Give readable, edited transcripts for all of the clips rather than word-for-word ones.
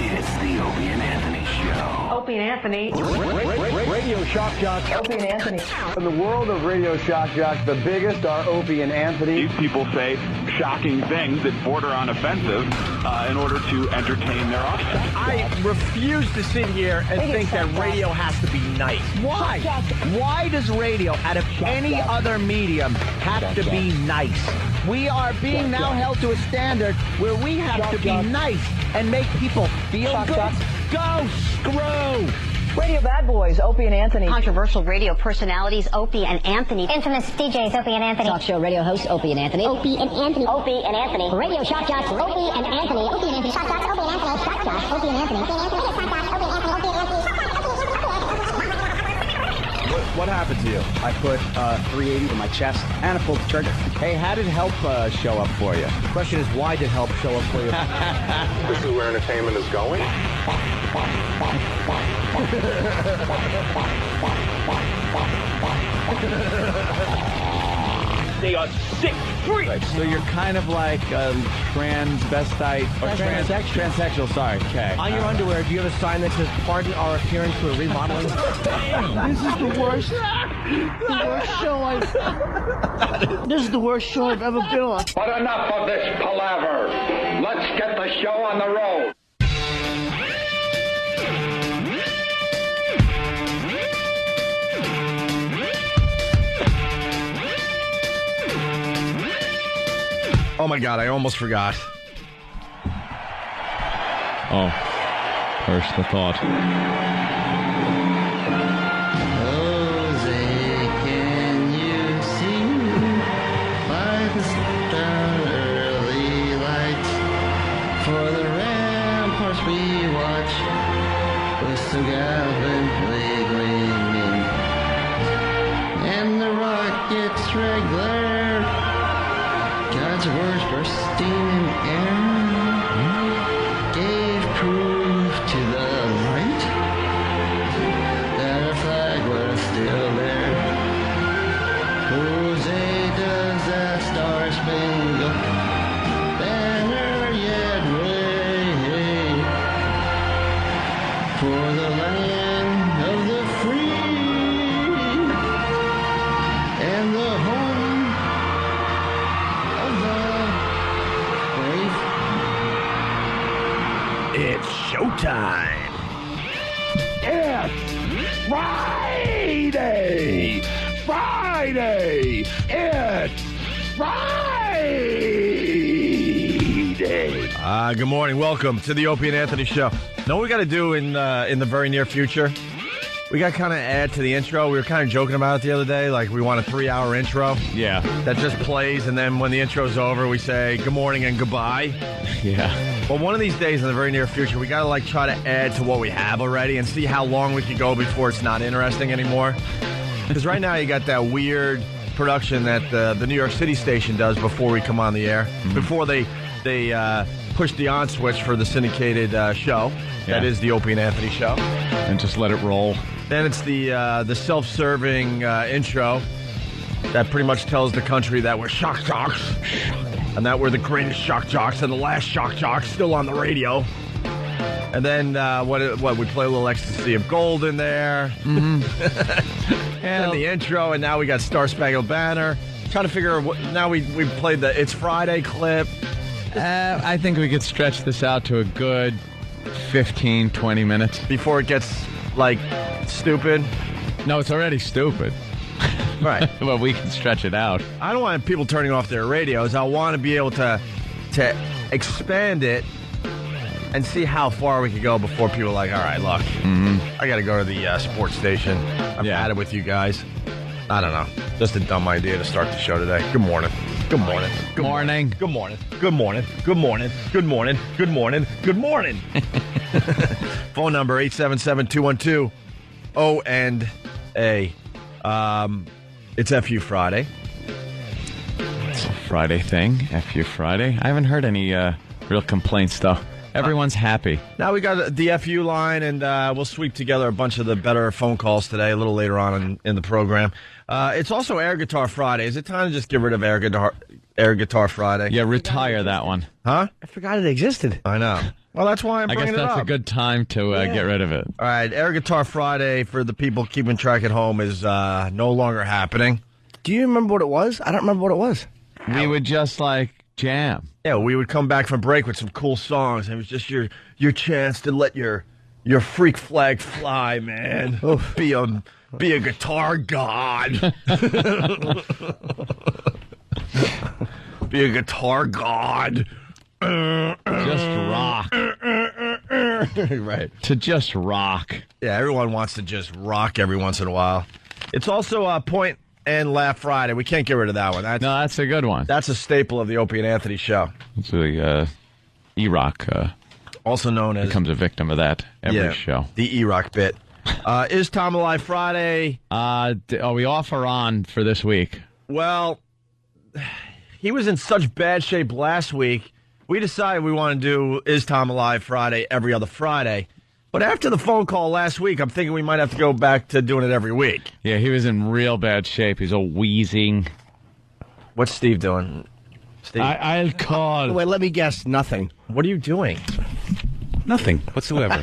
It's the Opie and Anthony Show. Opie and Anthony. Radio shock jocks. Opie and Anthony. In the world of radio shock jocks, the biggest are Opie and Anthony. These people say shocking things that border on offensive in order to entertain their audience. I refuse to sit here and think that radio has to be nice. Why? Why does radio, out of any other medium, have to be nice? We are being now held to a standard where we have to be nice and make people feel good. Go screw! Radio bad boys, Opie and Anthony. Controversial radio personalities, Opie and Anthony. Infamous DJs, Opie and Anthony. Talk show radio hosts, Opie and Anthony. Opie and Anthony. Opie and Anthony. Radio shock jocks, Opie and Anthony. Opie and Anthony. Shock jocks, Opie and Anthony. Shock jocks, Opie and Anthony. Opie and Anthony. Shock jocks, Opie and Anthony. Opie and Anthony. What happened to you? I put 380 in my chest and I pulled the trigger. Hey, how did help show up for you? The question is, why did help show up for you? This is where entertainment is going. They are sick freaks. Right, so you're kind of like a transvestite or transsexual. Sorry. Okay. On your underwear, do you have a sign that says "Pardon our appearance for remodeling"? This is the worst show This is the worst show I've ever been on. But enough of this palaver. Let's get the show on the road. Oh my God, I almost forgot. Oh, first the thought. Jose, can you see by the early light? For the ramparts we watch was so gallantly gleaming, and the rockets regular. God's words bursting in air gave proof to the light that our flag was still there. Jose, does that star-spangled banner yet wave for the land of the free and the home It's showtime. It's Friday. It's Friday. Good morning. Welcome to the Opie and Anthony Show. Know what we got to do in the very near future? We got to kind of add to the intro. We were kind of joking about it the other day. Like, we want a 3-hour intro. Yeah. That just plays, and then when the intro's over, we say good morning and goodbye. Yeah. Well, one of these days in the very near future, we got to, try to add to what we have already and see how long we could go before it's not interesting anymore. Because right now you got that weird production that the New York City station does before we come on the air. Mm-hmm. Before they push the on switch for the syndicated show. Yeah. That is the Opie and Anthony Show. And just let it roll. Then it's the self-serving intro that pretty much tells the country that we're shock jocks and that we're the greatest shock jocks and the last shock jocks still on the radio. And then what we play a little ecstasy of gold in there. Mm-hmm. And then the intro, and now we got Star Spangled Banner. Trying to figure out now we played the It's Friday clip. I think we could stretch this out to a good 15, 20 minutes. Before it gets, stupid? No, it's already stupid. Right. Well, we can stretch it out. I don't want people turning off their radios. I want to be able to expand it and see how far we could go before people are like, all right, look, I got to go to the sports station. I've had it with you guys. I don't know. Just a dumb idea to start the show today. Good morning. Good morning. Good morning. Good morning. Good morning. Good morning. Good morning. Good morning. Good morning. Phone number 877-212-O&A. It's FU Friday. It's a Friday thing. FU Friday. I haven't heard any real complaints though. Everyone's happy. Now we got the FU line, and we'll sweep together a bunch of the better phone calls today a little later on in the program. It's also Air Guitar Friday. Is it time to just get rid of air Air Guitar Friday. Yeah, retire that one. Huh? I forgot it existed. I know. Well, that's why I'm bringing it up. I guess that's a good time to get rid of it. All right, Air Guitar Friday, for the people keeping track at home, is no longer happening. Do you remember what it was? I don't remember what it was. We would just, jam. Yeah, we would come back from break with some cool songs. It was just your chance to let your freak flag fly, man. Be a guitar god. Be a guitar god. Just rock. Right. To just rock. Yeah, everyone wants to just rock every once in a while. It's also Point and Laugh Friday. We can't get rid of that one. That's a good one. That's a staple of the Opie and Anthony show. It's the E-Rock. Also known as... becomes a victim of that every show. The E-Rock bit. Is Tom Alive Friday? Are we off or on for this week? Well, he was in such bad shape last week. We decided we want to do Is Tom Alive Friday every other Friday. But after the phone call last week, I'm thinking we might have to go back to doing it every week. Yeah, he was in real bad shape. He's all wheezing. What's Steve doing? Steve? I'll call. Wait, let me guess. Nothing. What are you doing? Nothing whatsoever.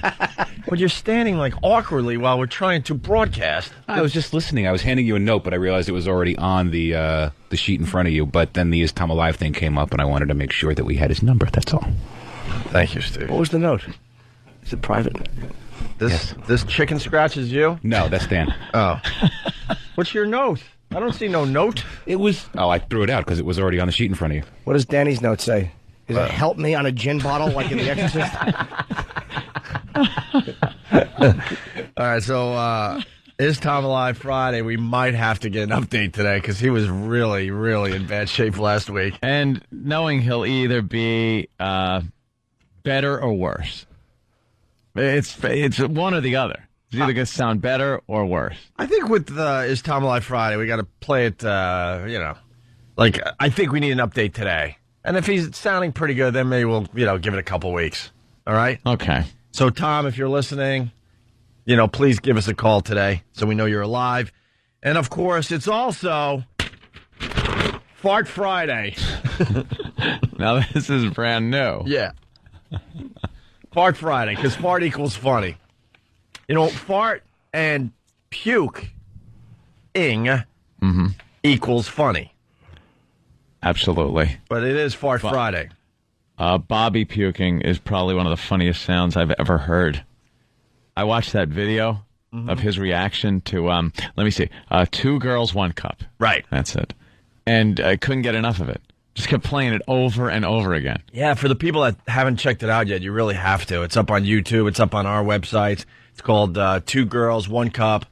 But you're standing awkwardly while we're trying to broadcast. I was just listening. I was handing you a note, but I realized it was already on the sheet in front of you. But then the Is Tom Alive thing came up, and I wanted to make sure that we had his number. That's all. Thank you, Steve. What was the note? Is it private? This chicken scratch is you? No, that's Dan. Oh. What's your note? I don't see no note. It was... Oh, I threw it out because it was already on the sheet in front of you. What does Danny's note say? Does it help me on a gin bottle like in The Exorcist? All right, so Is Tom Alive Friday? We might have to get an update today because he was really, really in bad shape last week. And knowing he'll either be better or worse. It's one or the other. It's either going to sound better or worse. I think with Is Tom Alive Friday, we got to play it, I think we need an update today. And if he's sounding pretty good, then maybe we'll, give it a couple weeks. All right? Okay. So, Tom, if you're listening, please give us a call today so we know you're alive. And, of course, it's also Fart Friday. Now, this is brand new. Yeah. Fart Friday, because fart equals funny. Fart and puke-ing equals funny. Absolutely. But it is Fart Friday. Bobby puking is probably one of the funniest sounds I've ever heard. I watched that video of his reaction to, let me see, 2 Girls, 1 Cup. Right. That's it. And I couldn't get enough of it. Just kept playing it over and over again. Yeah, for the people that haven't checked it out yet, you really have to. It's up on YouTube. It's up on our website. It's called 2 Girls, 1 Cup,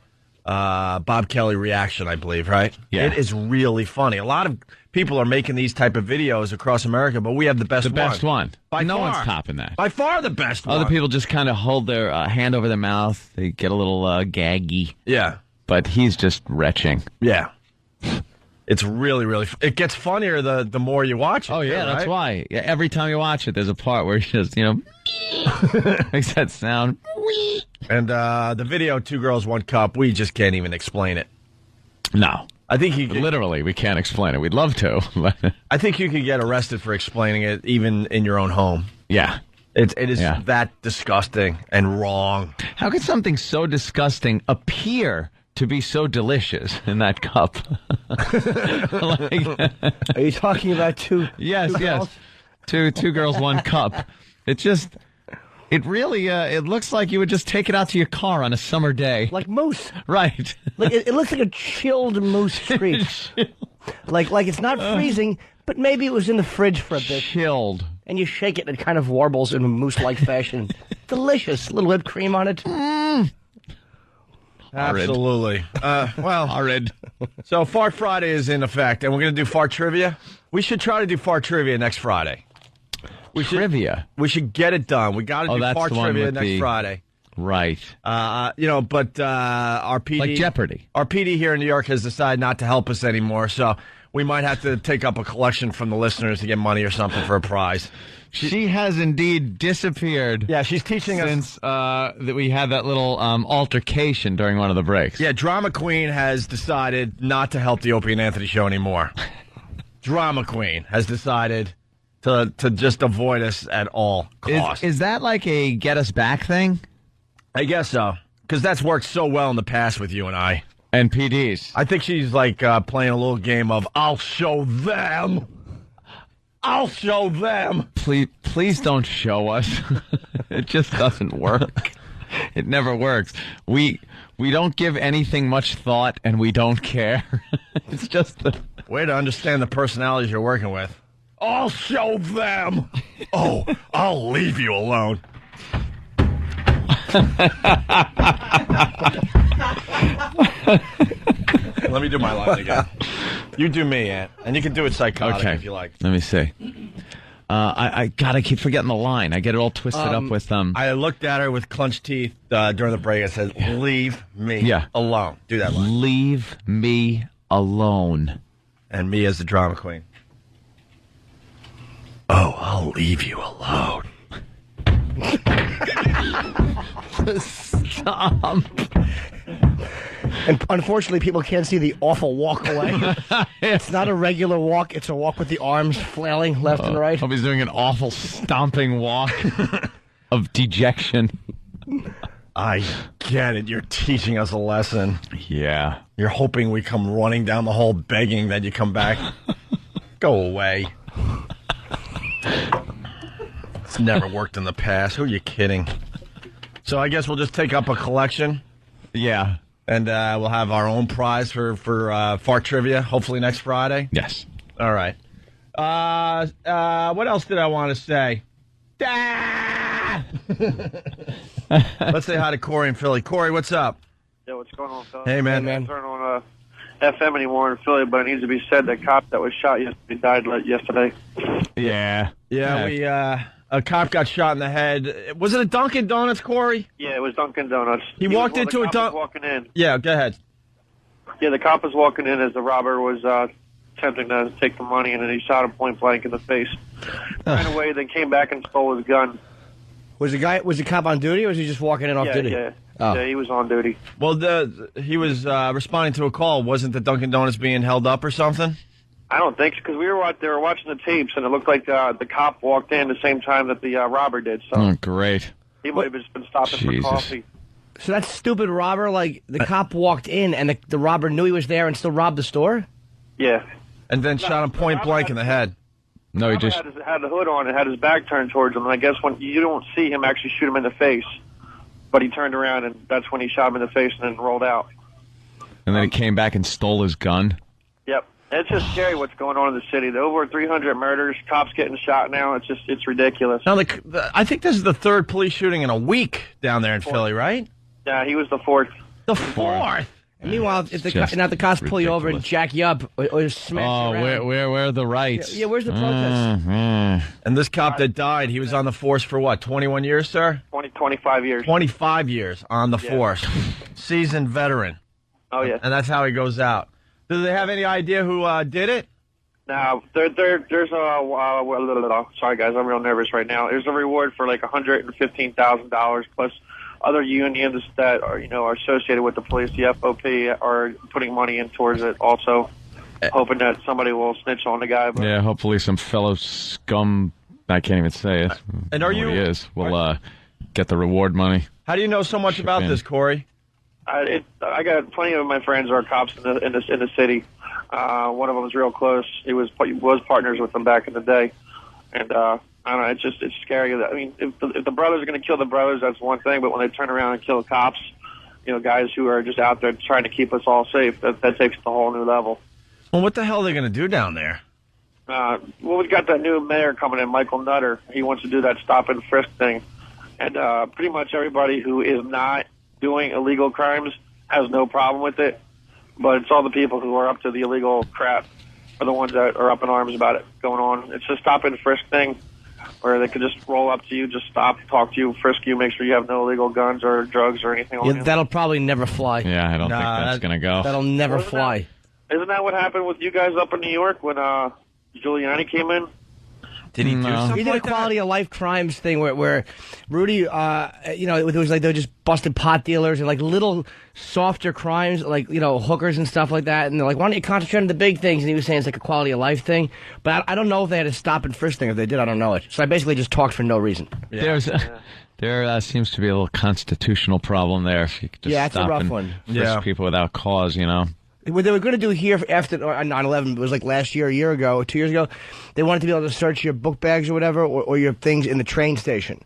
Bob Kelly Reaction, I believe, right? Yeah. It is really funny. A lot of people are making these type of videos across America, but we have the best one. The best one. By no far. one's topping that. By far the best one. Other people just kind of hold their hand over their mouth. They get a little gaggy. Yeah. But he's just retching. Yeah. It's really, really... It gets funnier the more you watch it. Oh, yeah, that's why. Yeah, every time you watch it, there's a part where he just, makes that sound. And the video, 2 Girls, 1 Cup, we just can't even explain it. No. I think literally, we can't explain it. We'd love to. I think you could get arrested for explaining it, even in your own home. Yeah. It is that disgusting and wrong. How could something so disgusting appear to be so delicious in that cup? Are you talking about two? Yes, yes. Two Girls, 1 Cup. It really, it looks like you would just take it out to your car on a summer day. Like moose. Right. Like it looks like a chilled moose treat. like it's not freezing, but maybe it was in the fridge for a bit. Chilled. And you shake it and it kind of warbles in a moose-like fashion. Delicious. A little whipped cream on it. Absolutely. Horrid. So Fart Friday is in effect, and we're going to do Fart Trivia. We should try to do Fart Trivia next Friday. Trivia? We should get it done. We got to do Fart Trivia next Friday. Right. But our PD... Like Jeopardy. Our PD here in New York has decided not to help us anymore, so we might have to take up a collection from the listeners to get money or something for a prize. She has indeed disappeared. Yeah, she's teaching us since that we had that little altercation during one of the breaks. Yeah, Drama Queen has decided not to help the Opie and Anthony show anymore. drama queen has decided to just avoid us at all costs. Is that like a get us back thing? I guess so, because that's worked so well in the past with you and I. And PDs. I think she's like playing a little game of I'll show them. I'll show them. Please don't show us. It just doesn't work. It never works. We don't give anything much thought, and we don't care. It's just way to understand the personalities you're working with. I'll show them. Oh, I'll leave you alone. Let me do my line again. You do me, Ant, and you can do it psychotic if you like. Let me see. I keep forgetting the line. I get it all twisted up with I looked at her with clenched teeth during the break. I said, "Leave me alone." Do that line. Leave me alone. And me as the drama queen. Oh, I'll leave you alone. Stop. And unfortunately, people can't see the awful walk away. It's not a regular walk. It's a walk with the arms flailing left and right. He's doing an awful stomping walk of dejection. I get it. You're teaching us a lesson. Yeah. You're hoping we come running down the hall begging that you come back. Go away. It's never worked in the past. Who are you kidding? So I guess we'll just take up a collection. Yeah. And we'll have our own prize for fart trivia, hopefully next Friday. Yes. All right. What else did I want to say? Let's say hi to Cory in Philly. Cory, what's up? Yeah, what's going on, fellas? Hey, man. I don't turn on FM anymore in Philly, but it needs to be said that cop that was shot yesterday died yesterday. Yeah. Yeah, a cop got shot in the head. Was it a Dunkin' Donuts, Cory? Yeah, it was Dunkin' Donuts. He walked into a Dunkin'. Walking in. Yeah, go ahead. Yeah, the cop was walking in as the robber was attempting to take the money, and then he shot him point blank in the face. Ran away, then came back and stole his gun. Was the cop on duty, or was he just walking in off duty? Yeah. Oh. Yeah, he was on duty. Well, he was responding to a call. Wasn't the Dunkin' Donuts being held up or something? I don't think so, because they were watching the tapes, and it looked like the cop walked in the same time that the robber did. So oh, great. He might have just been stopping for coffee. So that stupid robber, like, the cop walked in, and the robber knew he was there and still robbed the store? Yeah. And then shot him point blank in the head. No, he just had the hood on and had his back turned towards him. And I guess when you don't see him actually shoot him in the face, but he turned around, and that's when he shot him in the face and then rolled out. And then he came back and stole his gun? Yep. It's just scary what's going on in the city. There are over 300 murders, cops getting shot now. It's ridiculous. Now, I think this is the third police shooting in a week down there in Philly, right? Yeah, he was the fourth. The fourth? And meanwhile, if the cops pull you over and jack you up or smash you around. Where are the rights? Yeah, where's the protest? And this cop that died, he was on the force for what, 21 years, sir? 25 years. 25 years on the force. Seasoned veteran. Oh, yeah. And that's how he goes out. Do they have any idea who did it? No, there's sorry guys, I'm real nervous right now. There's a reward for like $115,000 plus other unions that are associated with the police. The FOP are putting money in towards it also, hoping that somebody will snitch on the guy. But yeah, hopefully some fellow scum, I can't even say it. And are you? He is. Will get the reward money. How do you know so much about this, Cory? I got plenty of my friends are cops in the city. One of them was real close. He was partners with them back in the day, and I don't know. It's scary. I mean, if the brothers are going to kill the brothers, that's one thing. But when they turn around and kill cops, guys who are just out there trying to keep us all safe, that takes it to a whole new level. Well, what the hell are they going to do down there? Well, we've got that new mayor coming in, Michael Nutter. He wants to do that stop-and-frisk thing, and pretty much everybody who is not doing illegal crimes has no problem with it, but it's all the people who are up to the illegal crap are the ones that are up in arms about it going on. It's a stop-and-frisk thing where they could just roll up to you, just stop, talk to you, frisk you, make sure you have no illegal guns or drugs or anything on you. That'll probably never fly. Yeah, I don't think that's going to go. That'll never fly. Isn't that what happened with you guys up in New York when Giuliani came in? Did he do something He did like a quality of life crimes thing where Rudy, it was like they just busted pot dealers and like little softer crimes, like, hookers and stuff like that. And they're like, why don't you concentrate on the big things? And he was saying it's like a quality of life thing. But I don't know if they had a stop and frisk thing. If they did, I don't know it. So I basically just talked for no reason. Yeah. There seems to be a little constitutional problem there. If you could just it's a stop rough and one. frisk people without cause, What they were going to do here after 9/11, it was like last year, a year ago, 2 years ago, they wanted to be able to search your book bags or whatever, or your things in the train station.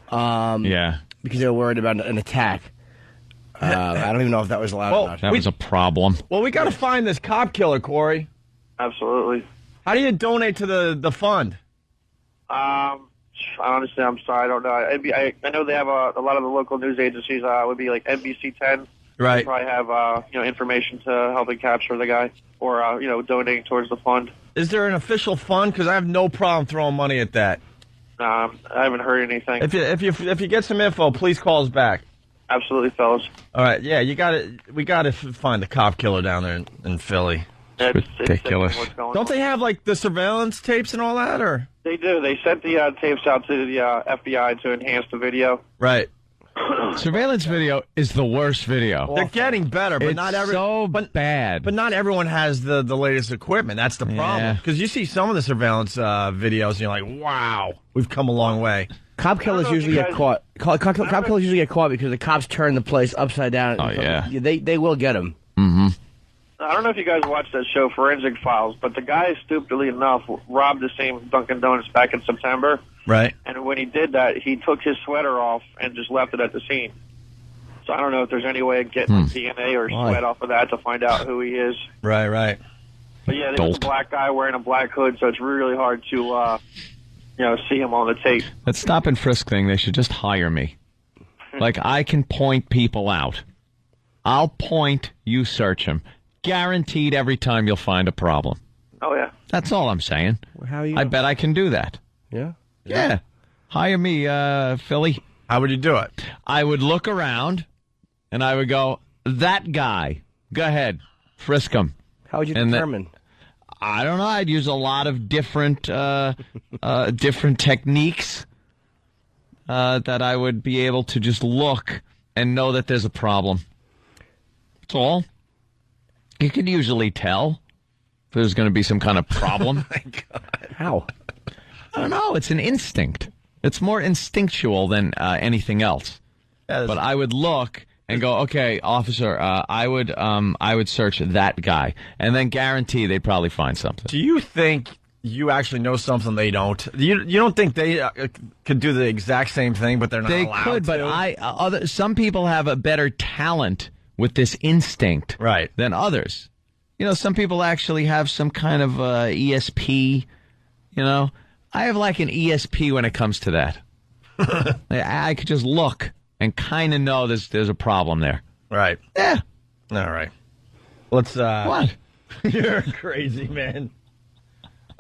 Because they were worried about an attack. I don't even know if that was allowed or not. That was a problem. Well, we got to find this cop killer, Corey. Absolutely. How do you donate to the fund? Honestly, I'm sorry, I don't know. I know they have a lot of the local news agencies. Would be like NBC 10. Right. They probably have information to help and capture the guy, or donating towards the fund. Is there an official fund? Because I have no problem throwing money at that. I haven't heard anything. If you get some info, please call us back. Absolutely, fellas. All right, yeah, we got to find the cop killer down there in Philly. It's ridiculous. what's going Don't they have like the surveillance tapes and all that, or? They do. They sent the tapes out to the FBI to enhance the video. Right. Surveillance video is the worst video. They're getting better, but It's so bad. But not everyone has the latest equipment. That's the problem. Because you see some of the surveillance videos, and you're like, wow, we've come a long way. Cop killers usually get caught. Cop killers usually get caught because the cops turn the place upside down. Oh, yeah. They will get them. Mm-hmm. I don't know if you guys watched that show, Forensic Files, but the guy, stupidly enough, robbed the same Dunkin' Donuts back in September. Right. And when he did that, he took his sweater off and just left it at the scene. So I don't know if there's any way of getting DNA or sweat off of that to find out who he is. Right. But yeah, there's a black guy wearing a black hood, so it's really hard to, see him on the tape. That stop and frisk thing, they should just hire me. Like, I can point people out. I'll point, you search them. Guaranteed every time you'll find a problem. Oh, yeah. That's all I'm saying. How are you? I bet I can do that. Yeah? Yeah. Hire me, Philly. How would you do it? I would look around, and I would go, that guy, go ahead, frisk him. How would you determine? I don't know. I'd use a lot of different different techniques that I would be able to just look and know that there's a problem. That's all. You can usually tell if there's going to be some kind of problem. Oh, my God. How? I don't know. It's an instinct. It's more instinctual than anything else. Yeah, but I would look and go, okay, officer, I would search that guy, and then guarantee they'd probably find something. Do you think you actually know something they don't? You don't think they could do the exact same thing, but they're not allowed to? They could, but some people have a better talent with this instinct than others. Some people actually have some kind of ESP, I have like an ESP when it comes to that. I could just look and kind of know there's a problem there. Right. Yeah. All right. Let's, What? You're crazy, man.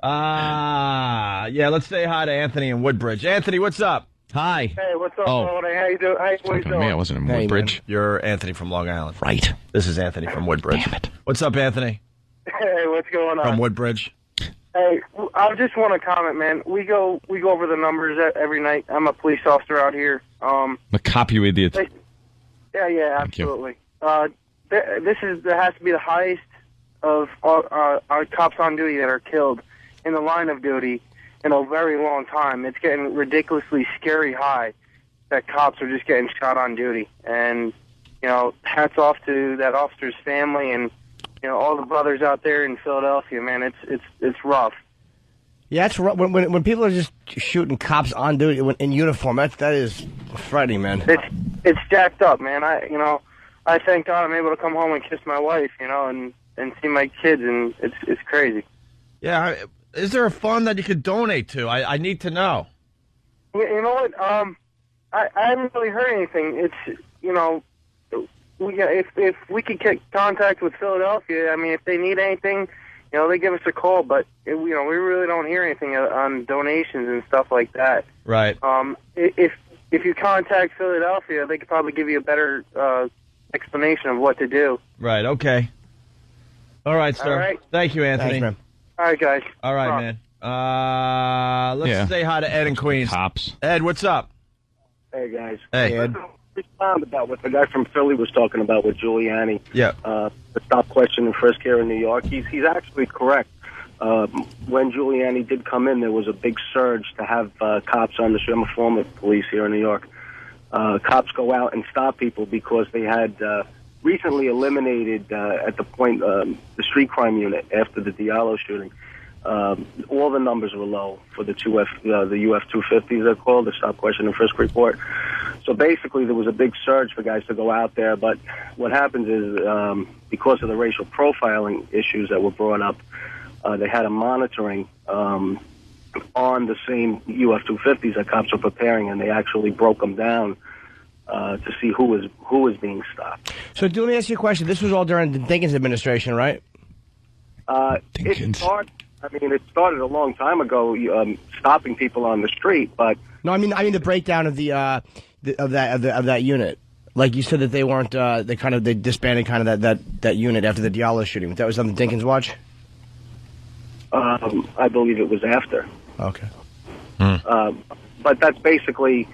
Let's say hi to Anthony in Woodbridge. Anthony, what's up? Hi. Hey, what's up, Oh. Tony? How you doing? What you doing? Man, I wasn't in Woodbridge. You're Anthony from Long Island. Right. This is Anthony from Woodbridge. Damn it. What's up, Anthony? Hey, what's going on? From Woodbridge. Hey, I just want to comment, man. We go over the numbers every night. I'm a police officer out here. I'm a cop, you idiot. Yeah, absolutely. There has to be the highest of our cops on duty that are killed in the line of duty in a very long time. It's getting ridiculously scary high that cops are just getting shot on duty. And, hats off to that officer's family and, all the brothers out there in Philadelphia, man. It's rough. Yeah, it's rough. When people are just shooting cops on duty in uniform, that is frightening, man. It's jacked up, man. I thank God I'm able to come home and kiss my wife, and see my kids, and it's crazy. Yeah, is there a fund that you could donate to? I need to know. You know what? I haven't really heard anything. It's if we could get contact with Philadelphia, if they need anything, they give us a call. But we really don't hear anything on donations and stuff like that. Right. If you contact Philadelphia, they could probably give you a better explanation of what to do. Right. Okay. All right, sir. All right. Thank you, Anthony. Thanks, man. All right, guys. All right, man. Let's say hi to Ed in Queens. Cops. Ed, what's up? Hey, guys. Hey, Ed. Respond about what the guy from Philly was talking about with Giuliani. Yeah. The stop, question, and frisk here in New York. He's actually correct. When Giuliani did come in, there was a big surge to have cops on the street. I'm a former police here in New York. Cops go out and stop people because they had recently eliminated at the point the street crime unit after the Diallo shooting. All the numbers were low for the the UF 250s, they're called, the stop, question, and frisk report. So basically, there was a big surge for guys to go out there. But what happens is, because of the racial profiling issues that were brought up, they had a monitoring on the same UF 250s that cops were preparing, and they actually broke them down to see who was being stopped. So, let me ask you a question. This was all during the Dinkins administration, right? It started a long time ago, stopping people on the street, but no, I mean the breakdown of that unit. Like you said that they weren't, they disbanded kind of that unit after the Diallo shooting. That was on the Dinkins watch. I believe it was after. Okay. But that's basically,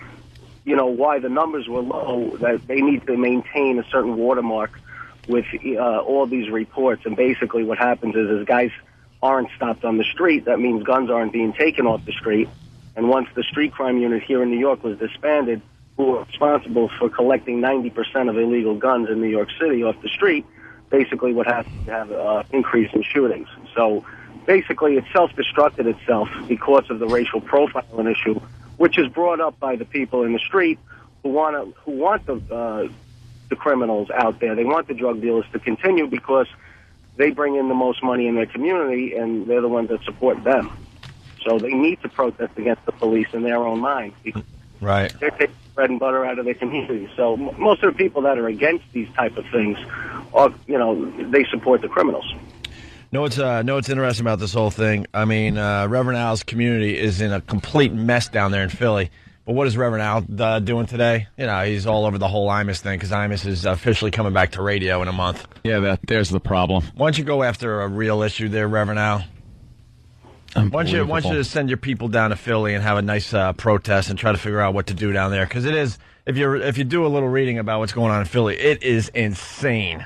why the numbers were low. That they need to maintain a certain watermark with all these reports, and basically what happens is guys aren't stopped on the street. That means guns aren't being taken off the street. And once the street crime unit here in New York was disbanded, who were responsible for collecting 90% of illegal guns in New York City off the street, basically what happens to have an increase in shootings. So basically it self-destructed itself because of the racial profiling issue, which is brought up by the people in the street who want the criminals out there. They want the drug dealers to continue because they bring in the most money in their community, and they're the ones that support them. So they need to protest against the police in their own mind. Right. They're taking bread and butter out of their community. So most of the people that are against these type of things, they support the criminals. Know what's interesting about this whole thing? I mean, Reverend Al's community is in a complete mess down there in Philly. But what is Reverend Al doing today? He's all over the whole Imus thing because Imus is officially coming back to radio in a month. Yeah, there's the problem. Why don't you go after a real issue there, Reverend Al? Why don't you send your people down to Philly and have a nice protest and try to figure out what to do down there? Because it is, if you do a little reading about what's going on in Philly, it is insane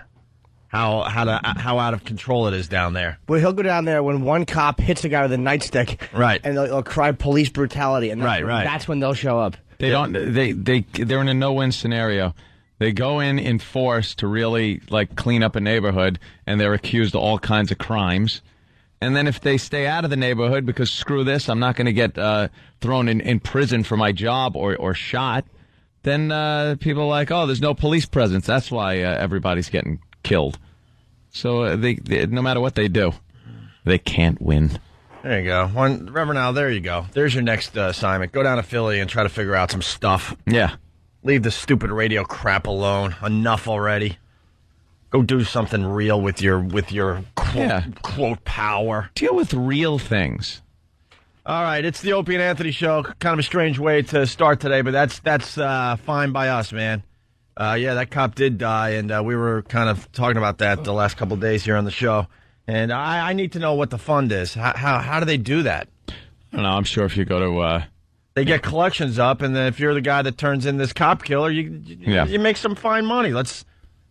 how out of control it is down there. Well, he'll go down there when one cop hits a guy with a nightstick, right? And they'll cry police brutality, and that's when they'll show up. They're in a no-win scenario. They go in force to really clean up a neighborhood, and they're accused of all kinds of crimes. And then if they stay out of the neighborhood because screw this, I'm not going to get thrown in prison for my job or shot, then people are like, oh, there's no police presence. That's why everybody's getting killed. So they no matter what they do, they can't win. There you go. Reverend Al, there you go. There's your next assignment. Go down to Philly and try to figure out some stuff. Yeah. Leave the stupid radio crap alone. Enough already. Go do something real with your quote power. Deal with real things. All right, it's the Opie and Anthony show. Kind of a strange way to start today, but that's fine by us, man. That cop did die, and we were kind of talking about that the last couple of days here on the show. And I need to know what the fund is. How do they do that? I don't know. I'm sure if you go to... They get collections up, and then if you're the guy that turns in this cop killer, you make some fine money.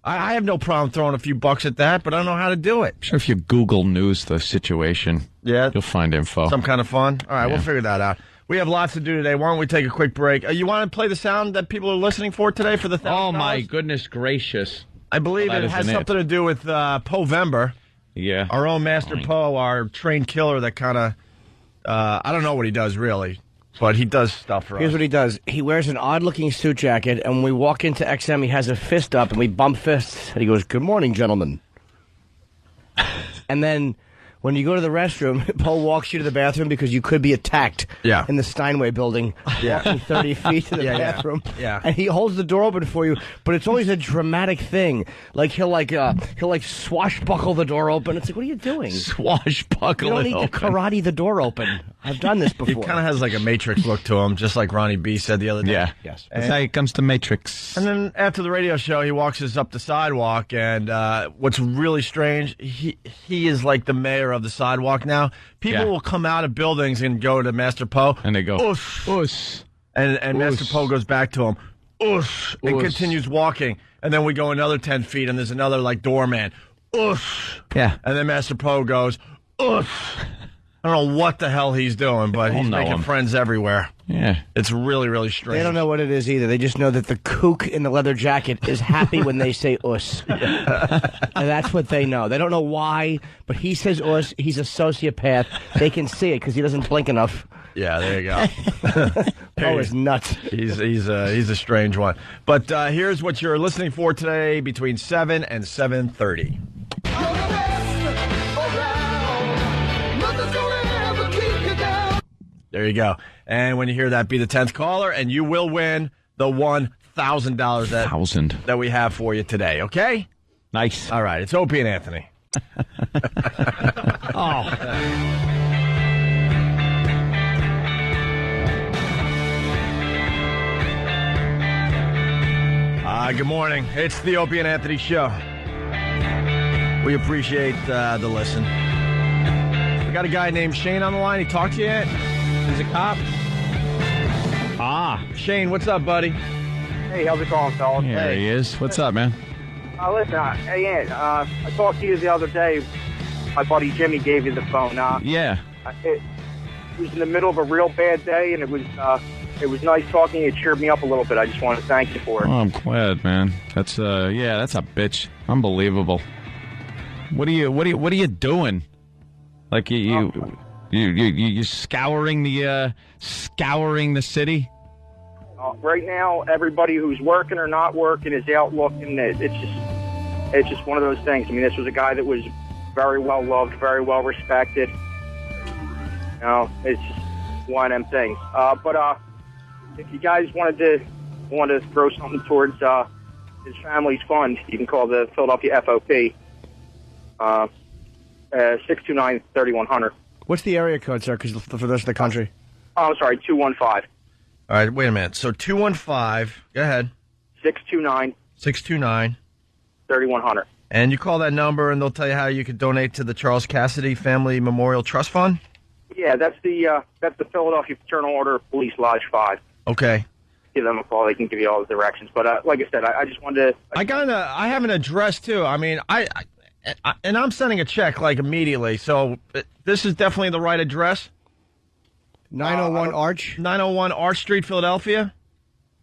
I have no problem throwing a few bucks at that, but I don't know how to do it. I'm sure if you Google News the situation, you'll find info. Some kind of fun? All right, we'll figure that out. We have lots to do today. Why don't we take a quick break? You want to play the sound that people are listening for today for the $1,000? Oh, my goodness gracious. I believe it has something to do with Povember. Yeah. Our own Master Poe, our trained killer that kind of, I don't know what he does really, but he does stuff for us. Here's what he does. He wears an odd-looking suit jacket, and when we walk into XM, he has a fist up, and we bump fists, and he goes, "Good morning, gentlemen." And then when you go to the restroom, Poe walks you to the bathroom because you could be attacked in the Steinway building, walking 30 feet to the bathroom. Yeah. And he holds the door open for you, but it's always a dramatic thing. Like he'll swashbuckle the door open. It's like, what are you doing? Swashbuckle You don't need to karate the door open. I've done this before. He kind of has like a Matrix look to him, just like Ronnie B said the other day. Yeah. Yes. That's how he comes to Matrix. And then after the radio show, he walks us up the sidewalk, and what's really strange, he is like the mayor of the sidewalk now. People will come out of buildings and go to Master Po. And they go, Ush. Ush. And Master Po goes back to him, Ush, and continues walking. And then we go another 10 feet, and there's another, like, doorman. Ush. Yeah. And then Master Po goes, Ush. I don't know what the hell he's doing, but he's making friends everywhere. Yeah. It's really, really strange. They don't know what it is either. They just know that the kook in the leather jacket is happy when they say us. And that's what they know. They don't know why, but he says us. He's a sociopath. They can see it because he doesn't blink enough. Yeah, there you go. Oh, it's nuts. He's a strange one. But here's what you're listening for today between 7 and 7:30. There you go. And when you hear that, be the 10th caller, and you will win the $1,000 that we have for you today, okay? Nice. All right, it's Opie and Anthony. Good morning. It's the Opie and Anthony Show. We appreciate the listen. We got a guy named Shane on the line. He talked to you yet? He's a cop. Shane, what's up, buddy? Hey, how's it going, fellas? There he is. What's up, man? Listen, hey, Ant, I talked to you the other day. My buddy Jimmy gave you the phone. Yeah. It was in the middle of a real bad day, and it was nice talking. It cheered me up a little bit. I just want to thank you for it. Oh, I'm glad, man. That's that's a bitch. Unbelievable. What are you doing? Like you scouring the city? Right now, everybody who's working or not working is out looking. It's just one of those things. I mean, this was a guy that was very well loved, very well respected. You know, it's just one of them things. But if you guys want to throw something towards his family's fund, you can call the Philadelphia FOP 629-3100. What's the area code, sir? Because for the rest of the country. Oh, I'm sorry, 215. All right, wait a minute. So 215, go ahead. 629. 3100. And you call that number, and they'll tell you how you can donate to the Charles Cassidy Family Memorial Trust Fund? Yeah, that's the Philadelphia Fraternal Order of Police Lodge 5. Okay. Give them a call. They can give you all the directions. But like I said, I just wanted to... I have an address, too. I mean, and I'm sending a check, like, immediately. So this is definitely the right address? 901 Arch? 901 Arch Street, Philadelphia?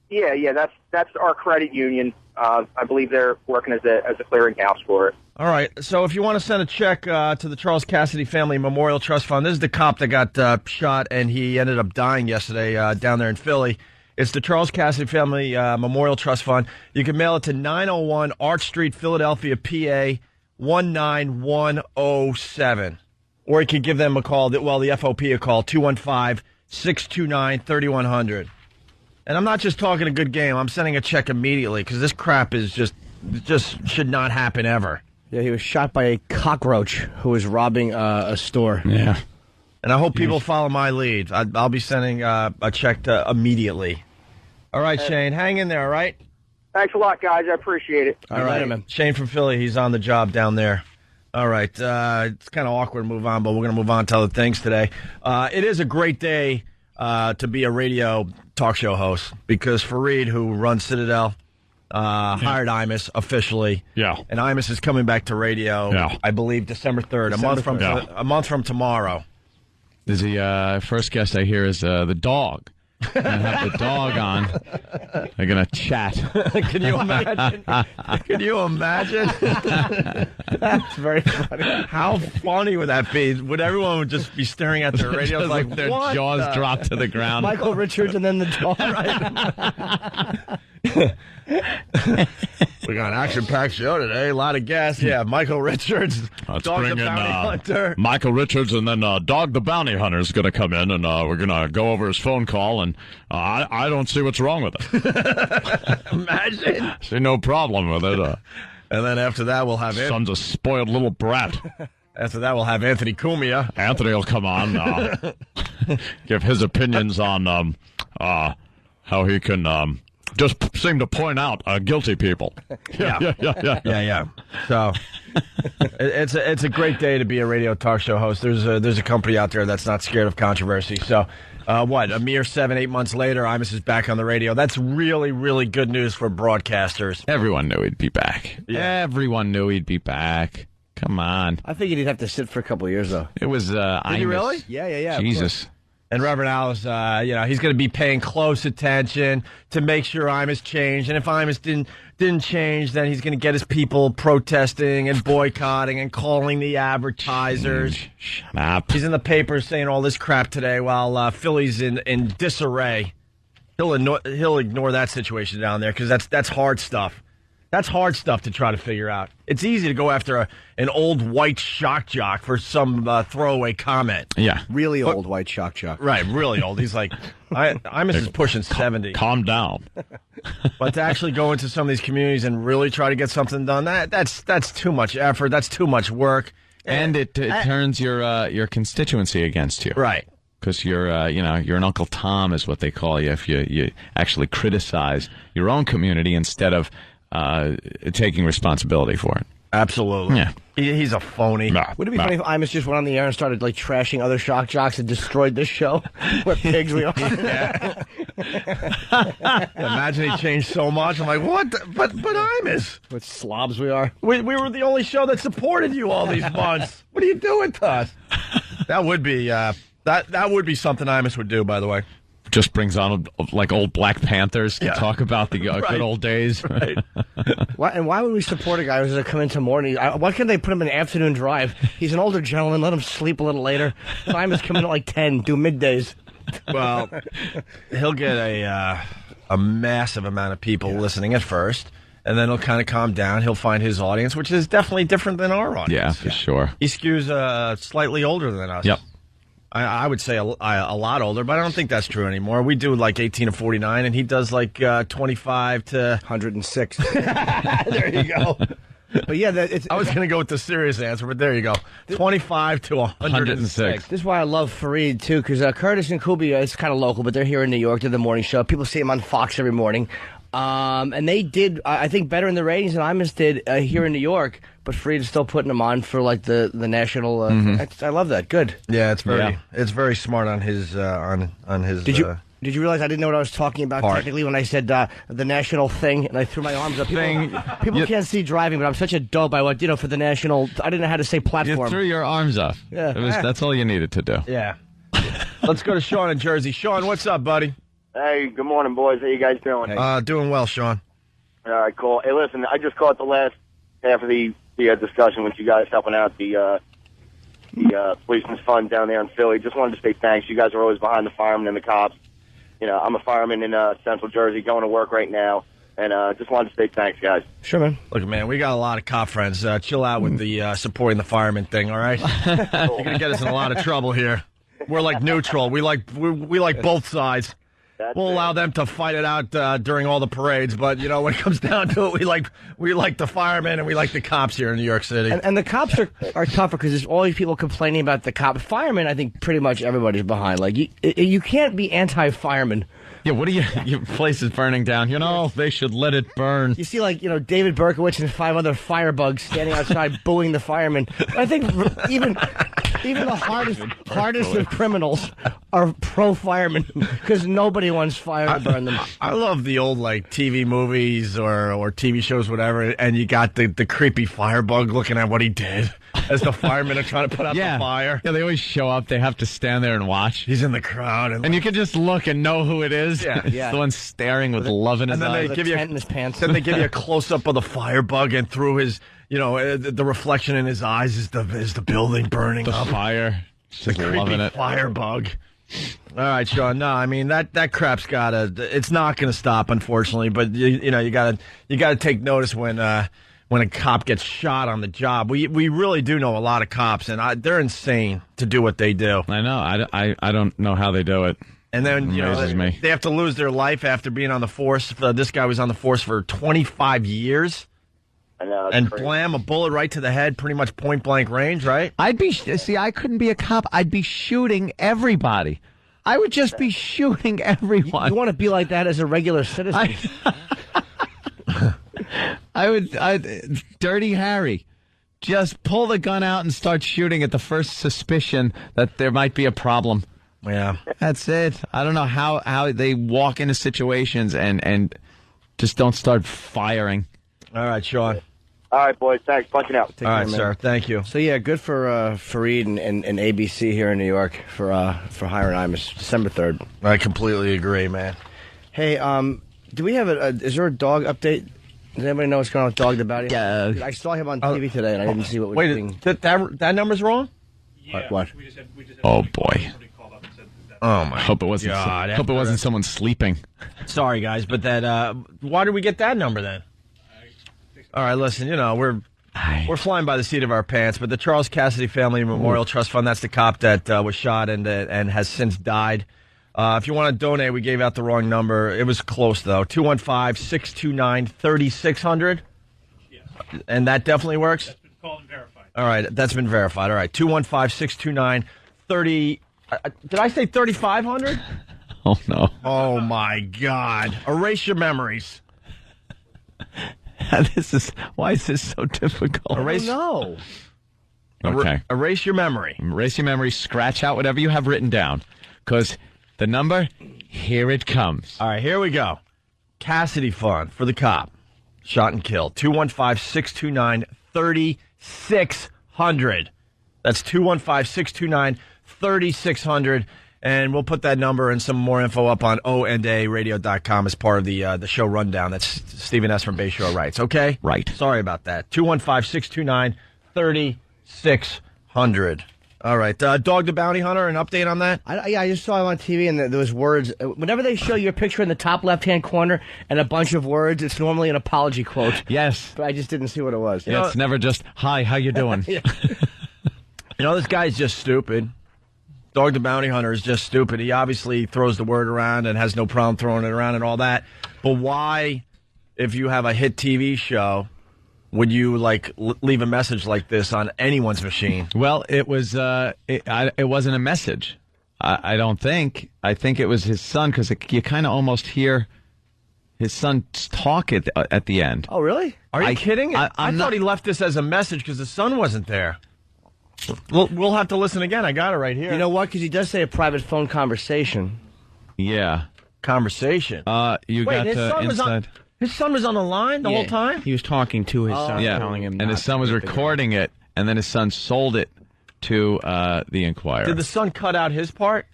Yeah, that's our credit union. I believe they're working as a clearinghouse for it. All right. So if you want to send a check to the Charles Cassidy Family Memorial Trust Fund, this is the cop that got shot, and he ended up dying yesterday down there in Philly. It's the Charles Cassidy Family Memorial Trust Fund. You can mail it to 901 Arch Street, Philadelphia, PA 19107. Or you can give them a call, the FOP a call, 215-629-3100. And I'm not just talking a good game. I'm sending a check immediately because this crap is just should not happen ever. Yeah, he was shot by a cockroach who was robbing a store. Yeah. And I hope people follow my lead. I'll be sending a check immediately. All right, Shane, hang in there, all right? Thanks a lot, guys. I appreciate it. All right, man. Shane from Philly, he's on the job down there. All right, it's kind of awkward to move on, but we're going to move on to other things today. It is a great day to be a radio talk show host because Fareed, who runs Citadel, hired Imus officially. Yeah. And Imus is coming back to radio, I believe, December 3rd, a month from tomorrow. Is the first guest I hear is the dog. I'm going to have the dog on. They're going to chat. Can you imagine? Can you imagine? That's very funny. How funny would that be? Would everyone just be staring at their radios like their what jaws drop to the ground? Michael Richards and then the dog. We got an action-packed show today. A lot of guests. Yeah, Michael Richards, Let's Dog bring the in Bounty Hunter. Michael Richards, and then Dog the Bounty Hunter is going to come in, and we're going to go over his phone call, and I don't see what's wrong with it. Imagine. See no problem with it. And then after that, we'll have son's a spoiled little brat. After that, we'll have Anthony Cumia. Anthony will come on. give his opinions on how he can just seem to point out guilty people. Yeah. So it's a great day to be a radio talk show host. There's a company out there that's not scared of controversy. So a mere 7-8 months later, Imus is back on the radio. That's really, really good news for broadcasters. Everyone knew he'd be back. Yeah. Everyone knew he'd be back. Come on. I think he'd have to sit for a couple of years, though. It was Imus. Did he really? Yeah. Jesus. And Reverend Al is, he's going to be paying close attention to make sure Imus changed. And if Imus didn't change, then he's going to get his people protesting and boycotting and calling the advertisers. Shut up. He's in the papers saying all this crap today while Philly's in disarray. He'll ignore that situation down there because that's hard stuff. That's hard stuff to try to figure out. It's easy to go after an old white shock jock for some throwaway comment. Yeah. Really old white shock jock. Right, really old. He's like, Imus is pushing 70. Calm down. But to actually go into some of these communities and really try to get something done, that's too much effort. That's too much work. And it turns your constituency against you. Right. Because you're an Uncle Tom is what they call you if you actually criticize your own community instead of taking responsibility for it. Absolutely. Yeah. He's a phony. Would it be funny if Imus just went on the air and started trashing other shock jocks and destroyed this show? What pigs we are. Imagine he changed so much. I'm like, what? But Imus. What slobs we are. We were the only show that supported you all these months. What are you doing to us? That would be that would be something Imus would do, by the way. Just brings on old Black Panthers to talk about the good old days. Right. Why would we support a guy who's going to come into morning? Why can't they put him in the afternoon drive? He's an older gentleman. Let him sleep a little later. Time is coming at 10. Do middays. Well, he'll get a massive amount of people listening at first, and then he'll kind of calm down. He'll find his audience, which is definitely different than our audience. Yeah, for sure. He skews slightly older than us. Yep. I would say a lot older, but I don't think that's true anymore. We do 18 to 49, and he does 25 to 106. There you go. But yeah, I was going to go with the serious answer, but there you go. 25 to 106. This is why I love Fareed, too, because Curtis and Kubi, it's kind of local, but they're here in New York. They're the morning show. People see them on Fox every morning. And they did, I think, better in the ratings than Imus did here in New York. But Fareed is still putting them on for the national. I love that. Good. Yeah, it's very smart on his on his. Did you realize I didn't know what I was talking about technically when I said the national thing and I threw my arms up? People can't see driving, but I'm such a dope. I went, for the national. I didn't know how to say platform. You threw your arms up. Yeah, that's all you needed to do. Yeah. Let's go to Sean in Jersey. Sean, what's up, buddy? Hey, good morning, boys. How you guys doing? Doing well, Sean. All right, cool. Hey, listen, I just caught the last half of the discussion with you guys helping out the policeman's fund down there in Philly. Just wanted to say thanks. You guys are always behind the firemen and the cops. I'm a fireman in Central Jersey going to work right now, and just wanted to say thanks, guys. Sure, man. Look, man, we got a lot of cop friends. Chill out with the supporting the firemen thing, all right? You're going to get us in a lot of trouble here. We're neutral. We like both sides. We'll allow them to fight it out during all the parades, but when it comes down to it, we like the firemen and we like the cops here in New York City. And the cops are tougher because there's always people complaining about the cops. Firemen, I think pretty much everybody's behind. You can't be anti-fireman. Yeah, what are your place is burning down? They should let it burn. You see, David Berkowitz and 5 other firebugs standing outside booing the firemen. I think even the hardest of criminals are pro-firemen because nobody wants fire to burn them. I love the old TV movies or TV shows, whatever, and you got the creepy firebug looking at what he did as the firemen are trying to put out the fire. Yeah, they always show up. They have to stand there and watch. He's in the crowd, and you can just look and know who it is. Yeah, it's the one staring with love in his eyes. And then they give you in his pants. Then they give you a close up of the firebug, and through his, the reflection in his eyes is the building burning up. Fire. Just the loving creepy it. Firebug. All right, Sean. No, I mean that crap's it's not going to stop, unfortunately. But you gotta take notice when a cop gets shot on the job. We really do know a lot of cops, and they're insane to do what they do. I know. I don't know how they do it. And then they have to lose their life after being on the force. This guy was on the force for 25 years. I know. And crazy. blam, a bullet right to the head, pretty much point blank range, right? I couldn't be a cop. I'd be shooting everybody. I would just be shooting everyone. You want to be like that as a regular citizen? Dirty Harry, just pull the gun out and start shooting at the first suspicion that there might be a problem. Yeah. That's it. I don't know how they walk into situations and just don't start firing. All right, Sean. All right, boys. Thanks. Punching out. All right, sir. Thank you. So, yeah, good for Fareed and ABC here in New York for hiring Imus, December 3rd. I completely agree, man. Hey, do we have is there a dog update? Does anybody know what's going on with Dog the Bounty? Yeah. I saw him on TV today, and I didn't see what was being... Wait, that number's wrong? Yeah. What? Oh, boy. Oh, my Hope it wasn't God. hope it wasn't someone sleeping. Sorry, guys, but that why did we get that number then? All right, listen, we're flying by the seat of our pants, but the Charles Cassidy Family Memorial Trust Fund, that's the cop that was shot and has since died. If you want to donate, we gave out the wrong number. It was close, though. 215-629-3600. Yes. And that definitely works? That's been called and verified. All right, that's been verified. All right, 215-629-30... did I say 3,500? Oh, no. Oh, my God. Erase your memories. Why is this so difficult? Erase. No. Okay. Erase your memory. Erase your memory. Scratch out whatever you have written down. Because the number, here it comes. All right, here we go. Cassidy Fund for the cop. Shot and killed. 215-629-3600. That's 215-629-3600. And we'll put that number and some more info up on onaradio.com as part of the show rundown. That's Stephen S. from Bayshore Writes. Okay? Right. Sorry about that. 215-629-3600. All right. Dog the Bounty Hunter, an update on that? I just saw him on TV, and there was words. Whenever they show your picture in the top left-hand corner and a bunch of words, it's normally an apology quote. Yes. But I just didn't see what it was. Yeah, it's never just, hi, how you doing? Yeah. This guy's just stupid. Dog the Bounty Hunter is just stupid. He obviously throws the word around and has no problem throwing it around and all that. But why, if you have a hit TV show, would you leave a message like this on anyone's machine? Well, it was it wasn't a message. I don't think. I think it was his son, because you kind of almost hear his son talk at the end. Oh, really? Are you kidding? I thought he left this as a message because the son wasn't there. We'll have to listen again. I got it right here. You know what? Because he does say a private phone conversation. Yeah. Conversation? You got his son inside. His son was on the line the whole time? He was talking to his son, telling him and his son was recording it, and then his son sold it to the Inquirer. Did the son cut out his part?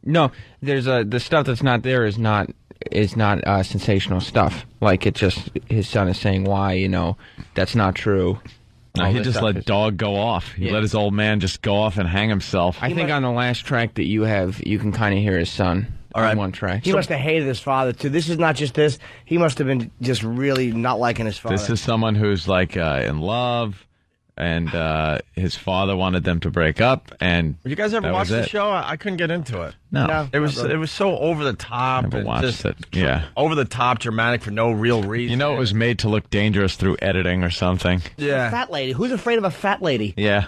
No, there's the stuff that's not there is not sensational stuff. Like, it just, his son is saying why, that's not true. No, he just let Dog go off. He let his old man just go off and hang himself. I think on the last track that you have, you can kind of hear his son. All right. On one track. He must have hated his father, too. This is not just this. He must have been just really not liking his father. This is someone who's, in love, and his father wanted them to break up, and Did you guys ever watch the show? I couldn't get into it. No. It was so over the top. Never and watched just it. Yeah. Over the top, dramatic for no real reason. It was made to look dangerous through editing or something. Yeah. Fat lady. Who's afraid of a fat lady? Yeah.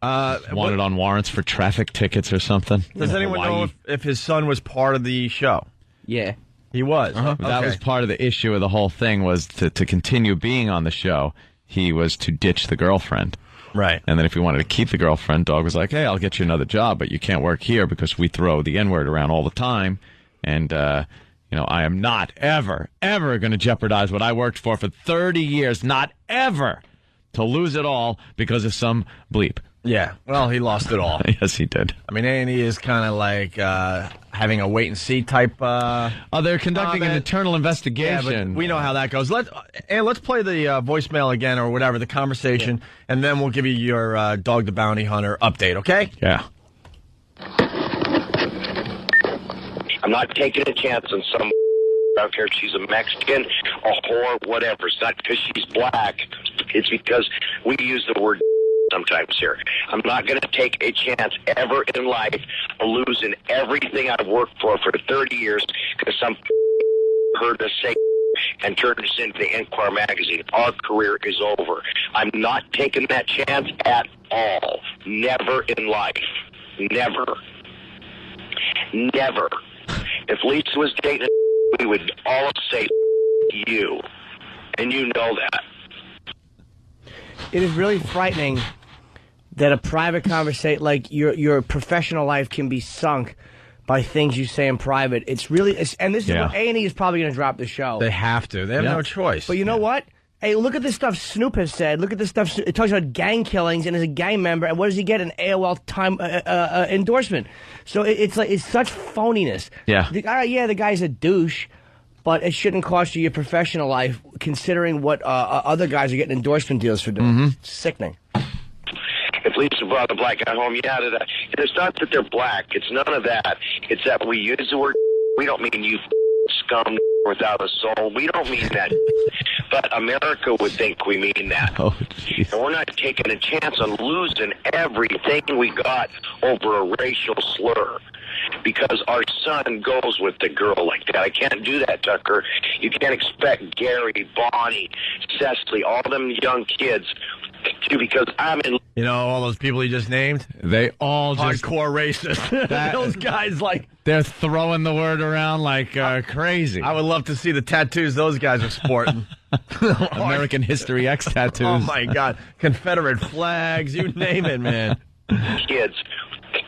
Wanted on warrants for traffic tickets or something. Does anyone know if his son was part of the show? Yeah. He was. Uh-huh. Okay. That was part of the issue of the whole thing, was to continue being on the show, he was to ditch the girlfriend. Right. And then if he wanted to keep the girlfriend, Dog was like, hey, I'll get you another job, but you can't work here because we throw the N-word around all the time. And, I am not ever going to jeopardize what I worked for 30 years, not ever, to lose it all because of some bleep. Yeah. Well, he lost it all. Yes, he did. I mean, A&E is kind of like having a wait-and-see type they're conducting an internal investigation. Yeah, but we know how that goes. Let's play the voicemail again or whatever, the conversation, and then we'll give you your Dog the Bounty Hunter update, okay? Yeah. I'm not taking a chance on some... I don't care if she's a Mexican, a whore, whatever. It's not because she's black. It's because we use the word sometimes here. I'm not going to take a chance ever in life of losing everything I've worked for 30 years because some heard us say and turned us into the Enquirer magazine. Our career is over. I'm not taking that chance at all. Never in life. Never. Never. If Lisa was dating, we would all say you, and you know that. It is really frightening that a private conversation, like your professional life, can be sunk by things you say in private. It's really, and this is what A&E is probably going to drop the show. They have to. They have no choice. But you know what? Hey, look at this stuff Snoop has said. Look at this stuff. It talks about gang killings and is a gang member. And what does he get? An AOL time endorsement. So it's such phoniness. Yeah. The guy's a douche, but it shouldn't cost you your professional life, considering what other guys are getting endorsement deals for doing. It's sickening. If Lisa brought a black guy home, it's not that they're black. It's none of that. It's that we use the word. We don't mean you scum without a soul. We don't mean that. But America would think we mean that. Oh, geez. And we're not taking a chance on losing everything we got over a racial slur. Because our son goes with the girl like that. I can't do that, Tucker. You can't expect Gary, Bonnie, Cecily, all them young kids to, because I'm in... You know, all those people you just named? They all just... Hardcore racist. Those guys, like... They're throwing the word around like crazy. I would love to see the tattoos those guys are sporting. American History X tattoos. Oh, my God. Confederate flags, you name it, man. Kids,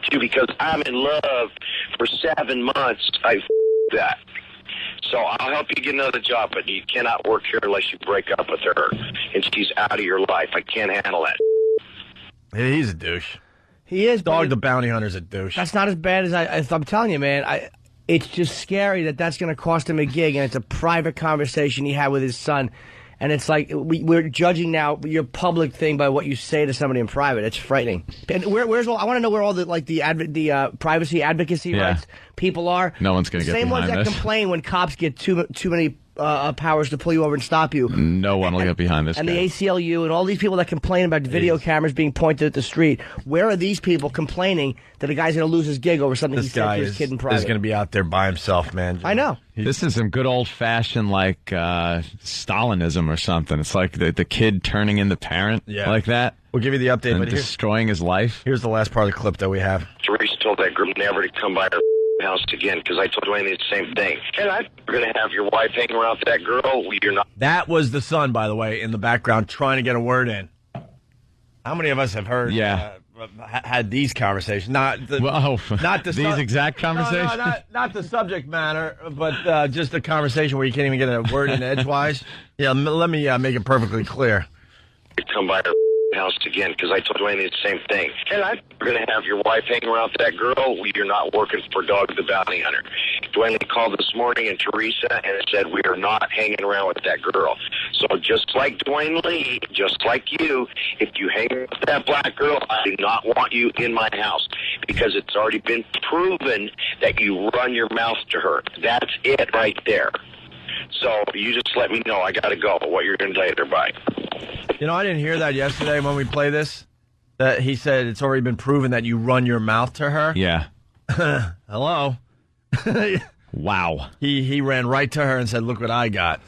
too, because I'm in love for 7 months. I that. So I'll help you get another job, but you cannot work here unless you break up with her and she's out of your life. I can't handle that. He's a douche. He is. Dog the Bounty Hunter's a douche. That's not as bad as I'm telling you, man. It's just scary that's going to cost him a gig, and it's a private conversation he had with his son. And it's like we're judging now your public thing by what you say to somebody in private. It's frightening. And where's all? I want to know where all the privacy advocacy rights people are. No one's going to get behind behind this. Same ones that complain when cops get too many powers to pull you over and stop you. No one will get behind this. And guy. the ACLU and all these people that complain about video cameras being pointed at the street. Where are these people complaining that a guy's going to lose his gig over something he said to his kid in private? This going to be out there by himself, man. I know. This is some good old-fashioned, like, Stalinism or something. It's like the kid turning in the parent like that. We'll give you the update. And destroying his life. Here's the last part of the clip that we have. Teresa told that group never to come by her house again, because I told Dwayne the same thing. And I'm going to have your wife hanging around with that girl. You're not. That was the son, by the way, in the background trying to get a word in. How many of us have heard? Had these conversations? Not these exact conversations. No, not the subject matter, but just a conversation where you can't even get a word in edgewise. Yeah, let me make it perfectly clear. Come by her house again, because I told Dwayne the same thing. And I'm going to have your wife hanging around with that girl. You're not working for Dog the Bounty Hunter. Dwayne called this morning, and Teresa, and it said we are not hanging around with that girl. So just like Dwayne Lee, just like you, if you hang with that black girl, I do not want you in my house, because it's already been proven that you run your mouth to her. That's it right there. So you just let me know. I got to go. What you're going to later. Bye. You know, I didn't hear that yesterday when we played this. That he said it's already been proven that you run your mouth to her. Yeah. Hello. Wow. He ran right to her and said, "Look what I got."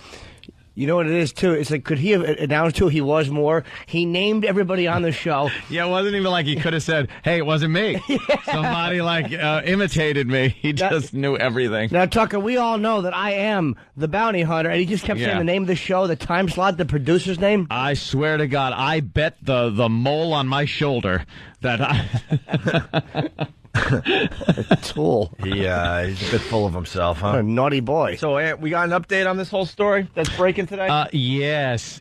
You know what it is, too? It's like, could he have announced who he was more? He named everybody on the show. Yeah, it wasn't even like he could have said, hey, it wasn't me. Somebody, imitated me. He just knew everything. Now, Tucker, we all know that I am the bounty hunter, and he just kept saying the name of the show, the time slot, the producer's name. I swear to God, I bet the mole on my shoulder that I... A tool. He's a bit full of himself, huh? What a naughty boy. So we got an update on this whole story that's breaking today? Yes.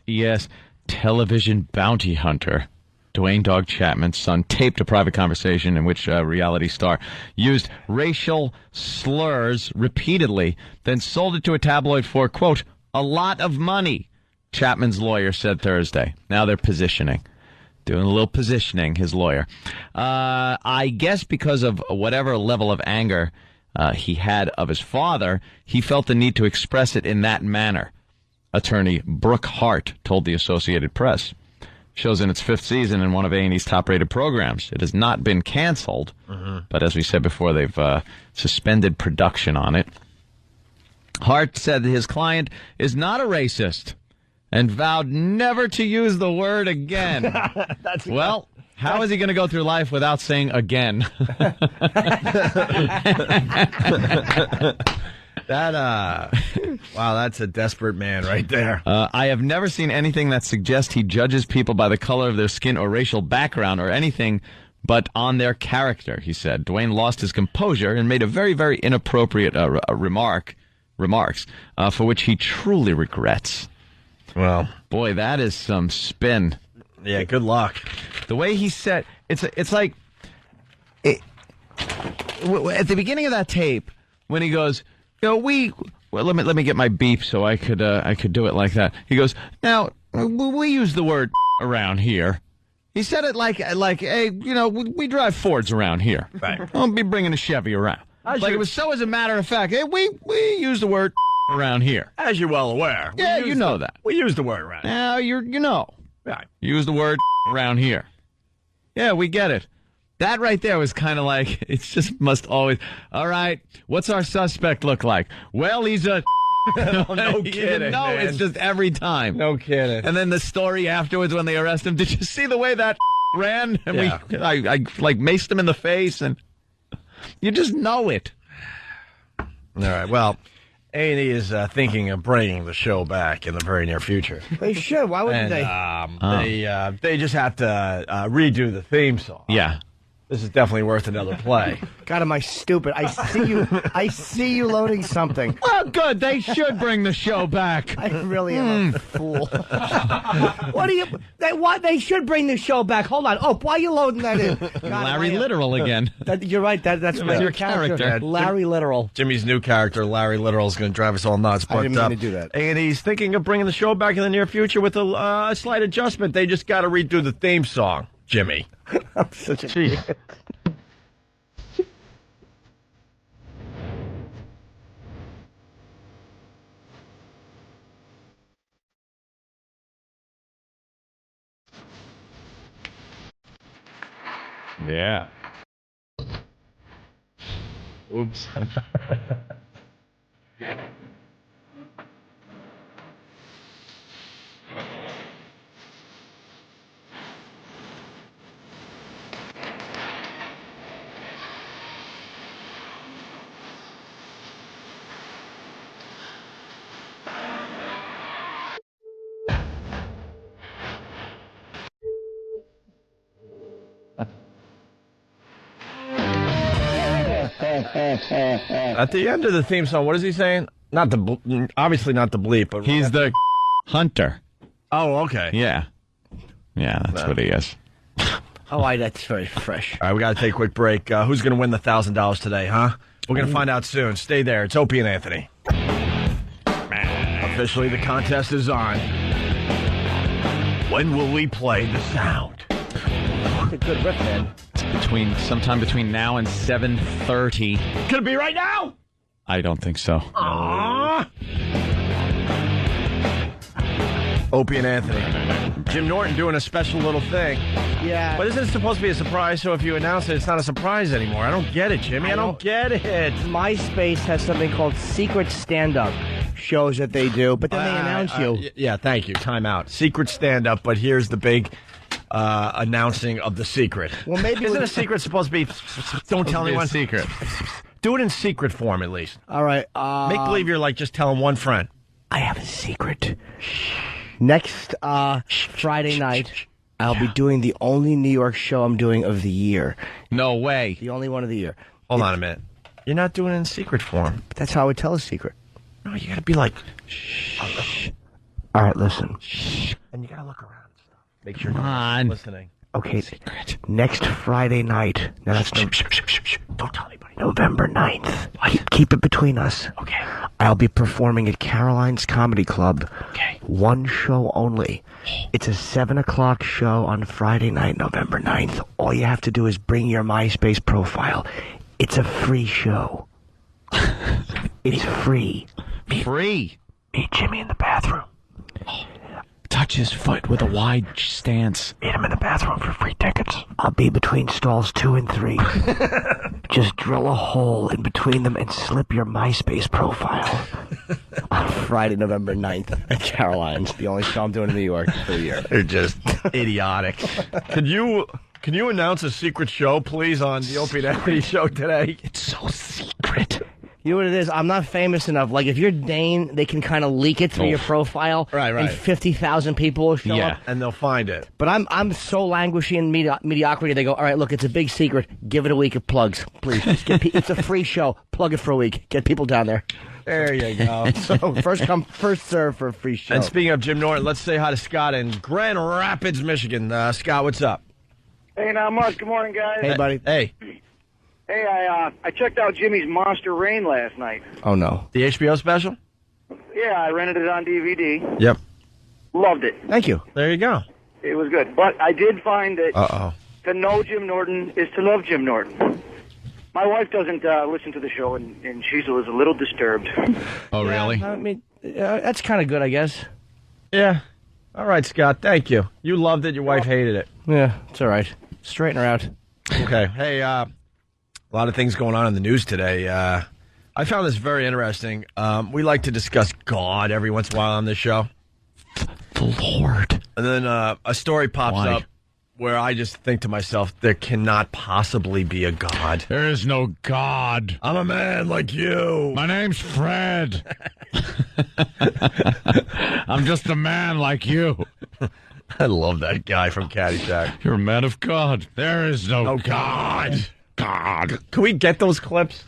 Television bounty hunter Dwayne Dog Chapman's son taped a private conversation in which a reality star used racial slurs repeatedly, then sold it to a tabloid for, quote, a lot of money, Chapman's lawyer said Thursday. Now they're positioning. Doing a little positioning, his lawyer. I guess because of whatever level of anger he had of his father, he felt the need to express it in that manner. Attorney Brooke Hart told the Associated Press. Show's in its 5th season in one of A&E's top-rated programs. It has not been canceled, but as we said before, they've suspended production on it. Hart said that his client is not a racist and vowed never to use the word again. How is he going to go through life without saying again? Wow, that's a desperate man right there. I have never seen anything that suggests he judges people by the color of their skin or racial background or anything but on their character, he said. Dwayne lost his composure and made a very, very inappropriate remarks for which he truly regrets. Well, boy, that is some spin. Yeah, good luck. The way he said, it's like at the beginning of that tape when he goes, let me get my beep so I could do it like that. He goes, now we use the word around here. He said it like hey, we drive Fords around here. Right. I won't be bringing a Chevy around. It was so as a matter of fact. Hey, we use the word around here. As you're well aware. Yeah, you know that. We use the word around. Now you know. Right. Use the word around here. Yeah, we get it. That right there was kind of like, it's just must always, all right, what's our suspect look like? Well, he's a... No kidding, No, man. it's just every time. No kidding. And then the story afterwards when they arrest him, did you see the way that ran? And I maced him in the face, and you just know it. All right, well... A&E is thinking of bringing the show back in the very near future. They should. Why wouldn't they? They just have to redo the theme song. Yeah. This is definitely worth another play. God, am I stupid? I see you loading something. Oh, good. They should bring the show back. I really am a fool. They should bring the show back. Hold on. Oh, why are you loading that in? God, Larry Literal again. You're right. That's my new character. Larry Literal. Jimmy's new character, Larry Literal, is going to drive us all nuts. But, I didn't mean to do that. A&E's thinking of bringing the show back in the near future with a slight adjustment. They just got to redo the theme song, Jimmy. I'm such a idiot. Yeah. Oops. At the end of the theme song, what is he saying? Obviously not the bleep, but he's the hunter. Oh, okay. Yeah, that's what he is. Oh, that's very fresh. All right, we got to take a quick break. Who's going to win the $1,000 today, huh? We're going to find out soon. Stay there. It's Opie and Anthony. Officially, the contest is on. When will we play the sound? That's a good riff, man. Sometime between now and 7:30. Could it be right now? I don't think so. Aww. Opie and Anthony. Jim Norton doing a special little thing. Yeah. But isn't it supposed to be a surprise? So if you announce it, it's not a surprise anymore. I don't get it, Jimmy. I don't get it. MySpace has something called secret stand-up shows that they do, but then they announce you. Yeah, thank you. Time out. Secret stand-up, but here's the big announcing of the secret. Well, maybe isn't a secret supposed to be? Don't tell anyone. Secret. Do it in secret form, at least. All right. Make believe you're like just telling one friend. I have a secret. Next Friday night, I'll be doing the only New York show I'm doing of the year. No way. The only one of the year. Hold on a minute. You're not doing it in secret form. But that's how I would tell a secret. No, you got to be like, shh. All right, listen. And you got to look around. Make sure no one's listening. Okay, secret. Next Friday night. Now that's don't tell anybody. November 9th. Keep it between us. Okay. I'll be performing at Caroline's Comedy Club. Okay. One show only. It's a 7 o'clock show on Friday night, November 9th. All you have to do is bring your MySpace profile. It's a free show. It's free. Free. Meet Jimmy in the bathroom. Touch his foot with a wide stance. Meet him in the bathroom for free tickets. I'll be between stalls 2 and 3. Just drill a hole in between them and slip your MySpace profile. On Friday, November 9th at Caroline's. The only show I'm doing in New York for the year. They're just idiotic. Could you Can you announce a secret show, please, on the Opie and Anthony show today? It's so secret. You know what it is? I'm not famous enough. Like, if you're Dane, they can kind of leak it through your profile. Right. And 50,000 people will show up. And they'll find it. But I'm so languishing in mediocrity. They go, all right, look, it's a big secret. Give it a week of plugs, please. It's a free show. Plug it for a week. Get people down there. There you go. So first come, first serve for a free show. And speaking of Jim Norton, let's say hi to Scott in Grand Rapids, Michigan. Scott, what's up? Hey, not much. Good morning, guys. Hey, buddy. Hey. Hey, I checked out Jimmy's Monster Rain last night. Oh, no. The HBO special? Yeah, I rented it on DVD. Yep. Loved it. Thank you. There you go. It was good. But I did find that Uh-oh. to know Jim Norton is to love Jim Norton. My wife doesn't listen to the show, and she was a little disturbed. Oh, really? I mean, that's kind of good, I guess. Yeah. All right, Scott, thank you. You loved it. Your wife hated it. Yeah, it's all right. Straighten her out. Okay. Hey, a lot of things going on in the news today. I found this very interesting. We like to discuss God every once in a while on this show. The Lord. And then a story pops up where I just think to myself, there cannot possibly be a God. There is no God. I'm a man like you. My name's Fred. I'm just a man like you. I love that guy from Caddyshack. You're a man of God. There is no God. God. Can we get those clips?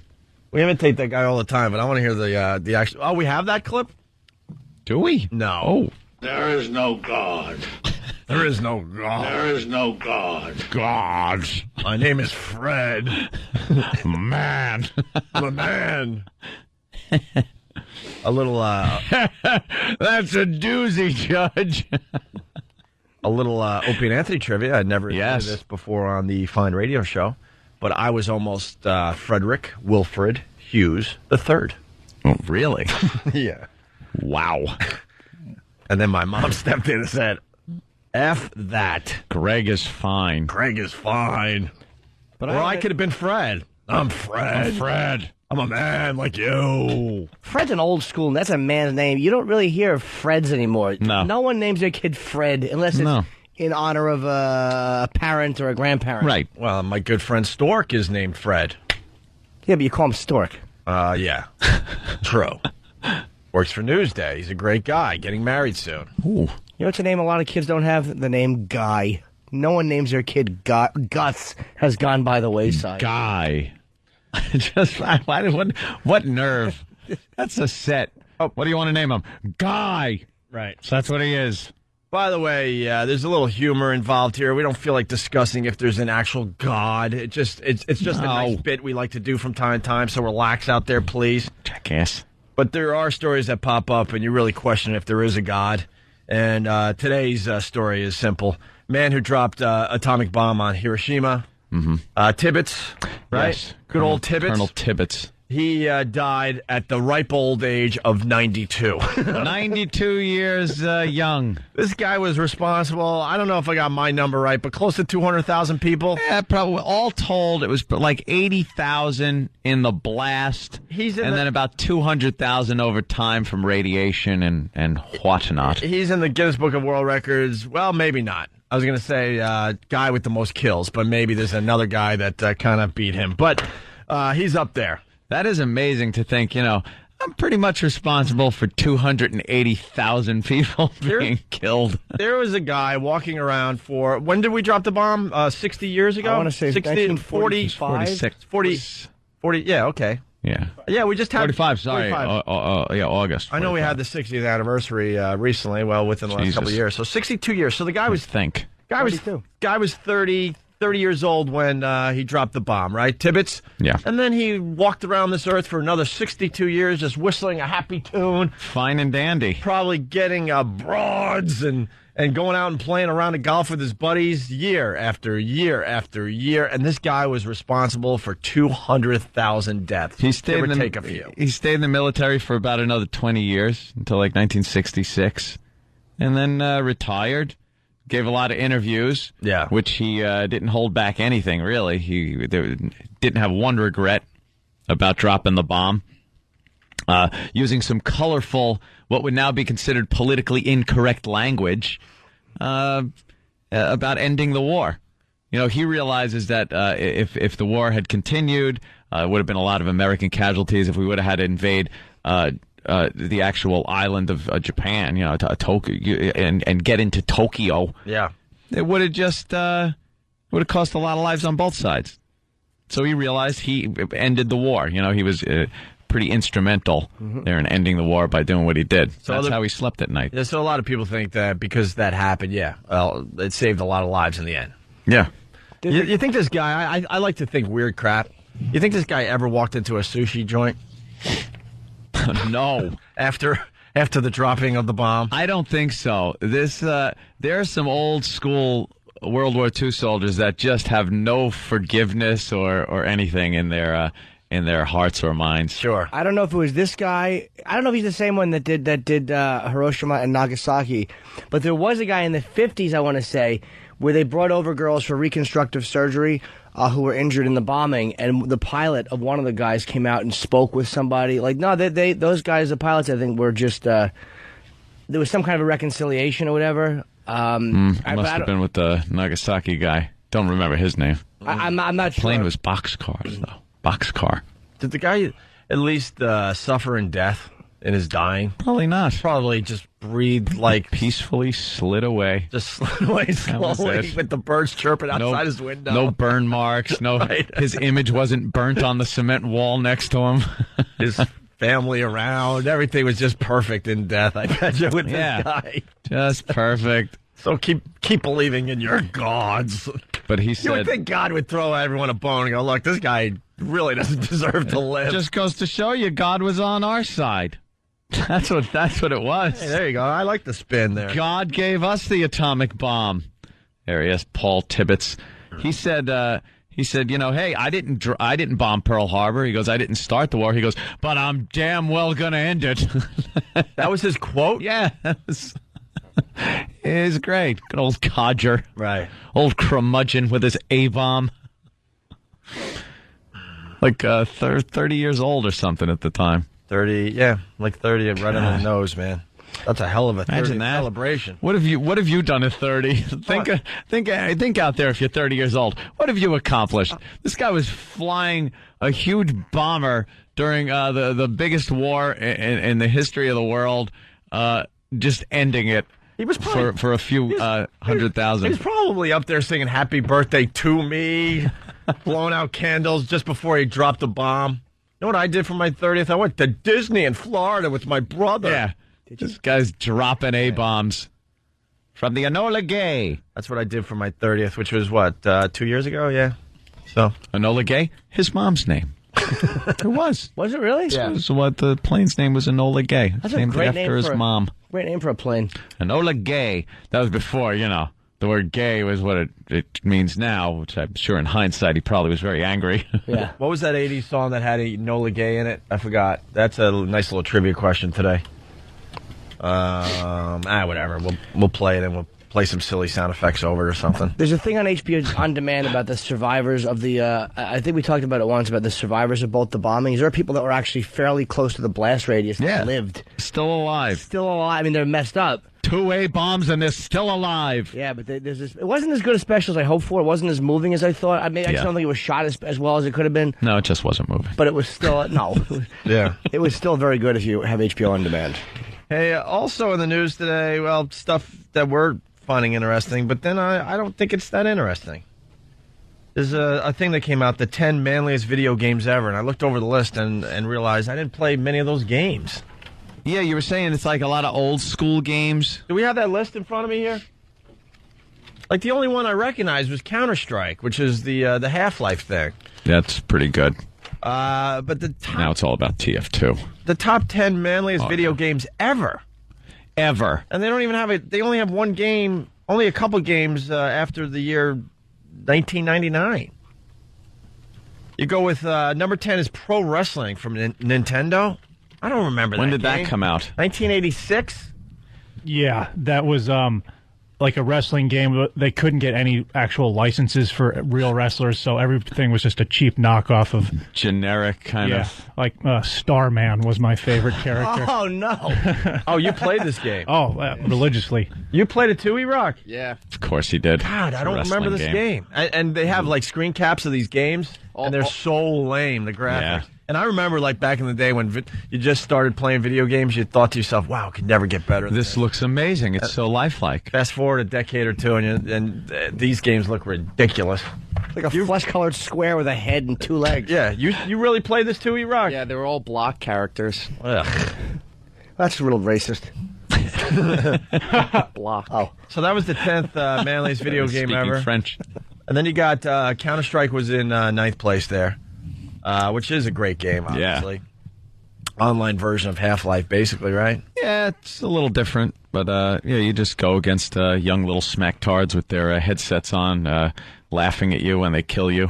We imitate that guy all the time, but I want to hear the actual... Oh, we have that clip? Do we? No. Oh. There is no God. There is no God. There is no God. God. My name is Fred. Man. I'm a man. A little, That's a doozy, Judge. a little Opie and Anthony trivia. I'd never heard this before on the Fine Radio Show, but I was almost Frederick Wilfred Hughes III. Oh, really? Yeah. Wow. And then my mom stepped in and said, F that. Greg is fine. Greg is fine. But I could have been Fred. I'm Fred. I'm Fred. I'm a man like you. Fred's an old school, and that's a man's name. You don't really hear Freds anymore. No. No one names their kid Fred unless it's in honor of a parent or a grandparent. Right. Well, my good friend Stork is named Fred. Yeah, but you call him Stork. Yeah. True. Works for Newsday. He's a great guy. Getting married soon. Ooh. You know what's a name a lot of kids don't have? The name Guy. No one names their kid Gus. Has gone by the wayside. Guy. Just what nerve? That's a set. Oh, what do you want to name him? Guy. Right. So that's what he is. By the way, there's a little humor involved here. We don't feel like discussing if there's an actual God. It's just a nice bit we like to do from time to time. So relax out there, please. Jackass. But there are stories that pop up, and you really question if there is a God. And today's story is simple: man who dropped atomic bomb on Hiroshima. Mm-hmm. Tibbets, right? Yes. Good old Tibbets. Colonel Tibbets. He died at the ripe old age of 92. 92 years young. This guy was responsible. I don't know if I got my number right, but close to 200,000 people. Yeah, probably. All told, it was like 80,000 in the blast, then about 200,000 over time from radiation and whatnot. He's in the Guinness Book of World Records. Well, maybe not. I was going to say guy with the most kills, but maybe there's another guy that kind of beat him. But he's up there. That is amazing to think, I'm pretty much responsible for 280,000 people being killed. There was a guy walking around for, when did we drop the bomb? 60 years ago? I want to say 1945. 40, yeah, okay. Yeah. Yeah, we just had 45, sorry. 45. Yeah, August. 45. I know we had the 60th anniversary recently, within the last couple of years. So 62 years. So the guy was... Guy was 30 years old when he dropped the bomb, right? Tibbets? Yeah. And then he walked around this earth for another 62 years just whistling a happy tune. Fine and dandy. Probably getting broads and going out and playing around a golf with his buddies year after year after year. And this guy was responsible for 200,000 deaths. He stayed take a few. He stayed in the military for about another 20 years until like 1966. And then retired. Gave a lot of interviews, which he didn't hold back anything, really. He didn't have one regret about dropping the bomb. Using some colorful, what would now be considered politically incorrect language about ending the war. he realizes that if the war had continued, it would have been a lot of American casualties. If we would have had to invade the actual island of Japan, Tokyo, and get into Tokyo, it would have just would have cost a lot of lives on both sides. So he realized he ended the war. He was pretty instrumental there in ending the war by doing what he did. So that's how he slept at night. Yeah, so a lot of people think that because that happened, it saved a lot of lives in the end. Yeah. You think this guy, I like to think weird crap. You think this guy ever walked into a sushi joint? No. After the dropping of the bomb? I don't think so. There are some old school World War II soldiers that just have no forgiveness or anything in their hearts or minds. Sure. I don't know if it was this guy. I don't know if he's the same one that did Hiroshima and Nagasaki, but there was a guy in the 50s, I want to say, where they brought over girls for reconstructive surgery who were injured in the bombing, and the pilot of one of the guys came out and spoke with somebody. Like, no, those guys, the pilots, I think, were just there was some kind of a reconciliation or whatever. Must have been with the Nagasaki guy. Don't remember his name. I'm not sure. Plane was boxcars, though. Boxcar. Did the guy at least suffer in death in his dying? Probably not. Probably just breathed like peacefully slid away. Just slid away slowly with the birds chirping outside his window. No burn marks. No, his image wasn't burnt on the cement wall next to him. His family around, everything was just perfect in death. I bet you with this guy, just perfect. So keep believing in your gods. But he said, you would think God would throw everyone a bone and go, look, this guy really doesn't deserve to live. Just goes to show you God was on our side. That's what it was. Hey, there you go. I like the spin there. God gave us the atomic bomb. There he is, Paul Tibbets. He said, hey, I didn't bomb Pearl Harbor. He goes, I didn't start the war. He goes, but I'm damn well gonna end it. That was his quote? Yeah. It was great. Good old codger. Right. Old curmudgeon with his A-bomb. Like 30 years old or something at the time. 30, yeah, like 30 right on the nose, man. That's a hell of a 30th celebration. What have you done at 30? Think out there if you're 30 years old. What have you accomplished? This guy was flying a huge bomber during the biggest war in the history of the world, just ending it. He was probably, for a few 100,000. He was probably up there singing "Happy Birthday to Me," blowing out candles just before he dropped the bomb. You know what I did for my 30th? I went to Disney in Florida with my brother. Yeah, this guy's dropping A-bombs from the Enola Gay. That's what I did for my 30th, which was what 2 years ago. Yeah. So Enola Gay, his mom's name. It was. Was it really? Yeah. So what the plane's name was Enola Gay. That's named a great after name his mom. Great name for a plane. Enola Gay. That was before, the word gay was what it means now, which I'm sure in hindsight he probably was very angry. Yeah. What was that 80s song that had Enola Gay in it? I forgot. That's a nice little trivia question today. Whatever. We'll play it and we'll play some silly sound effects over it or something. There's a thing on HBO On Demand about the survivors of the, I think we talked about it once, about the survivors of both the bombings. There are people that were actually fairly close to the blast radius that lived. Still alive. I mean, they're messed up. 2 A-bombs and they're still alive. Yeah, but there's this, it wasn't as good a special as I hoped for. It wasn't as moving as I thought. I just don't think it was shot as well as it could have been. No, it just wasn't moving. But it was still, Yeah. It was still very good if you have HBO On Demand. Hey, also in the news today, well, stuff that we're finding interesting, but then I don't think it's that interesting. There's a thing that came out, the 10 manliest video games ever, and I looked over the list and realized I didn't play many of those games. Yeah, you were saying it's like a lot of old school games. Do we have that list in front of me here? Like the only one I recognized was Counter-Strike, which is the Half-Life thing. That's pretty good. But now it's all about TF2. The top 10 manliest video games ever. Ever. And they don't even have they only have one game, only a couple games after the year 1999. You go with number 10 is Pro Wrestling from Nintendo. I don't remember When that did game. that come out? 1986? Yeah, that was like a wrestling game, but they couldn't get any actual licenses for real wrestlers, so everything was just a cheap knockoff of generic kind of. Like Starman was my favorite character. Oh no! Oh, you played this game? Oh, religiously. You played it too, E-Rock? Yeah. Of course he did. God, I don't remember this game. And they have like screen caps of these games, and they're so lame, the graphics. Yeah. And I remember, like, back in the day when you just started playing video games, you thought to yourself, wow, it could never get better than This looks amazing. It's so lifelike. Fast forward a decade or two, and these games look ridiculous. Like a flesh-colored square with a head and two legs. Yeah, you really played this too, E-Rock? Yeah, they were all block characters. Ugh. That's a little racist. Block. Oh. So that was the 10th manliest video game ever. French. And then you got Counter-Strike was in 9th place there. Which is a great game, obviously. Yeah. Online version of Half-Life, basically, right? Yeah, it's a little different, but yeah, you just go against young little smacktards with their headsets on, laughing at you when they kill you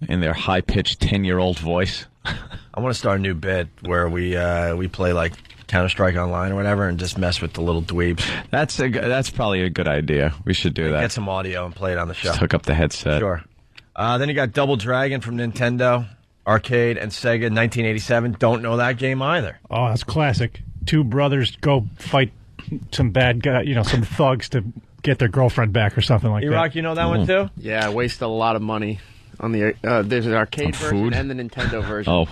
in their high-pitched 10-year-old voice. I want to start a new bit where we play like Counter-Strike Online or whatever and just mess with the little dweebs. That's probably a good idea. We should do that. Get some audio and play it on the show. Just hook up the headset. Sure. Then you got Double Dragon from Nintendo. Arcade and Sega, 1987. Don't know that game either. Oh, that's classic. Two brothers go fight some bad guy, some thugs to get their girlfriend back or something like E-Rock, that. you know that one too? Yeah, I wasted a lot of money on the. There's an arcade version and the Nintendo version. Oh,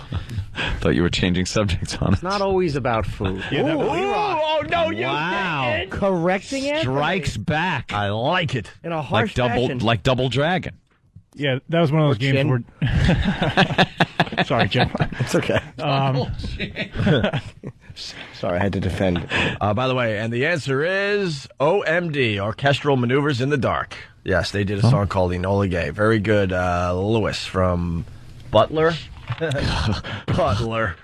thought you were changing subjects on it. It's not always about food. Oh no, you didn't. Correcting it? Strikes back. I like it. In a harsh fashion. Like Double Dragon. Yeah, that was one of those games where... Sorry, Jim. It's okay. Sorry, I had to defend. By the way, and the answer is OMD, Orchestral Maneuvers in the Dark. Yes, they did a song called Enola Gay. Very good. Lewis from Butler? Butler,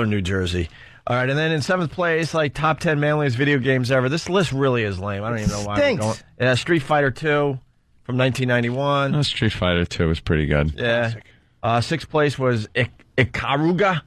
New Jersey. All right, and then in 7th place, like top 10 manliest video games ever. This list really is lame. I don't even know why. Stinks. Yeah, Street Fighter 2 from 1991. Oh, Street Fighter 2 was pretty good. Yeah. 6th place was Ikaruga.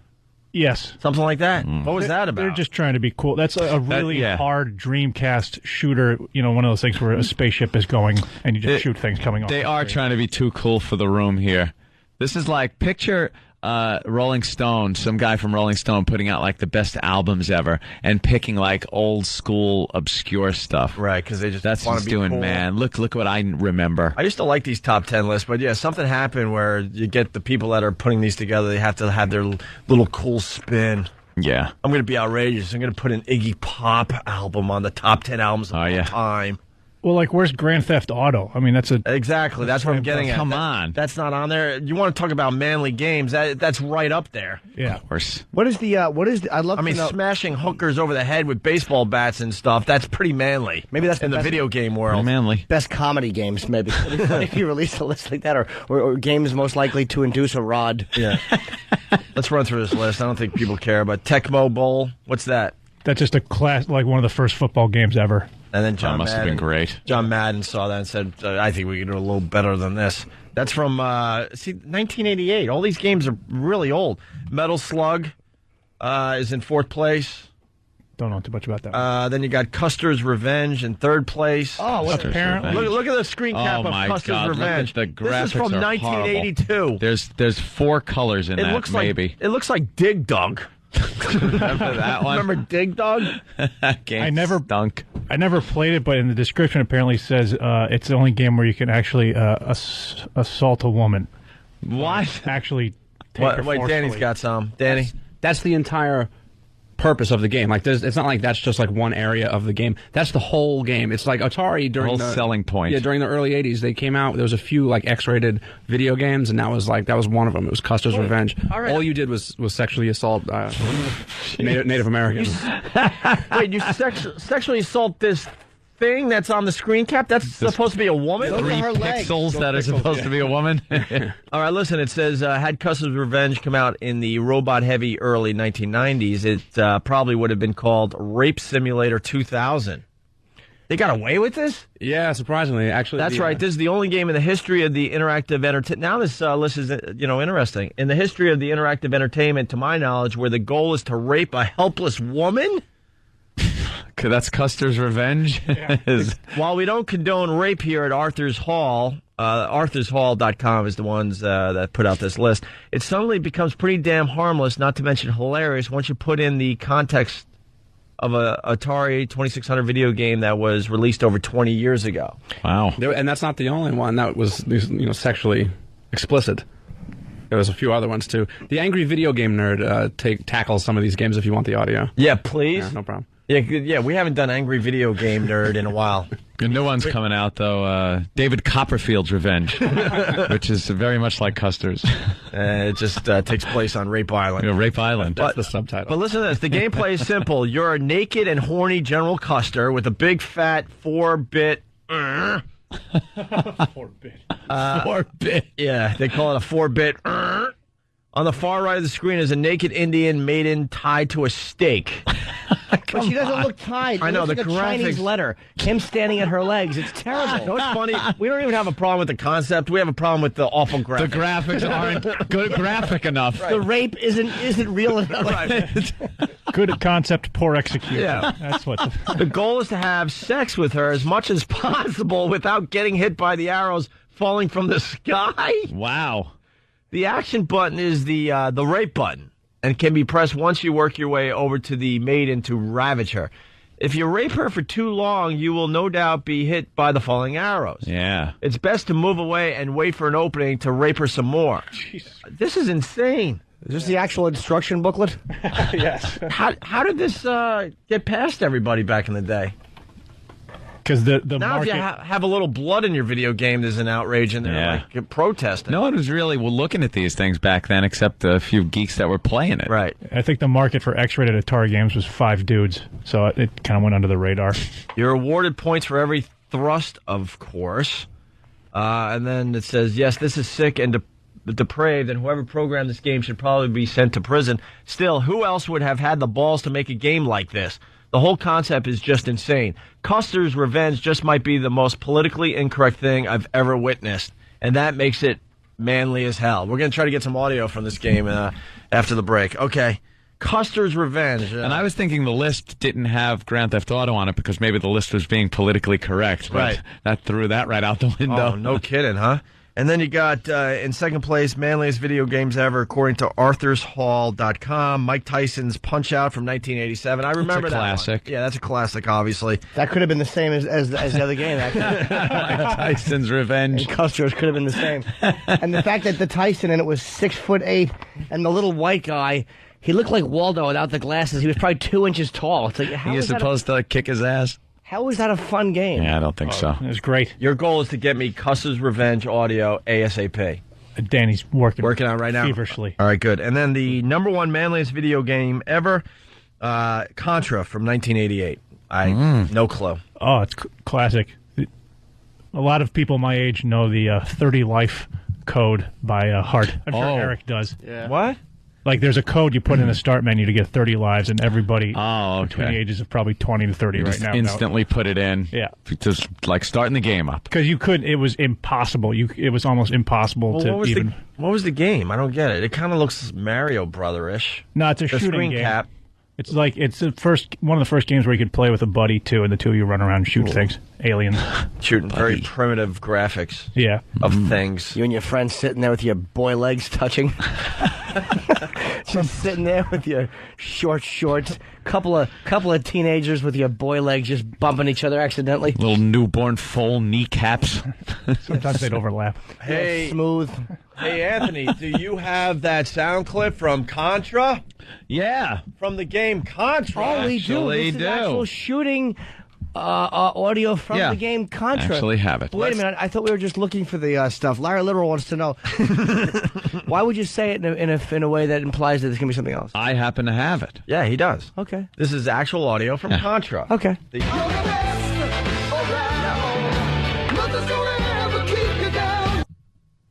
Yes. Something like that. What was that about? They're just trying to be cool. That's a really hard Dreamcast shooter, one of those things where a spaceship is going and you just shoot things coming off. They are trying to be too cool for the room here. This is like, picture Rolling Stone, some guy from Rolling Stone putting out like the best albums ever and picking like old school obscure stuff. Right, because they just that's want what to he's be doing, cool. man. Look what I remember. I used to like these top 10 lists, but yeah, something happened where you get the people that are putting these together, they have to have their little cool spin. Yeah. I'm going to be outrageous. I'm going to put an Iggy Pop album on the top 10 albums of all time. Well, like, where's Grand Theft Auto? I mean, that's a... Exactly, that's what I'm getting at. Come on. That's not on there. You want to talk about manly games, that's right up there. Yeah. Of course. I'd love to know... smashing hookers over the head with baseball bats and stuff, that's pretty manly. Maybe that's in the video game world. Manly. Best comedy games, maybe. It'd be funny if you release a list like that, or games most likely to induce a rod. Yeah. Let's run through this list. I don't think people care, but Tecmo Bowl, what's that? That's just a class, like one of the first football games ever. And then John must Madden, have been great. John Madden saw that and said, I think we can do a little better than this. That's from 1988. All these games are really old. Metal Slug is in 4th place. Don't know too much about that. Then you got Custer's Revenge in 3rd place. Oh, what apparently? Look at the screen cap of Custer's Revenge. Look at the graphics. This is from 1982. Horrible. There's 4 colors in that, maybe. It looks like Dig Dug. Remember that one? Remember Dig Dug? I never played it, but in the description apparently says it's the only game where you can actually assault a woman. What? Actually take her Wait, forcefully. Danny's got some. Danny? That's the entire purpose of the game. Like, it's not like that's just like one area of the game. That's the whole game. It's like Atari during the whole selling point. Yeah, during the early '80s, they came out. There was a few like X-rated video games, and that was one of them. It was Custer's Revenge. All you did was sexually assault Native Americans. Wait, you sexually assault this thing that's on the screen cap? That's supposed to be a woman? 3 pixels that are supposed to be a woman? All right, listen, it says, had Custer's Revenge come out in the robot-heavy early 1990s, it probably would have been called Rape Simulator 2000. They got away with this? Yeah, surprisingly. Actually, That's right. This is the only game in the history of the interactive entertainment. Now this list is, interesting. In the history of the interactive entertainment, to my knowledge, where the goal is to rape a helpless woman? That's Custer's revenge. While we don't condone rape here at Arthur's Hall, Arthur'sHall.com is the ones that put out this list. It suddenly becomes pretty damn harmless, not to mention hilarious, once you put in the context of a Atari 2600 video game that was released over 20 years ago. Wow. And that's not the only one that was sexually explicit. There was a few other ones, too. The Angry Video Game Nerd tackles some of these games if you want the audio. Yeah, please. Yeah, no problem. Yeah, we haven't done Angry Video Game Nerd in a while. The new one's coming out, though. David Copperfield's Revenge, which is very much like Custer's. It just takes place on Rape Island. Rape Island. That's the subtitle. But listen to this. The gameplay is simple. You're a naked and horny General Custer with a big, fat 4-bit... 4-bit. 4-bit. Yeah, they call it a 4-bit. On the far right of the screen is a naked Indian maiden tied to a stake. But she doesn't look tied. I know, Looks the like a Chinese graphics- letter. Him standing at her legs. It's terrible. You know what's funny? We don't even have a problem with the concept. We have a problem with the awful graphics. The graphics aren't good graphic enough. The rape isn't real enough. Right. Good concept, poor execution. Yeah. That's what. The goal is to have sex with her as much as possible without getting hit by the arrows falling from the sky. Wow. The action button is the rape button and can be pressed once you work your way over to the maiden to ravage her. If you rape her for too long, you will no doubt be hit by the falling arrows. Yeah. It's best to move away and wait for an opening to rape her some more. Jesus. This is insane. Is this the actual instruction booklet? Yes. How did this get past everybody back in the day? Because the Now market... if you have a little blood in your video game, there's an outrage and they're like protesting. No one was really looking at these things back then except a few geeks that were playing it. Right. I think the market for X-rated Atari games was 5 dudes, so it kind of went under the radar. You're awarded points for every thrust, of course. And then it says, yes, this is sick and depraved, and whoever programmed this game should probably be sent to prison. Still, who else would have had the balls to make a game like this? The whole concept is just insane. Custer's Revenge just might be the most politically incorrect thing I've ever witnessed, and that makes it manly as hell. We're going to try to get some audio from this game after the break. Okay. Custer's Revenge. And I was thinking the list didn't have Grand Theft Auto on it because maybe the list was being politically correct. But right. That threw that right out the window. Oh, no kidding, huh? And then you got, in second place, manliest video games ever, according to Arthur'sHall.com, Mike Tyson's Punch-Out from 1987. I remember that classic. one. Yeah, that's a classic, obviously. That could have been the same as the other game, actually. Mike Tyson's Revenge. And Custer's could have been the same. And the fact that the Tyson in it was 6'8", and the little white guy, he looked like Waldo without the glasses. He was probably 2 inches tall. It's like, He was supposed to kick his ass. How is that a fun game? Yeah, I don't think so. It was great. Your goal is to get me Custer's Revenge audio ASAP. Danny's working on it right now? feverishly. All right, good. And then the number one manliest video game ever, Contra from 1988. No clue. Oh, it's classic. A lot of people my age know the 30 life code by heart. I'm sure Eric does. Yeah. What? Like, there's a code you put in the start menu to get 30 lives, and everybody between the okay. ages of probably 20 to 30 You right just now. instantly put it in. Yeah. Just like starting the game up. Because you couldn't, it was impossible. It was almost impossible Well, to what was even... what was the game? I don't get it. It kind of looks Mario Brother-ish. No, it's a The shooting screen game. cap. It's like, it's the one of the first games where you could play with a buddy, too, and the two of you run around and shoot things. Aliens. Shooting very primitive graphics. Yeah. Of things. You and your friends sitting there with your boy legs touching. Just sitting there with your short shorts. Couple of teenagers with your boy legs just bumping each other accidentally. Little newborn foal kneecaps. Sometimes they'd overlap. Hey, smooth. Hey, Anthony, do you have that sound clip from Contra? Yeah. From the game Contra. Oh, we do. This is actual shooting audio from the game Contra. Actually have it. Wait a minute. I thought we were just looking for the stuff. Larry Literal wants to know. Why would you say it in a way that implies that there's going to be something else? I happen to have it. Yeah, he does. Okay. This is actual audio from Contra. Okay.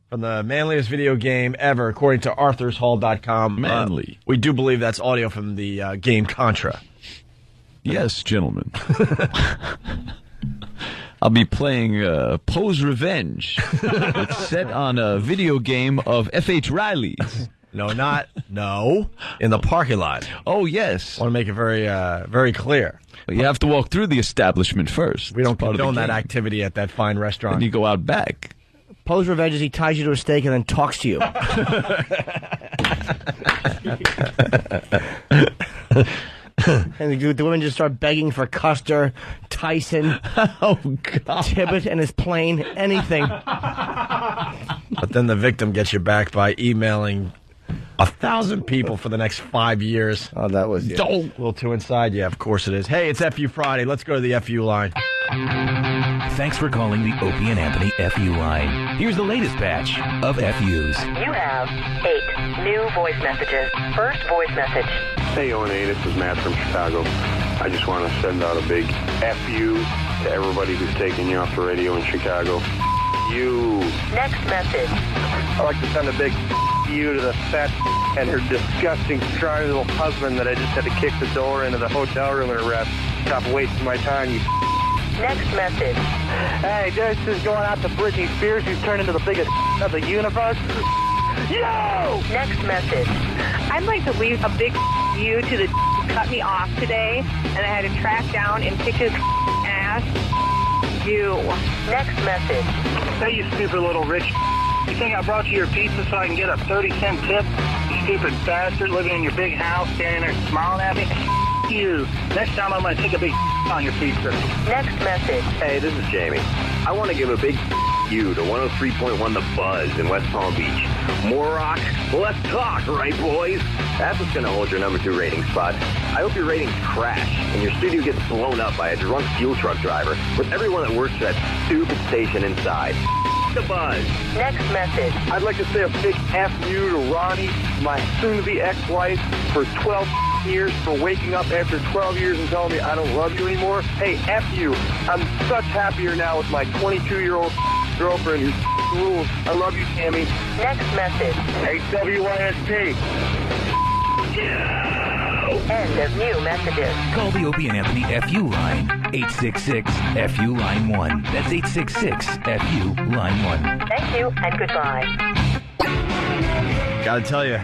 From the manliest video game ever, according to Arthur'sHall.com. Manly. We do believe that's audio from the game Contra. Yes, gentlemen. I'll be playing Poe's Revenge. It's set on a video game of F.H. Riley's. No. In the parking lot. Oh, yes. Want to make it very, very clear. Well, you have to walk through the establishment first. We don't condone that activity at that fine restaurant. And you go out back. Poe's revenge is he ties you to a stake and then talks to you. And the women just start begging for Custer, Tyson, Tibbet and his plane, anything. But then the victim gets you back by emailing 1,000 people for the next 5 years. Oh, that was a little too inside. Yeah, of course it is. Hey, it's FU Friday. Let's go to the FU line. Thanks for calling the Opie and Anthony FU line. Here's the latest batch of FUs. You have 8 new voice messages. First voice message. Hey, O&A, this is Matt from Chicago. I just want to send out a big FU to everybody who's taking you off the radio in Chicago. You. Next message. I'd like to send a big you to the fat and her disgusting, scrawny little husband that I just had to kick the door into the hotel room and arrest. Stop wasting my time, you. Next message. Hey, this is going out to Britney Spears, who's turned into the biggest of the universe. Yo! Next message. I'd like to leave a big you to the cut me off today, and I had to track down and kick his ass. You. Next message. Hey, you stupid little rich. You think I brought you your pizza so I can get a 30-cent tip? You stupid bastard living in your big house, standing there smiling at me. You. Next time I'm going to take a big on your pizza. Next message. Hey, this is Jamie. I want to give a big you to 103.1 The Buzz in West Palm Beach. More rock, less talk, right, boys? That's what's going to hold your number 2 rating spot. I hope your ratings crash and your studio gets blown up by a drunk fuel truck driver with everyone that works at that stupid station inside. The Buzz. Next message. I'd like to say a big F you to Ronnie, my soon-to-be ex-wife, for 12 years for waking up after 12 years and telling me I don't love you anymore. Hey, F you. I'm such happier now with my 22-year-old girlfriend who rules. I love you, Tammy. Next message. Hey, WYSP. End of new messages. Call the Opie and Anthony FU line. 866-FU line 1. That's 866-FU line 1. Thank you and goodbye. Gotta tell you,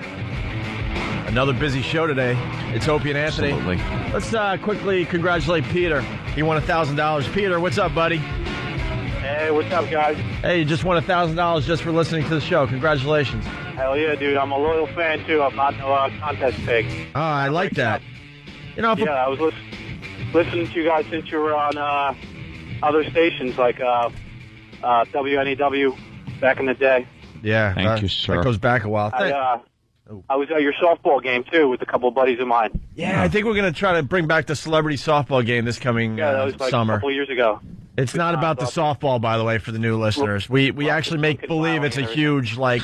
another busy show today. It's Opie and Anthony. Absolutely. Let's quickly congratulate Peter. He won $1,000. Peter, what's up, buddy? Hey, what's up, guys? Hey, you just won $1,000 just for listening to the show. Congratulations. Hell yeah, dude. I'm a loyal fan, too. I'm not no contest pig. Oh, I like that. You know, I was listening to you guys since you were on other stations like WNEW back in the day. Yeah. Thank you, sir. That goes back a while. I was at your softball game, too, with a couple of buddies of mine. Yeah, I think we're going to try to bring back the celebrity softball game this coming that was like summer. a couple of years ago. It's not about the softball, by the way, for the new listeners. We actually make believe it's a huge, like,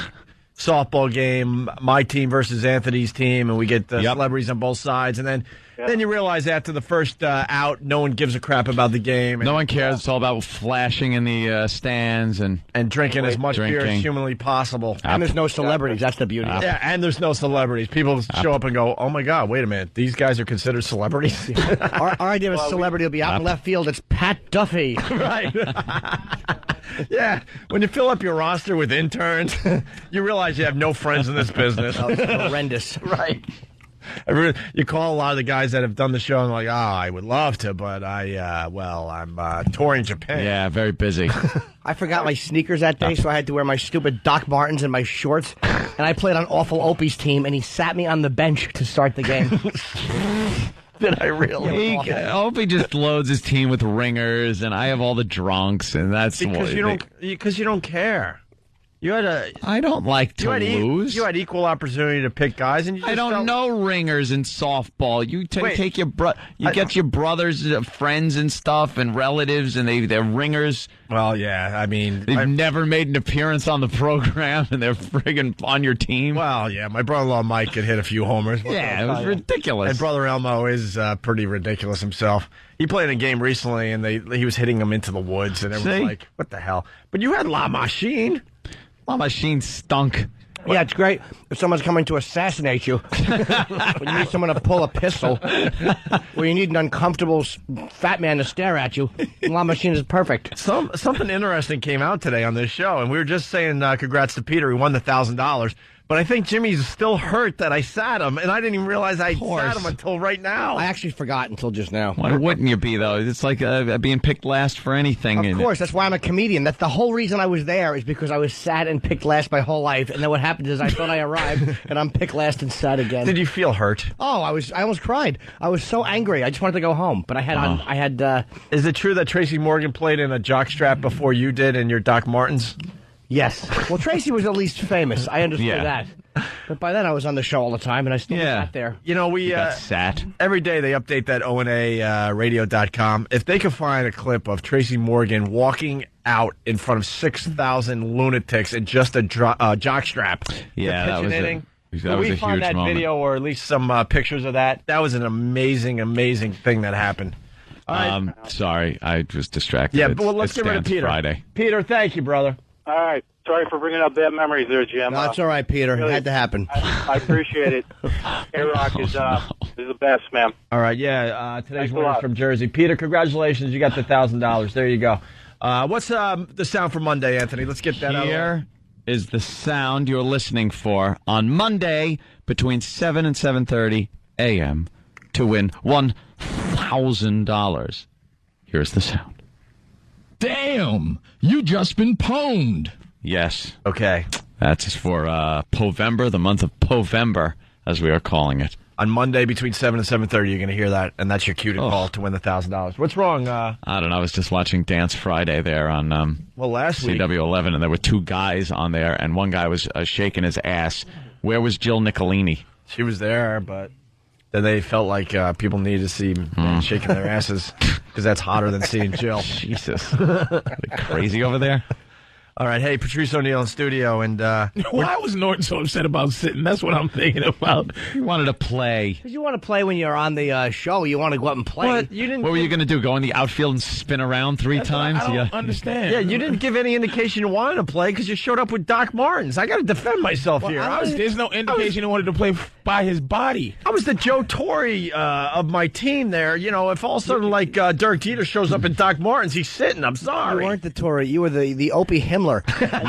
softball game, my team versus Anthony's team, and we get the celebrities on both sides. And then you realize after the first out, no one gives a crap about the game. No one cares. It's all about flashing in the stands and drinking as much beer as humanly possible. And there's no celebrities. That's the beauty. Yeah, and there's no celebrities. People show up and go, oh, my God, wait a minute. These guys are considered celebrities? Our idea of a celebrity will be out in left field. It's Pat Duffy. Right. Yeah, when you fill up your roster with interns, you realize you have no friends in this business. Oh, it's horrendous. Right. You call a lot of the guys that have done the show and like, I would love to, but I'm touring Japan. Yeah, very busy. I forgot my sneakers that day, so I had to wear my stupid Doc Martens and my shorts. And I played on Awful Opie's team, and he sat me on the bench to start the game. Did I really? Opie just loads his team with ringers, and I have all the drunks, and that's because you don't care. I don't like to lose. You had equal opportunity to pick guys, and I don't know ringers in softball. You take your get your brothers, friends, and stuff, and relatives, and they're ringers. Well, yeah, I mean, they've never made an appearance on the program, and they're friggin' on your team. Well, yeah, my brother-in-law Mike could hit a few homers. Yeah, it was ridiculous. And brother Elmo is pretty ridiculous himself. He played a game recently, and he was hitting them into the woods, and everyone's like, "What the hell?" But you had La Machine. La Machine stunk. Yeah, it's great if someone's coming to assassinate you. When you need someone to pull a pistol, or you need an uncomfortable fat man to stare at you, La Machine is perfect. Something interesting came out today on this show, and we were just saying congrats to Peter. He won the $1,000. But I think Jimmy's still hurt that I sat him, and I didn't even realize I sat him until right now. I actually forgot until just now. Why wouldn't you be, though? It's like being picked last for anything. Of course, that's why I'm a comedian. That's the whole reason I was there is because I was sat and picked last my whole life. And then what happened is I thought I arrived, and I'm picked last and sat again. Did you feel hurt? Oh, I almost cried. I was so angry. I just wanted to go home. But I had. Is it true that Tracy Morgan played in a jockstrap before you did in your Doc Martens? Yes. Well, Tracy was at least famous. I understood that. But by then I was on the show all the time, and I still sat there. You know, we got sat. Every day they update that ONA radio.com. If they could find a clip of Tracy Morgan walking out in front of 6,000 lunatics in just a jockstrap. Yeah, that was inning. That was a huge find that moment. video or at least some pictures of that. That was an amazing, amazing thing that happened. Sorry, I was distracted. Yeah, but let's get rid of Peter. Friday. Peter, thank you, brother. All right. Sorry for bringing up bad memories there, Jim. No, it's all right, Peter. Really, it had to happen. I appreciate it. K-Rock is the best, man. All right, today's Thanks a winner lot. from Jersey. Peter, congratulations. You got the $1,000. There you go. What's the sound for Monday, Anthony? Let's get that out. Here is the sound you're listening for on Monday between 7 and 7:30 a.m. to win $1,000. Here's the sound. Damn, you just been pwned. Yes. Okay. That's for Povember, the month of Povember, as we are calling it. On Monday between 7 and 7:30, you're going to hear that, and that's your cue to call to win the $1,000. What's wrong? I don't know. I was just watching Dance Friday there on last week. CW11, and there were two guys on there, and one guy was shaking his ass. Where was Jill Nicolini? She was there, but then they felt like people needed to see men shaking their asses because that's hotter than seeing Jill. Jesus. Crazy over there? All right. Hey, Patrice O'Neal in studio. And why was Norton so upset about sitting? That's what I'm thinking about. He wanted to play. Because you want to play when you're on the show. You want to go out and play. What? What were you going to do? Go in the outfield and spin around three times? I don't understand. Yeah, you didn't give any indication you wanted to play because you showed up with Doc Martens. I got to defend myself here. There's no indication he wanted to play by his body. I was the Joe Torre of my team there. You know, if all of a sudden, like, Dirk Jeter shows up in Doc Martens, he's sitting. I'm sorry. You weren't the Torre. You were the Opie Himmler.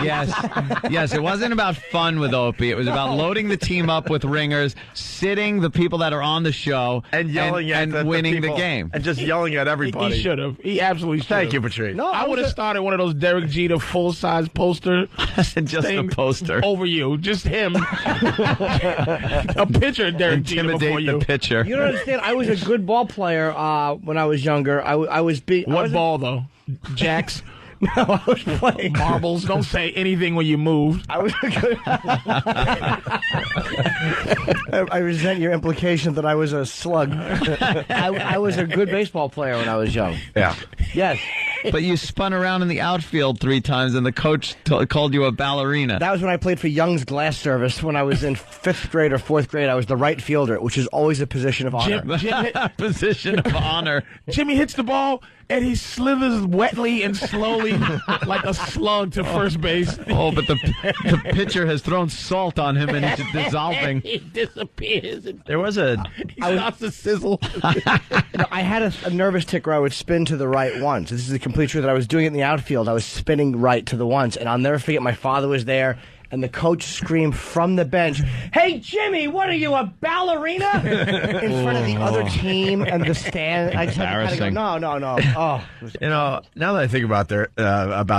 Yes. It wasn't about fun with Opie. It was about loading the team up with ringers, sitting the people that are on the show, and yelling at and winning people, the game, and just yelling at everybody. He should have. He absolutely should. Thank you, Patrice. No, I would have started one of those Derek Jeter full-size poster, just a poster over you, just him, a picture of Derek Jeter before intimidate you. the pitcher. You don't understand. I was a good ball player when I was younger. I was big. What ball though? Jacks. No, I was playing marbles. Don't say anything when you moved. I was a good. I resent your implication that I was a slug. I was a good baseball player when I was young. Yeah. Yes. But you spun around in the outfield 3 times, and the coach called you a ballerina. That was when I played for Young's Glass Service. When I was in 5th grade or 4th grade, I was the right fielder, which is always a position of honor. Position of honor. Jimmy hits the ball, and he slithers wetly and slowly like a slug to first base. Oh, but the pitcher has thrown salt on him, and he's dissolving. He disappears. There was a... He starts to sizzle. No, I had a nervous tick where I would spin to the right once. This is the complete truth. That I was doing it in the outfield. I was spinning right to the once, and I'll never forget. My father was there, and the coach screamed from the bench, "Hey, Jimmy, what are you, a ballerina?" in front of the other team and the stand. I just had to go, no. Oh, you know, now that I think about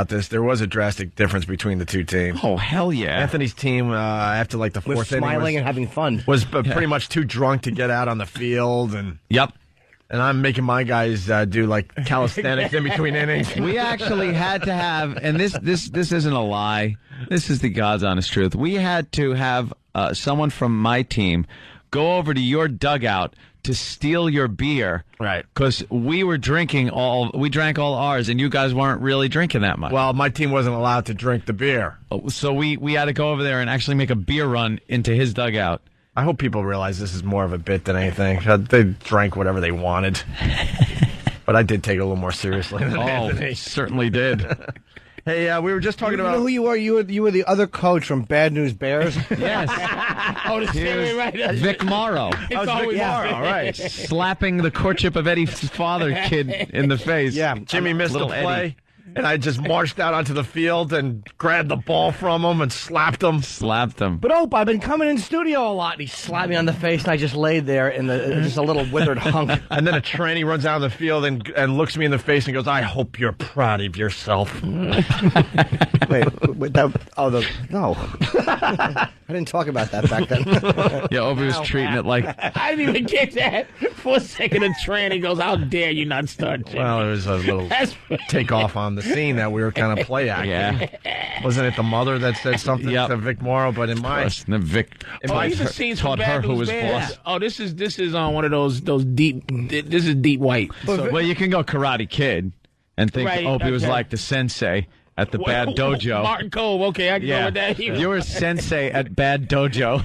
this, there was a drastic difference between the two teams. Oh, hell yeah! Anthony's team, after like the 4th inning, smiling and having fun, was pretty much too drunk to get out on the field, and And I'm making my guys do like calisthenics in between innings. We actually had to have, and this isn't a lie. This is the God's honest truth. We had to have someone from my team go over to your dugout to steal your beer. Right. Because we drank all ours, and you guys weren't really drinking that much. Well, my team wasn't allowed to drink the beer. So we had to go over there and actually make a beer run into his dugout. I hope people realize this is more of a bit than anything. They drank whatever they wanted. But I did take it a little more seriously than Anthony. Certainly did. Hey, we were just talking about... You know who you are? You were the other coach from Bad News Bears. Yes. Oh, the same right there. Vic Morrow. It's always Morrow, right. Slapping the courtship of Eddie's father kid in the face. Yeah. Jimmy missed the play. And I just marched out onto the field and grabbed the ball from him and slapped him. But I've been coming in studio a lot. And he slapped me on the face, and I just laid there in just a little withered hunk. And then a tranny runs out on the field and looks me in the face and goes, "I hope you're proud of yourself." No. I didn't talk about that back then. Yeah, Opie was treating it like... I didn't even get that. For a second, a tranny goes, "How dare you not start?" Well, it was a little takeoff on the scene that we were kind of play acting. Yeah. Wasn't it the mother that said something to Vic Morrow? But in my... Vic these are scenes from taught Bad her who News was Bears. boss. Oh, this is on one of those deep. This is deep white. Well, you can go Karate Kid and think Right, Opie was okay. like the sensei at the Bad Dojo. Martin Cove. Okay, I can go with that. You were sensei at Bad Dojo.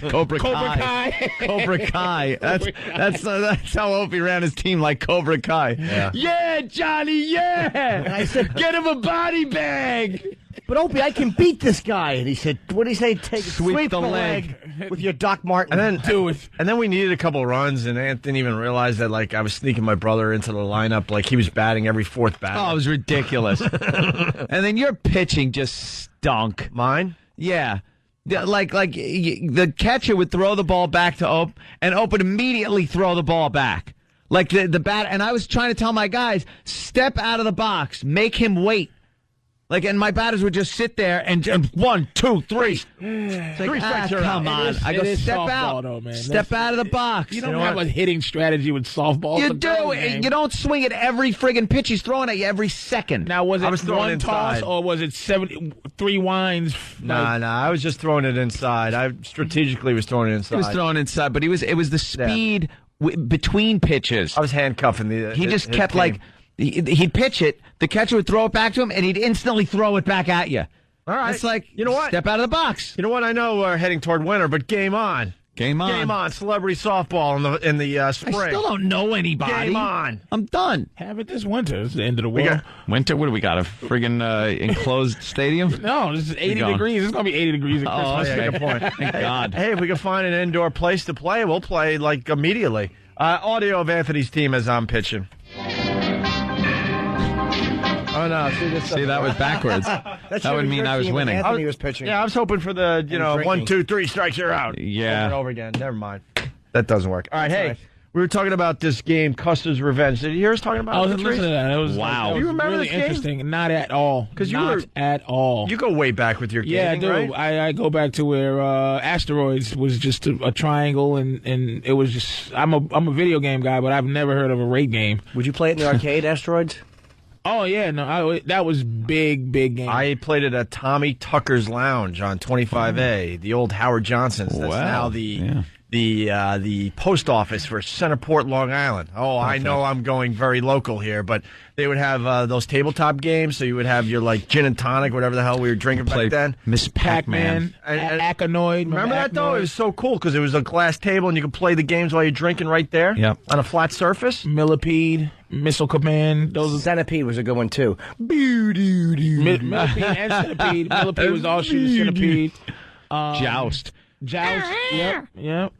Cobra Kai. Cobra Kai. That's how Opie ran his team, like Cobra Kai. Yeah, Johnny, yeah. And I said, get him a body bag. But Opie, I can beat this guy. And he said, what did he say? Sweep the leg with your Doc Martin. And then do it. And then we needed a couple runs, and Ant didn't even realize that I was sneaking my brother into the lineup. Like he was batting every fourth batter. Oh, it was ridiculous. And then your pitching just stunk. Mine? Yeah. Like the catcher would throw the ball back to Ope, and Ope would immediately throw the ball back. Like the bat, and I was trying to tell my guys, step out of the box, make him wait. And my batters would just sit there and 1, 2, 3. It's like, Three strikes, you're come out. on. I go, step out. Though, man. Step out of the box. You don't have a hitting strategy with softball. You do. You don't swing at every friggin' pitch he's throwing at you every second. Now, was it one toss inside. or was it 3 winds? Nah. I was just throwing it inside. I strategically was throwing it inside. He was throwing inside, but it was the speed between pitches. I was handcuffing the. He just kept he'd pitch it, the catcher would throw it back to him, and he'd instantly throw it back at you. All right. It's like, you know what? Step out of the box. You know what? I know we're heading toward winter, but game on. Game on. Game on. Celebrity softball in the spring. I still don't know anybody. Game on. I'm done. Have it this winter. It's the end of the world. Winter? What do we got? A friggin' enclosed stadium? No, this is 80 degrees. It's going to be 80 degrees at Christmas. That's a good point. Thank God. Hey, if we can find an indoor place to play, we'll play immediately. Audio of Anthony's team as I'm pitching. Oh no! See, that was backwards. That would mean I was winning. Anthony was pitching. Yeah, I was hoping for the 1, 2, 3 strikes, you're out. Yeah. Over and over again. Never mind. That doesn't work. All right, hey, we were talking about this game, Custer's Revenge. Did you hear us talking about it? I was listening to that. It was wow. You remember really this game? Interesting. Not at all. Not at all. You go way back with your gaming, yeah, I do. right? I go back to where Asteroids was just a triangle, and it was just. I'm a video game guy, but I've never heard of a raid game. Would you play it in the arcade, Asteroids? Oh yeah, no, that was big game. I played it at Tommy Tucker's Lounge on 25A, the old Howard Johnson's. That's now the post office for Centerport, Long Island. Oh, I know I'm going very local here, but they would have those tabletop games. So you would have your gin and tonic, whatever the hell we were drinking back then. Miss Pac-Man, Acanoid. Remember that though? It was so cool because it was a glass table and you could play the games while you're drinking right there. Yep. On a flat surface. Millipede, Missile Command. Centipede was a good one too. Millipede and Centipede. Millipede was all shooting Centipede. Joust. Yep.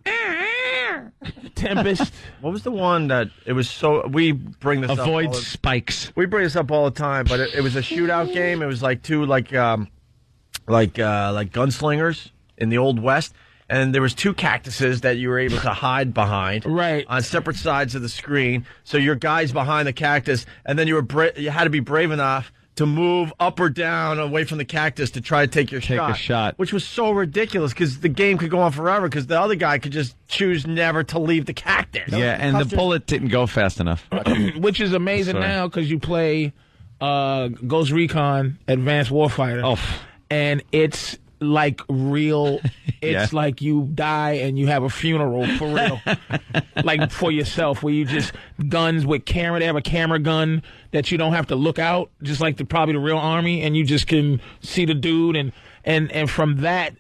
Tempest. What was the one that it was so? We bring this Avoid up. spikes. We bring this up all the time, but it was a shootout game. It was like two gunslingers in the Old West, and there was two cactuses that you were able to hide behind, right, on separate sides of the screen. So your guy's behind the cactus, and then you had to be brave enough to move up or down away from the cactus to try to take a shot, which was so ridiculous because the game could go on forever because the other guy could just choose never to leave the cactus. Yeah, and the bullet didn't go fast enough. Which is amazing now because you play Ghost Recon Advanced Warfighter, and it's like real. It's like you die and you have a funeral for real, like for yourself, where you just guns with camera. They have a camera gun that you don't have to look out, just like probably the real army, and you just can see the dude, and from that,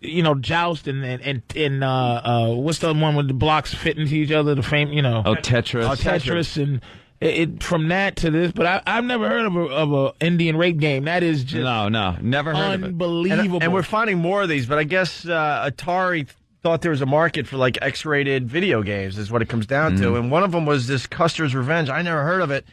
joust and what's the one with the blocks fitting into each other, the fame, Tetris, and it from that to this. But I've never heard of a Indian raid game. That is just no, never heard of it. Unbelievable. And we're finding more of these, but I guess Atari thought there was a market for X-rated video games is what it comes down to, and one of them was this Custer's Revenge. I never heard of it.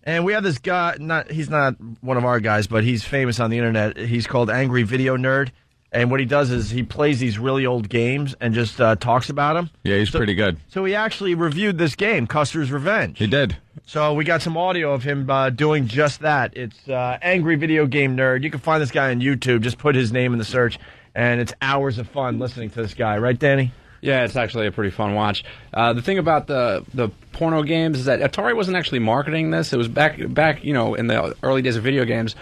And we have this guy, he's not one of our guys, but he's famous on the internet. He's called Angry Video Nerd. And what he does is he plays these really old games and just talks about them. Yeah, he's pretty good. So he actually reviewed this game, Custer's Revenge. He did. So we got some audio of him doing just that. It's Angry Video Game Nerd. You can find this guy on YouTube. Just put his name in the search, and it's hours of fun listening to this guy. Right, Danny? Yeah, it's actually a pretty fun watch. The thing about the porno games is that Atari wasn't actually marketing this. It was back in the early days of video games.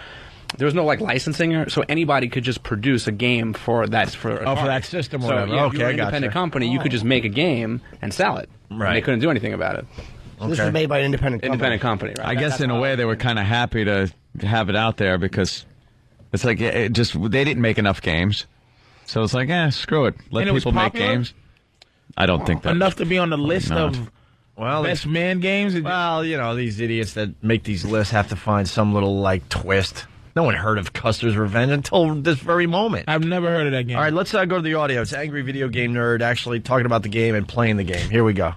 There was no licensing, so anybody could just produce a game for Atari. For that system, or so, whatever. Yeah, Okay, if you were an independent company, you could just make a game and sell it. Right. And they couldn't do anything about it. So this was made by an independent company, right? I guess in a way they were kind of happy to have it out there because it's like they didn't make enough games, so it's like screw it, let people make games. I don't think that enough to be on the list of best man games. Well, these idiots that make these lists have to find some little twist. No one heard of Custer's Revenge until this very moment. I've never heard of that game. All right, let's go to the audio. It's Angry Video Game Nerd actually talking about the game and playing the game. Here we go.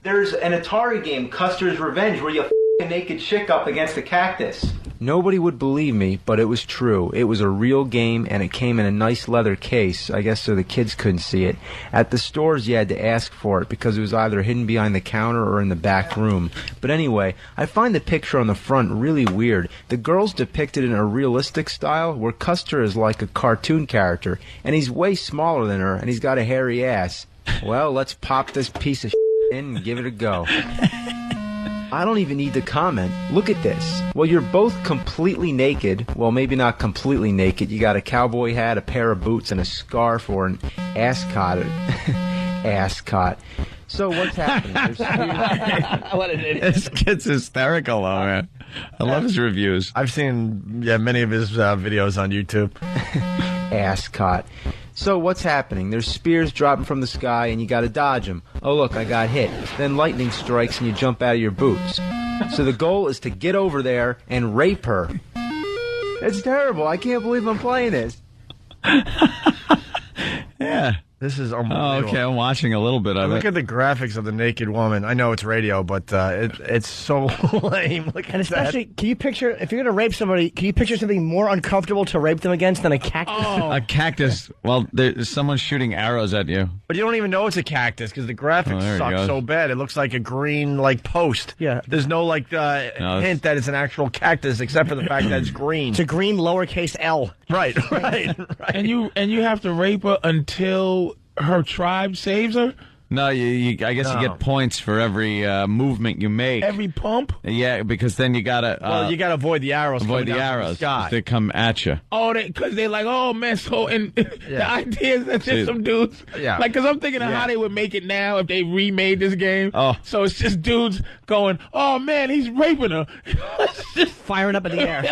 There's an Atari game, Custer's Revenge, where you f*** a naked chick up against a cactus. Nobody would believe me, but it was true. It was a real game, and it came in a nice leather case, I guess so the kids couldn't see it. At the stores, you had to ask for it, because it was either hidden behind the counter or in the back room. But anyway, I find the picture on the front really weird. The girl's depicted in a realistic style, where Custer is like a cartoon character, and he's way smaller than her, and he's got a hairy ass. Well, let's pop this piece of in and give it a go. I don't even need to comment. Look at this. Well, you're both completely naked. Well, maybe not completely naked. You got a cowboy hat, a pair of boots, and a scarf or an ascot. Ascot. So what's happening? What an idiot. This kid's hysterical, though, man. I love his reviews. I've seen many of his videos on YouTube. Ascot. So what's happening? There's spears dropping from the sky, and you gotta dodge them. Oh, look, I got hit. Then lightning strikes, and you jump out of your boots. So the goal is to get over there and rape her. It's terrible. I can't believe I'm playing this. Yeah. This is unbelievable. Oh, okay, I'm watching a little bit of it. Look at the graphics of the naked woman. I know it's radio, but it's so lame. Look and especially, can you picture, if you're going to rape somebody, can you picture something more uncomfortable to rape them against than a cactus? Oh. A cactus. Well, there's someone shooting arrows at you. But you don't even know it's a cactus because the graphics suck so bad. It looks like a green, post. Yeah. There's no, hint that it's an actual cactus except for the fact that it's green. It's a green lowercase L. Right. And you have to rape her until her tribe saves her? No, I guess you get points for every movement you make. Every pump? Yeah, because then you gotta. You gotta avoid the arrows. Avoid the arrows. They come at you. Oh, because they're like, oh man. So, and the idea is that there's some dudes. Yeah. Because I'm thinking of how they would make it now if they remade this game. Oh. So it's just dudes going, oh man, he's raping her. Just firing up in the air.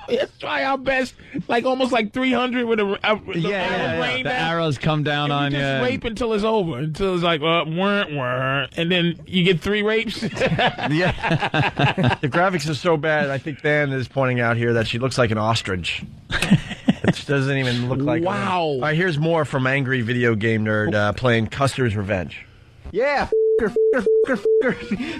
Let's try our best. Almost like 300 with the rain The down. arrows come down on you. Just rape until it's over. Until it's like, and then you get 3 rapes. Yeah. The graphics are so bad. I think Dan is pointing out here that she looks like an ostrich. It doesn't even look like. Wow. All right, here's more from Angry Video Game Nerd playing Custer's Revenge. Yeah,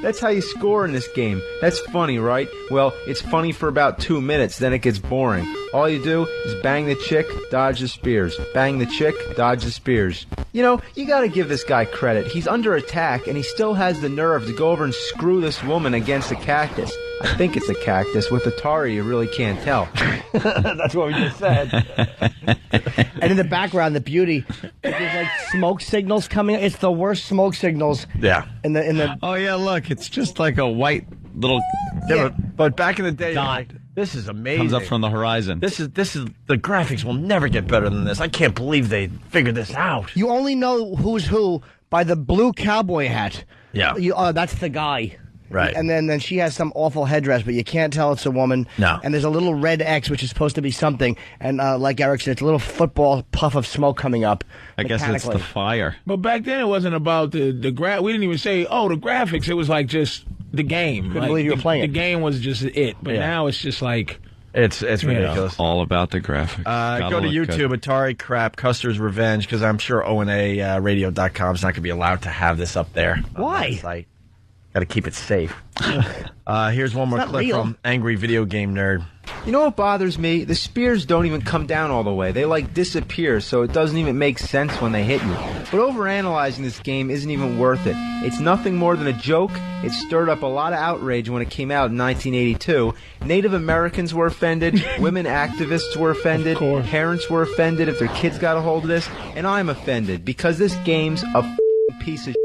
that's how you score in this game. That's funny, right? Well, it's funny for about 2 minutes, then it gets boring. All you do is bang the chick, dodge the spears. Bang the chick, dodge the spears. You gotta give this guy credit. He's under attack, and he still has the nerve to go over and screw this woman against a cactus. I think it's a cactus. With Atari, you really can't tell. That's what we just said. And in the background, the beauty, there's smoke signals coming. It's the worst smoke signals. Yeah. In the. Oh yeah, look, it's just like a white little. Yeah, but back in the day, this is amazing. Comes up from the horizon. This is the graphics will never get better than this. I can't believe they figured this out. You only know who's who by the blue cowboy hat. Yeah. That's the guy. Right. And then she has some awful headdress, but you can't tell it's a woman. No. And there's a little red X, which is supposed to be something. And like Eric said, it's a little football puff of smoke coming up. I guess it's the fire. But back then it wasn't about the we didn't even say, the graphics. It was just the game. Couldn't believe you were playing the game was just it. But now it's just like... It's ridiculous. All about the graphics. Go to YouTube, Atari Crap, Custer's Revenge, because I'm sure ONA Radio.com is not going to be allowed to have this up there. Why? Got to keep it safe. Here's one more It's not clip real. from Angry Video Game Nerd. You know what bothers me? The spears don't even come down all the way. They disappear, so it doesn't even make sense when they hit you. But overanalyzing this game isn't even worth it. It's nothing more than a joke. It stirred up a lot of outrage when it came out in 1982. Native Americans were offended, women activists were offended, parents were offended if their kids got a hold of this, and I'm offended because this game's a piece of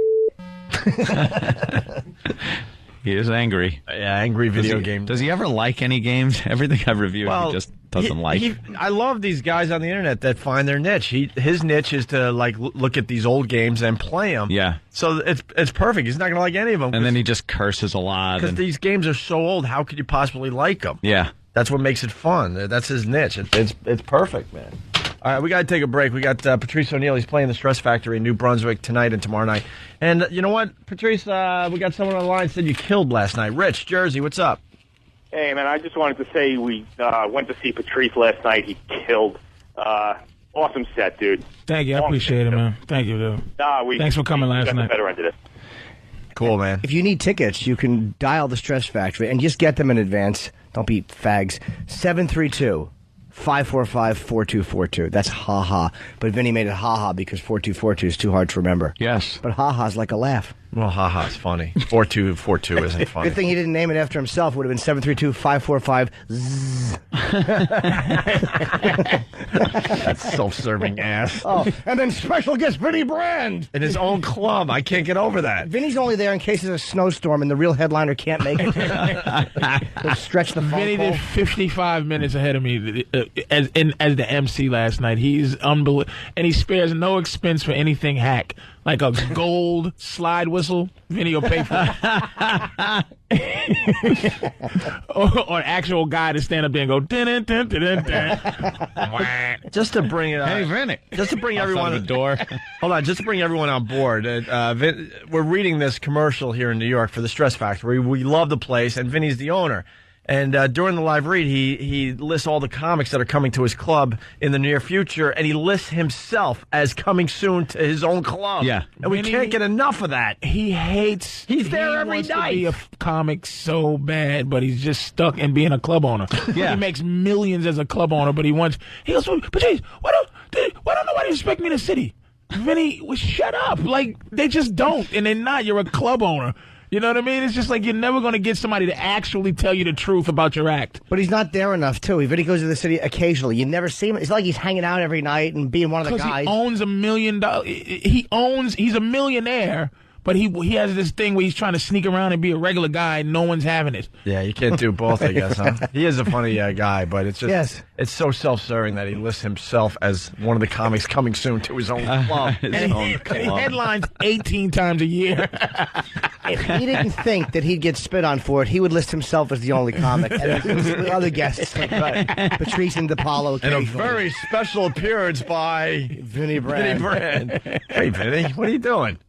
He is angry. Yeah, angry video game. Does he ever like any games? Everything I've reviewed, he just doesn't like. I love these guys on the internet that find their niche. His niche is to look at these old games and play them. Yeah. So it's perfect. He's not going to like any of them. And then he just curses a lot. Because these games are so old, how could you possibly like them? Yeah. That's what makes it fun. That's his niche. It's perfect, man. All right, we got to take a break. We got Patrice O'Neal. He's playing the Stress Factory in New Brunswick tonight and tomorrow night. And you know what, Patrice, we got someone on the line said you killed last night. Rich, Jersey, what's up? Hey, man, I just wanted to say we went to see Patrice last night. He killed. Awesome set, dude. Thank you. I appreciate it, man. Thank you, dude. Thanks for coming last got night. The better end of this. Cool, man. If you need tickets, you can dial the Stress Factory and just get them in advance. Don't be fags. 732-545-4242. That's ha-ha. But Vinny made it ha-ha because 4242 is too hard to remember. Yes. But ha-ha's like a laugh. Well, ha-ha's funny. 4242 isn't funny. Good thing he didn't name it after himself. It would have been 732-545-zzz. That self-serving ass. Oh, and then special guest Vinnie Brand. In his own club. I can't get over that. Vinny's only there in case there's a snowstorm and the real headliner can't make it. He'll stretch the phone Vinny call. did 55 minutes ahead of me as the MC last night. He's unbelievable. And he spares no expense for anything hack. Like a gold slide whistle, Vinny will pay for it. or an actual guy to stand up there and go, dun, dun, dun, dun, dun. Just to bring it Hey, Vinny. Just to bring everyone the door. Hold on, just to bring everyone on board. We're reading this commercial here in New York for the Stress Factory. We love the place, and Vinny's the owner. And during the live read, he lists all the comics that are coming to his club in the near future, and he lists himself as coming soon to his own club. Yeah. And we can't get enough of that. He hates. He's there every wants night. To be a comic so bad, but he's just stuck in being a club owner. Yeah. He makes millions as a club owner, but he goes, Patrice, why don't nobody respect me in the city? Vinny, well, shut up. Like, they just don't, and they're not. You're a club owner. You know what I mean? It's just like you're never going to get somebody to actually tell you the truth about your act. But he's not there enough, too. Vinny goes to the city occasionally. You never see him. It's like he's hanging out every night and being one of the guys. He owns $1 million. He's a millionaire, but he has this thing where he's trying to sneak around and be a regular guy and no one's having it. Yeah, you can't do both, I guess, huh? He is a funny guy, but it's just it's so self-serving that he lists himself as one of the comics coming soon to his own club. And he headlines 18 times a year. If he didn't think that he'd get spit on for it, he would list himself as the only comic. And the other guests, like Patrice and DePaulo. And a very special appearance by Vinnie Brand. Hey, Vinny, what are you doing?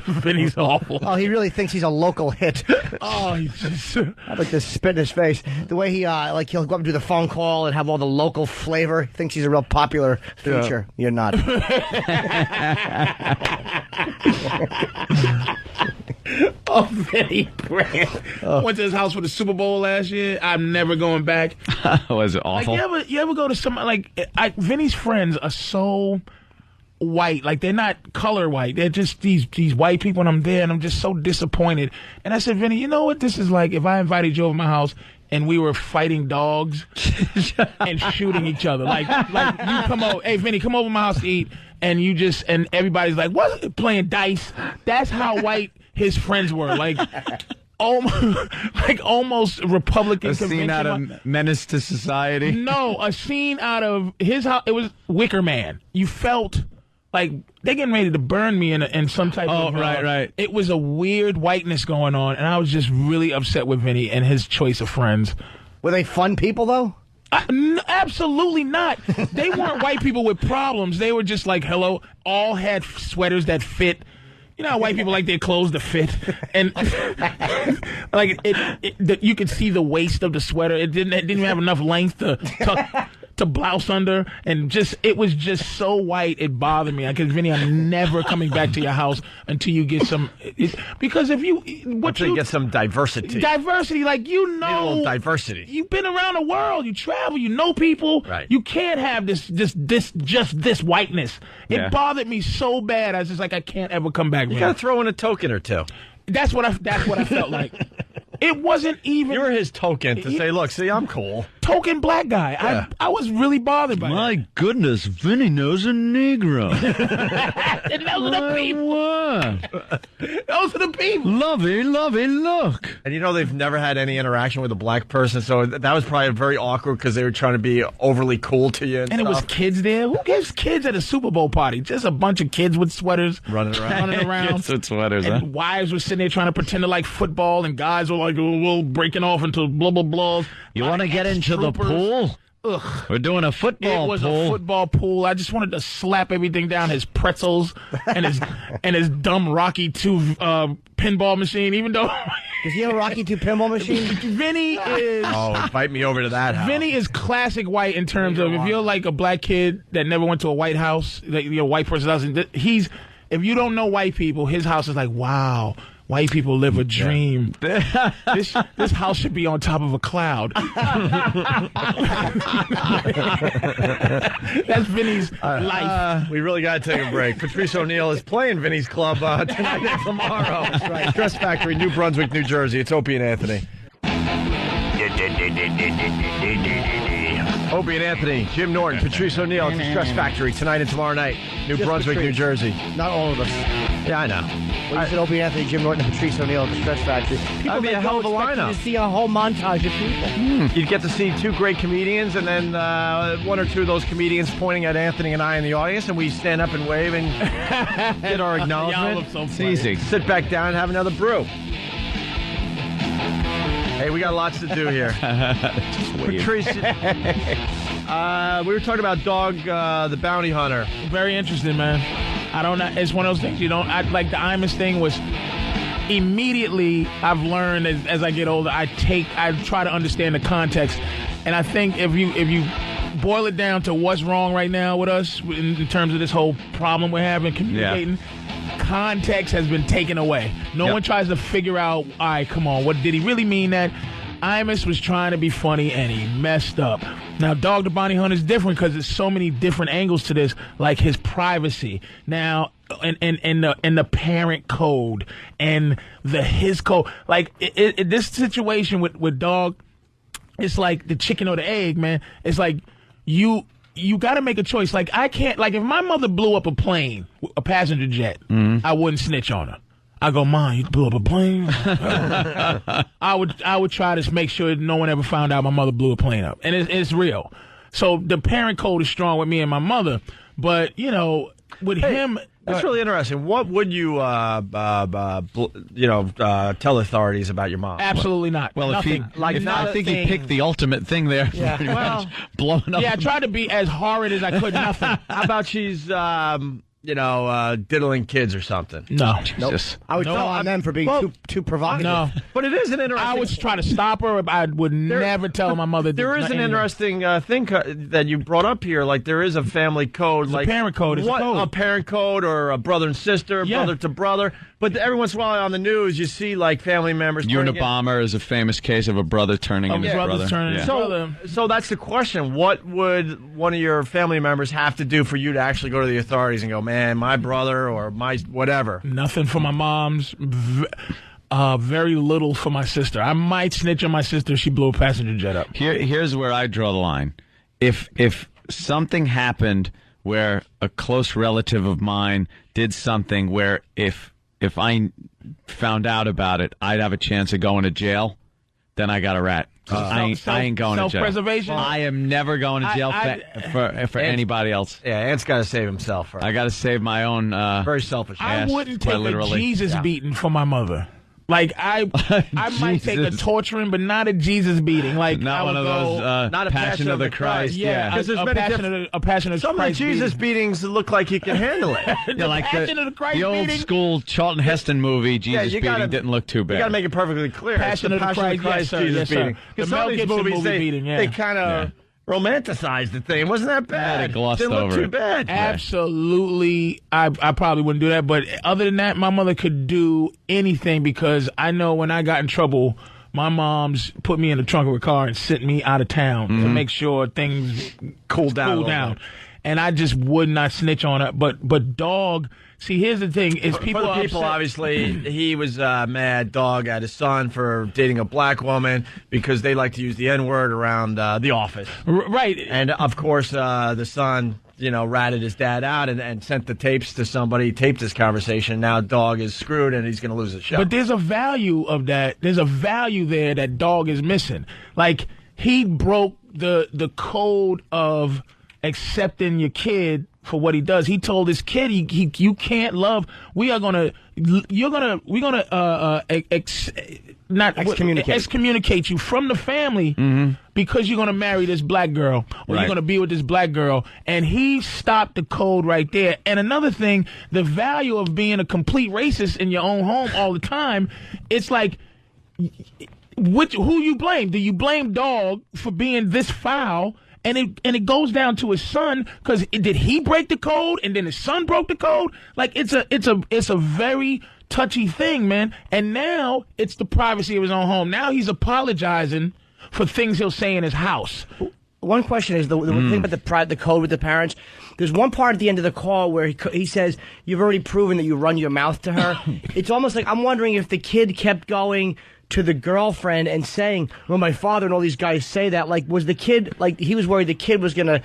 Vinny's awful. Oh, he really thinks he's a local hit. Oh, he's just... I'd like to spit in his face. The way he, he'll go up and do the phone call and have all the local flavor. He thinks he's a real popular feature. Yeah. You're not. Oh, Vinnie Brand. Went to his house for the Super Bowl last year. I'm never going back. Was it awful? Like, you ever go to some, Vinny's friends are so white. Like, they're not color white. They're just these white people, and I'm there, and I'm just so disappointed. And I said, Vinny, you know what this is like if I invited you over my house and we were fighting dogs and shooting each other. Like you come over, hey, Vinny, come over to my house to eat, and everybody's like, what? Playing dice. That's how white his friends were. Like almost Republican a convention. scene out of Menace to Society? No, a scene out of his house. It was Wicker Man. You felt like they're getting ready to burn me in some type of... Oh, right. It was a weird whiteness going on, and I was just really upset with Vinny and his choice of friends. Were they fun people, though? Absolutely not. They weren't white people with problems. They were just like, hello, all had sweaters that fit. You know how white people like their clothes to fit? And like you could see the waist of the sweater. It didn't even have enough length to to blouse under, and it was just so white it bothered me. Because Vinny, I'm never coming back to your house until you get some. Because if you get some diversity, like Need a little diversity. You've been around the world, you travel, you know people. Right. You can't have this whiteness. It bothered me so bad. I was just like, I can't ever come back. You got to throw in a token or two. That's what I felt like. It wasn't even. You were his token to say, look, see, I'm cool. Token black guy. Yeah. I was really bothered by that. My goodness, Vinny knows a Negro. And those are the people. Those are the people. Lovey, look. And they've never had any interaction with a black person, so that was probably very awkward because they were trying to be overly cool to you. And it was kids there. Who gives kids at a Super Bowl party? Just a bunch of kids with sweaters running around. Kids with sweaters, and wives were sitting there trying to pretend to like football, and guys were like, well, breaking off into blah, blah, blah. You want to get into the pool? Ugh. We're doing a football pool. It was a football pool. I just wanted to slap everything down, his pretzels and his dumb Rocky II pinball machine, even though... Does he have a Rocky II pinball machine? Vinny is... Oh, invite me over to that house. Vinny is classic white in terms of if you're like a black kid that never went to a white house, white person's house, if you don't know white people, his house is like, wow... White people live a dream. This house should be on top of a cloud. That's Vinny's life. We really got to take a break. Patrice O'Neal is playing Vinny's Club tonight and tomorrow. That's right. Stress Factory, New Brunswick, New Jersey. It's Opie and Anthony. Opie and Anthony, Jim Norton, Patrice O'Neal at the Stress Factory tonight and tomorrow night. New Brunswick, New Jersey. Not all of us. Yeah, I know. Well, you said Opie and Anthony, Jim Norton, and Patrice O'Neal at the Stress Factory. That'd be a hell of a lineup. To see a whole montage of people. You'd get to see two great comedians, and then one or two of those comedians pointing at Anthony and I in the audience, and we stand up and wave and get our acknowledgement. It's easy. Sit back down and have another brew. Hey, we got lots to do here. Patrice, we were talking about Dog the Bounty Hunter. Very interesting, man. I don't know. It's one of those things like the Imus thing was immediately I've learned as I get older, I try to understand the context. And I think if you boil it down to what's wrong right now with us in terms of this whole problem we're having communicating, context has been taken away. No one tries to figure out, all right, come on, what did he really mean that? Imus was trying to be funny and he messed up. Now, Dog the Bounty Hunter is different because there's so many different angles to this, like his privacy. Now, and the parent code and his code. Like this situation with Dog, it's like the chicken or the egg, man. It's like you got to make a choice. Like I can't. Like if my mother blew up a plane, a passenger jet, I wouldn't snitch on her. I go, Mom, you blew up a plane? I would try to make sure no one ever found out my mother blew a plane up. And it's real. So the parent code is strong with me and my mother. But, with him... That's really interesting. What would you, tell authorities about your mom? Absolutely not. Well, nothing. I think he picked the ultimate thing there. Yeah. Pretty much blowing up. Yeah, I tried to be as horrid as I could. Nothing. How about she's... diddling kids or something? No. Jesus. I would tell on them for being too provocative. No. But it is an interesting... I would try to stop her. I would never tell my mother. There is an interesting thing that you brought up here. Like, there is a family code. Like a parent code. A parent code or a brother and sister, brother to brother. But every once in a while on the news, you see, like, family members... Unabomber is a famous case of a brother turning into his brother. So that's the question. What would one of your family members have to do for you to actually go to the authorities and go, man, my brother or my whatever? Nothing for my mom's. Very little for my sister. I might snitch on my sister if she blew a passenger jet up. Here's where I draw the line. If something happened where a close relative of mine did something where if I found out about it, I'd have a chance of going to jail, then I got a rat. I ain't going to jail. Self-preservation? I am never going to jail for anybody else. Yeah, Ant's got to save himself first. I got to save my own very selfish ass. I wouldn't take a Jesus beating for my mother. Like, I might take a torturing, but not a Jesus beating. Like, not one of those, not a Passion of the Christ. Yeah, because there's a Passion of some Christ of the Jesus beatings look like he can handle it. Like Passion of the Christ the old beating? school Charlton Heston movie, Jesus beating didn't look too bad. You got to make it perfectly clear. Passion of the Christ, Jesus beating. The Mel Gibson movie beating, they kind of romanticized the thing. It wasn't that bad. It glossed didn't look over too it. bad. Absolutely. I probably wouldn't do that. But other than that, my mother could do anything because I know when I got in trouble, my mom's put me in the trunk of her car and sent me out of town to make sure things cool down. And I just would not snitch on her. But dog, see, here's the thing: is people for the are people, upset. obviously, he was mad dog at his son for dating a black woman because they like to use the N-word around the office. Right. And, of course, the son, ratted his dad out and sent the tapes to somebody, taped this conversation. Now dog is screwed and he's going to lose his show. But there's a value of that. There's a value there that dog is missing. Like, he broke the code of accepting your kid for what he does. He told his kid, you can't love. We're gonna excommunicate you from the family because you're gonna marry this black girl or you're gonna be with this black girl. And he stopped the code right there. And another thing, the value of being a complete racist in your own home all the time, it's like, who you blame? Do you blame dog for being this foul? And it goes down to his son because did he break the code and then his son broke the code? Like it's a very touchy thing, man. And now it's the privacy of his own home. Now he's apologizing for things he'll say in his house. One question is the thing about the code with the parents. There's one part at the end of the call where he says, you've already proven that you run your mouth to her. It's almost like I'm wondering if the kid kept going to the girlfriend and saying, well, my father and all these guys say that. Like, was the kid, like, he was worried the kid was going to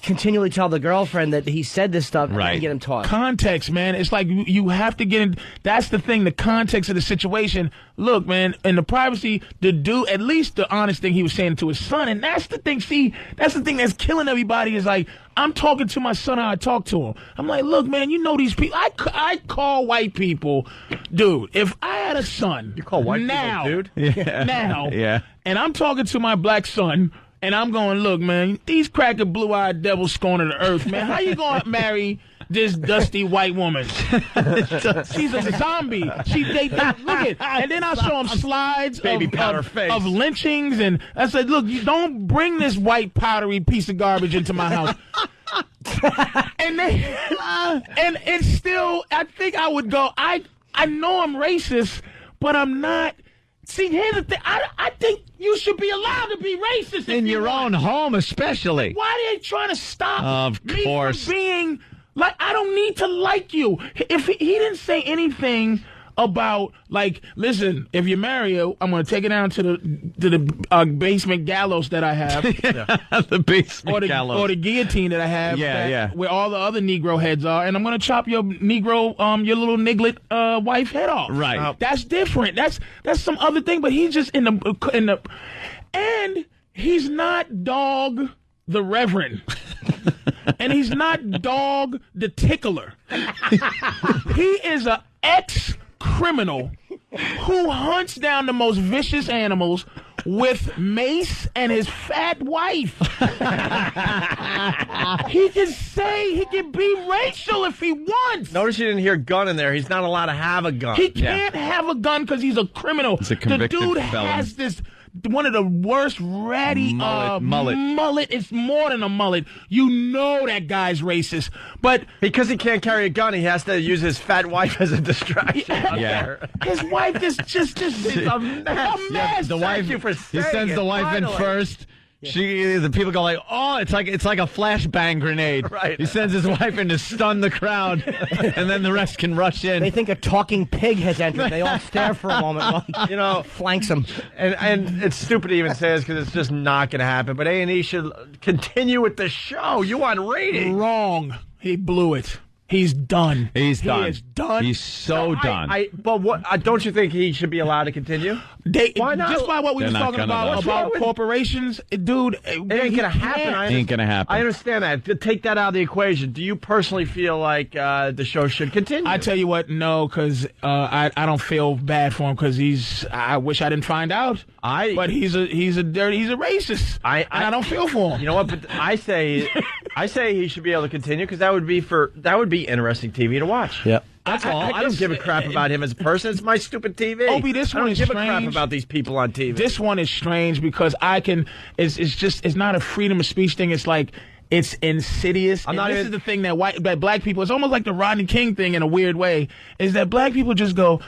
continually tell the girlfriend that he said this stuff and get him taught. Context, man. It's like you have to get in. That's the thing, the context of the situation. Look, man, in the privacy, the dude, at least the honest thing he was saying to his son, and that's the thing, see, that's the thing that's killing everybody is like, I'm talking to my son how I talk to him. I'm like, look, man, you know these people. I call white people, dude, if I had a son. You call white people, dude? Now, and I'm talking to my black son, and I'm going, look, man, these cracker blue-eyed devils scorning the earth, man. How you going to marry this dusty white woman? She's a zombie. They look at, and then I show him slides of lynchings, and I said, look, you don't bring this white powdery piece of garbage into my house. And it's still, I think I would go, I know I'm racist, but I'm not. See, here's the thing. I think you should be allowed to be racist in your own home, especially. Why are they trying to stop me from being like? I don't need to like you. If he didn't say anything about like, listen, if you marry her, I'm going to take it down to the basement gallows that I have, the basement gallows, or the guillotine that I have, where all the other Negro heads are, and I'm going to chop your Negro, your little niglet wife head off. Right, that's different. That's some other thing. But he's just in the, and he's not dog the Reverend. And he's not dog the tickler. He is a ex-criminal who hunts down the most vicious animals with mace and his fat wife. He can be racial if he wants. Notice you didn't hear gun in there. He's not allowed to have a gun. He can't have a gun because he's a criminal. He's a convicted the dude felon. has this. One of the worst ratty mullet. It's more than a mullet. You know that guy's racist, but because he can't carry a gun, he has to use his fat wife as a distraction. His wife is just a mess. The wife. He sends the wife in first. The people go like, oh, it's like a flashbang grenade. Right. He sends his wife in to stun the crowd, and then the rest can rush in. They think a talking pig has entered. They all stare for a moment. Flanks him. And it's stupid to even say this because it's just not going to happen. But A&E should continue with the show. You want ratings? Wrong. He blew it. He's done. He is done. He's so done. But what? Don't you think he should be allowed to continue? Why not? Just by what we were talking about corporations, dude. It ain't going to happen. Ain't going to happen. I understand that. Take that out of the equation. Do you personally feel like the show should continue? I tell you what, no, because I don't feel bad for him because I wish I didn't find out. But he's a racist. And I don't feel for him. You know what? But I say he should be able to continue because that would be interesting TV to watch. Yep. That's all. I don't give a crap about him as a person. It's my stupid TV. Opie, this one is I don't give strange. a crap about these people on TV. This one is strange because it's not a freedom of speech thing. It's like, it's insidious. This is the thing that black people, it's almost like the Rodney King thing in a weird way, is that black people just go,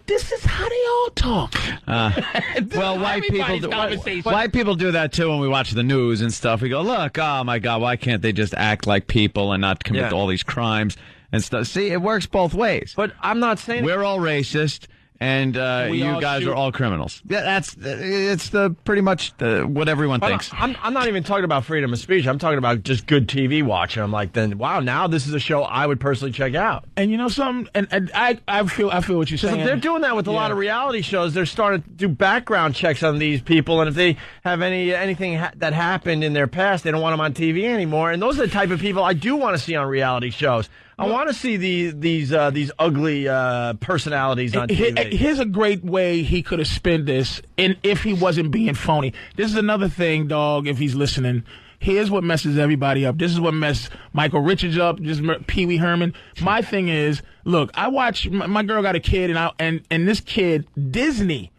this is how they all talk. Well, white people do that too when we watch the news and stuff. We go, look, oh my God, why can't they just act like people and not commit all these crimes and stuff? See, it works both ways. But I'm not saying we're all racist. And you guys are all criminals. Yeah, it's pretty much what everyone thinks. I'm not even talking about freedom of speech. I'm talking about just good TV watching. I'm like, then wow, now this is a show I would personally check out. And you know something? And I feel what you're saying. They're doing that with a lot of reality shows. They're starting to do background checks on these people, and if they have anything that happened in their past, they don't want them on TV anymore. And those are the type of people I do want to see on reality shows. I want to see these ugly personalities on TV. Here's a great way he could have spent this, if he wasn't being phony. This is another thing, dog, if he's listening. Here's what messes everybody up. This is what messed Michael Richards up, just Pee Wee Herman. My thing is, look, I watch, my girl got a kid, and this kid, Disney,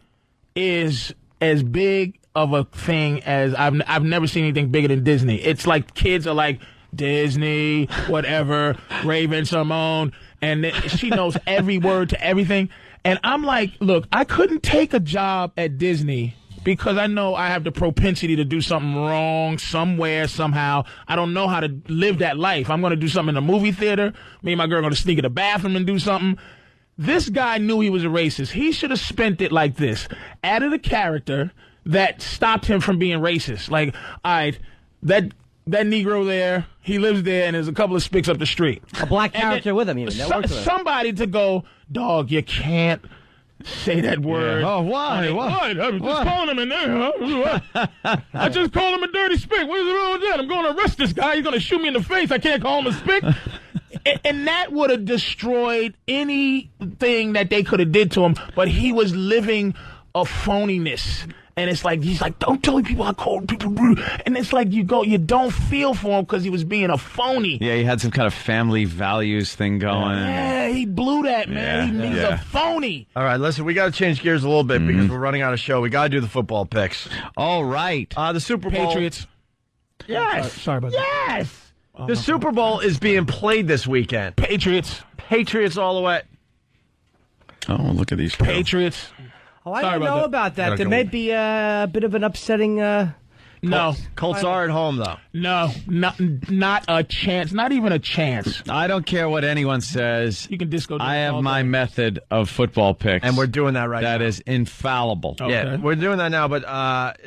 is as big of a thing as I've never seen anything bigger than Disney. It's like kids are like, Disney, whatever, Raven Simone, and she knows every word to everything. And I'm like, look, I couldn't take a job at Disney because I know I have the propensity to do something wrong somewhere, somehow. I don't know how to live that life. I'm going to do something in a movie theater. Me and my girl are going to sneak in the bathroom and do something. This guy knew he was a racist. He should have spent it like this. Added a character that stopped him from being racist. Like, all right, that Negro there, he lives there, and there's a couple of spics up the street. A black character with him, even. Somebody to go, dog, you can't say that word. Yeah. Oh, why? What? I'm just calling him in there. I just called him a dirty spick. What is wrong with that? I'm going to arrest this guy. He's going to shoot me in the face. I can't call him a spick. And that would have destroyed anything that they could have did to him, but he was living a phoniness. And it's like, he's like, don't tell people I called people rude. And it's like, you don't feel for him because he was being a phony. Yeah, he had some kind of family values thing going. Yeah, he blew that, man. He's a phony. All right, listen, we got to change gears a little bit because we're running out of show. We got to do the football picks. All right. The Super Bowl. Patriots. Yes. Sorry about that. Yes. The Super Bowl is being played this weekend. Patriots all the way. Oh, look at these Patriots. Oh, I don't know about that. There may be a bit of an upsetting... No. Colts are at home, though. No, not a chance. Not even a chance. I don't care what anyone says. You can disco. I have my method of football picks. And we're doing that right now. That is infallible. Okay. Yeah, we're doing that now, but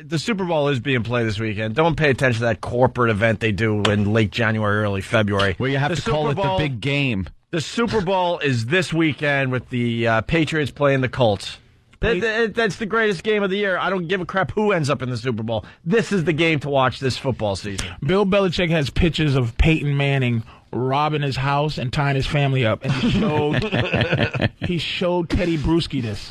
the Super Bowl is being played this weekend. Don't pay attention to that corporate event they do in late January, early February. Where you have to call it the big game. The Super Bowl is this weekend with the Patriots playing the Colts. That's the greatest game of the year. I don't give a crap who ends up in the Super Bowl. This is the game to watch this football season. Bill Belichick has pictures of Peyton Manning robbing his house and tying his family up, and he showed Teddy Bruschi this,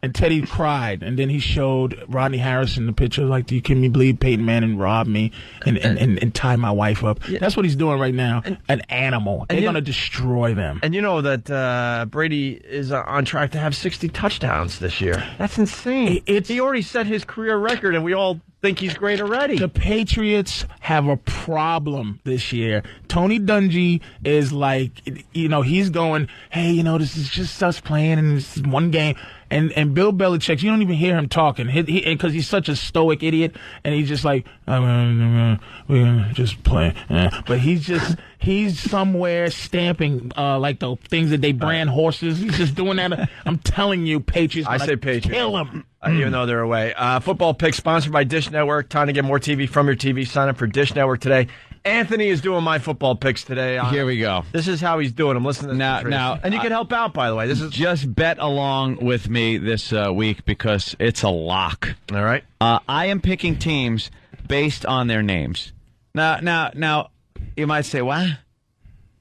and Teddy cried, and then he showed Rodney Harrison the picture like, can you believe Peyton Manning robbed me and tie my wife up? Yeah. That's what he's doing right now. An animal. They're going to destroy them. And you know that Brady is on track to have 60 touchdowns this year. That's insane. He already set his career record, and we all think he's great already. The Patriots have a problem this year. Tony Dungy is like, he's going, hey, this is just us playing, and this is one game. And Bill Belichick, you don't even hear him talking because he's such a stoic idiot, and he's just like, we're gonna just play. But he's somewhere stamping like the things that they brand horses. He's just doing that. I'm telling you, Patriots. I say Patriots. Kill him. Even though they're away. Football Pick sponsored by Dish Network. Time to get more TV from your TV. Sign up for Dish Network today. Anthony is doing my football picks today. Here we go. This is how he's doing. I'm listening to now, and you can help out, by the way. This is just bet along with me this week because it's a lock. All right. I am picking teams based on their names. Now, you might say, what?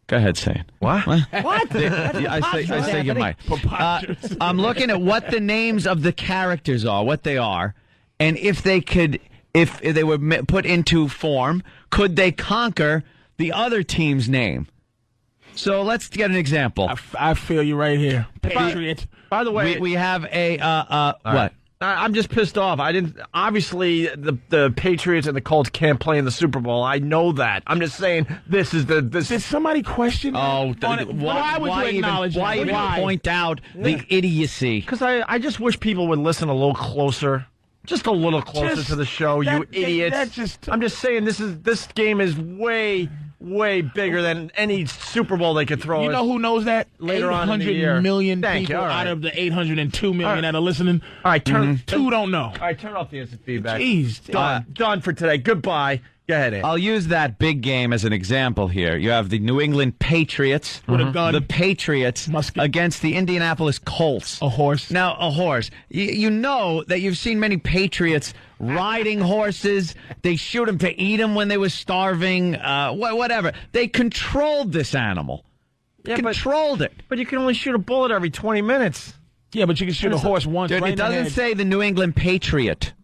Go ahead, say it. What? What? I say you might. I'm looking at what the names of the characters are, what they are, and if they were put into form, could they conquer the other team's name? So let's get an example. I feel you right here. Patriot. By the way, we have a what? Right. I'm just pissed off. Obviously, the Patriots and the Colts can't play in the Super Bowl. I know that. I'm just saying this. Did somebody question? Oh, why would you acknowledge? Why even point out the idiocy? Because I just wish people would listen a little closer. Just a little closer to the show, you idiots. I'm just saying this game is way bigger than any Super Bowl they could throw. You know who knows that? Later on in the year. 800 million Thank people you. out of the 802 million that are listening. All right, two don't know. All right, turn off the instant feedback. Jeez. Done for today. Goodbye. Go ahead, Andy. I'll use that big game as an example here. You have the New England Patriots, with a gun, the Patriots against the Indianapolis Colts. A horse. Now, a horse. You know that you've seen many Patriots riding horses. They shoot them to eat them when they were starving. Whatever. They controlled this animal. Yeah, controlled it. But you can only shoot a bullet every 20 minutes. Yeah, but you can shoot a horse once. Dude, right it doesn't say the New England Patriot.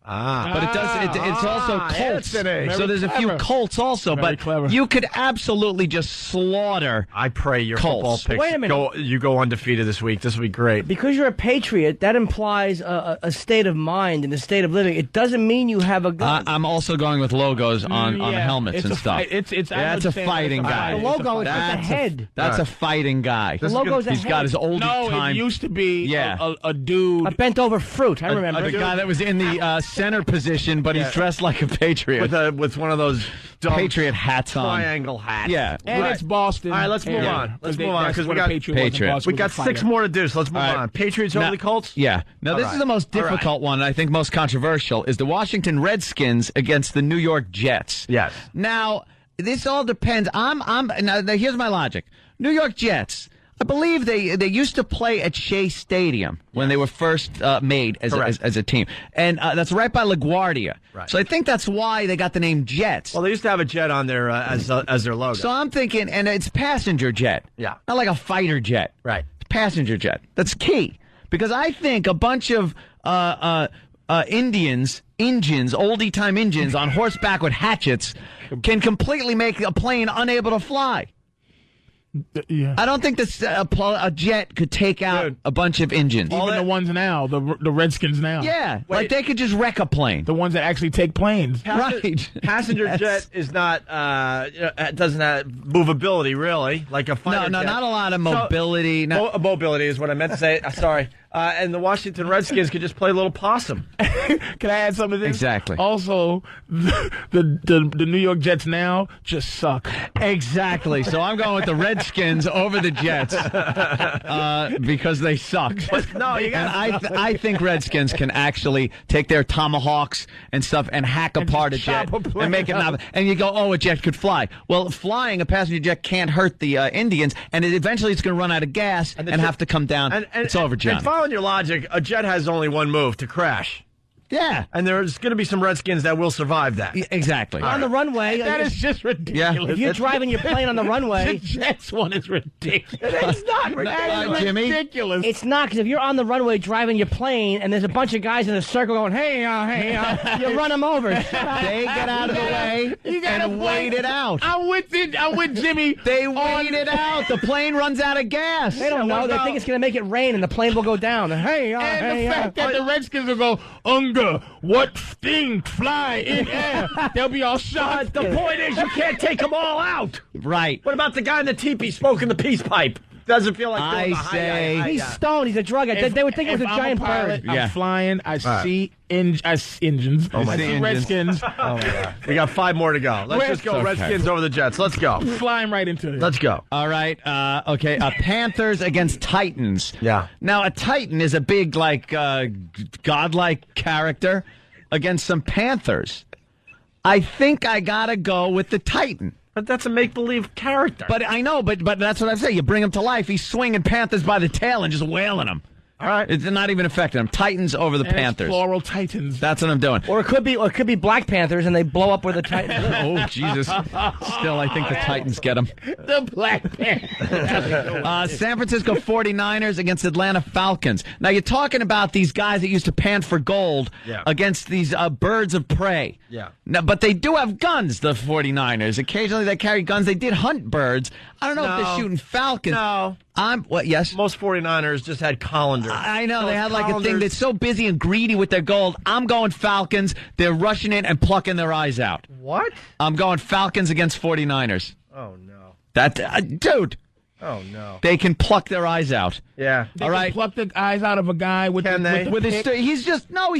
But it does. It's also Colts. Anthony. So there's a few Colts also. Very but clever. you could absolutely just slaughter. I pray your Colts. football picks Wait a minute. you go undefeated this week. This will be great. Because you're a patriot, that implies a state of mind and a state of living. It doesn't mean you have a gun. I'm also going with logos on helmets it's and a stuff. fight. It's That's a fighting guy. The logo is just a head. That's a fighting guy. The logo's a He's head. got his old No, time. it used to be Yeah. a dude. A bent over fruit. I remember. The guy that was in the center position, but he's dressed like a patriot with one of those dumb patriot hats on. triangle hats. Yeah, and it's Boston. All right, let's move on. Let's move on because we got Patriot. we got 6 more to do. So let's move on. Patriots over the Colts. Yeah. Now this is the most difficult one, and I think most controversial, is the Washington Redskins against the New York Jets. Yes. Now this all depends. Now here's my logic. New York Jets. I believe they used to play at Shea Stadium when they were first made as a team. And that's right by LaGuardia. Right. So I think that's why they got the name Jets. Well, they used to have a jet on there as their logo. So I'm thinking, and it's passenger jet. Yeah. Not like a fighter jet. Right. It's passenger jet. That's key. Because I think a bunch of Indians, oldie-time Indians on horseback with hatchets can completely make a plane unable to fly. Yeah. I don't think a jet could take out a bunch of engines. Even the ones now, the Redskins now. Yeah, like they could just wreck a plane. The ones that actually take planes. Right. Passenger jet is not it doesn't have movability really like a fighter jet. Not a lot of mobility. Mobility is what I meant to say. Sorry. And the Washington Redskins could just play a little possum. Can I add something to this? Exactly. Also, the New York Jets now just suck. Exactly. So I'm going with the Redskins over the Jets because they suck. But no, you got. I think Redskins can actually take their tomahawks and stuff and hack apart a jet and make it not. And you go, oh, a jet could fly. Well, flying a passenger jet can't hurt the Indians, and eventually it's going to run out of gas and have to come down. It's over, John. And following your logic, a jet has only one move: to crash. Yeah. And there's going to be some Redskins that will survive that. Exactly. On the runway. That is just ridiculous. Yeah. If you're driving your plane on the runway. The Jets one is ridiculous. It's not ridiculous. Jimmy? Ridiculous. It's not, because if you're on the runway driving your plane and there's a bunch of guys in a circle going, hey, you run them over. They get out of the way and wait it out. I'm with Jimmy. They wait it out. The plane runs out of gas. They don't know. They think it's going to make it rain and the plane will go down. Hey, and the fact that the Redskins will go, what thing fly in air? They'll be all shot. The point is, you can't take them all out. Right. What about the guy in the teepee smoking the peace pipe? Doesn't feel like doing the he's stoned. He's a drug addict. They would think it was a giant pilot, bird. I'm flying. I see engines. I see Redskins. Oh my God. We got 5 more to go. Let's just go Redskins over the Jets. Let's go. Flying right into it. Let's go. All right. Okay. Panthers against Titans. Yeah. Now, a Titan is a big, godlike character against some Panthers. I think I got to go with the Titan. But that's a make-believe character. But I know, but that's what I'm saying. You bring him to life. He's swinging Panthers by the tail and just wailing them. All right. It's not even affecting them. Titans over the And it's Panthers. Plural Titans. That's what I'm doing. Or it could be Black Panthers, and they blow up where the Titans live. Oh, Jesus. Still, I think the Titans get them. The Black Panthers. San Francisco 49ers against Atlanta Falcons. Now, you're talking about these guys that used to pant for gold against these birds of prey. Yeah. Now, but they do have guns, the 49ers. Occasionally they carry guns. They did hunt birds. I don't know if they're shooting falcons. No. Yes? Most 49ers just had colanders. I know. Those They had like a colanders- thing that's so busy and greedy with their gold. I'm going Falcons. They're rushing in and plucking their eyes out. What? I'm going Falcons against 49ers. Oh, no. Dude. Oh, no. They can pluck their eyes out. Yeah. They All can right. pluck the eyes out of a guy with With his, pick. he's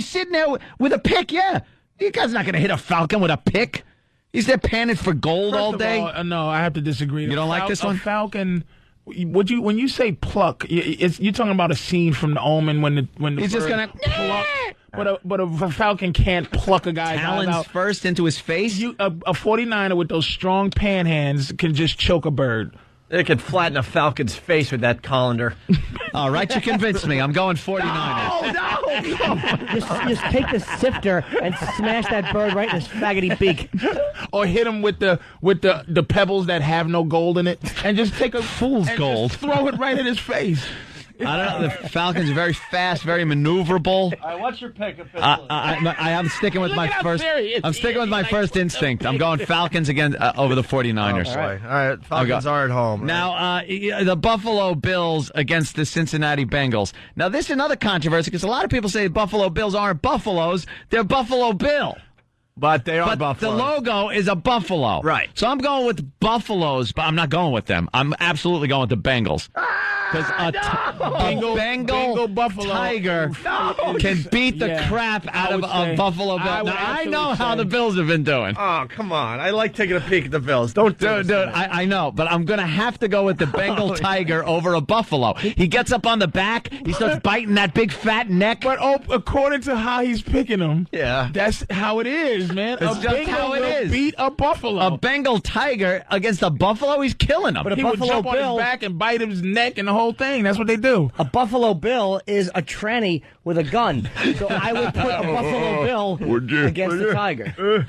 sitting there with a pick. Yeah, you guy's not going to hit a falcon with a pick. He's there panning for gold First all of day. all, no, I have to disagree. You don't like this one? A falcon. When you say pluck, you're talking about a scene from The Omen when the He's just bird gonna pluck. But a falcon can't pluck a guy's eyes talons out. first into his face. A 49er with those strong pan hands can just choke a bird. They could flatten a falcon's face with that colander. All right, you convinced me. I'm going 49ers. Just take the sifter and smash that bird right in his faggoty beak. Or hit him with the pebbles that have no gold in it, and just take a fool's gold, throw it right in his face. I don't know. The Falcons are very fast, very maneuverable. All right, what's your pick? I'm sticking with my first. I'm sticking with my first instinct. I'm going Falcons again over the 49ers. All right. Falcons are at home. Now, the Buffalo Bills against the Cincinnati Bengals. Now, this is another controversy because a lot of people say Buffalo Bills aren't Buffaloes. They're Buffalo Bill. But they are But Buffalo. the logo is a buffalo. Right. So I'm going with Buffaloes, but I'm not going with them. I'm absolutely going with the Bengals. Because a Bengal Buffalo tiger can beat the crap out of a Buffalo Bill. Now, I know how the Bills have been doing. Oh, come on. I like taking a peek at the Bills. Don't do Dude, I know, but I'm going to have to go with the Bengal tiger over a buffalo. He gets up on the back. He starts biting that big fat neck. But according to how he's picking them, that's how it is, man. It's just how it is. Beat a buffalo. A Bengal tiger against a buffalo, he's killing him. But he would jump on his back and bite his neck and the whole thing. That's what they do. A Buffalo Bill is a tranny with a gun. So I would put a Buffalo Bill against the tiger.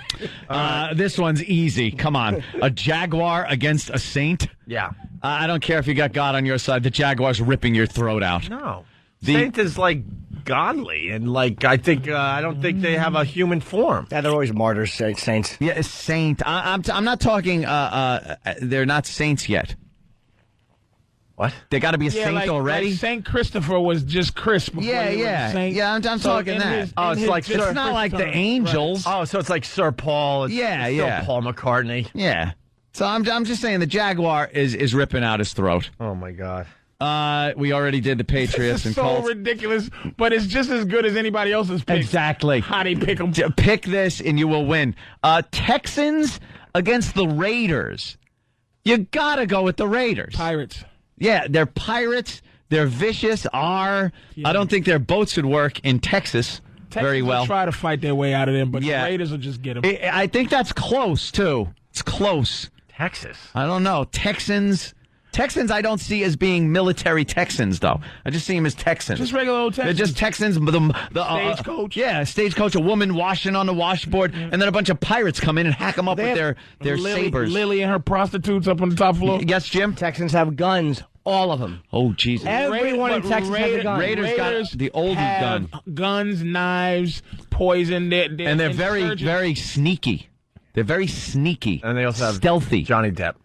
This one's easy. Come on. A jaguar against a saint? Yeah. I don't care if you got God on your side. The jaguar's ripping your throat out. No. Saint is like godly, and I don't think they have a human form. Yeah, they're always martyrs, saints. Yeah, a saint. I'm not talking. They're not saints yet. What? They got to be a saint already. Like Saint Christopher was just Chris. Before he was a saint. I'm talking that. It's not like the angels. Right. Oh, so it's like Sir Paul. It's still Paul McCartney. Yeah. So I'm just saying the jaguar is ripping out his throat. Oh my God. We already did the Patriots and so Colts. ridiculous, but it's just as good as anybody else's pick. Exactly. How do you pick them? Pick this and you will win. Texans against the Raiders. You gotta go with the Raiders. Pirates. Yeah, they're pirates. They're vicious. I don't think their boats would work in Texas very well. Will try to fight their way out of them, but the Raiders will just get them. I think that's close too. It's close. Texas. I don't know. Texans, I don't see as being military Texans, though. I just see them as Texans. Just regular old Texans. They're just Texans. Stagecoach. Stagecoach, a woman washing on the washboard, and then a bunch of pirates come in and hack them up with their sabers. Lily and her prostitutes up on the top floor. Yes, Jim? Texans have guns. All of them. Oh, Jesus. Everyone in Texas has a gun. Raiders got the oldie gun. Guns, knives, poison. And they're very, very sneaky. They're very sneaky. And they also have stealthy. Johnny Depp.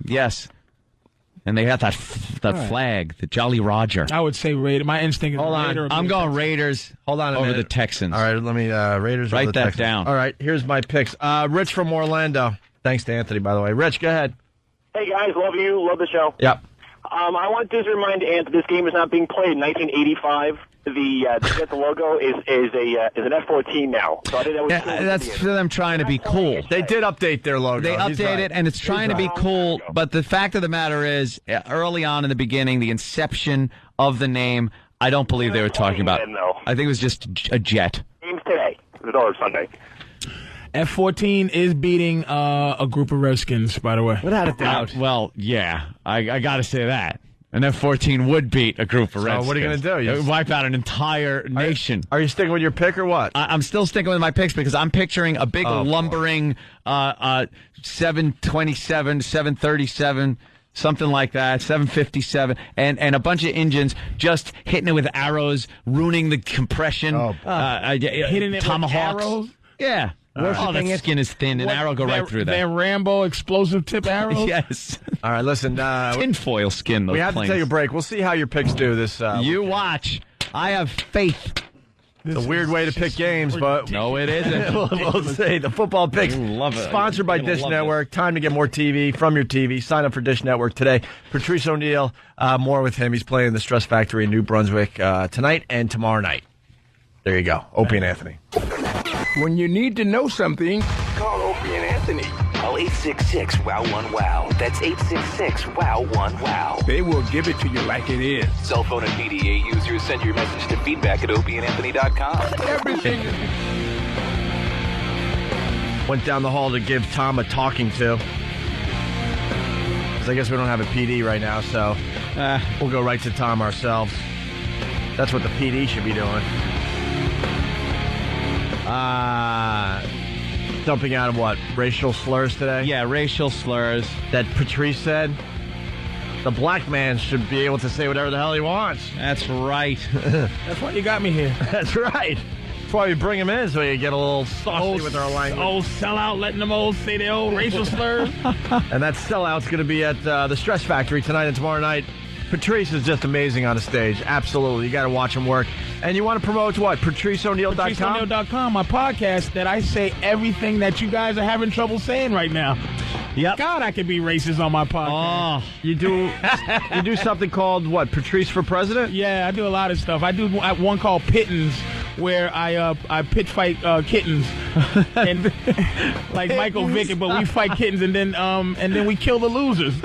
Yes. And they have that flag, the Jolly Roger. I would say Raider. My instinct is Raider. I'm going Raiders. Hold on over the Texans. All right, let me Raiders. Write over the that Texans. down. All right, here's my picks. Rich from Orlando. Thanks to Anthony, by the way. Rich, go ahead. Hey guys, love you, love the show. Yep. I want to just remind Ant that this game is not being played in 1985. The logo is an F-14 now. So I think that was cool. That's for them trying to be cool. They did update their logo. They update it, and it's trying to be cool. But the fact of the matter is, early on in the beginning, the inception of the name, I don't believe they were talking about. I think it was just a jet. Games today, or Sunday. F-14 is beating a group of Redskins, by the way. Without a doubt. Well, yeah, I got to say that. An F-14 would beat a group of Redskins. What are you going to do? It would wipe out an entire nation. Are you sticking with your pick or what? I'm still sticking with my picks because I'm picturing a big lumbering 727, 737, something like that, 757, and a bunch of engines just hitting it with arrows, ruining the compression, hitting it tomahawks. with arrows? Yeah. That skin is thin, an arrow go right through that. They're Rambo explosive tip arrows? Yes. All right, listen. Tinfoil skin, those We have planes. to take a break. We'll see how your picks do this. You watch. I have faith. It's a weird way to pick games, but... No, it isn't. we'll see. The football picks. Love it. Sponsored by Dish Network. Time to get more TV from your TV. Sign up for Dish Network today. Patrice O'Neal, more with him. He's playing the Stress Factory in New Brunswick tonight and tomorrow night. There you go. Opie and Anthony. When you need to know something, call Opie and Anthony. Call 866-WOW-1-WOW. That's 866-WOW-1-WOW. They will give it to you like it is. Cell phone and PDA users send your message to feedback@opieandanthony.com. Everything is... Went down the hall to give Tom a talking to. Because I guess we don't have a PD right now, so we'll go right to Tom ourselves. That's what the PD should be doing. Dumping out of what? Racial slurs today? Yeah, racial slurs. That Patrice said? The black man should be able to say whatever the hell he wants. That's right. That's why you got me here. That's right. That's why we bring him in, so you get a little saucy with our language. Old sellout, letting them old say their old racial slurs. And that sellout's going to be at the Stress Factory tonight and tomorrow night. Patrice is just amazing on the stage. Absolutely. You got to watch him work. And you want to promote what? PatriceO'Neal.com? PatriceO'Neal.com, my podcast that I say everything that you guys are having trouble saying right now. Yep. God, I could be racist on my podcast. Oh, you do something called what? Patrice for President? Yeah, I do a lot of stuff. I do one called Pittance, where I pit fight kittens, and like Michael Vick, but we fight kittens, and then we kill the losers.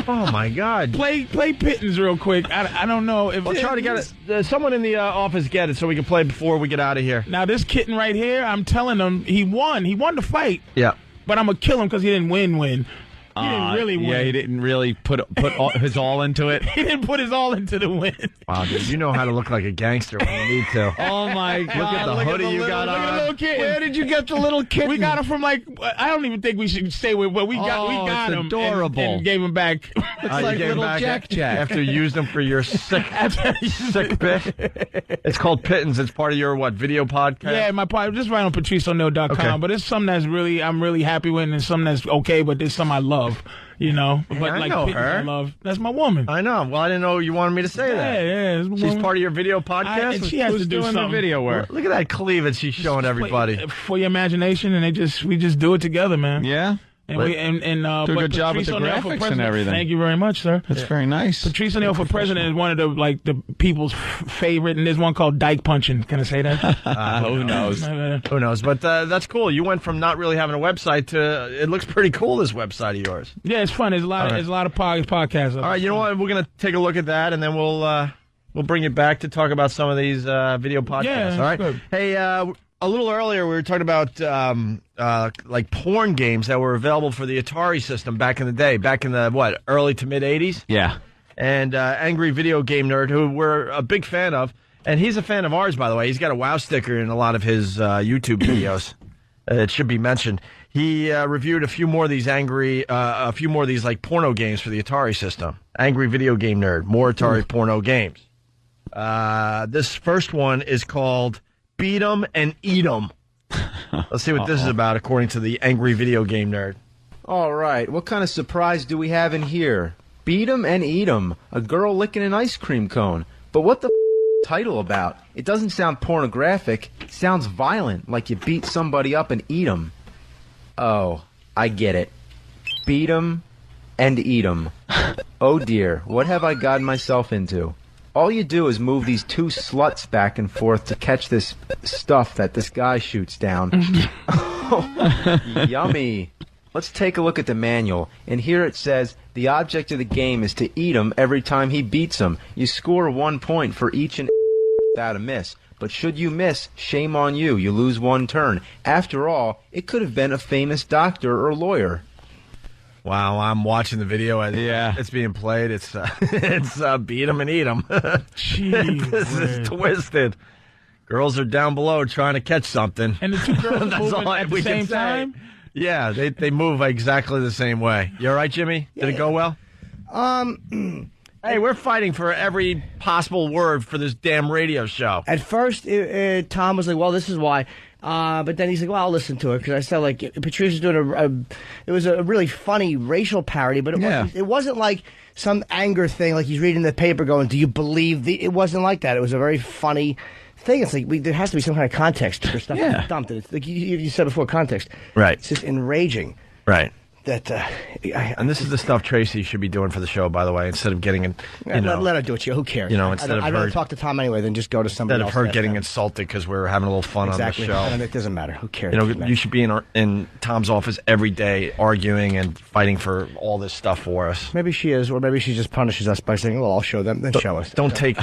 Oh my God! Play Pittance real quick. I don't know if we'll try to get it. Someone in the office get it so we can play before we get out of here. Now this kitten right here, I'm telling him he won. He won the fight. Yeah. But I'm gonna kill him because he didn't win. He didn't really win. Yeah, he didn't really put his all into it. He didn't put his all into the win. Wow, dude, you know how to look like a gangster when you need to. Oh my God! Look at the hoodie you got on. Look at the little kitten. Where did you get the little kitten? We got him from I don't even think we should say where, but we got him. Adorable. And gave him back. It's like little Jack. After you used him for your sick pick. It's called Pittance. It's part of your video podcast. Yeah, my podcast. Just right on PatriceO'Neal.com. Okay. But it's something that's I'm really happy with, and something that's okay. But there's some I love. You know, but I like know Pittance, her. I love. That's my woman. I know. Well, I didn't know you wanted me to say that. Yeah. She's part of your video podcast. And she has Who's to do doing something. the video work? Look at that cleavage she's showing everybody. For your imagination, and we just do it together, man. Yeah. And do a good job with the graphics and everything. Thank you very much, sir. That's very nice. Patrice O'Neal for president is one of the people's favorite, and there's one called Dyke Punching. Can I say that? Who knows? Who knows? But that's cool. You went from not really having a website to it looks pretty cool. This website of yours. Yeah, it's fun. There's a lot of podcasts. All right, you know what? We're gonna take a look at that, and then we'll bring it back to talk about some of these video podcasts. Yeah, all right. good. Hey, a little earlier we were talking about like porn games that were available for the Atari system back in the day, back in the early to mid '80s. Yeah. And Angry Video Game Nerd, who we're a big fan of, and he's a fan of ours, by the way. He's got a WoW sticker in a lot of his YouTube videos. It should be mentioned. He reviewed a few more of these like porno games for the Atari system. Angry Video Game Nerd, more Atari porno games. This first one is called Beat 'em and Eat 'em. Let's see what this is about, according to the Angry Video Game Nerd. All right, what kind of surprise do we have in here? Beat 'em and Eat 'em, a girl licking an ice cream cone. But what the title about? It doesn't sound pornographic. It sounds violent, like you beat somebody up and eat 'em. Oh, I get it. Beat 'em and eat 'em. Oh dear, what have I gotten myself into? All you do is move these two sluts back and forth to catch this stuff that this guy shoots down. Oh, yummy. Let's take a look at the manual. And here it says, the object of the game is to eat him every time he beats him. You score 1 point for each and without a miss. But should you miss, shame on you. You lose 1 turn. After all, it could have been a famous doctor or lawyer. Wow, I'm watching the video as it's being played. It's beat 'em and eat 'em. This is twisted. Girls are down below trying to catch something. And the two girls That's moving all at we the can same say. time? Yeah, they move exactly the same way. You all right, Jimmy? Did it go well? Hey, we're fighting for every possible word for this damn radio show. At first, Tom was like, well, this is why. But then he's like, well, I'll listen to it. Because I said, like, Patrice was doing it was a really funny racial parody, but it wasn't like some anger thing, like he's reading the paper going, do you believe it wasn't like that. It was a very funny thing. It's like, there has to be some kind of context for stuff that's dumped. It's like you said before, context. Right. It's just enraging. Right. That and this is the stuff Tracy should be doing for the show, by the way, instead of getting let her do it. Who cares? You know, instead of I'd rather talk to Tom anyway than just go to somebody else. Instead of her getting insulted because we're having a little fun on the show. And it doesn't matter. Who cares? You know, you should be in Tom's office every day arguing and fighting for all this stuff for us. Maybe she is, or maybe she just punishes us by saying, "Well, I'll show them." Then show us. Don't take,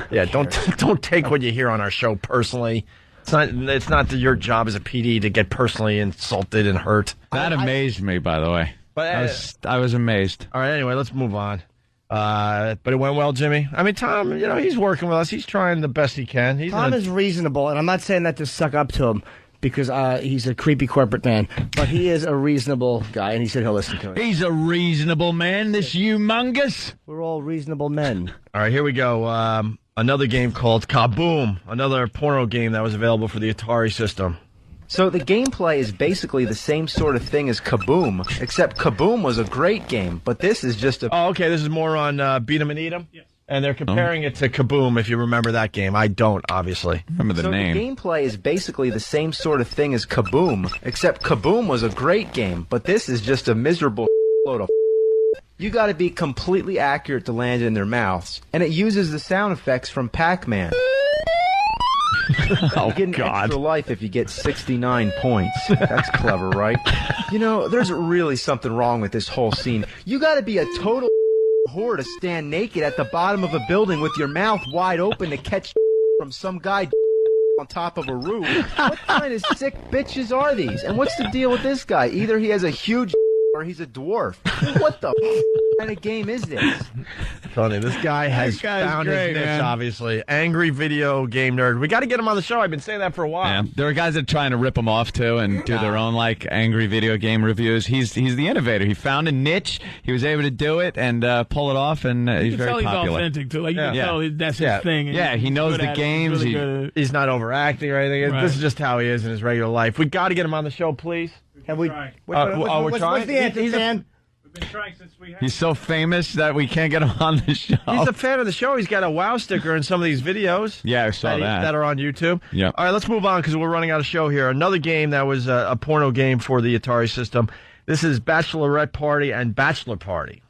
don't take what you hear on our show personally. It's not your job as a PD to get personally insulted and hurt. That amazed me, by the way. But I was amazed. All right, anyway, let's move on. But it went well, Jimmy. I mean, Tom, you know, he's working with us. He's trying the best he can. Tom is reasonable, and I'm not saying that to suck up to him because he's a creepy corporate man, but he is a reasonable guy, and he said he'll listen to it. He's a reasonable man, this humongous. We're all reasonable men. All right, here we go. Another game called Kaboom, another porno game that was available for the Atari system. So the gameplay is basically the same sort of thing as Kaboom, except Kaboom was a great game, but this is just a... Oh, okay, this is more on Beat 'em and Eat 'em? Yes. And they're comparing it to Kaboom, if you remember that game. I don't, obviously. Remember the name. So the gameplay is basically the same sort of thing as Kaboom, except Kaboom was a great game, but this is just a miserable load of... You gotta be completely accurate to land in their mouths, and it uses the sound effects from Pac-Man. You get an extra life if you get 69 points. That's clever, right? You know, there's really something wrong with this whole scene. You gotta be a total whore to stand naked at the bottom of a building with your mouth wide open to catch from some guy on top of a roof. What kind of sick bitches are these? And what's the deal with this guy? Either he has a huge or he's a dwarf. What the kind of game is this? Tony, this guy has found his niche, obviously. Angry video game nerd. We got to get him on the show. I've been saying that for a while. Yeah. There are guys that are trying to rip him off, too, and do their own, like, angry video game reviews. He's the innovator. He found a niche. He was able to do it and pull it off, and he's very popular. He's authentic, too. Like, you can tell that's his thing. Yeah, he knows the games. He's not overacting or anything. Right. This is just how he is in his regular life. We got to get him on the show, please. Have we? We're trying? What's the answer, Dan? We've been trying since we had... He's so famous that we can't get him on the show. He's a fan of the show. He's got a WoW sticker in some of these videos. Yeah, I saw that. That are on YouTube. Yeah. All right, let's move on because we're running out of show here. Another game that was a porno game for the Atari system. This is Bachelorette Party and Bachelor Party.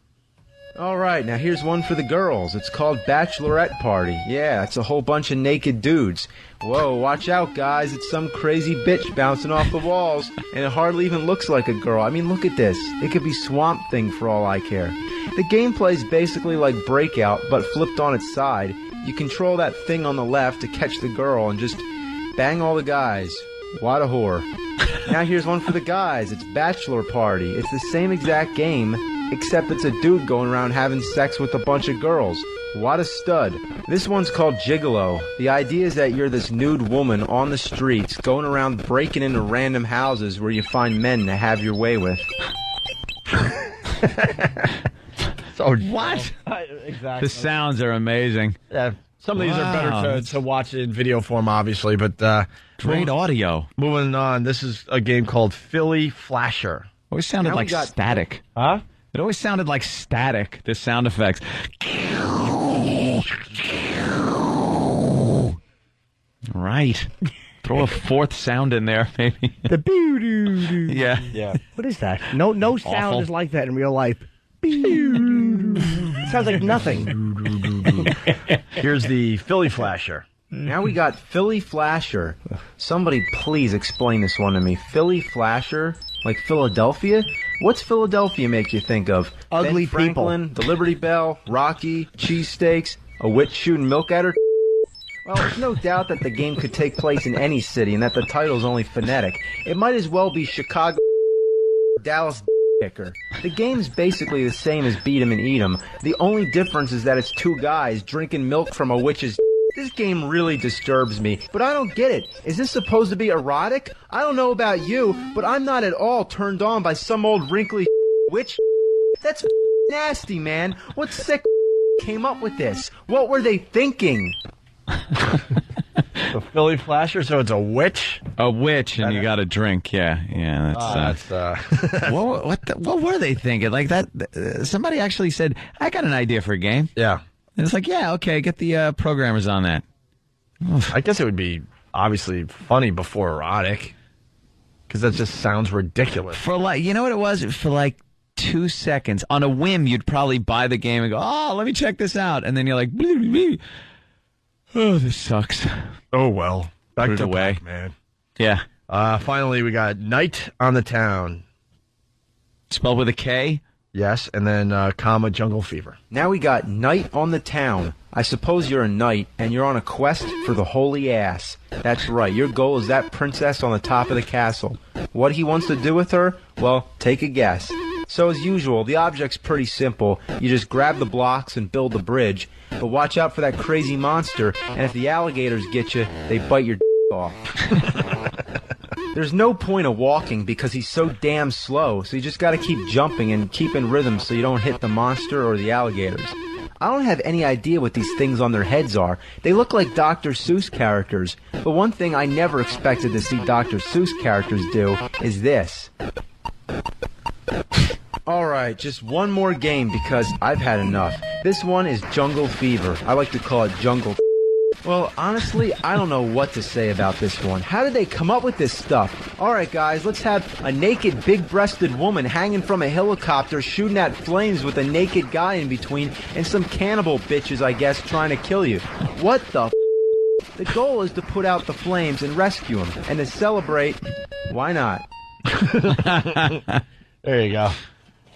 All right, now here's one for the girls. It's called Bachelorette Party. Yeah, it's a whole bunch of naked dudes. Whoa, watch out, guys. It's some crazy bitch bouncing off the walls, and it hardly even looks like a girl. I mean, look at this. It could be Swamp Thing for all I care. The gameplay's basically like Breakout, but flipped on its side. You control that thing on the left to catch the girl and just bang all the guys. What a whore. Now here's one for the guys. It's Bachelor Party. It's the same exact game, except it's a dude going around having sex with a bunch of girls. What a stud. This one's called Gigolo. The idea is that you're this nude woman on the streets going around breaking into random houses where you find men to have your way with. So what? Exactly. The sounds are amazing. Yeah. Some of these are better to watch in video form, obviously, but great audio. Moving on, this is a game called Philly Flasher. Always sounded like static. Huh? It always sounded like static, the sound effects. Right. Throw a fourth sound in there, maybe. The boo-doo-doo. Yeah. Yeah. What is that? No sound Awful. is like that in real life. It sounds like nothing. Here's the Philly Flasher. Now we got Philly Flasher. Somebody please explain this one to me. Philly Flasher? Like Philadelphia? What's Philadelphia make you think of? Ugly Ben Franklin, people. The Liberty Bell, Rocky, cheesesteaks, a witch shooting milk at her? Well, there's no doubt that the game could take place in any city and that the title's only phonetic. It might as well be Chicago, Dallas, kicker. The game's basically the same as Beat 'em and Eat 'em. The only difference is that it's two guys drinking milk from a witch's. This game really disturbs me, but I don't get it. Is this supposed to be erotic? I don't know about you, but I'm not at all turned on by some old wrinkly witch. That's nasty, man. What sick came up with this? What were they thinking? The Philly Flasher, so it's a witch? A witch, and you got a drink. Yeah. That's what were they thinking? Like that? Somebody actually said, "I got an idea for a game." Yeah. And it's like, yeah, okay, get the programmers on that. I guess it would be obviously funny before erotic, because that just sounds ridiculous. For like, you know what it was? For like 2 seconds, on a whim, you'd probably buy the game and go, "Oh, let me check this out," and then you're like, "Blee, blee, blee. Oh, this sucks." Oh well, back Put it to away, man. Yeah. Finally, we got Night on the Town. Spelled with a K? Yes, and then comma Jungle Fever. Now we got Night on the Town. I suppose you're a knight, and you're on a quest for the holy ass. That's right, your goal is that princess on the top of the castle. What he wants to do with her? Well, take a guess. So as usual, the object's pretty simple. You just grab the blocks and build the bridge. But watch out for that crazy monster, and if the alligators get you, they bite your off. There's no point of walking because he's so damn slow, so you just gotta keep jumping and keep in rhythm so you don't hit the monster or the alligators. I don't have any idea what these things on their heads are. They look like Dr. Seuss characters, but one thing I never expected to see Dr. Seuss characters do is this. Alright, just one more game because I've had enough. This one is Jungle Fever. I like to call it Jungle. Well, honestly, I don't know what to say about this one. How did they come up with this stuff? Alright guys, let's have a naked, big-breasted woman hanging from a helicopter shooting at flames with a naked guy in between and some cannibal bitches, I guess, trying to kill you. What the f***? The goal is to put out the flames and rescue them. And to celebrate, why not? There you go.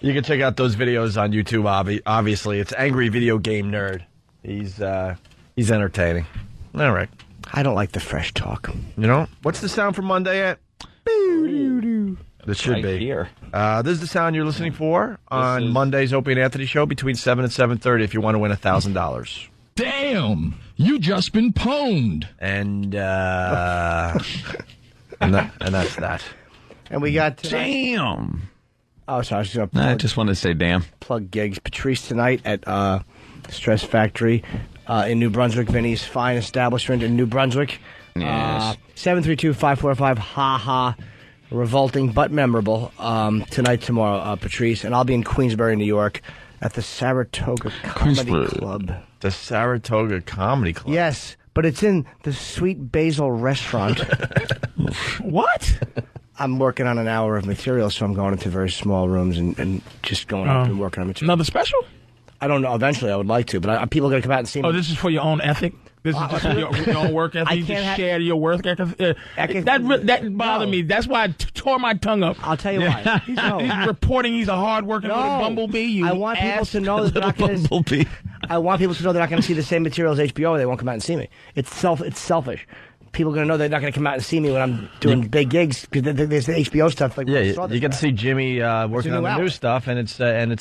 You can check out those videos on YouTube, obviously. It's Angry Video Game Nerd. He's entertaining. All right. I don't like the fresh talk. You know? What's the sound for Monday yet? This should Right be. here. This is the sound you're listening for on Monday's Opie and Anthony show between 7 and 7:30 if you want to win $1,000. Damn! You just been pwned. And that's that. And we got Damn. Oh, sorry. I just wanted to say damn. Plug gigs. Patrice tonight at Stress Factory in New Brunswick. Vinny's fine establishment in New Brunswick. Yes. 732-545. Ha ha. Revolting but memorable. Tonight, tomorrow, Patrice. And I'll be in Queensbury, New York at the Saratoga Comedy Club. The Saratoga Comedy Club? Yes, but it's in the Sweet Basil restaurant. What? I'm working on an hour of material, so I'm going into very small rooms and just going up and working on material. Another special? I don't know. Eventually, I would like to, but people are going to come out and see me. Oh, this is for your own ethic? This is just your own work ethic? You just share your work ethic? That bothered me. That's why I tore my tongue up. I'll tell you why. He's reporting he's a hard-working little bumblebee. I want people to know that they're not going to... I want people to know they're not going to see the same material as HBO, or they won't come out and see me. It's selfish. People are going to know they're not going to come out and see me when I'm doing big gigs because there's the HBO stuff. Like, yeah, you get to see Jimmy working on the new stuff, and it's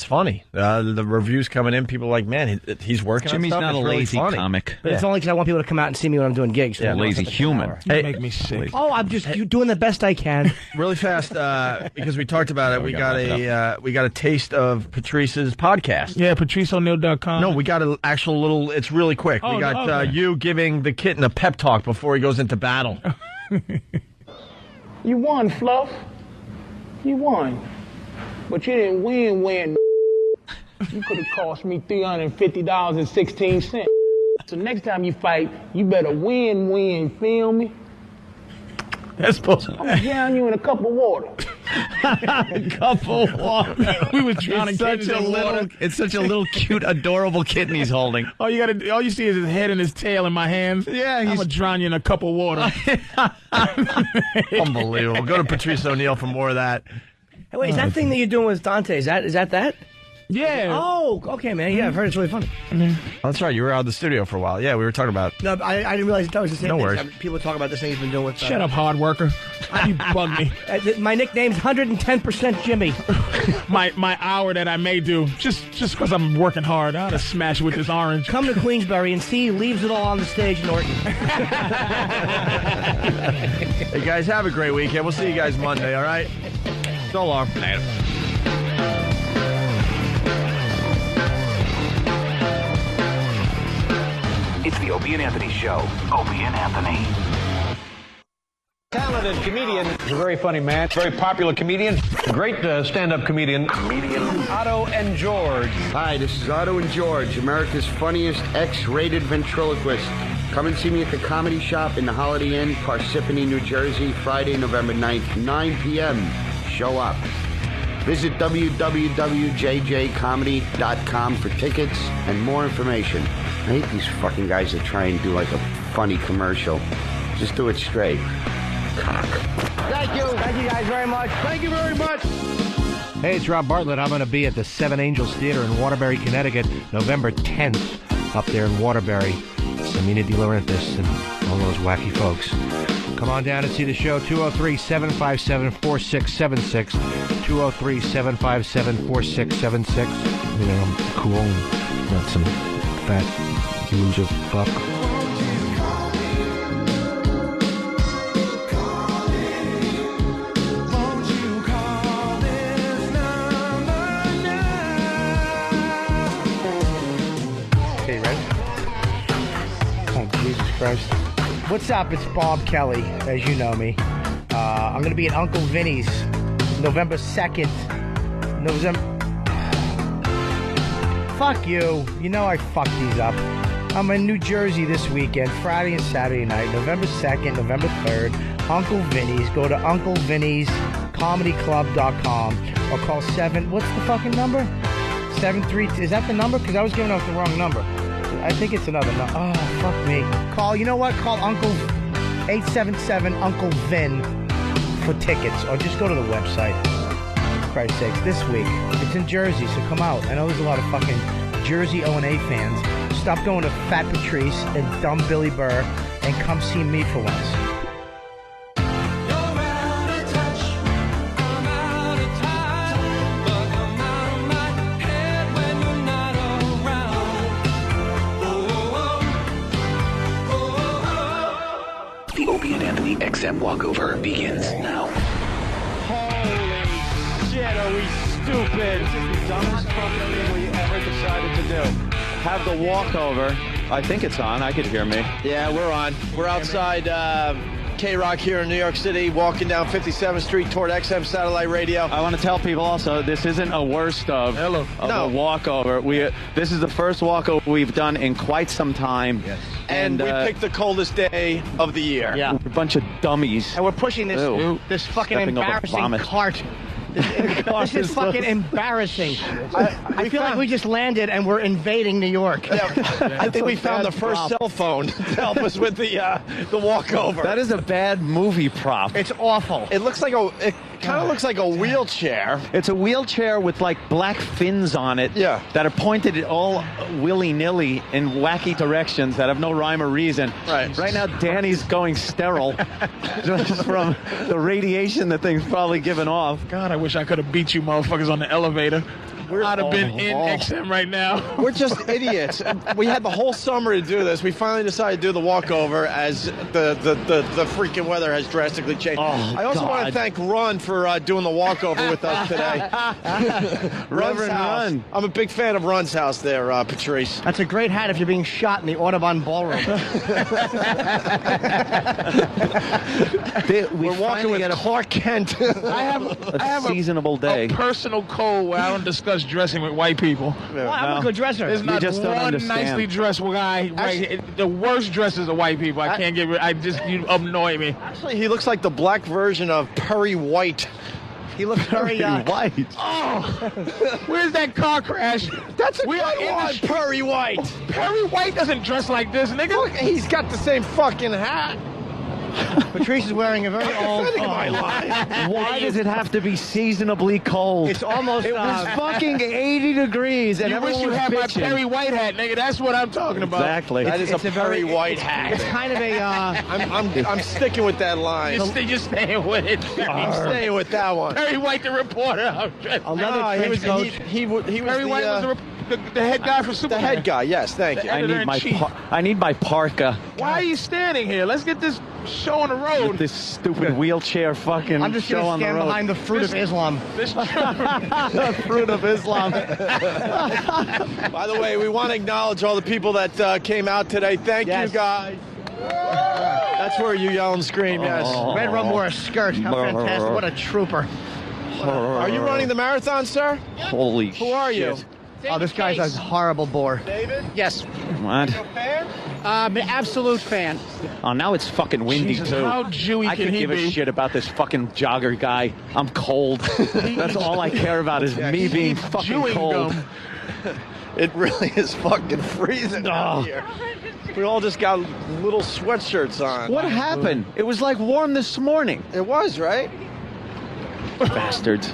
funny. The reviews coming in, people are like, man, he's working. Jimmy's on stuff. not a lazy comic. But it's only because I want people to come out and see me when I'm doing gigs. So yeah, lazy human. You make me sick. Oh, I'm just doing the best I can. Really fast, because we talked about it. We got a taste of Patrice's podcast. Yeah, PatriceO'Neal.com. No, we got an actual little. It's really quick. We got you giving the kitten a pep talk before he goes into battle. You won, Fluff. You won. But you didn't win. You could have cost me $350.16. So next time you fight, you better win, feel me? That's supposed to... I'm going to drown you in a cup of water. A cup of water. We was drowning kittens in water. It's such a little cute, adorable kitten he's holding. All you see is his head and his tail in my hands. Yeah, I'm gonna drown you in a cup of water. Unbelievable. Go to Patrice O'Neal for more of that. Hey, wait, is that thing that you're doing with Dante? Is that? Yeah. Oh, okay, man. Yeah, I've heard it's really funny. Oh, that's right. You were out of the studio for a while. Yeah, we were talking about. No, I didn't realize that was the same No thing. worries. People talk about this thing he's been doing with... Shut up, hard worker. You bug me. My nickname's 110% Jimmy. my hour that I may do, just because I'm working hard, I ought to smash with this orange. Come to Queensbury and see he leaves it all on the stage, Norton. Hey, guys, have a great weekend. We'll see you guys Monday, all right? So long. Later. It's the Opie and Anthony Show. Opie and Anthony. Talented comedian. He's a very funny man. Very popular comedian. Great stand-up comedian. Otto and George. Hi, this is Otto and George, America's funniest X-rated ventriloquist. Come and see me at the Comedy Shop in the Holiday Inn, Parsippany, New Jersey, Friday, November 9th, 9 p.m. Show up. Visit www.jjcomedy.com for tickets and more information. I hate these fucking guys that try and do like a funny commercial. Just do it straight. Cock. Thank you. Thank you guys very much. Thank you very much. Hey, it's Rob Bartlett. I'm going to be at the Seven Angels Theater in Waterbury, Connecticut, November 10th, up there in Waterbury. Samina De Laurentiis and all those wacky folks. Come on down and see the show, 203-757-4676, 203-757-4676. You know, I'm cool and not some fat loser fuck. Christ. What's up? It's Bob Kelly, as you know me. I'm going to be at Uncle Vinny's November 2nd. Fuck you. You know I fucked these up. I'm in New Jersey this weekend, Friday and Saturday night, November 2nd, November 3rd. Uncle Vinny's. Go to UncleVinny'sComedyClub.com or call 7... What's the fucking number? 732... Is that the number? Because I was giving out the wrong number. I think it's another number. Oh, fuck me. Call, you know what? Call Uncle 877-UNCLE-VIN for tickets. Or just go to the website. For Christ's sakes. This week. It's in Jersey, so come out. I know there's a lot of fucking Jersey O&A fans. Stop going to Fat Patrice and Dumb Billy Burr and come see me for once. XM Walkover begins now. Holy shit, are we stupid? This is the dumbest fucking thing we ever decided to do. Have the walkover. I think it's on. I could hear me. Yeah, we're on. We're outside K-Rock here in New York City, walking down 57th Street toward XM Satellite Radio. I want to tell people also, this isn't a worst of a walkover. This is the first walkover we've done in quite some time. Yes. And we picked the coldest day of the year. Yeah. We're a bunch of dummies. And we're pushing this fucking embarrassing cart. This is fucking embarrassing. I feel like we just landed and we're invading New York. Yeah, I think we found the first cell phone to help us with the walkover. That is a bad movie prop. It's awful. It looks like it kind of looks like a wheelchair. It's a wheelchair with like black fins on it. Yeah. That are pointed all willy-nilly in wacky directions that have no rhyme or reason. Right. Right now, Danny's going sterile just from the radiation the thing's probably given off. God, I wish I could have beat you motherfuckers on the elevator. I'd have been in XM right now. We're just idiots. We had the whole summer to do this. We finally decided to do the walkover as the freaking weather has drastically changed. I also want to thank Run for doing the walkover with us today. Reverend Run. I'm a big fan of Run's house there, Patrice. That's a great hat if you're being shot in the Audubon Ballroom. We're walking with Clark Kent. I have a seasonable day. A personal code where I don't discuss dressing with white people. Well, I'm a good dresser. There's not one nicely dressed guy. The worst dressers are white people. I can't get rid. You annoy me. Actually, he looks like the black version of Perry White. He looks very white. Oh, where's that car crash? That's a good one, Perry White. Perry White doesn't dress like this, nigga. Look, he's got the same fucking hat. Patrice is wearing a very old. Why does it have to be seasonably cold? It's almost. It was fucking 80 degrees, and You wish you had my Perry White hat, nigga. That's what I'm talking about. Exactly. That is a Perry White hat. It's kind of a. I'm sticking with that line. You're staying with it. I'm staying with that one. Perry White, the reporter. Another he was trench coat. he was Perry White was the head guy for Superman. the head guy. Yes, thank you. I need my parka. Why are you standing here? Let's get this show on the road. This stupid wheelchair fucking I'm just show going to on the stand road. behind the fruit of Islam. The fruit of Islam. By the way, we want to acknowledge all the people that came out today. Thank you, guys. That's where you yell and scream, yes. Red Rum wore a skirt. How fantastic. What a trooper. Are you running the marathon, sir? Holy shit. Who are you? Oh, this guy's a horrible bore. David? Yes. What? I'm an absolute fan. Oh, now it's fucking windy, Jesus, too. how Jewy I can could he give be? a shit about this fucking jogger guy. I'm cold. That's all I care about is me being fucking chewing cold. gum. It really is fucking freezing out here. We all just got little sweatshirts on. What happened? It was like warm this morning. It was, right? Bastards.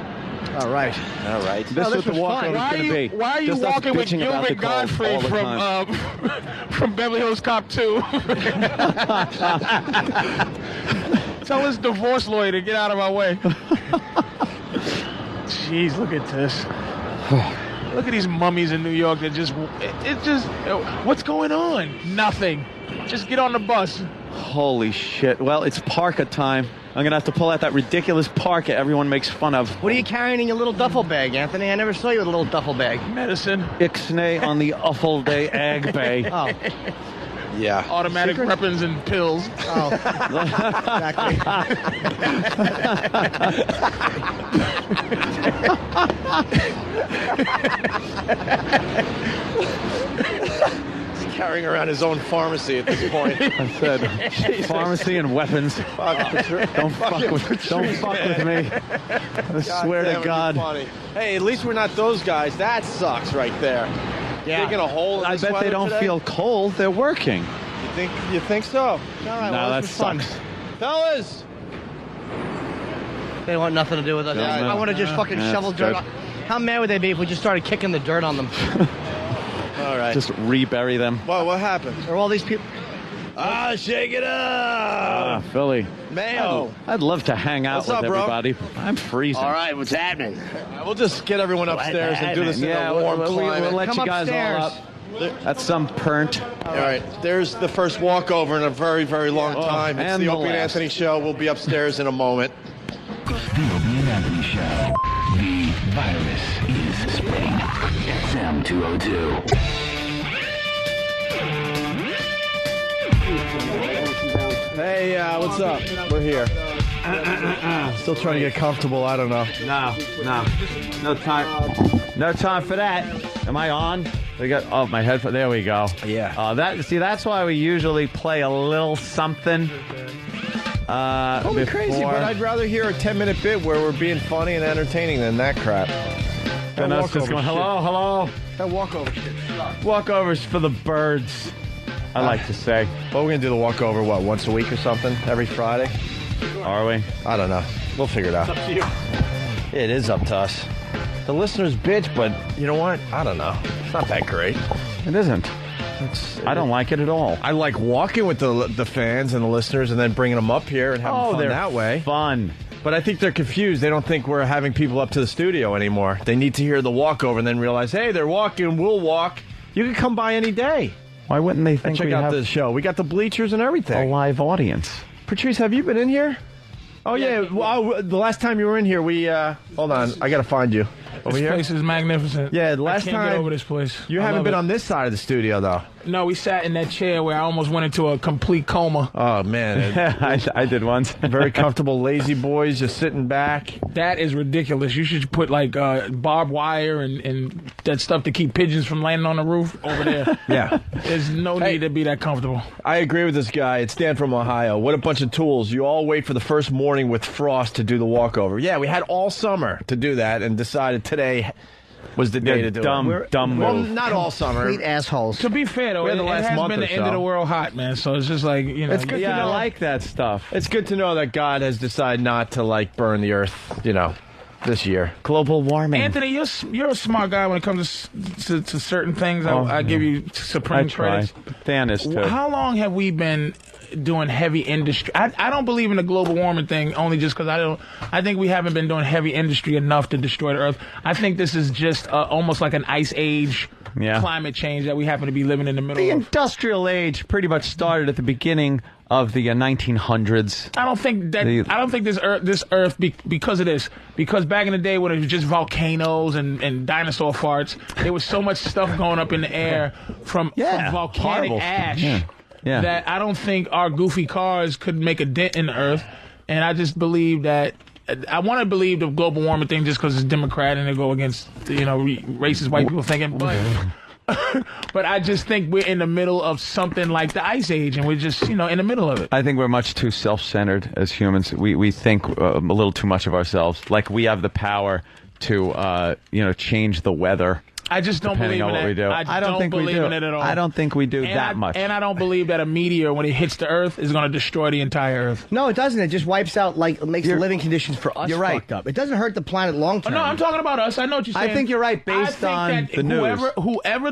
All right. All right. This is what the walkover is going to be. Why are you Just us walking with bitching about Gilbert the cold Gottfried all the time. from Beverly Hills Cop 2? Tell his divorce lawyer to get out of our way. Jeez, look at this. Look at these mummies in New York that just, what's going on? Nothing. Just get on the bus. Holy shit. Well, it's parka time. I'm going to have to pull out that ridiculous parka everyone makes fun of. What are you carrying in your little duffel bag, Anthony? I never saw you with a little duffel bag. Medicine. Ixnay on the Uffle Day Ag Bay. Oh. Yeah. Automatic weapons and pills. Oh. Exactly. He's carrying around his own pharmacy at this point. I said pharmacy and weapons. Don't fuck with me. I swear to God. Hey, at least we're not those guys. That sucks right there. Yeah. Digging a hole in I this bet they weather don't today? feel cold. They're working. You think so? All right, No, well, that this was fun. sucks. Fellas! They want nothing to do with us. Yeah, I want to just fucking that's shovel dirt. good. How mad would they be if we just started kicking the dirt on them? All right. Just rebury them. What happened? Are all these people? Shake it up! Philly. Mayo. I'd love to hang out What's with up, bro? everybody. I'm freezing. All right, what's happening? We'll just get everyone upstairs and do this in a warm climate. We'll let Come you guys upstairs. all up. That's some pernt. All right, there's the first walkover in a very, very long time. It's and the the Opie and last. Anthony show. We'll be upstairs in a moment. The Opie and Anthony Show. The virus is spreading. XM 202. Hey, what's up? We're here. Still trying to get comfortable. I don't know. No time. No time for that. Am I on? We got my headphone. There we go. Yeah. That's why we usually play a little something. Don't be crazy, but I'd rather hear a 10-minute bit where we're being funny and entertaining than that crap. And us just going, hello. That walkover shit. Walkovers for the birds. I like to say. Well, we're gonna do the walkover once a week or something? Every Friday? Are we? I don't know. We'll figure it out. It's up to you. It is up to us. The listeners bitch, but you know what? I don't know. It's not that great. It isn't. I don't like it at all. I like walking with the fans and the listeners and then bringing them up here and having fun they're that way. Fun. But I think they're confused. They don't think we're having people up to the studio anymore. They need to hear the walkover and then realize, hey, they're walking, we'll walk. You can come by any day. Why wouldn't they And think check we out have the show. We got the bleachers and everything. a live audience? Patrice, have you been in here? Oh, yeah. Well, the last time you were in here, we... hold on. I got to find you. Over This here? place is magnificent. Yeah, the last I can't time... get over this place. You I haven't love been it. on this side of the studio, though. No, we sat in that chair where I almost went into a complete coma. Oh, man. I did once. Very comfortable, lazy boys, just sitting back. That is ridiculous. You should put like barbed wire and that stuff to keep pigeons from landing on the roof over there. Yeah. There's no need to be that comfortable. I agree with this guy. It's Dan from Ohio. What a bunch of tools. You all wait for the first morning with frost to do the walkover. Yeah, we had all summer to do that and decided today, was the day to do dumb, it. Dumb Well, move. not all summer. Complete assholes. To be fair, though, We it, had the it last has month been or the end of so. the world hot, man. So it's just like, you know. It's good to I know. like that stuff. It's good to know that God has decided not to like burn the earth, this year. Global warming. Anthony, you're a smart guy when it comes to certain things. I give you supreme credit. Dan is too. How long have we been doing heavy industry? I don't believe in the global warming thing only just because I think we haven't been doing heavy industry enough to destroy the earth. I think this is just almost like an ice age climate change that we happen to be living in the middle The of. industrial age pretty much started at the beginning of the 1900s. I don't think this earth because of this, because back in the day when it was just volcanoes and dinosaur farts, there was so much stuff going up in the air from volcanic horrible. ash Yeah. that I don't think our goofy cars could make a dent in the earth. And I just believe that I want to believe the global warming thing just because it's Democrat and they go against racist white people thinking, but I just think we're in the middle of something like the Ice Age, and we're just, in the middle of it. I think we're much too self-centered as humans. We think a little too much of ourselves. Like we have the power to, change the weather. I just don't believe in what it. we do. I don't think believe we do. in it at all. I don't think we do that much. And I don't believe that a meteor, when it hits the Earth, is going to destroy the entire Earth. No, it doesn't. It just wipes out, makes the living conditions for us You're right. fucked up. It doesn't hurt the planet long term. No, I'm talking about us. I know what you're saying. I think you're right, based on the news. Whoever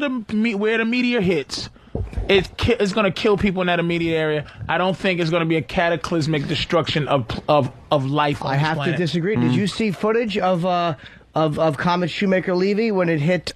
where the meteor hits, it's going to kill people in that immediate area. I don't think it's going to be a cataclysmic destruction of life on I this have planet. to disagree. Did you see footage of Comet Shoemaker-Levy when it hit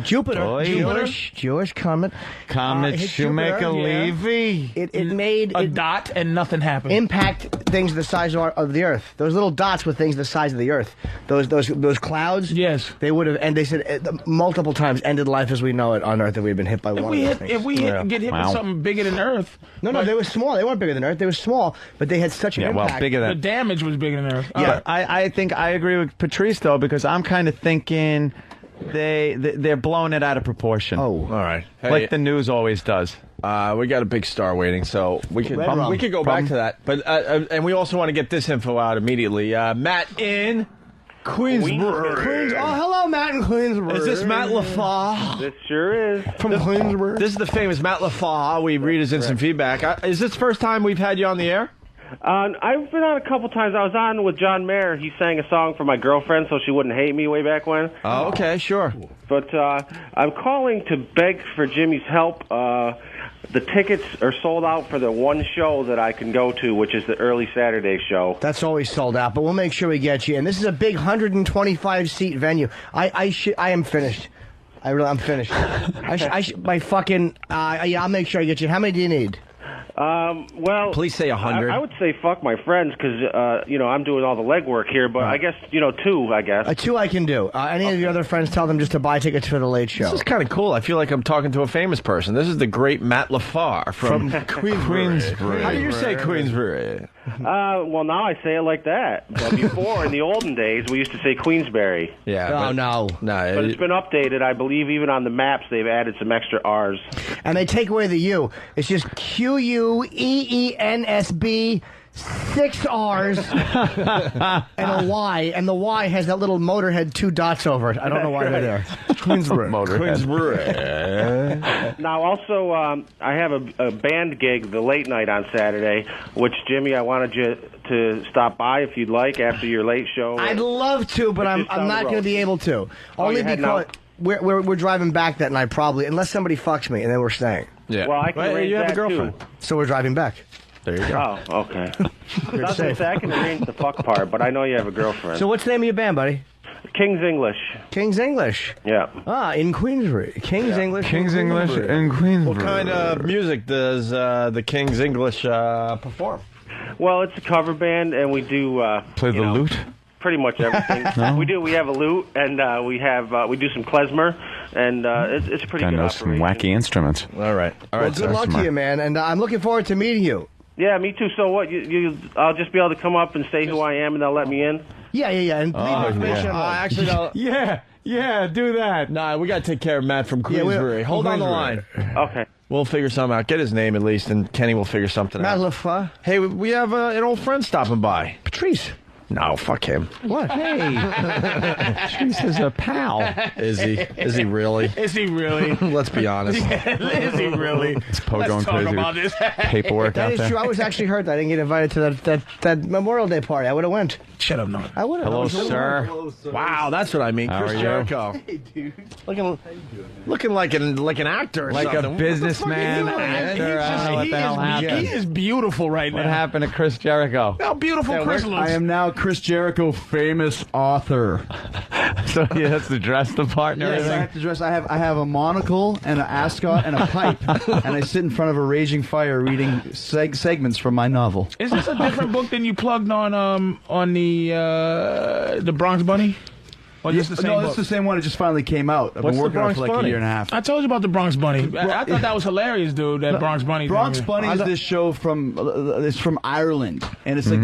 Jupiter? Jewish comet. Comet hit Jupiter, Shoemaker-Levy. It made a dot and nothing happened. Impact things the size of the Earth. Those little dots were things the size of the Earth. Those clouds. Yes. They would have, and they said multiple times, ended life as we know it on Earth if we'd been hit by one of those things. If we get hit with something bigger than Earth. No, they were small. They weren't bigger than Earth. They were small, but they had such an impact. The damage was bigger than Earth. Yeah, I think I agree with Patrice though, because I'm kind of thinking they're blowing it out of proportion. Oh, all right. Like the news always does. We got a big star waiting, so we could go back to that. But and we also want to get this info out immediately. Matt in Queensborough. Oh, hello, Matt in Queensborough. Is this Matt LaFaw? This sure is. From Queensborough. This is the famous Matt LaFaw. We read his instant feedback. Is this the first time we've had you on the air? I've been on a couple times. I was on with John Mayer. He sang a song for my girlfriend so she wouldn't hate me way back when. Oh, okay, sure. But I'm calling to beg for Jimmy's help. The tickets are sold out for the one show that I can go to, which is the early Saturday show. That's always sold out, but we'll make sure we get you. And this is a big 125-seat venue. I am finished. I'm finished. I'll make sure I get you. How many do you need? Well, please say 100. I would say fuck my friends because I'm doing all the legwork here. But I guess 2. I guess 2 I can do. Any of your other friends, tell them just to buy tickets for the late show. This is kind of cool. I feel like I'm talking to a famous person. This is the great Matt LaFar from Queensborough. How do you say Queensborough? Well, now I say it like that. But before, in the olden days, we used to say Queensberry. Yeah. No. But it's been updated. I believe even on the maps they've added some extra R's. And they take away the U. It's just QUEENSB, 6 R's, and a Y. And the Y has that little Motorhead 2 dots over it. I don't know why they're there. Queensborough. Now, also, I have a band gig the late night on Saturday, which, Jimmy, I wanted you to stop by if you'd like after your late show. I'd love to, but I'm not going to be able to. Only because we're driving back that night, probably, unless somebody fucks me, and then we're staying. Yeah. Well, I can arrange you have that a girlfriend. too. So we're driving back. There you go. Oh, okay. I can arrange the fuck part, but I know you have a girlfriend. So what's the name of your band, buddy? King's English. King's English. Yeah. In Queensborough. King's English. King's English in Queensborough. What kind of music does the King's English perform? Well, it's a cover band, and we do play the lute. Pretty much everything. No? We do. We have a lute, and we do some klezmer, and it's a pretty good knows some operation. wacky instruments. All right. Well, good luck to you, man, and I'm looking forward to meeting you. Yeah, me too. So what? I'll just be able to come up and say who I am, and they'll let me in. Yeah. And leave information. Actually, no. Yeah, do that. Nah, we got to take care of Matt from Queensborough. Hold on the line. Okay. We'll figure something out. Get his name at least, and Kenny will figure something Matt out. LaFleur. Hey, we have an old friend stopping by. Patrice. No, fuck him. What? Hey. Patrice is a pal. Is he? Is he really? Is he really? Let's be honest. Is he really? It's Poe Let's going talk crazy about with this. paperwork That out is there. true. I was actually hurt that I didn't get invited to that Memorial Day party. I would have went. Shut up, no. I would have. Hello, sir. Wow, that's what I mean. How Chris are you? Jericho. Hey, dude. Looking like an actor or Like a something. businessman, actor. I don't know what the hell happened. He is beautiful right now. What happened to Chris Jericho? How beautiful Chris looks. I am now Chris Jericho, famous author. So he has to dress the part and Yes, I everything? have to dress. I have a monocle and an ascot and a pipe, and I sit in front of a raging fire reading segments from my novel. Is this a different book than you plugged on the Bronx Bunny? Or just the same no, book? this is the same one. It just finally came out. I've What's been the working on it Bronx for like Bunny? a year and a half. I told you about the Bronx Bunny. I thought that was hilarious, dude. That Bronx Bunny. Bronx thing. Bunny is this show from it's from Ireland, and it's like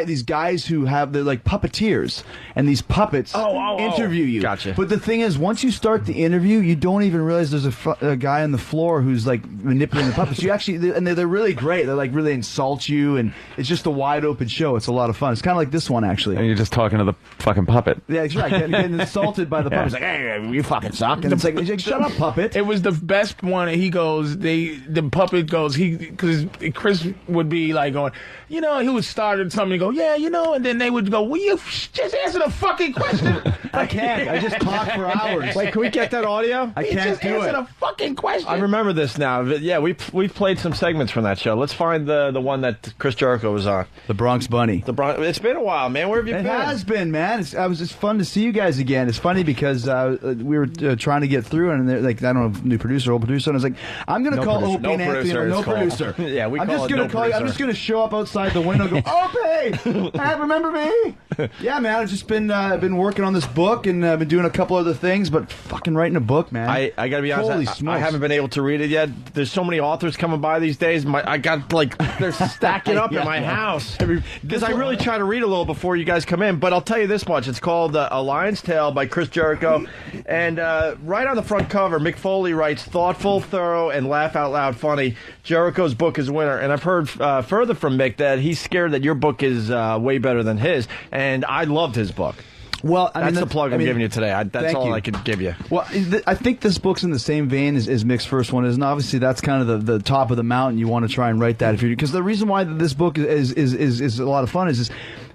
these guys who they're like puppeteers, and these puppets interview you. Gotcha. But the thing is, once you start the interview, you don't even realize there's a guy on the floor who's like manipulating the puppets. You actually, and they're really great. They like really insult you, and it's just a wide open show. It's a lot of fun. It's kind of like this one actually. And you're just talking to the fucking puppet. Yeah, that's right. Getting insulted by the puppet. It's like, hey, you fucking suck. And it's like, shut up, puppet. It was the best one. He goes, the puppet goes, because Chris would be like going, he would start at something and go, yeah, and then they would go, will you just answer the fucking question? I can't. I just talk for hours. Wait, can we get that audio? I can't just do answer it. the fucking question. I remember this now. Yeah, we've played some segments from that show. Let's find the one that Chris Jericho was on. The Bronx Bunny. It's been a while, man. Where have you It been? has been, man. It's fun to see you guys again. It's funny because we were trying to get through, and they're like, I don't know, new producer, old producer, and I was like, I'm going to call Opie and Anthony, no producer. Yeah, we I'm call just it gonna no call you. I'm producer. just going to show up outside the window and go, Opie, hey, remember me? Yeah, man. I've just been working on this book and been doing a couple other things, but fucking writing a book, man. I got to be honest. Holy I smokes. haven't been able to read it yet. There's so many authors coming by these days. I got like they're stacking up in my house because I really try to read a little before you guys come in. But I'll tell you this much: it's called A Lion's Tale by Chris Jericho, and right on the front cover, Mick Foley writes, "Thoughtful, thorough, and laugh out loud funny. Jericho's book is winner." And I've heard further from Mick that he's scared that your book is way better than his, and I loved his book. Well, that's the plug I'm giving you today. That's all I could give you. Well, I think this book's in the same vein as Mick's first one is, and obviously that's kind of the top of the mountain. You want to try and write that because the reason why this book is a lot of fun is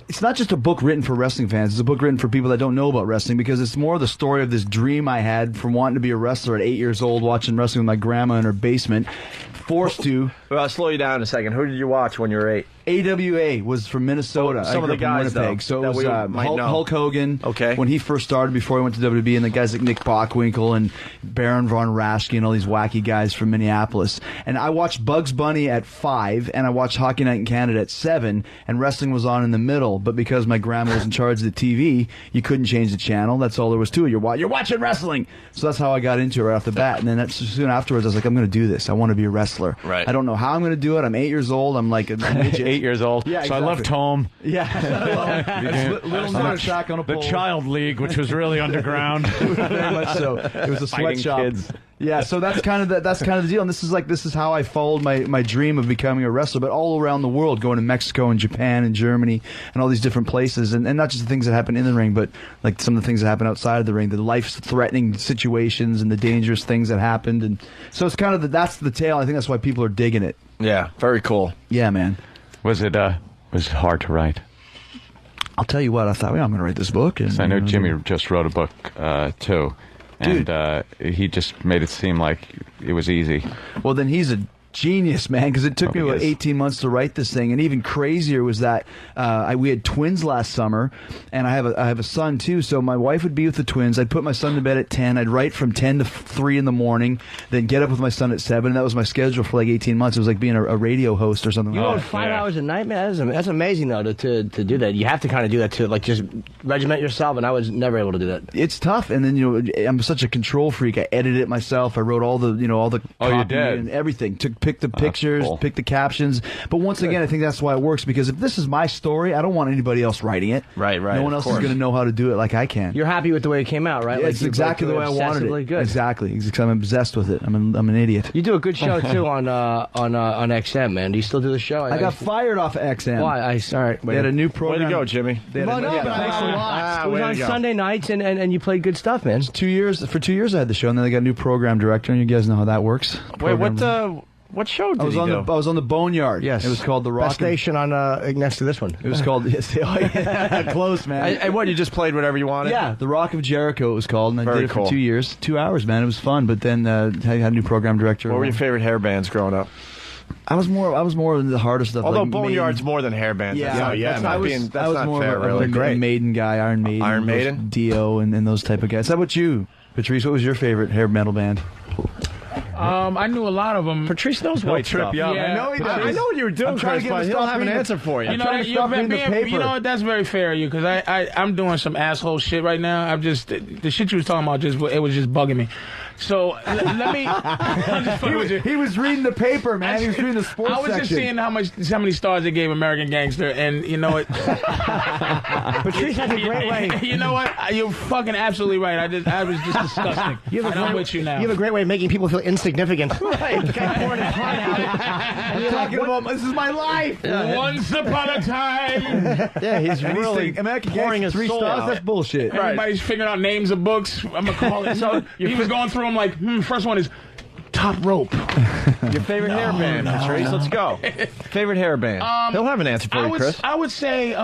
it's not just a book written for wrestling fans. It's a book written for people that don't know about wrestling because it's more the story of this dream I had from wanting to be a wrestler at 8 years old, watching wrestling with my grandma in her basement, forced to. Well, I'll slow you down a second. Who did you watch when you were 8? AWA was from Minnesota. Some of the guys, Winnipeg. though, So it that was we might know. Hulk Hogan. Okay. When he first started, before he went to WWE, and the guys like Nick Bockwinkel and Baron Von Raschke and all these wacky guys from Minneapolis. And I watched Bugs Bunny at 5, and I watched Hockey Night in Canada at 7, and wrestling was on in the middle. But because my grandma was in charge of the TV, you couldn't change the channel. That's all there was to it. You're watching wrestling. So that's how I got into it right off the bat. And then soon afterwards, I was like, I'm going to do this. I want to be a wrestler. Right. I don't know how I'm going to do it. I'm 8 years old. I'm like a midget. 8 years old. Yeah, So I left home. Yeah. Little knapsack on a pole. The Child League, which was really underground. Very much so. It was a Fighting sweatshop. kids. Yeah, so that's kind of the deal. And this is how I followed my dream of becoming a wrestler, but all around the world, going to Mexico and Japan and Germany and all these different places, and not just the things that happen in the ring, but like some of the things that happen outside of the ring, the life-threatening situations and the dangerous things that happened. And so it's kind of that's the tale. I think that's why people are digging it. Yeah, very cool. Yeah, man. Was it hard to write? I'll tell you what. I thought, I'm going to write this book. And, I know Jimmy just wrote a book too, Dude. and he just made it seem like it was easy. Well, then he's a genius, man, because it took me about 18 months to write this thing, and even crazier was that we had twins last summer, and I have a son too. So my wife would be with the twins. I'd put my son to bed at 10. I'd write from 10 to 3 in the morning, then get up with my son at 7. And that was my schedule for like 18 months. It was like being a radio host or something. You wrote 5 hours a night, man. That's amazing though to do that. You have to kind of do that to like just regiment yourself, and I was never able to do that. It's tough, and then I'm such a control freak. I edited it myself. I wrote all the Oh, you copy did? and everything. Took pick the pictures, pick the captions. But once again, I think that's why it works, because if this is my story, I don't want anybody else writing it. Right. No one else is going to know how to do it like I can. You're happy with the way it came out, right? Yeah, it's exactly the way I wanted it. Good. Exactly. I'm obsessed with it. I'm an idiot. You do a good show too on XM, man. Do you still do the show? I got fired off of XM. Why? Sorry. They had a new program. Way to go, Jimmy. It was on Sunday nights, and you played good stuff, man. 2 years. For 2 years, I had the show, and then they got a new program director, and you guys know how that works. Wait, what show did he do? I was on the Boneyard. Yes. It was called The Rock. Best station on next to this one. It was called close, man. And what, you just played whatever you wanted? Yeah, The Rock of Jericho it was called, and I Very did it cool. for 2 years. 2 hours, man. It was fun, but then I had a new program director. What were your favorite hair bands growing up? I was more into the harder stuff. Although like Boneyard's more than hair bands. Yeah, that's not more fair, of a really. Iron Maiden guy, Iron Maiden, Dio, and those type of guys. How about you, Patrice? What was your favorite hair metal band? I knew a lot of them. Patrice knows He'll white trip stuff. you up. Yeah. I know he does. I know what you were doing, Chris, but he'll have an answer for you. You know what? That's very fair of you, because I'm doing some asshole shit right now. I'm just the shit you was talking about. It was just bugging me. So let me. I'm just fucking with you. He was reading the paper, man. He was reading the sports I was section. just seeing how many stars they gave American Gangster, and you know what? Patrice has a great way. You know what? You're fucking absolutely right. I was just disgusting. I'm with you now. You have a great way of making people feel insignificant. Right. This guy pouring his heart out. And you're talking about this is my life. Once upon a time. Yeah, he's really pouring his 3 soul stars. out. That's bullshit. Everybody's figuring out names of books. I'm gonna call it. So he was going through them like, first one is Top Rope. Your favorite hair band, Patrice? Let's go. Favorite hair band. He'll have an answer for you, Chris. I would say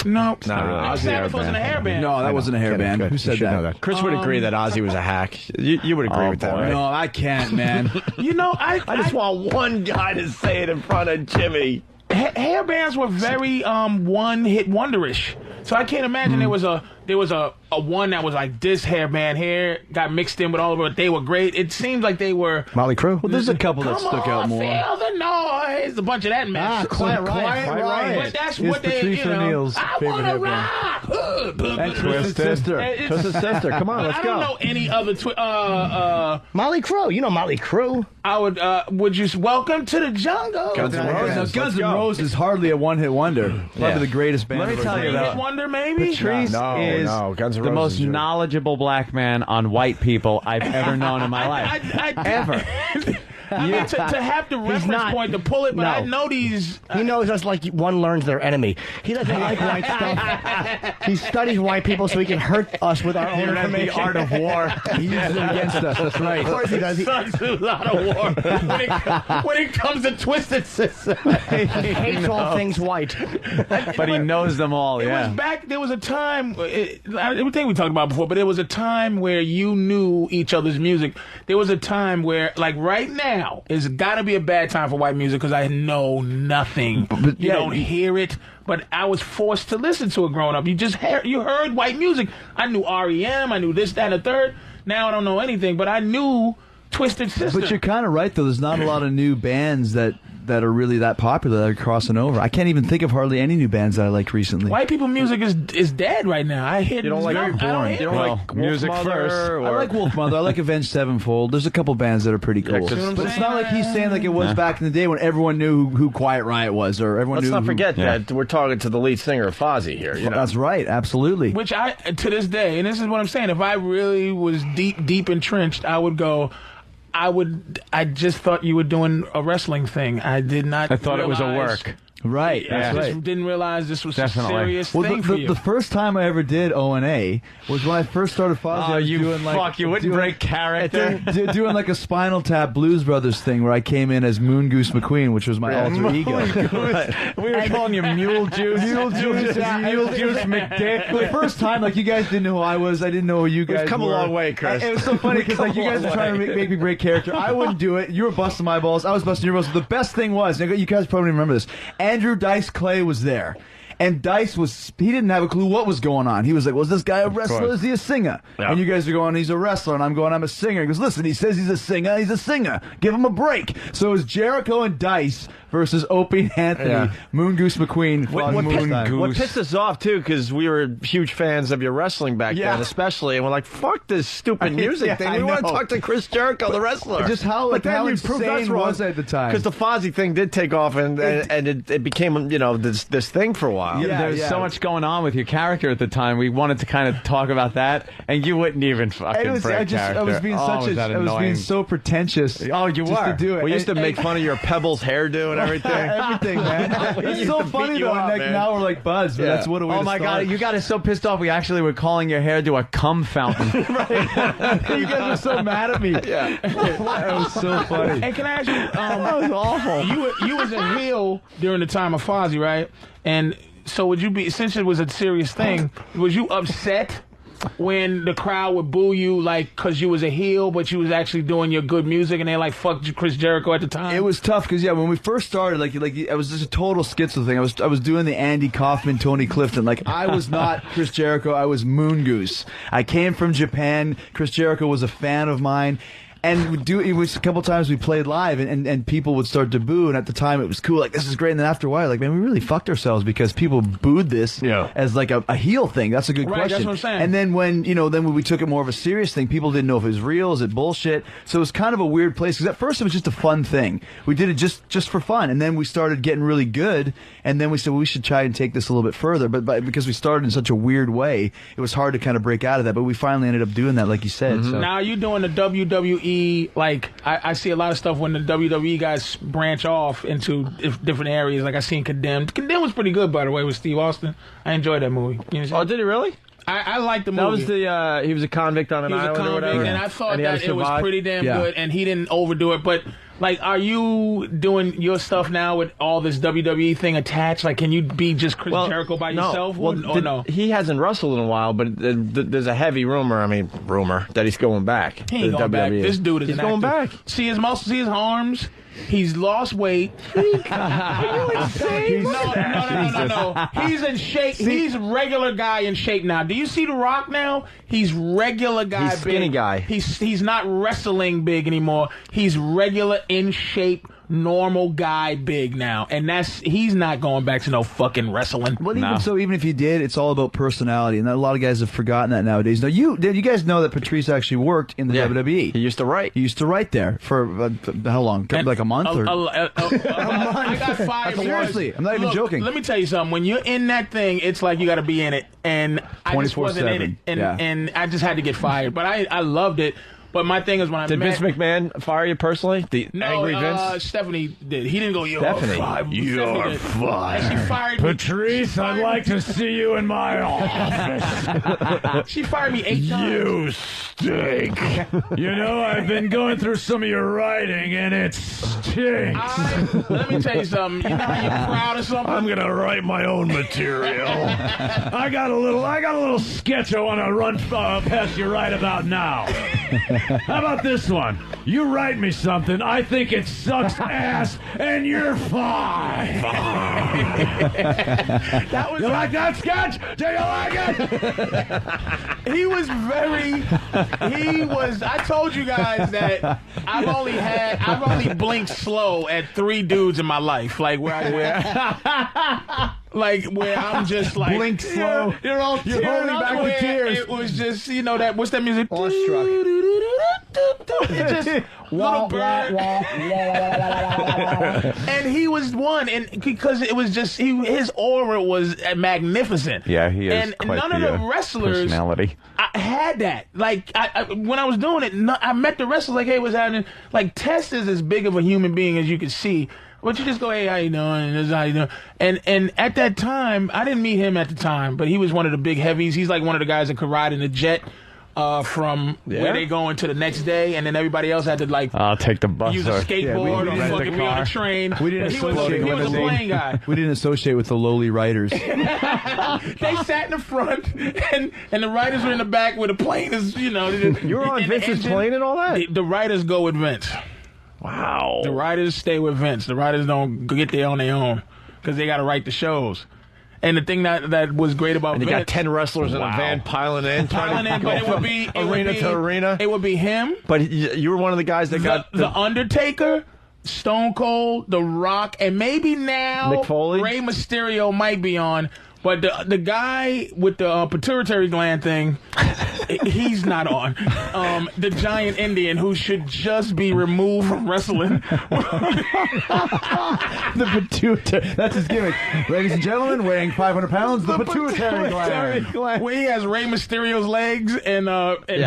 No, Sabbath wasn't a hair band. No, that wasn't a hair band. Who said that? Chris would agree that Ozzy was a hack. You would agree with that, right? No, I can't, man. You know, I just want one guy to say it in front of Jimmy. Hair bands were very one-hit wonderish. So I can't imagine there was a one that was like this hair band hair got mixed in with all of it. They were great. It seems like they were Motley Crue. Well, there's a couple that stuck out more. Feel the noise. A bunch of that mess. Quiet Riot. But that's what they. Patrice O'Neal's I favorite wanna hair rock. And Twisted Sister. Twisted Sister. Come on, let's go. I don't know any other. Motley Crue. You know Motley Crue. I would. Would you welcome to the jungle? Guns N' Roses. Guns N' Roses is hardly a one-hit wonder. Probably the greatest band. Let me tell you Hit wonder, maybe. Patrice is the most knowledgeable black man on white people I've ever known in my life. Ever. I mean, to have the reference point to pull it, but I know these. He knows us like one learns their enemy. He doesn't like white stuff. He studies white people so he can hurt us with our own information. The art of war. He uses it against us. That's right. Of course he does. Sucks a lot of war. When it comes to Twisted Sister, he hates all things white. But he knows them all, It was back, there was a time, I think we talked about it before, but there was a time where you knew each other's music. There was a time where, like right now, it's got to be a bad time for white music because I know nothing. You don't hear it, but I was forced to listen to it growing up. You heard white music. I knew R.E.M., I knew this, that, and the third. Now I don't know anything, but I knew Twisted Sister. But you're kind of right, though. There's not a lot of new bands that are really that popular that are crossing over. I can't even think of hardly any new bands that I like recently. White people music is dead right now. I hear You don't like very boring. You don't like music first. I like Wolf Mother. I like Avenged Sevenfold. There's a couple bands that are pretty cool. But it's not like he's saying like it was back in the day when everyone knew who Quiet Riot was, or everyone Let's knew. not forget that we're talking to the lead singer of Fozzy here. You know? That's right, absolutely. Which I, to this day, and this is what I'm saying, if I really was deep entrenched, I would go. I just thought you were doing a wrestling thing. I did not. I thought it was a work. Right. I just didn't realize this was a serious thing for you. The first time I ever did O&A was when I first started Fozzy. Oh, you wouldn't break character. Doing like a Spinal Tap Blues Brothers thing where I came in as Moon Goose McQueen, which was my alter ego. We were calling you Mule Juice. Mule Juice McDick. The first time, like, you guys didn't know who I was. I didn't know who you guys were. We've come a long way, Chris. It was so funny because like you guys were trying to make me break character. I wouldn't do it. You were busting my balls. I was busting your balls. The best thing was, you guys probably remember this, Andrew Dice Clay was there. And Dice he didn't have a clue what was going on. He was like, was this guy a wrestler? Is he a singer? Yeah. And you guys are going, he's a wrestler. And I'm going, I'm a singer. He goes, listen, he says he's a singer. He's a singer. Give him a break. So it was Jericho and Dice versus Opie and Anthony. Moon Goose McQueen. What pissed us off, too, because we were huge fans of your wrestling back then, especially, and we're like, fuck this stupid music thing. We want to talk to Chris Jericho, the wrestler. Just how insane was it at the time? Because the Fozzy thing did take off, and it became, this thing for a while. Yeah, there was so much going on with your character at the time. We wanted to kind of talk about that, and you wouldn't even fucking break character. I was being I was being so pretentious. Oh, you were. To do it. We used to make fun of your Pebbles hairdo and everything. Everything, man. It's so funny though. Now we're like buds, but that's what a way Oh my god, you got us so pissed off. We actually were calling your hairdo a cum fountain. You guys were so mad at me. Yeah, that was so funny. Hey, can I ask you? That was awful. You was a heel during the time of Fozzy, right? And so would you be, since it was a serious thing, was you upset when the crowd would boo you, like, because you was a heel, but you was actually doing your good music, and they like fucked Chris Jericho at the time? It was tough because when we first started, like I was just a total schizo thing. I was doing the Andy Kaufman, Tony Clifton. Like I was not Chris Jericho. I was Moon Goose. I came from Japan. Chris Jericho was a fan of mine. And it was a couple times we played live, and people would start to boo, and at the time it was cool, like, this is great, and then after a while, like, man, we really fucked ourselves because people booed this as, like, a heel thing. That's a good question. That's what I'm saying. And then when we took it more of a serious thing, people didn't know if it was real, is it bullshit? So it was kind of a weird place, because at first it was just a fun thing. We did it just for fun, and then we started getting really good, and then we said, well, we should try and take this a little bit further, but because we started in such a weird way, it was hard to kind of break out of that, but we finally ended up doing that, like you said. So. Now you're doing the WWE, like, I see a lot of stuff when the WWE guys branch off into different areas. Like, I seen Condemned. Condemned was pretty good, by the way, with Steve Austin. I enjoyed that movie. Oh, did he really? I liked the movie. That was the, he was a convict on an island or whatever. And I thought that it was pretty damn good, and he didn't overdo it. But, like, are you doing your stuff now with all this WWE thing attached? Like, can you be just Chris Jericho by yourself? Or no? He hasn't wrestled in a while, but there's a heavy rumor that he's going back. He ain't going back. This dude is he's going back. See his muscles, see his arms. He's lost weight. Are you insane? No. He's in shape. He's regular guy in shape now. Do you see The Rock now? He's regular guy. He's skinny big. guy. He's not wrestling big anymore. He's regular in shape. Normal guy big now, and he's not going back to no fucking wrestling. Well, even if he did, it's all about personality, and a lot of guys have forgotten that nowadays. Now, you guys know that Patrice actually worked in the WWE? He used to write. He used to write there for how long? Like a month or? I got fired. Seriously, I'm not even joking. Let me tell you something. When you're in that thing, it's like you got to be in it, and I just wasn't in it, and I just had to get fired. But I loved it. But my thing is when I did Vince McMahon fire you personally? Angry Vince? Stephanie did. He didn't go, you're fired. You're fired. And she fired me. Patrice, I'd like to see you in my office. She fired me 8 times. You stink. I've been going through some of your writing, and it stinks. Let me tell you something. You know how you're proud of something? I'm gonna write my own material. I got a little sketch I want to run past you right about now. How about this one? You write me something, I think it sucks ass, and you're fine. You like that sketch? Do you like it? I told you guys that I've only blinked slow at 3 dudes in my life. Like where I'm just like blink slow. You're holding back the tears. It was just that. What's that music? Awestruck. It's just little bird. And he was one, and because it was just his aura was magnificent. Yeah, he is. And quite none of the wrestlers personality. I had that. Like when I was doing it, I met the wrestlers. Like, hey, what's happening? Like Test is as big of a human being as you could see. But you just go, hey, how you doing? This is how you doing. And at that time, I didn't meet him at the time, but he was one of the big heavies. He's like one of the guys that could ride in a jet from where they going to the next day, and then everybody else had to I'll take the bus use a skateboard or fucking be on a train. We didn't associate he was a plane guy. We didn't associate with the lowly writers. They sat in the front, and the writers were in the back where the plane is. You were on Vince's plane and all that. The writers go with Vince. Wow. The writers stay with Vince. The writers don't get there on their own because they got to write the shows. And the thing that was great about And you Vince, got 10 wrestlers in a van piling in, trying to go from arena to arena. It would be him. But you were one of the guys that got the Undertaker, Stone Cold, The Rock, and maybe now Mick Foley? Rey Mysterio might be on. But the guy with the pituitary gland thing, he's not on. The giant Indian who should just be removed from wrestling. The pituitary. That's his gimmick. Ladies and gentlemen, weighing 500 pounds, the pituitary gland. Where he has Rey Mysterio's legs and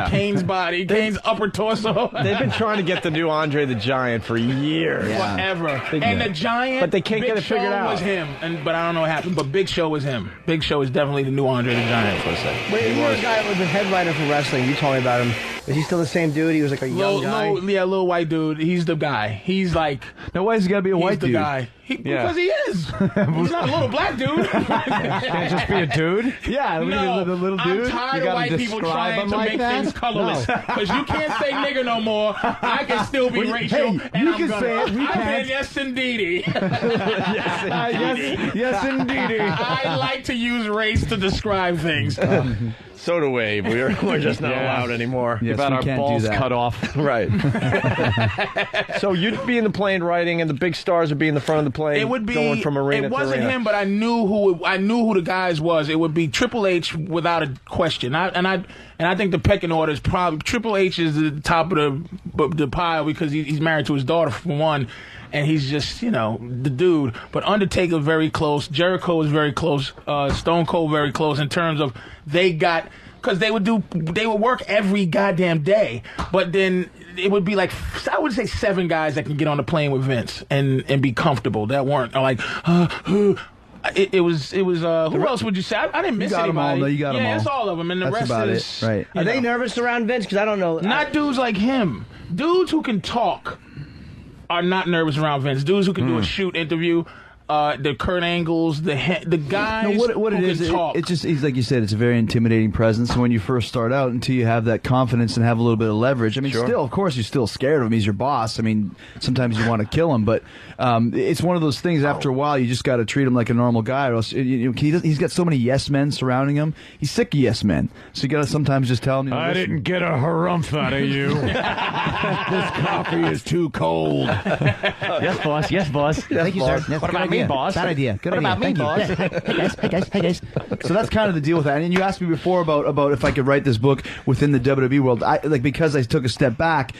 Kane's body, Kane's upper torso. They've been trying to get the new Andre the Giant for years. Forever. And the Giant, but they can't Big get it figured Show out. was him. But I don't know what happened. But Big Show was him. Big Show is definitely the new Andre the Giant, for a second. Wait, you were a guy that was a head writer for wrestling. You told me about him. Is he still the same dude? He was like a young guy. Little white dude. He's the guy. He's like. Now, why has he got to be a white the dude? guy. Because he is. He's not a little black dude. Can't just be a dude? Yeah, no, the little dude. I'm tired of white people trying to make things colorless. Because you can't say nigger no more. I can still be racial. Hey, and you I'm can gonna. say it. We I can't. said yes, indeedy. Yes, indeedy. I like to use race to describe things. So do we. We're just not allowed anymore. Yes, About we our can't do balls that. cut off. Right. So you'd be in the plane writing, and the big stars would be in the front of the plane. It would be. going from arena It wasn't to arena. him, but I knew who the guys was. It would be Triple H without a question. I think the pecking order is probably Triple H is the top of the pile because he's married to his daughter for one, and he's just the dude. But Undertaker very close. Jericho is very close. Stone Cold very close in terms of because they would work every goddamn day, but then it would be like, I would say 7 guys that can get on the plane with Vince and be comfortable. That weren't like, it was who else would you say? I didn't miss got 'em all. anybody. No, you got 'em all. It's all of them, and the That's rest about is it. Right. Are they nervous around Vince? Because I don't know. Not dudes like him. Dudes who can talk are not nervous around Vince. Dudes who can do a shoot interview. The Kurt Angles, the guys No, what who it is, can talk. it's just, it's like you said, it's a very intimidating presence. And when you first start out, until you have that confidence and have a little bit of leverage, I mean, still, of course, you're still scared of him. He's your boss. I mean, sometimes you want to kill him, but it's one of those things. After a while, you just got to treat him like a normal guy, or else he's got so many yes men surrounding him. He's sick of yes men, so you got to sometimes just tell him. I didn't get a harumph out of you. This coffee is too cold. Yes, boss. Yes, boss. Thank you, sir. Yes, What good about me, idea. boss? Bad idea. Good What idea. about me, Thank you. boss? Hey guys. So that's kind of the deal with that. And you asked me before about if I could write this book within the WWE world. Because I took a step back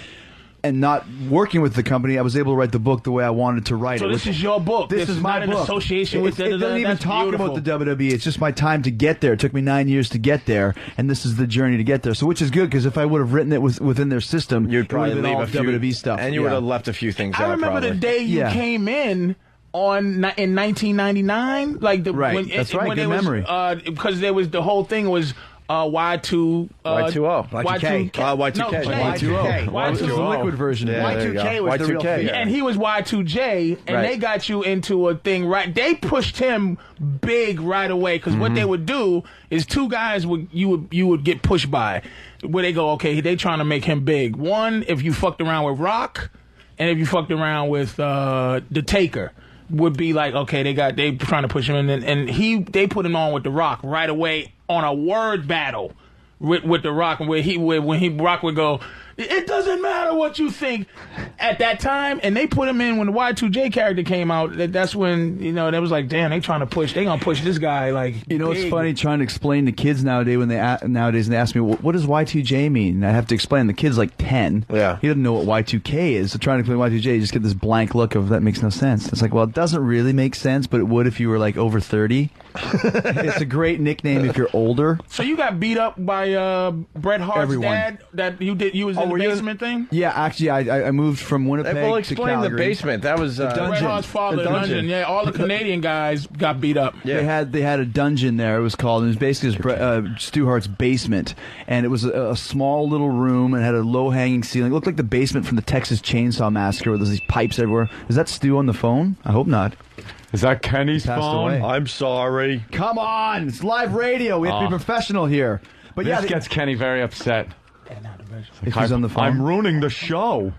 and not working with the company, I was able to write the book the way I wanted to write it. So this is your book. This is my not book. An association with It doesn't even that's talk beautiful. about the WWE. It's just my time to get there. It took me 9 years to get there, and this is the journey to get there. So, which is good, because if I would have written it within their system, You'd probably it would have leave been a all few WWE stuff, and you would have left a few things I out. remember probably. the day you came in in 1999, like the Right. when That's right. when Good it was, memory. because there was the whole thing was Y2O. Y2K. Y2K. Y2O. This is the liquid version. Yeah, there you Y2K go. was the real Y2K. thing. And he was Y2J, and Right. they got you into a thing right. They pushed him big right away because what they would do is 2 guys you would get pushed by, where they go, okay, they trying to make him big. One, if you fucked around with Rock, and if you fucked around with the Taker, would be like, okay, they trying to push him in, and they put him on with the Rock right away on a word battle with the Rock, when Rock would go, it doesn't matter what you think at that time, and they put him in when the Y2J character came out. That's when they was like, damn, they gonna push this guy like. It's big. funny trying to explain to kids nowadays when they ask me, well, what does Y2J mean? And I have to explain. The kid's like 10. Yeah. He doesn't know what Y2K is. So trying to explain Y2J, you just get this blank look of that makes no sense. It's like, well, it doesn't really make sense, but it would if you were like over 30. It's a great nickname if you're older. So you got beat up by Bret Hart's Everyone. dad. That you was in the basement thing. Yeah, actually, I moved from Winnipeg Well, to explain Calgary. the basement. That was Bret Hart's father, The the dungeon. dungeon. Yeah, all the Canadian guys got beat up. Yeah. They had a dungeon there. It was called. And it was basically Stu Hart's basement, and it was a small little room and had a low hanging ceiling. It looked like the basement from the Texas Chainsaw Massacre, where there's these pipes everywhere. Is that Stu on the phone? I hope not. Is that Kenny's Passed phone? away. I'm sorry. Come on, it's live radio. We have to be professional here. But This yeah, gets Kenny very upset. If he's on the phone. I'm ruining the show.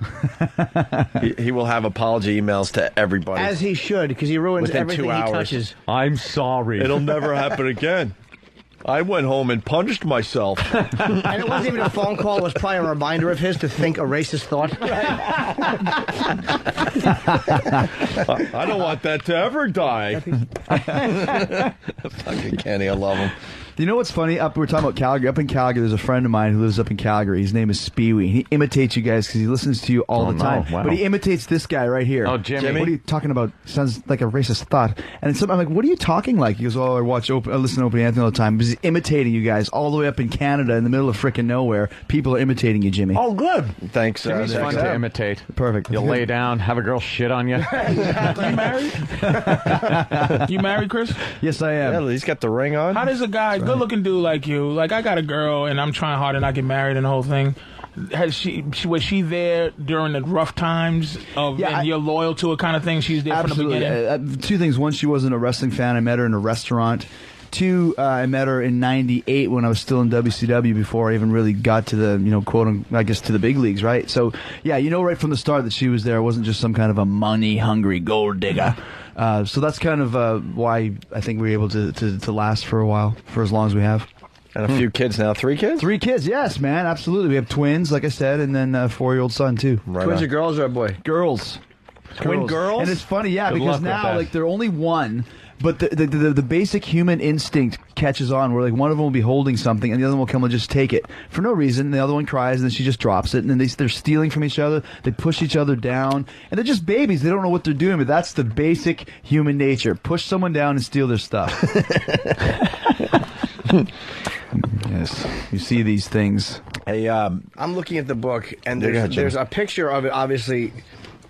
he will have apology emails to everybody. As he should, because he ruins Within everything 2 he hours. touches. I'm sorry. It'll never happen again. I went home and punched myself. And it wasn't even a phone call. It was probably a reminder of his to think a racist thought. I don't want that to ever die. Fucking Kenny, I love him. You know what's funny? We're talking about Calgary. Up in Calgary, there's a friend of mine who lives up in Calgary. His name is Speewee. He imitates you guys because he listens to you all the time. Wow. But he imitates this guy right here. Oh, Jimmy. What are you talking about? Sounds like a racist thought. And I'm like, what are you talking like? He goes, I listen to Opie Anthony all the time. But he's imitating you guys all the way up in Canada in the middle of frickin' nowhere. People are imitating you, Jimmy. Oh, good. Thanks. Jimmy's fun to imitate. Perfect. You'll lay down, have a girl shit on you. You married? You married, Chris? Yes, I am. Yeah, he's got the ring on. How does a guy, good-looking dude like you, like I got a girl and I'm trying hard and I get married and the whole thing, was she there during the rough times of and you're loyal to her kind of thing? She's there from the beginning? Two things. One, she wasn't a wrestling fan. I met her in a restaurant. Two, I met her in '98 when I was still in WCW before I even really got to the, quote, I guess, to the big leagues, right? So, yeah, right from the start that she was there. It wasn't just some kind of a money-hungry gold digger. So that's kind of why I think we were able to last for a while, for as long as we have. And a few kids now. 3 kids? 3 kids, yes, man, absolutely. We have twins, like I said, and then a 4-year-old son, too. Right Twins on. are girls or a boy? Girls. Twin girls? And it's funny, yeah, Good because luck with now, that. like, they're only one, but the basic human instinct catches on where, like, one of them will be holding something and the other one will come and just take it for no reason. The other one cries and then she just drops it, and then they're stealing from each other. They push each other down, and they're just babies. They don't know what they're doing, but that's the basic human nature. Push someone down and steal their stuff. Yes, you see these things. Hey, I'm looking at the book, and there's a picture of it, obviously,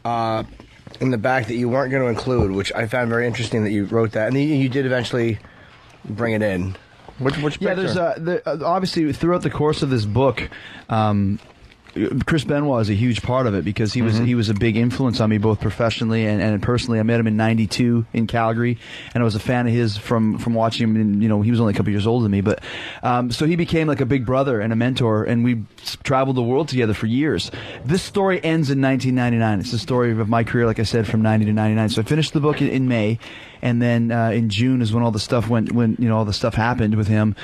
in the back that you weren't going to include, which I found very interesting that you wrote that, and you did eventually bring it in. Which picture? Yeah, there's obviously throughout the course of this book, Chris Benoit is a huge part of it because he was a big influence on me both professionally and personally. I met him in '92 in Calgary, and I was a fan of his from watching him. And, he was only a couple years older than me, but so he became like a big brother and a mentor, and we traveled the world together for years. This story ends in 1999. It's the story of my career, like I said, from '90 to '99. So I finished the book in May. And then in June is when all the stuff all the stuff happened with him.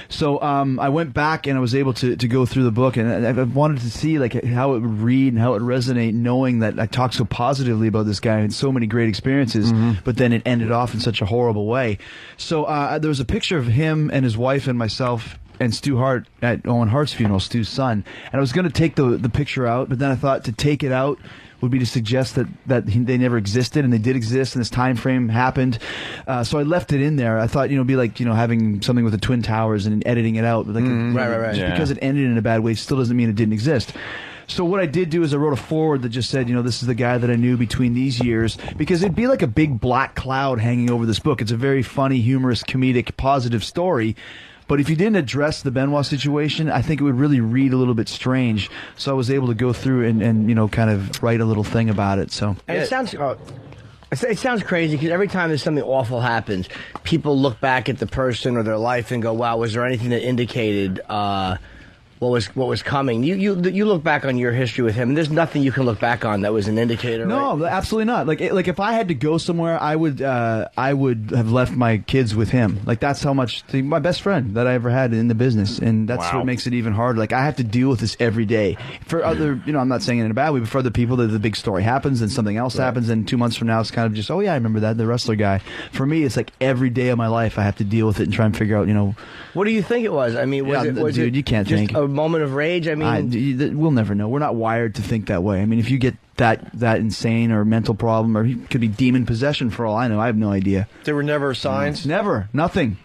So I went back and I was able to go through the book, and I wanted to see like how it would read and how it would resonate, knowing that I talked so positively about this guy and so many great experiences, but then it ended off in such a horrible way. So there was a picture of him and his wife and myself and Stu Hart at Owen Hart's funeral, Stu's son. And I was going to take the picture out, but then I thought to take it out would be to suggest that they never existed, and they did exist, and this time frame happened. So I left it in there. I thought, it'd be like, having something with the Twin Towers and editing it out. Like, right. Just because it ended in a bad way still doesn't mean it didn't exist. So what I did do is I wrote a foreword that just said, this is the guy that I knew between these years, because it'd be like a big black cloud hanging over this book. It's a very funny, humorous, comedic, positive story. But if you didn't address the Benoit situation, I think it would really read a little bit strange. So I was able to go through and kind of write a little thing about it. So and it sounds crazy because every time there's something awful happens, people look back at the person or their life and go, "Wow, was there anything that indicated what was coming?" You look back on your history with him, and there's nothing you can look back on that was an indicator. No, right? Absolutely not. Like if I had to go somewhere, I would have left my kids with him. Like that's how much my best friend that I ever had in the business, and that's what makes it even harder. Like I have to deal with this every day. For other, I'm not saying it in a bad way, but for other people, the big story happens, and something else happens, and 2 months from now, it's kind of just, oh yeah, I remember that, the wrestler guy. For me, it's like every day of my life, I have to deal with it and try and figure out, What do you think it was? I mean, was dude, it you can't just think. a moment of rage? I mean, we'll never know. We're not wired to think that way. I mean, if you get that insane or mental problem, or he could be demon possession for all I know. I have no idea. There were never signs? Never. Nothing.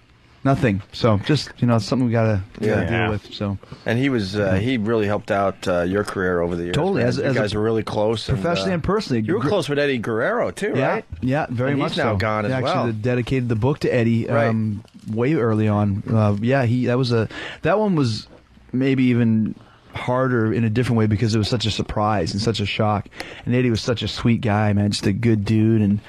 So just, it's something we gotta deal with. So. And he was he really helped out your career over the years. Totally. You guys were really close. Professionally and personally. You were close with Eddie Guerrero too, right? Yeah, very much so. He's now gone as well. Actually dedicated the book to Eddie way early on. That one was maybe even harder in a different way because it was such a surprise and such a shock. And Eddie was such a sweet guy, man, just a good dude, and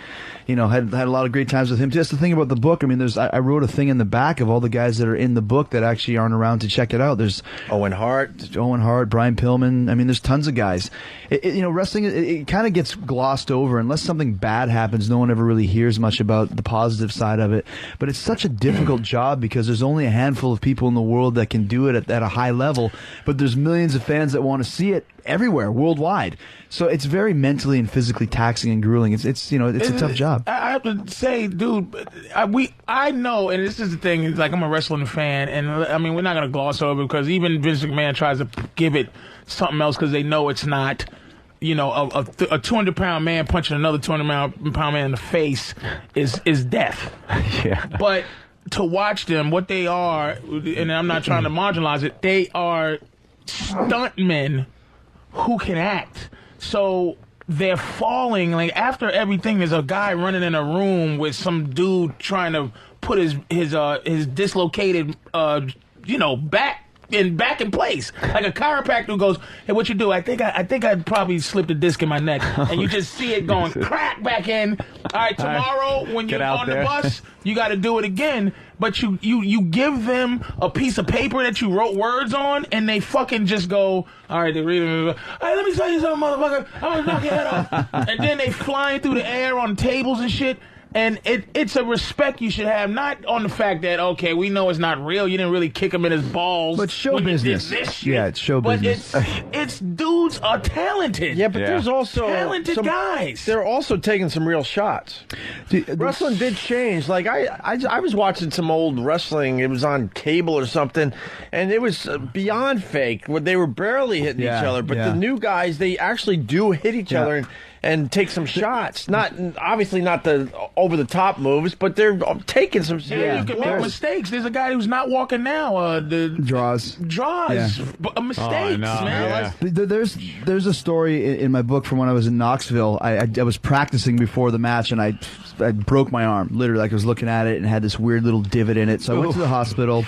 had a lot of great times with him. Just the thing about the book, I mean, I wrote a thing in the back of all the guys that are in the book that actually aren't around to check it out. There's Owen Hart, Brian Pillman. I mean, there's tons of guys. Wrestling, it kind of gets glossed over unless something bad happens. No one ever really hears much about the positive side of it. But it's such a difficult job because there's only a handful of people in the world that can do it at a high level. But there's millions of fans that want to see it everywhere, worldwide. So it's very mentally and physically taxing and grueling. It's a tough job. I have to say, dude, I know, and this is the thing. It's like I'm a wrestling fan, and I mean we're not gonna gloss over because even Vince McMahon tries to give it something else because they know it's not. A 200-pound man punching another 200-pound man in the face is death. Yeah. But to watch them, what they are, and I'm not trying to marginalize it, they are stuntmen who can act. So they're falling. Like after everything, there's a guy running in a room with some dude trying to put his dislocated back in place, like a chiropractor who goes, "Hey, what you do? I think I probably slipped a disc in my neck," and you just see it going crack back in. All right, tomorrow when you're on the bus, you got to do it again. But you give them a piece of paper that you wrote words on, and they fucking just go, all right, they read it. All right, let me tell you something, motherfucker. I'm gonna knock your head off. And then they flying through the air on tables and shit. And it's a respect you should have, not on the fact that, okay, we know it's not real. You didn't really kick him in his balls. But show business. This shit. Yeah, it's show business. But it's dudes are talented. Yeah, but there's also talented guys. They're also taking some real shots. Wrestling did change. Like I was watching some old wrestling. It was on cable or something, and it was beyond fake. Where they were barely hitting each other. But the new guys, they actually do hit each other and take some shots. Obviously not the over the top moves, but they're taking some serious you can make mistakes. There's a guy who's not walking now. The draws. Mistakes, man. There's a story in my book from when I was in Knoxville. I was practicing before the match, and I broke my arm. Literally, like I was looking at it and had this weird little divot in it. So I went to the hospital.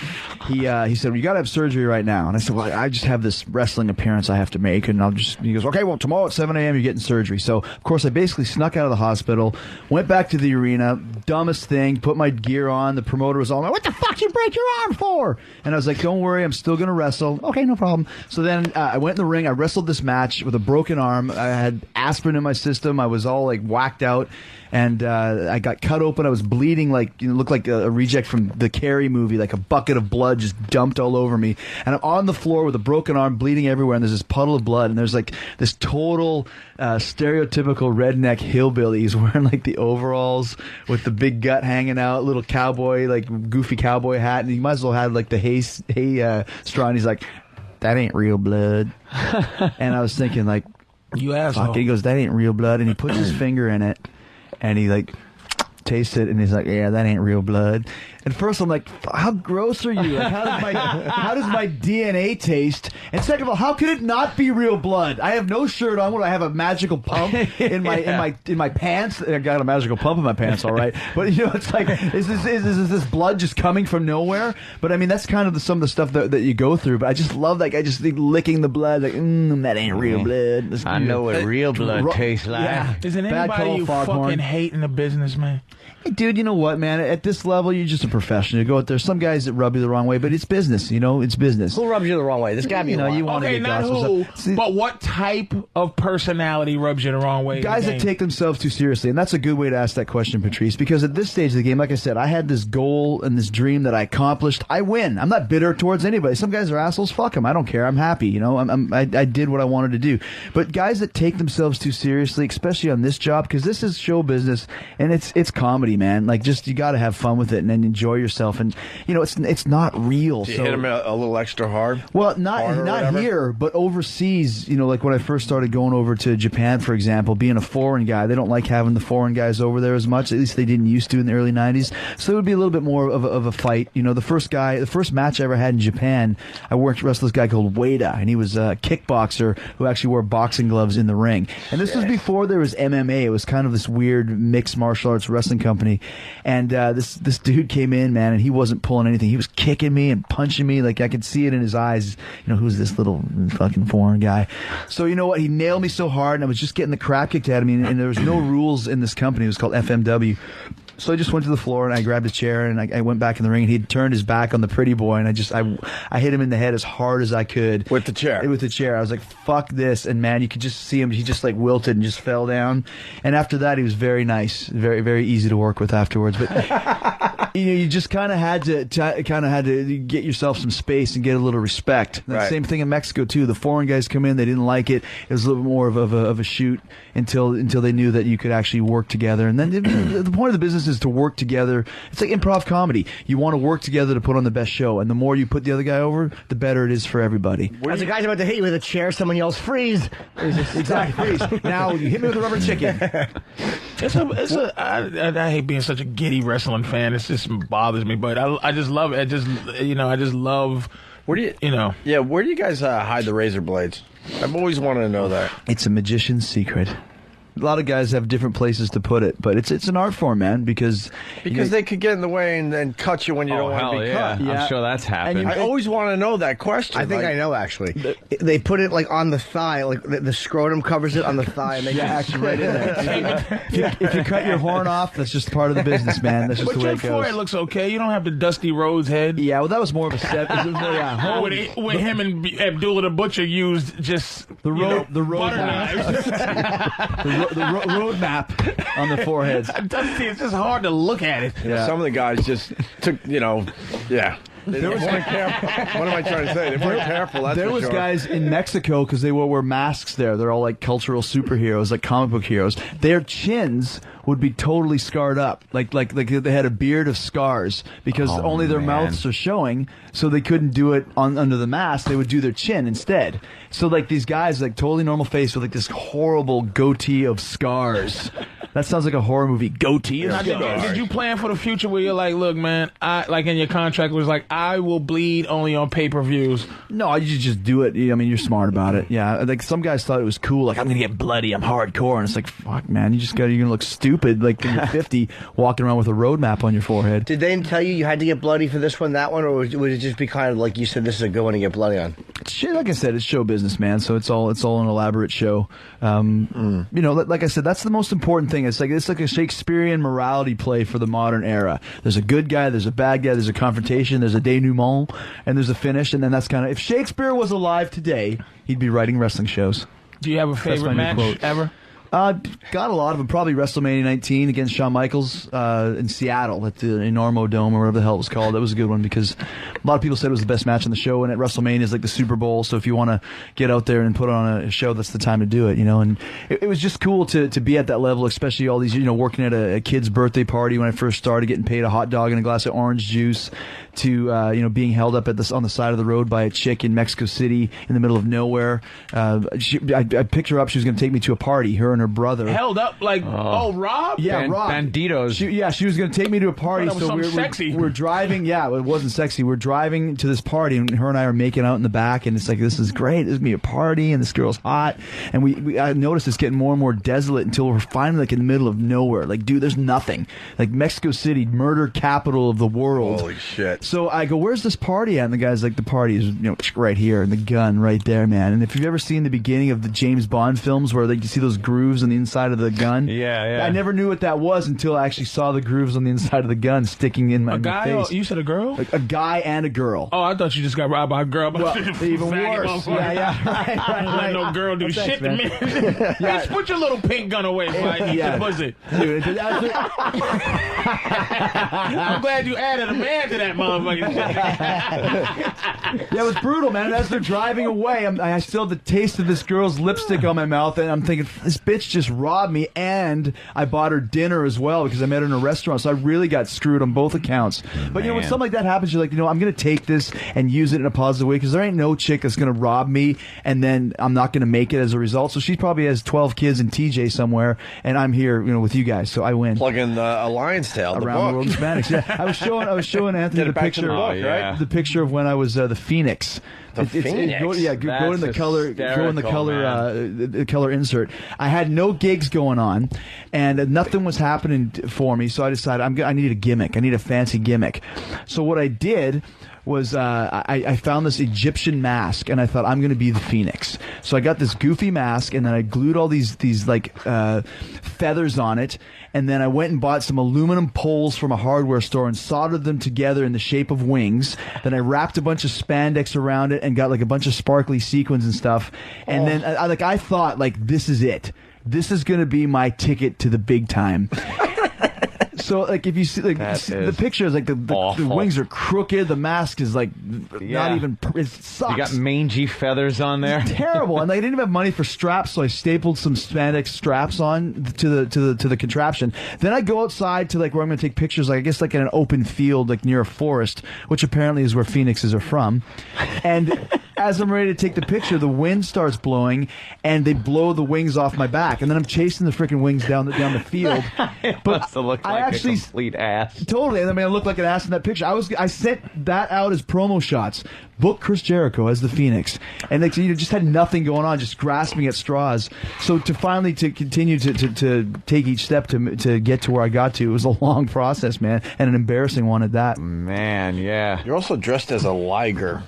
He said, well, you got to have surgery right now. And I said, well, I just have this wrestling appearance I have to make, and he goes, okay, well, tomorrow at 7 a.m. you're getting surgery. So of course I basically snuck out of the hospital, went back to the arena, dumbest thing, put my gear on. The promoter was all like, what the fuck you break your arm for? And I was like, don't worry, I'm still going to wrestle. Okay, no problem. So then I went in the ring. I wrestled this match with a broken arm. I had aspirin in my system. I was all like whacked out. And I got cut open. I was bleeding, looked like a reject from the Carrie movie, like a bucket of blood just dumped all over me. And I'm on the floor with a broken arm, bleeding everywhere, and there's this puddle of blood. And there's like this total stereotypical redneck hillbilly. He's wearing like the overalls with the big gut hanging out, little cowboy, like goofy cowboy hat. And he might as well have like the hay straw. And he's like, that ain't real blood. And I was thinking, like, you asshole. Fuck. He goes, that ain't real blood. And he puts his finger in it. And he tastes it, and he's like, yeah, that ain't real blood. And first I'm like, how gross are you? Like, how does my DNA taste? And second of all, how could it not be real blood? I have no shirt on. What, I have a magical pump in my pants? I got a magical pump in my pants, all right. But it's like, is this blood just coming from nowhere? But I mean, that's kind of some of the stuff that you go through. But I just love that guy just licking the blood, like, that ain't real blood. I know what real blood tastes like. Yeah. Isn't anybody you fucking hate in the business, man? Hey, dude, you know what, man? At this level, you're just a professional. You go out there. Some guys that rub you the wrong way, but it's business. It's business. Who rubs you the wrong way? This guy, you want to get not gossip. who, but what type of personality rubs you the wrong way? Guys that take themselves too seriously, and that's a good way to ask that question, Patrice. Because at this stage of the game, like I said, I had this goal and this dream that I accomplished. I win. I'm not bitter towards anybody. Some guys are assholes. Fuck them. I don't care. I'm happy. I did what I wanted to do. But guys that take themselves too seriously, especially on this job, because this is show business and it's comedy, man. Like, just you got to have fun with it and then enjoy yourself. And it's not real. Did you hit him a little extra hard? Well, not here, but overseas. Like when I first started going over to Japan, for example, being a foreign guy, they don't like having the foreign guys over there as much. At least they didn't used to in the early '90s. So it would be a little bit more of a fight. The first match I ever had in Japan, I wrestled this guy called Ueda, and he was a kickboxer who actually wore boxing gloves in the ring. And this was before there was MMA. It was kind of this weird mixed martial arts wrestling company, and this dude came in, man, and he wasn't pulling anything. He was kicking me and punching me, like I could see it in his eyes. You know, who's this little fucking foreign guy? So you know what? He nailed me so hard, and I was just getting the crap kicked out of me, and there was no rules in this company. It was called FMW. So I just went to the floor and I grabbed a chair and I went back in the ring, and he'd turned his back on the pretty boy, and I hit him in the head as hard as I could with the chair. With the chair, I was like, "Fuck this!" And man, you could just see him. He just like wilted and just fell down. And after that, he was very nice, very very easy to work with afterwards. But you know, you just kind of had to get yourself some space and get a little respect. Right. Same thing in Mexico too. The foreign guys come in, they didn't like it. It was a little bit more of a shoot until they knew that you could actually work together. And then the point of the business is to work together. It's like improv comedy. You want to work together to put on the best show, and the more you put the other guy over, the better it is for everybody. As the guy's about to hit you with a chair, someone yells, "Freeze!" Exactly, freeze. Now you hit me with a rubber chicken. I hate being such a giddy wrestling fan. It just bothers me, but I just love it. I just love. Where do you, Yeah, where do you guys hide the razor blades? I've always wanted to know that. It's a magician's secret. A lot of guys have different places to put it, but it's an art form, man, because they could get in the way and cut you when you don't want to be cut. I'm sure that's happened. I always want to know that question. I think I know, actually. They put it like on the thigh, like the scrotum covers it on the thigh, and they actually right in there. If you cut your horn off, that's just part of the business, man. That's just but the way your it goes. forehead looks okay. You don't have the Dusty Rhodes head. Yeah, well, that was more of a step. When him and Abdullah the Butcher used just the road knives. The roadmap on the foreheads. It's just hard to look at it. Yeah. Some of the guys just took, They weren't careful. What am I trying to say? They weren't careful. That's there was sure. guys in Mexico because they will wear masks there. They're all like cultural superheroes, like comic book heroes. Their chins would be totally scarred up, like they had a beard of scars because only their mouths are showing, so they couldn't do it under the mask. They would do their chin instead. So like these guys, like totally normal face with like this horrible goatee of scars. That sounds like a horror movie. Goatee of scars. Did you plan for the future where you're like, look, man, I like in your contract was like, I will bleed only on pay-per-views? No, you just do it. I mean, you're smart about it. Yeah, like some guys thought it was cool. Like, I'm gonna get bloody. I'm hardcore, and it's like, fuck, man, you're gonna look stupid. Like when you're 50, walking around with a roadmap on your forehead. Did they tell you had to get bloody for this one, that one, or would it just be kind of like you said, this is a good one to get bloody on? Shit, like I said, it's show business, man. So it's all an elaborate show. You know, like I said, that's the most important thing. It's like a Shakespearean morality play for the modern era. There's a good guy, there's a bad guy, there's a confrontation, there's a denouement, and there's a finish, and then that's kind of, if Shakespeare was alive today, he'd be writing wrestling shows. Do you have a favorite match ever? Got a lot of them. Probably WrestleMania 19 against Shawn Michaels in Seattle at the Enormo Dome or whatever the hell it was called. That was a good one because a lot of people said it was the best match on the show, and at WrestleMania is like the Super Bowl. So if you want to get out there and put on a show, that's the time to do it, you know. And it was just cool to be at that level, especially all these, you know, working at a kid's birthday party when I first started, getting paid a hot dog and a glass of orange juice, to you know, being held up on the side of the road by a chick in Mexico City in the middle of nowhere. I picked her up. She was going to take me to a party. Her and her brother held up like Rob. Yeah, Rob. Banditos. She was going to take me to a party. So we're driving. Yeah, it wasn't sexy. We're driving to this party, and her and I are making out in the back, and it's like, this is great. This is gonna be a party, and this girl's hot, and I noticed it's getting more and more desolate until we're finally like in the middle of nowhere. Like, dude, there's nothing. Like Mexico City, murder capital of the world. Holy shit. So I go, where's this party at? And the guy's like, the party is, you know, right here, and the gun right there, man. And if you've ever seen the beginning of the James Bond films where you see those grooves on the inside of the gun, yeah. I never knew what that was until I actually saw the grooves on the inside of the gun sticking in my face. You said a girl? A guy and a girl. Oh, I thought you just got robbed by a girl. Well, even worse. Yeah, right. No girl do shit to me. Yeah. Just put your little pink gun away before I eat your pussy. Dude, I'm glad you added a man to that motherfucking shit. Yeah, it was brutal, man. As they're driving away, I still have the taste of this girl's lipstick on my mouth, and I'm thinking, this bitch just robbed me, and I bought her dinner as well because I met her in a restaurant, so I really got screwed on both accounts. But you know, when something like that happens, you're like, you know, I'm going to take this and use it in a positive way because there ain't no chick that's going to rob me, and then I'm not going to make it as a result. So she probably has 12 kids in TJ somewhere, and I'm here, you know, with you guys, so I win. Plug in a Lion's Tale, Around the World in Spanish. Yeah, I was showing Anthony the picture, right? The picture of when I was the Phoenix. Phoenix. Go in the color. Go in the color. The color insert. I had no gigs going on, and nothing was happening for me. So I decided I need a gimmick. I need a fancy gimmick. So what I did was I found this Egyptian mask, and I thought I'm going to be the Phoenix. So I got this goofy mask, and then I glued all these like feathers on it, and then I went and bought some aluminum poles from a hardware store and soldered them together in the shape of wings. Then I wrapped a bunch of spandex around it and got like a bunch of sparkly sequins and stuff. And then I thought like this is it. This is going to be my ticket to the big time. So, like, if you see, like, the picture is like the wings are crooked, the mask is like not even. It sucks. You got mangy feathers on there. It's terrible, and I didn't have money for straps, so I stapled some spandex straps on to the contraption. Then I go outside to like where I'm going to take pictures, like I guess like in an open field, like near a forest, which apparently is where phoenixes are from. And as I'm ready to take the picture, the wind starts blowing, and they blow the wings off my back, and then I'm chasing the freaking wings down the field. But I actually a complete ass. Totally, and I mean, I look like an ass in that picture. I sent that out as promo shots. Book Chris Jericho as the Phoenix, and like, you just had nothing going on, just grasping at straws. So to finally continue to take each step to get to where I got to, it was a long process, man, and an embarrassing one at that. Man, yeah. You're also dressed as a liger.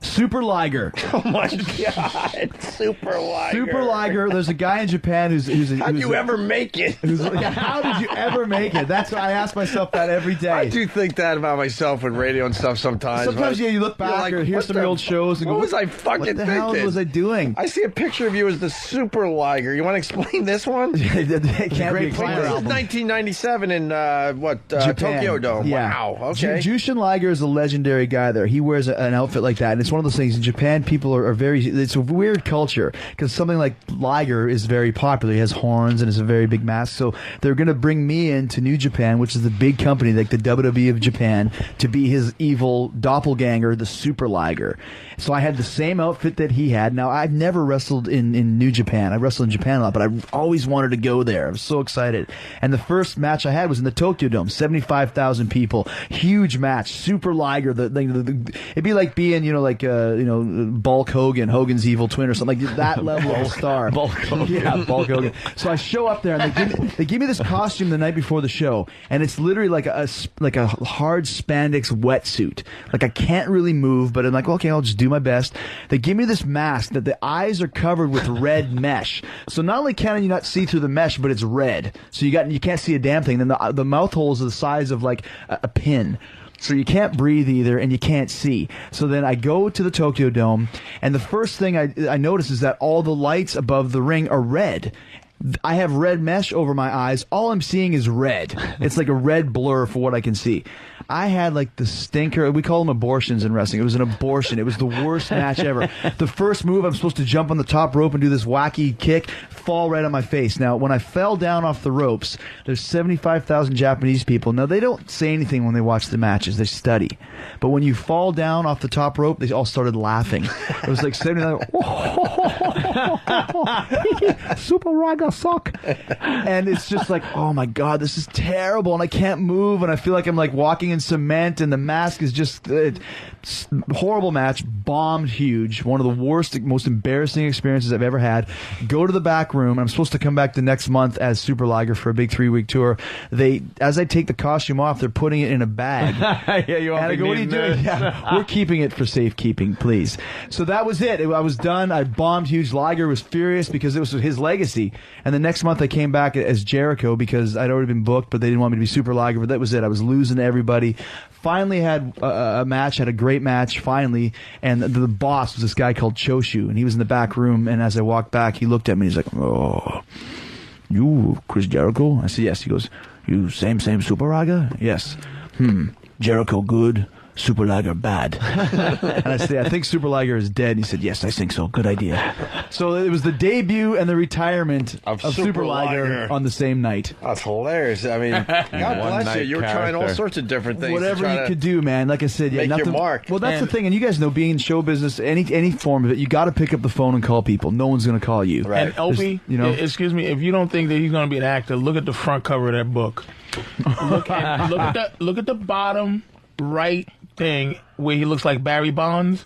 Super Liger. Oh my God, Super Liger. Super Liger. There's a guy in Japan who's How'd you ever make it? How did you ever make it? That's what I ask myself that every day. I do think that about myself with radio and stuff sometimes. Sometimes, yeah, you look back or hear some of the old shows and go, what was I fucking what the thinking? hell was I doing? I see a picture of you as the Super Liger. You want to explain this one? It can't be This is 1997 in Japan. Tokyo Dome. Yeah. Wow. Okay. Jushin Liger is a legendary guy there. He wears an outfit like that, and it's one of those things in Japan. People are very. It's a weird culture because something like Liger is very popular. He has horns and is a very big mask. So they're going to bring me into New Japan, which is the big company like the WWE of Japan, to be his evil doppelganger, the Super Liger. So I had the same outfit that he had. Now I've never wrestled in New Japan. I wrestled in Japan a lot, but I always wanted to go there. I was so excited. And the first match I had was in the Tokyo Dome, 75,000 people, huge match, Super Liger. It'd be like being Bulk Hogan, Hogan's evil twin or something like that level of star. Bulk Hogan. Yeah, Bulk Hogan. So I show up there and they give me this costume the night before the show, and it's literally like a hard spandex wetsuit. Like I can't really move, but I'm like, okay, I'll just do my best. They give me this mask that the eyes are covered with red mesh. So not only can you not see through the mesh, but it's red. So you can't see a damn thing. Then the mouth holes are the size of like a pin. So you can't breathe either, and you can't see. So then I go to the Tokyo Dome, and the first thing I notice is that all the lights above the ring are red. I have red mesh over my eyes. All I'm seeing is red. It's like a red blur for what I can see. I had like the stinker. We call them abortions in wrestling. It was an abortion. It was the worst match ever. The first move, I'm supposed to jump on the top rope and do this wacky kick, fall right on my face. Now, when I fell down off the ropes, there's 75,000 Japanese people. Now, they don't say anything when they watch the matches. They study. But when you fall down off the top rope, they all started laughing. It was like 79. Super Liger suck. And it's just like, oh my God, this is terrible. And I can't move. And I feel like I'm like walking in cement, and the mask is just horrible match, bombed huge, one of the worst, most embarrassing experiences I've ever had. Go to the back room. I'm supposed to come back the next month as Super Liger for a big 3-week tour. As I take the costume off, they're putting it in a bag. Yeah, you and I go, what are you doing? Yeah, we're keeping it for safekeeping, please. So that was it. I was done. I bombed huge. Liger was furious because it was his legacy. And the next month I came back as Jericho because I'd already been booked, but they didn't want me to be Super Liger. But that was it. I was losing to everybody. Finally had a match, had a great match, finally, and the boss was this guy called Choshu, and he was in the back room, and as I walked back, he looked at me, and he's like, oh, you Chris Jericho? I said, yes. He goes, you same Super Liger? Yes. Jericho good, Super Liger bad. And I said, I think Super Liger is dead. And he said, yes, I think so. Good idea. So it was the debut and the retirement of Super Liger on the same night. That's hilarious. I mean, God bless you. You were trying all sorts of different things. Whatever you could do, man. Like I said, make nothing. Your mark. Well, that's the thing. And you guys know, being in show business, any form of it, you got to pick up the phone and call people. No one's going to call you. Right. And Opie, excuse me, if you don't think that he's going to be an actor, look at the front cover of that book. Look at the bottom right thing where he looks like Barry Bonds,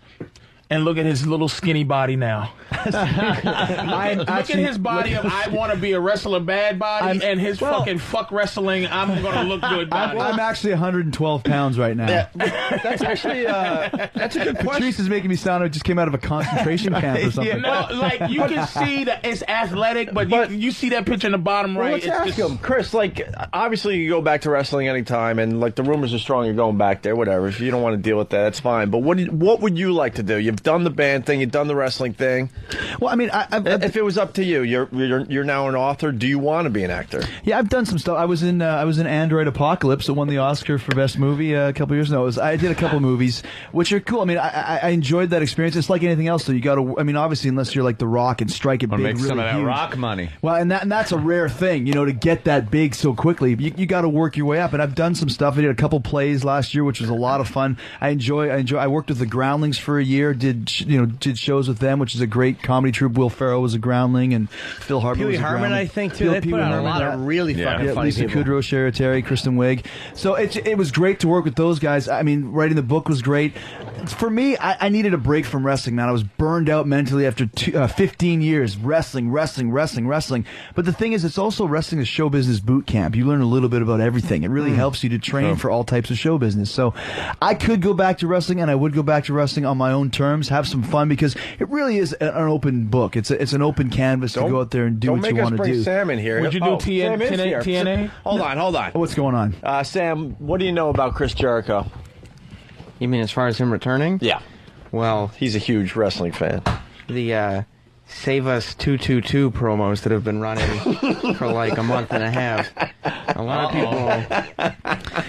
and look at his little skinny body now. Look at his body of I want to be a wrestler bad body, and his fucking fuck wrestling, I'm going to look good body. I'm actually 112 pounds right now. Yeah. That's actually that's a good question. Patrice is making me sound like I just came out of a concentration camp or something. No, like you can see that it's athletic, but you see that picture in the bottom right. Let's it's ask him, Chris. Like, obviously, you go back to wrestling anytime, and like the rumors are strong, you're going back there. Whatever. If you don't want to deal with that, that's fine. But what would you like to do? You've done the band thing, you've done the wrestling thing. Well, I mean, if it was up to you, you're now an author. Do you want to be an actor? Yeah, I've done some stuff. I was in Android Apocalypse. It won the Oscar for best movie a couple years ago. I did a couple movies, which are cool. I mean, I enjoyed that experience. It's like anything else, though. You got to. I mean, obviously, unless you're like The Rock and strike it big, make really some of that huge. rock money. Well, and that's a rare thing, to get that big so quickly. You got to work your way up. And I've done some stuff. I did a couple plays last year, which was a lot of fun. I enjoy. I worked with the Groundlings for a year. Did shows with them, which is a great comedy troupe. Will Ferrell was a Groundling, and Phil Hartman was a Harmon, Groundling. I think too. They put on a lot of really fucking funny Lisa people. Kudrow, Shara Terry, Kristen Wiig. So it was great to work with those guys. I mean, writing the book was great. For me, I needed a break from wrestling, man. I was burned out mentally after 15 years wrestling. But the thing is, it's also wrestling a show business boot camp. You learn a little bit about everything. It really helps you to train for all types of show business. So I could go back to wrestling, and I would go back to wrestling on my own terms, have some fun, because it really is an open book. It's an open canvas to go out there and do what you want to do. Don't make us bring Sam in here. Would you do TNA? Hold on. What's going on? Sam, what do you know about Chris Jericho? You mean as far as him returning? Yeah. Well, he's a huge wrestling fan. The Save Us 222 promos that have been running for like a month and a half. A lot of people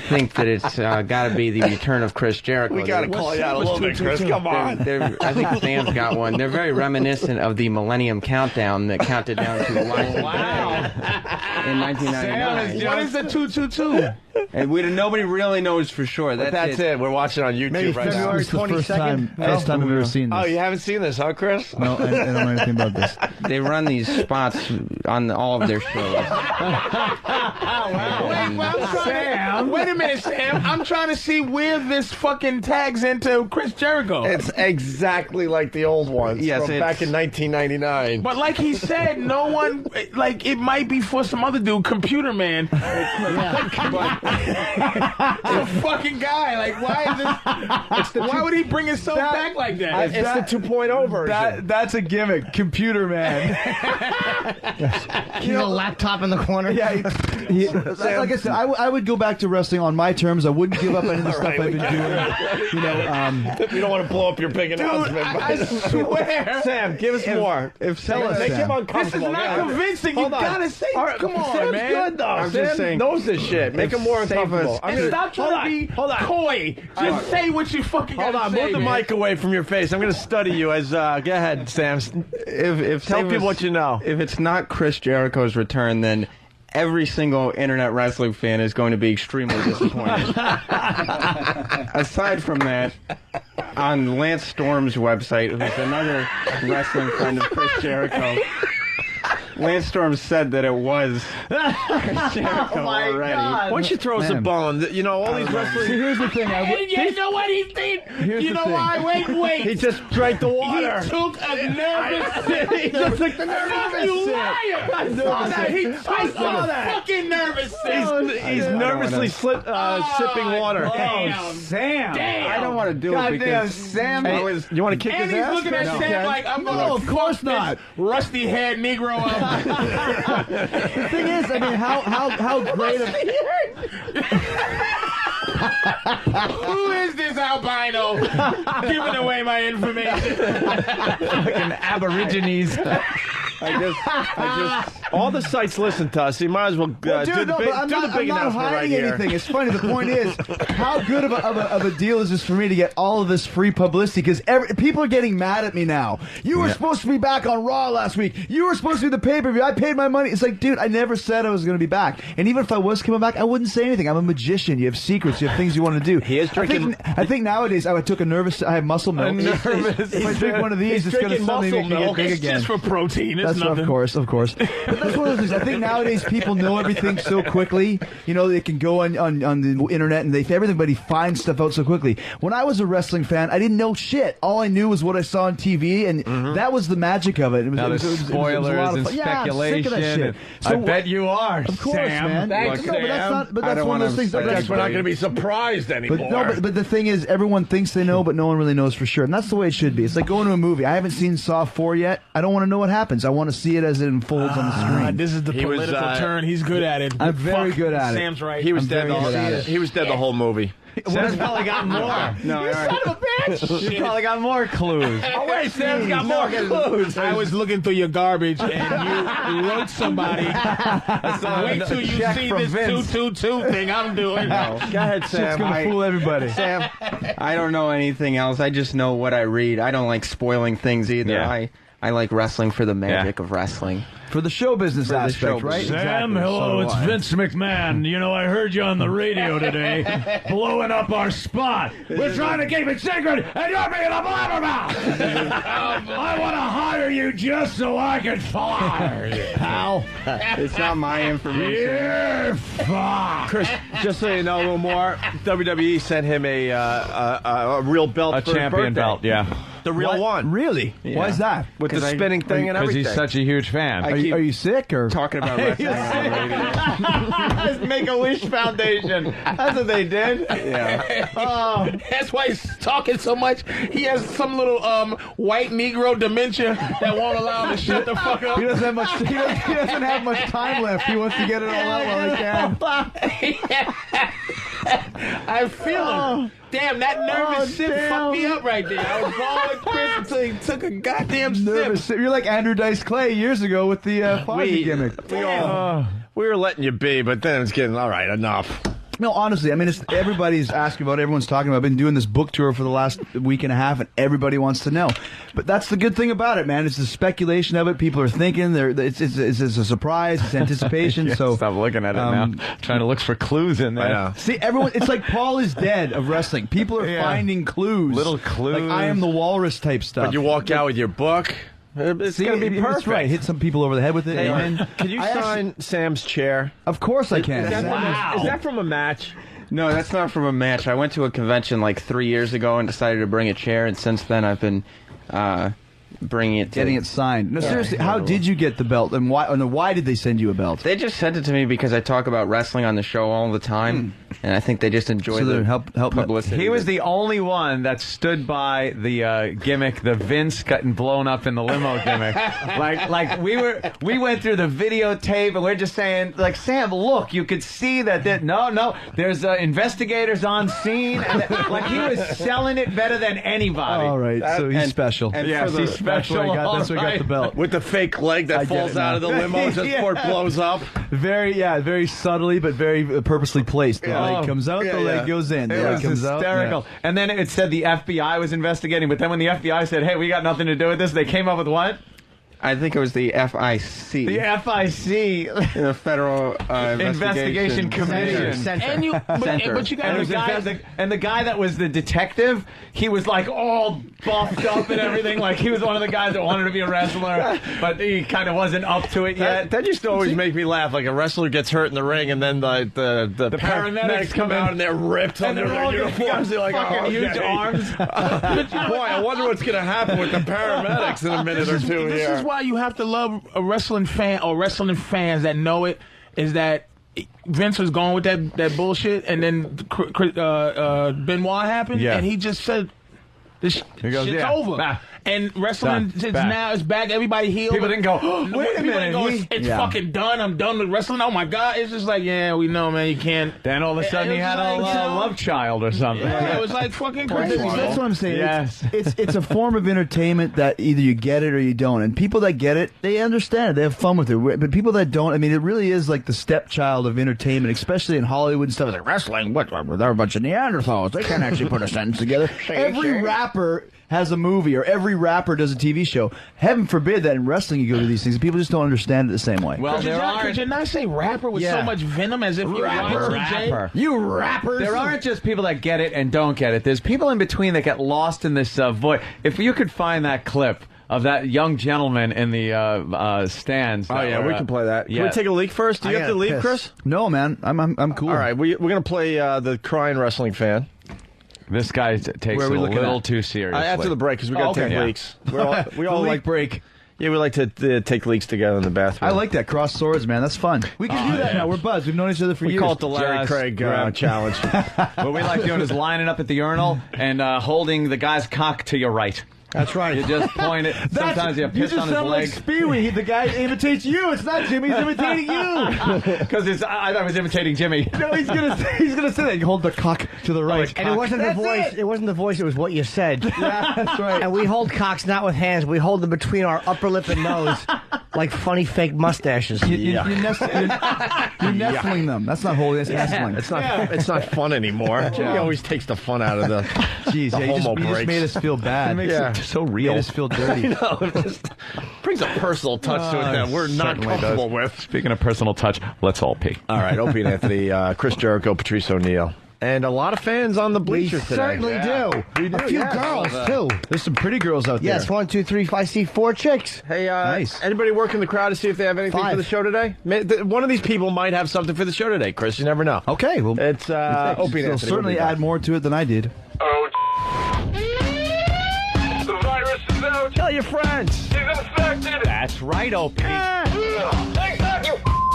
think that it's got to be the return of Chris Jericho. We got to call you out a little bit, Chris. Come on. I think Sam's got one. They're very reminiscent of the Millennium Countdown that counted down to life in 1999. What is the 222? And nobody really knows for sure. That's it. We're watching on YouTube Maybe right now. February 22nd. First time I've ever seen this. Oh, you haven't seen this, huh, Chris? No, I don't know anything about this. They run these spots on all of their shows. Wait a minute, Sam. I'm trying to see where this fucking tags into Chris Jericho. It's exactly like the old ones from back in 1999. But like he said, no one, like, it might be for some other dude, Computer Man. The fucking guy, like, why is this? Why would he bring himself back like that? It's the 2.0 version. That's a gimmick, Computer Man. He's a laptop in the corner. Yeah, like I said, I would go back to wrestling on my terms. I wouldn't give up any of the stuff I've been doing. You don't want to blow up your big announcement. I swear. Sam, give us more. Make him uncomfortable. This is not convincing. You gotta say, come on, Sam's man. good, though. I'm Sam just saying, knows this shit. Make him more uncomfortable. And stop trying to be coy. Just say what you fucking hold gotta on, say, move the mic away from your face. I'm going to study you as. Go ahead, Sam. Tell people what you know. If it's not Chris Jericho's return, then every single internet wrestling fan is going to be extremely disappointed. Aside from that, on Lance Storm's website, who's another wrestling friend of Chris Jericho, Lance Storm said that it was Chris Jericho already. Why don't you throw us a bone? You know, all these wrestlers. See, here's the thing. You know what he did? You know why? Wait. He just drank the water. He took a nervous sip. He just took the nervous sip. You liar! I saw that. He took a fucking nervous sip. He's nervously sipping water. Damn. Sam. Damn. I don't want to do it because Sam. You want to kick And his ass? he's looking at Sam like, I'm going to of course not. rusty haired Negro up. The thing is, I mean, how great of Who is this albino giving away my information? fucking Aborigines. I just, all the sites listen to us. You might as well do the big I'm announcement not hiding right here. anything. It's funny. The point is, how good of a deal is this for me to get all of this free publicity? Because people are getting mad at me now. You were supposed to be back on Raw last week. You were supposed to be the pay-per-view. I paid my money. It's like, dude, I never said I was going to be back. And even if I was coming back, I wouldn't say anything. I'm a magician. You have secrets. You have things you want to do. He is drinking. I think nowadays I have muscle milk. If I drink one of these, it's going to suddenly make me get big again. Just for protein. That's of course. But that's one of those things. I think nowadays people know everything so quickly. You know, they can go on the internet and everybody finds stuff out so quickly. When I was a wrestling fan, I didn't know shit. All I knew was what I saw on TV, and that was the magic of it. It was, now it was, there's it was, spoilers it was a lot of and fun. speculation. Yeah, I'm sick of that shit. I bet you are. Of course, Sam. man. Thanks, But that's one of those things. I guess we're not going to be surprised anymore. But the thing is, everyone thinks they know, but no one really knows for sure. And that's the way it should be. It's like going to a movie. I haven't seen Saw 4 yet. I don't want to know what happens. I want to see it as it unfolds on the screen. This is the political turn. He's good at it. I'm very good at it. Sam's right. He was dead the whole movie. Sam's probably got more. No, you son of a bitch! You probably got more clues. Oh wait, Sam's got more clues. I was looking through your garbage and you wrote somebody. Wait till you see this 222 thing I'm doing. Go ahead, Sam. It's gonna fool everybody. Sam, I don't know anything else. I just know what I read. I don't like spoiling things either. Yeah. I like wrestling for the magic of wrestling. For the show business aspect, right? Sam, Exactly. hello, So it's do I. Vince McMahon. You know, I heard you on the radio today, blowing up our spot. We're trying to keep it secret, and you're being a blabbermouth. I want to hire you just so I can fire you. Pal, it's not my information. You're fucked. Chris, just so you know a little more, WWE sent him a real belt A for his champion birthday. belt, yeah. The real one. Really? Yeah. Why is that? With the spinning thing and Because everything. he's such a huge fan. Are you sick or Talking about wrestling on the radio. Make-A-Wish Foundation. That's what they did. Yeah. Oh, that's why he's talking so much. He has some little white Negro dementia that won't allow him to shut the fuck up. He doesn't have much. He doesn't have much time left. He wants to get it all out while he can. I feel him. Damn, that nervous sip fucked me up right there. I was going with Chris until he took a goddamn Nervous. sip. You're like Andrew Dice Clay years ago with the Fozzie gimmick. We were letting you be, but then it's getting, all right, enough. No, honestly, I mean, everybody's asking about it. Everyone's talking about it. I've been doing this book tour for the last week and a half, and everybody wants to know. But that's the good thing about it, man. It's the speculation of it. People are thinking. It's a surprise. It's anticipation. Yeah, so stop looking at it now. Trying to look for clues in there. I know. See, everyone. It's like Paul is dead of wrestling. People are finding clues, Little clues. like I Am the Walrus type stuff. But you walk out with your book. It's See, going to be that's perfect. right. Hit some people over the head with it. Hey, Amen. can you sign Sam's chair? Of course I can. Is that from a match? No, that's not from a match. I went to a convention like 3 years ago and decided to bring a chair, and since then I've been bringing it, Getting it signed. No, seriously, how did you get the belt, and why? And why did they send you a belt? They just sent it to me because I talk about wrestling on the show all the time, and I think they just enjoy So the they're help publicity. He was the only one that stood by the gimmick, the Vince getting blown up in the limo gimmick. like we went through the videotape and we're just saying, like, Sam, look, you could see that there's investigators on scene, and like he was selling it better than anybody. All right, so he's special. Yes, he's special. That's where I got the belt. With the fake leg I that get falls it out now. of the limo just before it blows up. Very subtly, but very purposely placed. The leg comes out, the leg goes in. The It leg was comes hysterical. out. And then it said the FBI was investigating, but then when the FBI said, hey, we got nothing to do with this, they came up with what? I think it was the FIC. The FIC. The Federal Investigation Commission. Center. And you, but you got And the guy that was the detective, he was like all buffed up and everything. Like he was one of the guys that wanted to be a wrestler, but he kind of wasn't up to it yet. That used to always make me laugh. Like a wrestler gets hurt in the ring, and then the paramedics come out and they're ripped on And their they're all uniforms. They're like, fucking huge arms. Boy, I wonder what's going to happen with the paramedics in a minute or two This here. is why you have to love a wrestling fan or wrestling fans that know it. Is that Vince was going with that bullshit, and then Benoit happened, and he just said, "This shit's over." And wrestling now is back. Everybody healed. People didn't go, wait a minute. It's fucking done. I'm done with wrestling. Oh my God. It's just like, yeah, we know, man. You can't. Then all of a sudden he had a love child or something. Yeah, it was like fucking crazy. That's what I'm saying. Yes. It's a form of entertainment that either you get it or you don't. And people that get it, they understand it. They have fun with it. But people that don't, I mean, it really is like the stepchild of entertainment, especially in Hollywood and stuff. It's like wrestling. What? They're a bunch of Neanderthals. They can't actually put a sentence together. Every rapper has a movie, or every rapper does a TV show. Heaven forbid that in wrestling you go to these things. People just don't understand it the same way. Well, could you not say rapper with so much venom as if you're rapper. You rappers. There aren't just people that get it and don't get it. There's people in between that get lost in this void. If you could find that clip of that young gentleman in the stands. Oh yeah, we can play that. Can we Yes. take a leak first? Do you have to leave, Chris? No, man. I'm cool. All right, we're gonna play the crying wrestling fan. This guy takes Where are it we a looking little at? too seriously. After the break, because we got to take leaks. We all The leak like break. Yeah, we like to take leaks together in the bathroom. I like that. Cross swords, man. That's fun. We can do that now. We're buds. We've known each other for We years. call it the Larry Just Craig grab- challenge. What we like doing is lining up at the urinal and holding the guy's cock to your right. That's right. You just point it. Sometimes you piss on his leg. Like Speewee. The guy imitates you. It's not Jimmy. He's imitating you. Because I thought I was imitating Jimmy. No, he's gonna say that. You hold the cock to the right. And it wasn't the voice. It wasn't the voice. It was what you said. Yeah, that's right. And we hold cocks not with hands. We hold them between our upper lip and nose, like funny fake mustaches. You're nestling them. That's not holding. That's nestling. It's not fun anymore. Jimmy always takes the fun out of the. Jeez, the you homo just breaks. made us feel bad. It makes it so real. Made us feel dirty. I know, it just brings a personal touch to it that we're not Certainly comfortable does. with. Speaking of personal touch, let's all pee. All right, Opie and Anthony, Chris Jericho, Patrice O'Neal. And a lot of fans on the bleachers today. Certainly do. We do. A few yeah. girls too. There's some pretty girls out there. Yes, 1, 2, 3. I see 4 chicks. Hey, Nice. anybody work in the crowd to see if they have anything 5. for the show today? One of these people might have something for the show today, Chris. You never know. Okay, well, It's Opie and they'll Anthony. certainly We'll be add back. more to it than I did. The virus is out. Tell your friends. He's infected. That's right, Opie.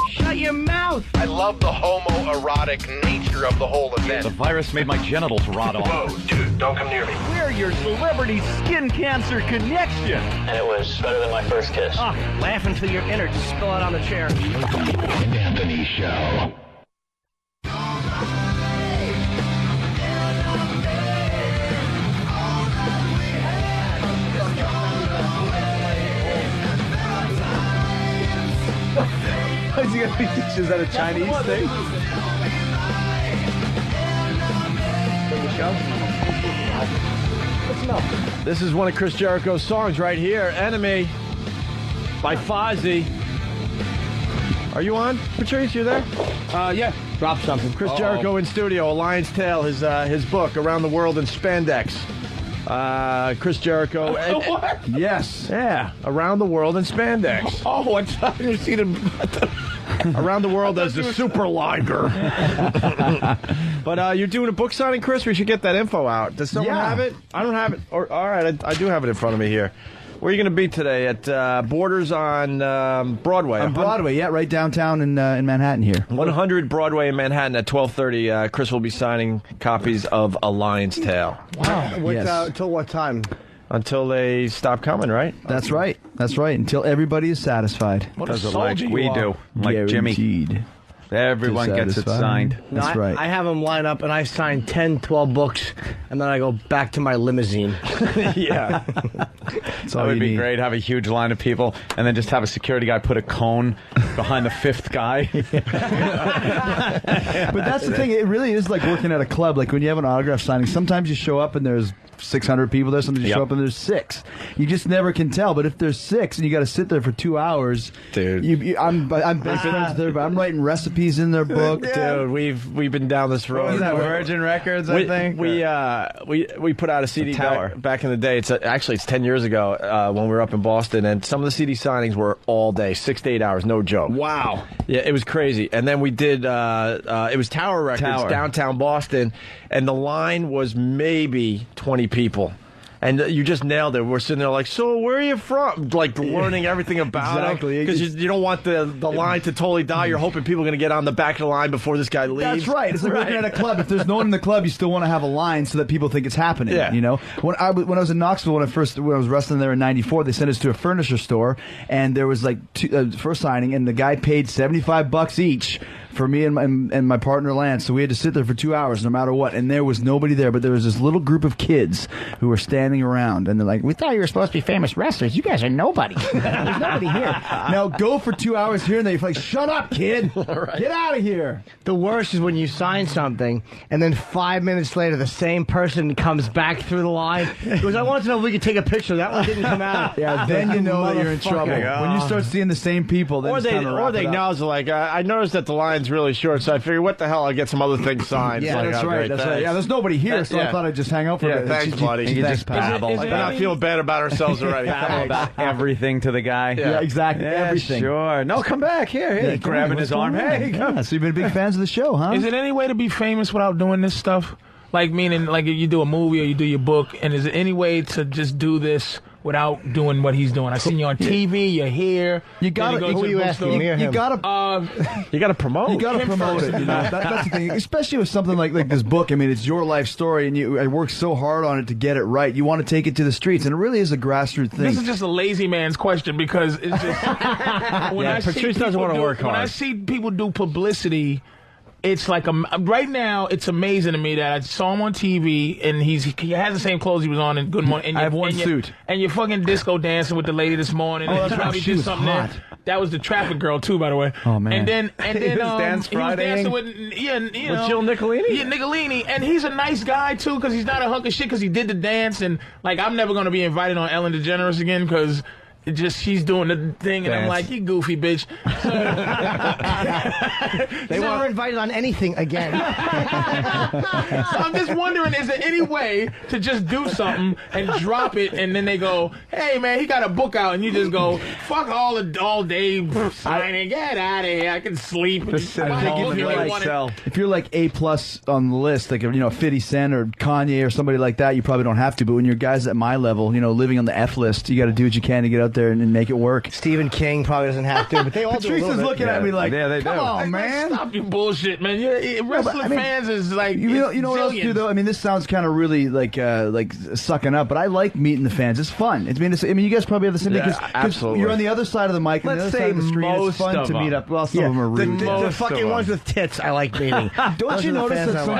Shut your mouth. I love the homoerotic nature of the whole event. The virus made my genitals rot off. Whoa, dude, don't come near me. We're your celebrity skin cancer connection. And it was better than my first kiss. Oh, laugh until your innards spill out on the chair. Anthony Show. Is he gonna be is that a Chinese thing? This is one of Chris Jericho's songs right here, Enemy by Fozzy. Are you on, Patrice? You there? Yeah. Drop something. Chris Jericho in studio, A Lion's Tale, his book, Around the World in Spandex. Chris Jericho. What? Yes. Yeah, Around the World in Spandex. Oh, I thought you seen him. Around the World as the Super Liger. But you're doing a book signing, Chris? We should get that info out. Does someone have it? I don't have it. All right, I do have it in front of me here. Where are you going to be today? At Borders on Broadway. On Broadway, yeah, right downtown in Manhattan here. 100 Broadway in Manhattan at 12:30. Chris will be signing copies of A Lion's Tale. Wow. Yes. Until what time? Until they stop coming, right? That's right. That's right. Until everybody is satisfied. Does it like we do, like Jimmy. Guaranteed. Everyone gets it Satisfied. signed. That's right. I have them line up, and I sign 10, 12 books, and then I go back to my limousine. Yeah. That would be great. Have a huge line of people, and then just have a security guy put a cone behind the fifth guy. But that's the thing. It really is like working at a club. Like when you have an autograph signing, sometimes you show up and there's 600 people there. Sometimes you show up and there's 6. You just never can tell. But if there's 6 and you got to sit there for 2 hours, dude, I'm best friends with everybody. I'm writing recipes in their book. Dude, we've been down this road. What was that, Virgin Records, I think? We put out a CD back in the day. It's 10 years ago when we were up in Boston, and some of the CD signings were all day, 6 to 8 hours, no joke. Wow. Yeah, it was crazy. And then we did, it was Tower Records, downtown Boston, and the line was maybe 20 people. And you just nailed it. We're sitting there like, so where are you from? Like learning everything about exactly. Because you don't want the line to totally die. You're hoping people are going to get on the back of the line before this guy leaves. That's right. It's like working at a club. If there's no one in the club, you still want to have a line so that people think it's happening. Yeah. You know, when I was in Knoxville, when I was wrestling there in '94, they sent us to a furniture store, and there was like first signing, and the guy paid $75 each for me and my partner Lance. So we had to sit there for 2 hours no matter what, and there was nobody there, but there was this little group of kids who were standing around, and they're like, we thought you were supposed to be famous wrestlers. You guys are nobody. There's nobody here. Now go for 2 hours here, and they're like, shut up, kid. Get out of here. The worst is when you sign something, and then 5 minutes later, the same person comes back through the line. Because I wanted to know if we could take a picture. That one didn't come out. Yeah, then you know that you're in trouble. When you start seeing the same people, then it's time to wrap it up. now it's like, I noticed that the line's really short, so I figured, what the hell, I'll get some other things signed. Yeah, Like, that's oh, right. great, That's thanks. right. Yeah, there's nobody here, so I thought I'd just hang out for a bit. Thanks, buddy. You just babble. We're not feeling bad about ourselves already. Babble about everything to the guy. Yeah, exactly. Yeah, everything. Sure. No, come back. Here. Grabbing his arm. Hey, come. So you've been big fans of the show, huh? Is it any way to be famous without doing this stuff? Like, meaning, like, you do a movie or you do your book, and is there any way to just do this without doing what he's doing? I seen you on TV, you're here. You gotta. Who are you asking? You gotta. You gotta promote. You gotta promote it. You know? That's the thing. Especially with something like this book. I mean, it's your life story, and I worked so hard on it to get it right. You want to take it to the streets, and it really is a grassroots thing. This is just a lazy man's question because it's just Patrice doesn't want to work hard. When I see people do publicity, it's like right now. It's amazing to me that I saw him on TV and he has the same clothes he was on in Good Morning. And I have one suit. And you're fucking disco dancing with the lady this morning. Oh, and that's you right. probably She did was something hot. there. That was the traffic girl too, by the way. Oh man. And then He was Dance he was dancing with With Jill Nicolini? Yeah, Nicolini, and he's a nice guy too because he's not a hunk of shit because he did the dance. And like, I'm never gonna be invited on Ellen DeGeneres again because. She's doing the thing, and I'm like, you goofy bitch. They weren't invited on anything again. So I'm just wondering, is there any way to just do something and drop it, and then they go, hey, man, he got a book out, and you just go, fuck all day signing, get out of here, I can sleep. If you're like A+ on the list, like 50 Cent or Kanye or somebody like that, you probably don't have to. But when you're guys at my level, living on the F list, you got to do what you can to get out there and make it work. Stephen King probably doesn't have to, but they all do. Patrice is looking at me like, come on, man. Stop your bullshit, man. Wrestling fans is like, you know what else too, though? I mean, this sounds kind of really like sucking up, but I like meeting the fans. It's fun. I mean, you guys probably have the same thing because you're on the other side of the mic and the other side of the screen. It's fun to meet up. Well, some of them are rude. The fucking ones with tits I like meeting. Don't you notice that some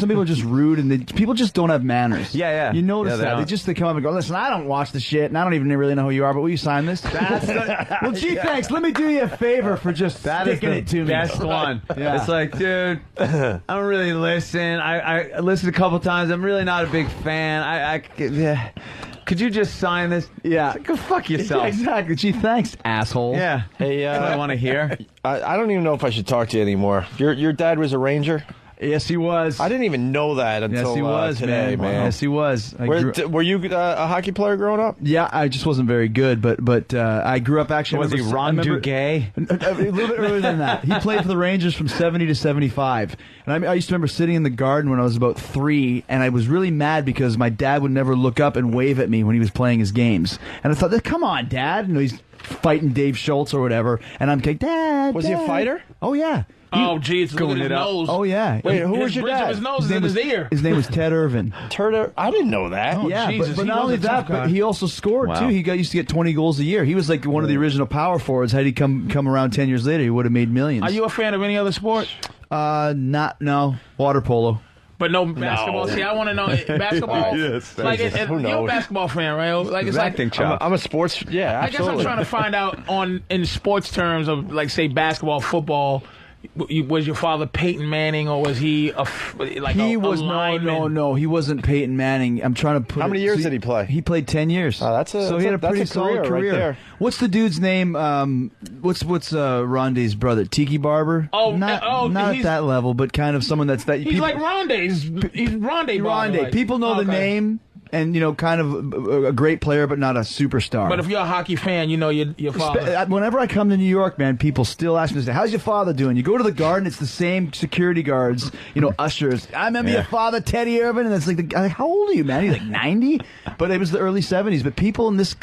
people are just rude and people just don't have manners? Yeah. You notice that they come up and go, listen, I don't watch the shit and I don't even really know who you are, but will you sign this? Well, gee, thanks. Let me do you a favor for just sticking it to me. Best one. Yeah. It's like, dude, I don't really listen. I listened a couple times. I'm really not a big fan. Could you just sign this? Yeah. Like, go fuck yourself. Yeah, exactly. Gee, thanks, asshole. Yeah. Hey, that's what I want to hear. I don't even know if I should talk to you anymore. Your dad was a Ranger? Yes, he was. I didn't even know that until today, man. Yes, he was. Were you a hockey player growing up? Yeah, I just wasn't very good, but I grew up actually. Was he Ron Duguay? A little bit earlier than that. He played for the Rangers from 70 to 75. And I used to remember sitting in the garden when I was about 3, and I was really mad because my dad would never look up and wave at me when he was playing his games. And I thought, come on, Dad. He's fighting Dave Schultz or whatever. And I'm like, Dad. Was he a fighter? Oh, yeah. Oh, geez, look at his nose. Oh, yeah. Wait, who was your bridge dad? of his nose is in his ear. His name was Ted Irvin. I didn't know that. Oh, yeah, Jesus, but not only that, but he also scored, too. He used to get 20 goals a year. He was like one of the original power forwards. Had he come around 10 years later, he would have made millions. Are you a fan of any other sport? No. Water polo. But no basketball. See, I want to know basketball. Yes, like, you're a basketball fan, right? Like, it's like I'm a sports. Yeah, absolutely. I guess I'm trying to find out in sports terms of, like, say, basketball, football. Was your father Peyton Manning, or was he No, he wasn't Peyton Manning. I'm trying to put. How many years did he play? He played 10 years. So he had a pretty solid career. Right there. What's the dude's name? What's Rondé's brother? Tiki Barber? Not at that level, but kind of someone that's that. He's like Rondé's. He's Rondé. Rondé. People know the name. And, kind of a great player, but not a superstar. But if you're a hockey fan, you know your father. Whenever I come to New York, man, people still ask me, how's your father doing? You go to the Garden, it's the same security guards, ushers. I remember your father, Teddy Irvin, and it's like, how old are you, man? He's like 90? But it was the early 70s. But people in this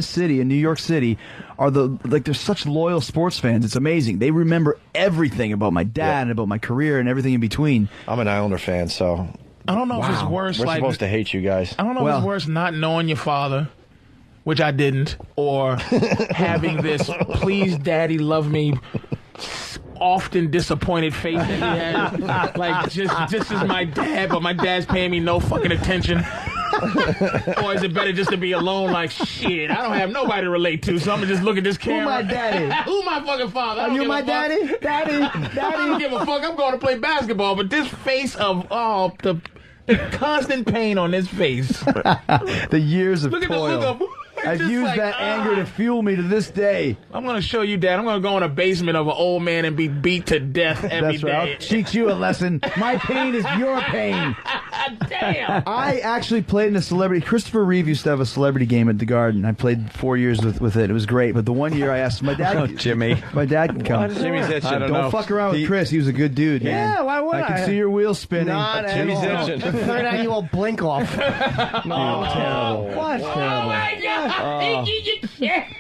city, in New York City, are they're such loyal sports fans. It's amazing. They remember everything about my dad and about my career and everything in between. I'm an Islander fan, so... I don't know if it's worse. We're supposed to hate you guys. I don't know if it's worse not knowing your father, which I didn't, or having this "please, Daddy, love me" often disappointed face that he has. Like, just as my dad, but my dad's paying me no fucking attention. Or is it better just to be alone? Like, shit, I don't have nobody to relate to, so I'm gonna just look at this camera. Who my daddy? Who my fucking father? Are you my daddy? Daddy? I don't give a fuck. I'm going to play basketball, but this face of the constant pain on his face. The years of look toil. At the look of, I've used that anger to fuel me to this day. I'm going to show you, Dad. I'm going to go in a basement of an old man and be beat to death every day. I'll teach you a lesson. My pain is your pain. God damn. I actually played in a celebrity. Christopher Reeve used to have a celebrity game at the Garden. I played 4 years with it. It was great. But the one year I asked my dad, Jimmy, my dad can come. Jimmy's itching. Don't fuck around with Chris. He was a good dude, man. Yeah, why would I? I can see your wheels spinning. Not at Jimmy's all. itching. The third annual blink off. No, terrible. What? Oh my God!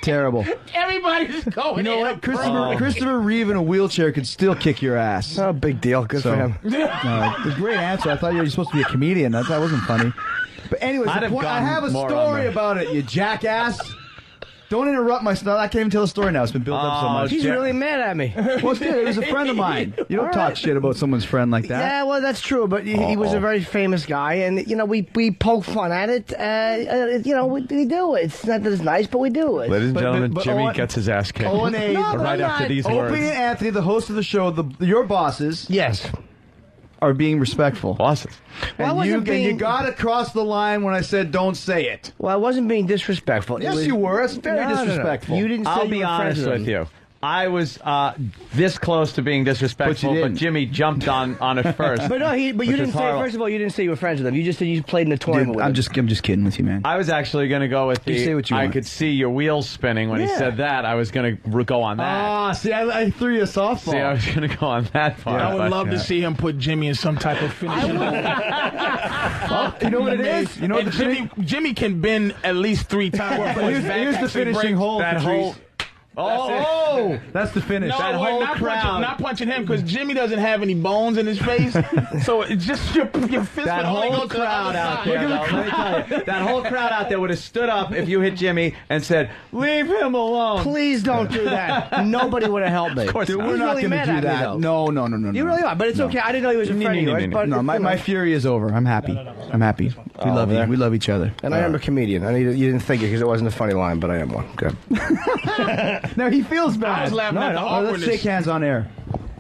Terrible. Everybody's going. You know what? Christopher Reeve in a wheelchair could still kick your ass. Oh, big deal. Good for him. A great answer. I thought you were supposed to be a comedian. That wasn't funny. But anyways, I'd have I have a gone more story on the- about it, you jackass. Don't interrupt my stuff. I can't even tell the story now. It's been built up so much. He's really mad at me. Well, it's good. He was a friend of mine. You don't talk shit about someone's friend like that. Yeah, well, that's true. But he was a very famous guy, and we poke fun at it. We do it. It's not that it's nice, but we do it. Ladies and gentlemen, but Jimmy Owen- gets his ass kicked. Owen A. right after these Opie words. and Anthony, the host of the show, your bosses, yes, are being respectful. Bosses. Well, I And wasn't you being- got to cross the line when I said don't say it. Well, I wasn't being disrespectful. Yes, you were. It's very No. disrespectful. You didn't say I'll you be were friends honest with them. you. I was this close to being disrespectful, But you but didn't. Jimmy jumped on it first. But no, you which didn't is say. horrible. First of all, you didn't say you were friends with them. You just said you played in a tournament Dude, with I'm them. just kidding with you, man. I was actually going to go with You say what you I want. could see your wheels spinning when he Yeah. said that. I was going to go on that. Ah, see, I threw you a softball. See, I was going to go on that part. I would but- love to see him put Jimmy in some type of finishing hold. Well, you know what it is? You know what And the Jimmy can bend at least 3 times. before his back here's the actually finishing breaks. hole. That Patrice. whole. Oh, that's the finish. No, That we're whole not crowd. not punching him because Jimmy doesn't have any bones in his face. So it's just your fist That would only whole go to the crowd other out side. there, though, let me tell you, that whole crowd out there would have stood up if you hit Jimmy and said, "Leave him alone." Please don't do that. Nobody would have helped me. Of course Dude, not. we're He's not really going to mad do at me, that. though. No. You really are, but it's okay. I didn't know he was a friend of yours. But No, my fury is over. I'm happy. I'm happy. We love you. We love each other. And I am a comedian. You didn't think it because it wasn't a funny line, but I am one. Good. No, he feels bad. I was laughing at the Let's awkwardness. shake hands on air.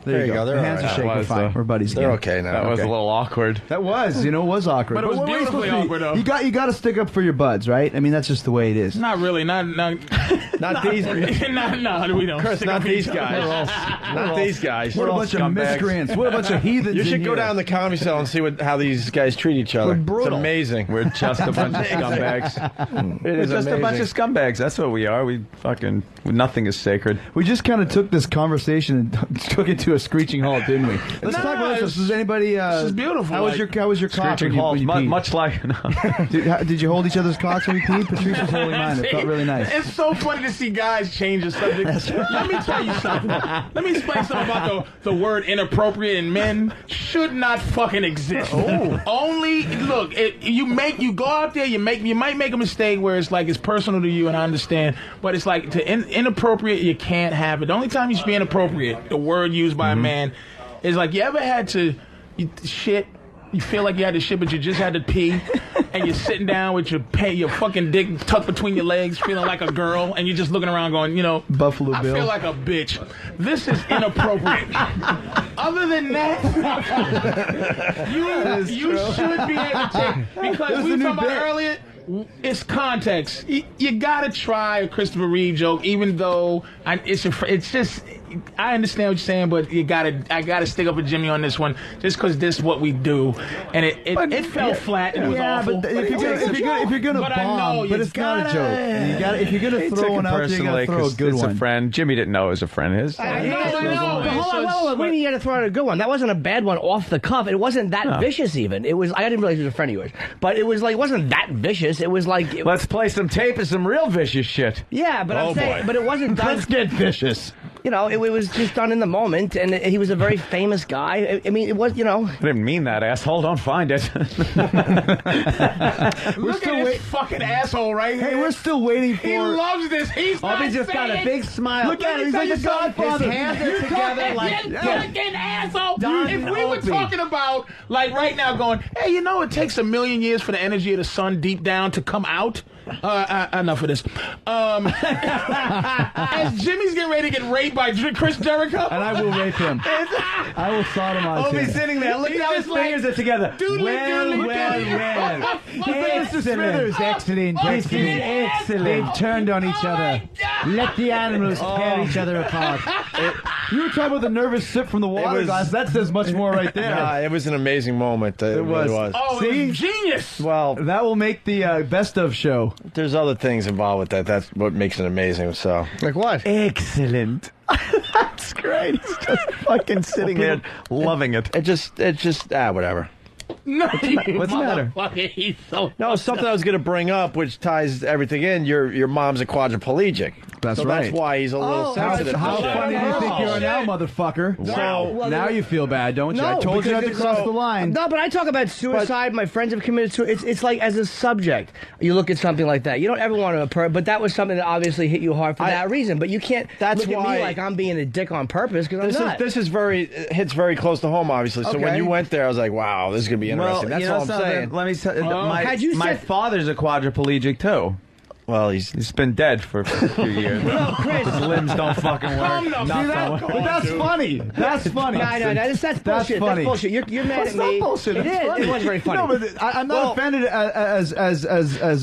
There you go. They're The hands all are right. shaking That was, fine. We're buddies They're again. okay now. That was a little awkward. That was, it was awkward. But it was what are you beautifully supposed to awkward, though. You got to stick up for your buds, right? I mean, that's just the way it is. Not really. Not these. no, we don't. Chris, Stick not up for these each other. guys. Not these guys. What a bunch of scumbags. miscreants. What a bunch of heathens. You should in go here. down the comedy cell and see how these guys treat each other. We're brutal. It's amazing. We're just a bunch of scumbags. It We're is just a bunch amazing. of scumbags. That's what we are. We fucking nothing is sacred. We just kind of took this conversation and took it to a screeching halt, didn't we? Let's talk about this. Does anybody? This is beautiful. How was your cock? Screeching when you- halt. when you peed? Much like Did you hold each other's cocks when you peed? Patrice was holding mine. It felt really nice. It's so funny to see guys change the subject. Let me tell you something. Let me explain something about the word inappropriate in men should not fucking exist. Only look, you go out there, you might make a mistake where it's like it's personal to you, and I understand, but it's like inappropriate. You can't have it. The only time you should be inappropriate, the word used by a man, is like you ever had to shit. You feel like you had to shit, but you just had to pee, and you're sitting down with your fucking dick tucked between your legs, feeling like a girl, and you're just looking around going, Buffalo I Bill. feel like a bitch. This is inappropriate. Other than that, you should be able to take, because we were talking about earlier, it's context. You gotta try a Christopher Reeve joke, even though it's just. I understand what you're saying, but I gotta stick up with Jimmy on this one, just because this is what we do, and it fell flat and it was awful. But if you're gonna But bomb, I know, but it's not a joke. If you're gonna throw one out there, you gotta throw a good it's one. a friend. Jimmy didn't know it was a friend of his. I know. But hold on. What do you mean you had to throw out a good one? That wasn't a bad one off the cuff. It wasn't that vicious even. It was. I didn't realize he was a friend of yours, but it was like it wasn't that vicious. It was like. Let's play some tape of some real vicious shit. Yeah, but I'm saying, but it wasn't done. Let's get vicious. It was just done in the moment, and he was a very famous guy. I mean, it was, I didn't mean that, asshole. Don't find it. Look at this fucking asshole right here. Hey, we're still waiting for. He loves this. He's not Opie just got a saying- big smile. Look at him. He's like a godfather. His hands are You together like you fucking asshole. Don If we were Opie. talking about, like right now, going, hey, it takes 1,000,000 years for the energy of the sun deep down to come out. Enough of this. As Jimmy's getting ready to get raped by Chris Jericho. And I will rape him. I will sodomize him. Opie's sitting there. Look at how his fingers are together. Well. Excellent. Excellent. They've turned on each other. Let the animals tear each other apart. You were talking about the nervous sip from the water glass. That says much more right there. Nah, it was an amazing moment. It really was. Oh, See? it was genius. Well, that will make the best of show. There's other things involved with that. That's what makes it amazing. So, like what? Excellent. That's great. He's just fucking sitting there loving it. It just whatever. No, What's the matter? He's so No, something I was going to bring up, which ties everything in. Your mom's a quadriplegic. That's so right. That's why he's a little sensitive. How funny do you think you are now, motherfucker? Wow. So now you feel bad, don't you? No, I told you not to because cross the line. No, but I talk about suicide. My friends have committed suicide. It's like as a subject, you look at something like that. You don't ever want to, but that was something that obviously hit you hard for that reason. But you can't look at me like I'm being a dick on purpose because I'm not. This is hits very close to home, obviously. So when you went there, I was like, wow, this is going to be interesting. That's all I'm saying. Let me say, Oh. my father's a quadriplegic too. Well, he's been dead for a few years. No, Chris. His limbs don't fucking work. But that's funny. That's funny. No, that's bullshit. That's funny. That's bullshit. You're mad at me. Not bullshit. It It's is. funny. It was very funny. No, but I'm not offended as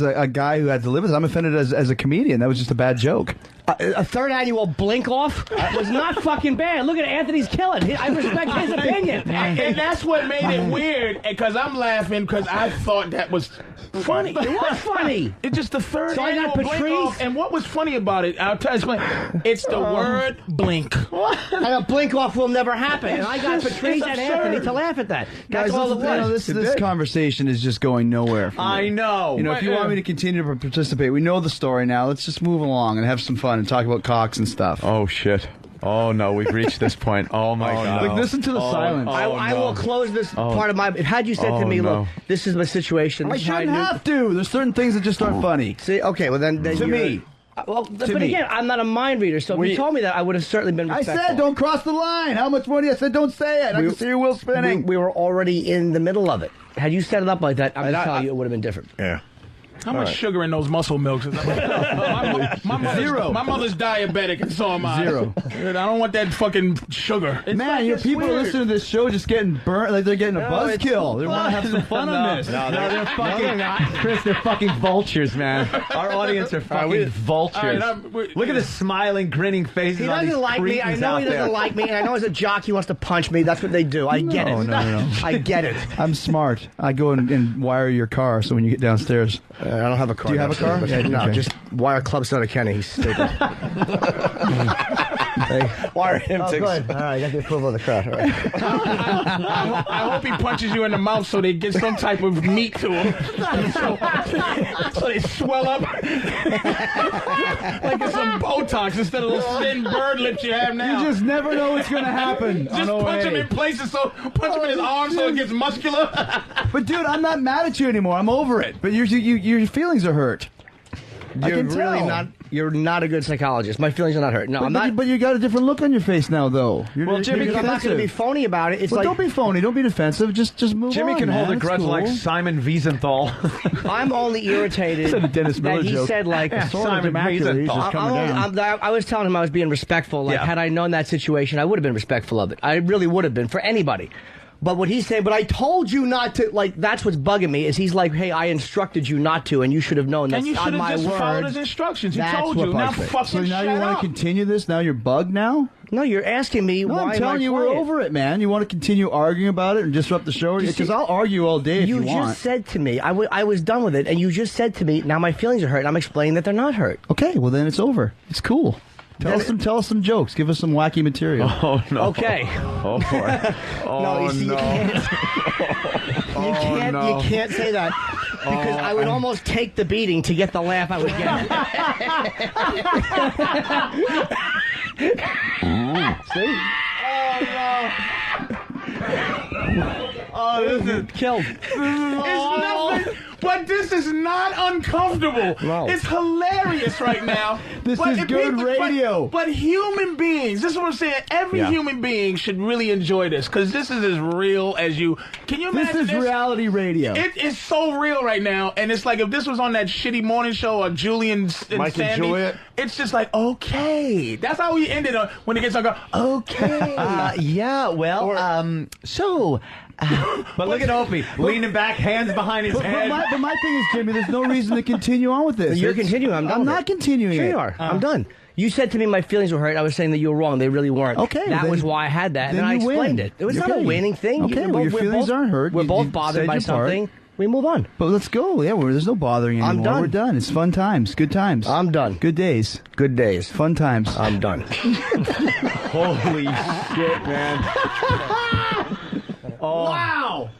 a guy who had to live with it. I'm offended as a comedian. That was just a bad joke. A third annual blink off was not fucking bad. Look at Anthony's killing. I respect his opinion. And that's what made it weird, because I'm laughing because I thought that was funny. It was funny. It's just the third So I got annual blink Patrice. off. And what was funny about it, I'll explain. It's the word blink. And a blink off will never happen. And I got It's Patrice and absurd. Anthony to laugh at that. That's Guys, all it was. this conversation is just going nowhere. For me. I know. You know, if you want me to continue to participate, we know the story now. Let's just move along and have some fun and talk about cocks and stuff. Oh shit. Oh no, we've reached this point. Oh my god. Like, listen to the silence. I will close this part of my. Had you said to me, look, this is my situation. I shouldn't have to. There's certain things that just aren't funny. See, okay, well then to you're, me. Well, but again, I'm not a mind reader, so if you told me that, I would have certainly been respectful. I said don't cross the line. How much money? I said don't say it. I can see your wheel spinning. We were already in the middle of it. Had you set it up like that, I'm going to tell you it would have been different. Yeah. How much sugar in those muscle milks? My mother's diabetic, and so am I. Zero. I don't want that fucking sugar. It's Man, your people are listening to this show just getting burnt, like they're getting a buzzkill. They want to have some fun on this. No, they're fucking Chris. They're fucking vultures, man. Our audience are fucking vultures. Look at the smiling, grinning faces. He on these doesn't like me. I cretins know out he doesn't there. like me, and I know as a jock he wants to punch me. That's what they do. I get it. No. I get it. I'm smart. I go and wire your car so when you get downstairs. I don't have a car. Do you have a car? Yeah, no, okay. just wire Club Soda Kenny. He's stupid. Wire him to. Good. All right, I got the approval of the crowd. All right. I hope he punches you in the mouth so they get some type of meat to him. So they swell up like it's some Botox instead of those thin bird lips you have now. You just never know what's going to happen. Just punch him in places, punch him in his arm so it gets muscular. But dude, I'm not mad at you anymore. I'm over it. But your feelings are hurt. You're really not. You're not a good psychologist. My feelings are not hurt. No, I'm not. But you got a different look on your face now, though. Well, Jimmy, I'm not going to be phony about it. It's like, don't be phony. Don't be defensive. Just move Jimmy on. can hold a It's grudge cool. like Simon Wiesenthal. I'm only irritated Said a Dennis Miller that he joke. said like Simon Wiesenthal. I was telling him I was being respectful. Like, had I known that situation, I would have been respectful of it. I really would have been for anybody. But what he's saying, but I told you not to, like, that's what's bugging me, is he's like, hey, I instructed you not to, and you should have known that. And you should have just followed his instructions. He told you. Now fucking So now shut you want up. to continue this? Now you're bugged now? No, you're asking me No, why I'm telling you, we're over it, man. You want to continue arguing about it and disrupt the show? Because I'll argue all day if you want. You just said to me, I was done with it, and you just said to me, now my feelings are hurt, and I'm explaining that they're not hurt. Okay, well then it's over. It's cool. Tell us some jokes. Give us some wacky material. Oh no. Okay. Oh boy. Oh no, you see, you can't say that because I would almost take the beating to get the laugh I would get. See? Oh, this is killed. It's nothing. But this is not uncomfortable. No. It's hilarious right now. This is good radio. But human beings, this is what I'm saying. Every human being should really enjoy this because this is as real as you. Can you imagine This is reality radio. It is so real right now, and it's like if this was on that shitty morning show or Julian and Mike and Sandy, Juliet. it's just like okay. That's how we ended up when it gets like okay. Yeah, well, so. But look at Opie leaning back, hands behind his head. But my thing is, Jimmy, there's no reason to continue on with this. You're continuing. I'm done. I'm not continuing. Sure it. you are. I'm done. You said to me my feelings were hurt. I was saying that you were wrong. They really weren't. Okay. That then- was why I had that, and then I you explained win. it. It was not a Okay. winning thing. Okay, well, your feelings aren't hurt. We're You- both you bothered said by your part. something. We move on. But let's go. Yeah, there's no bothering anymore. I'm done. We're done. It's fun times. Good times. I'm done. Good days. Good days. Fun times. I'm done. Holy shit, man. Wow.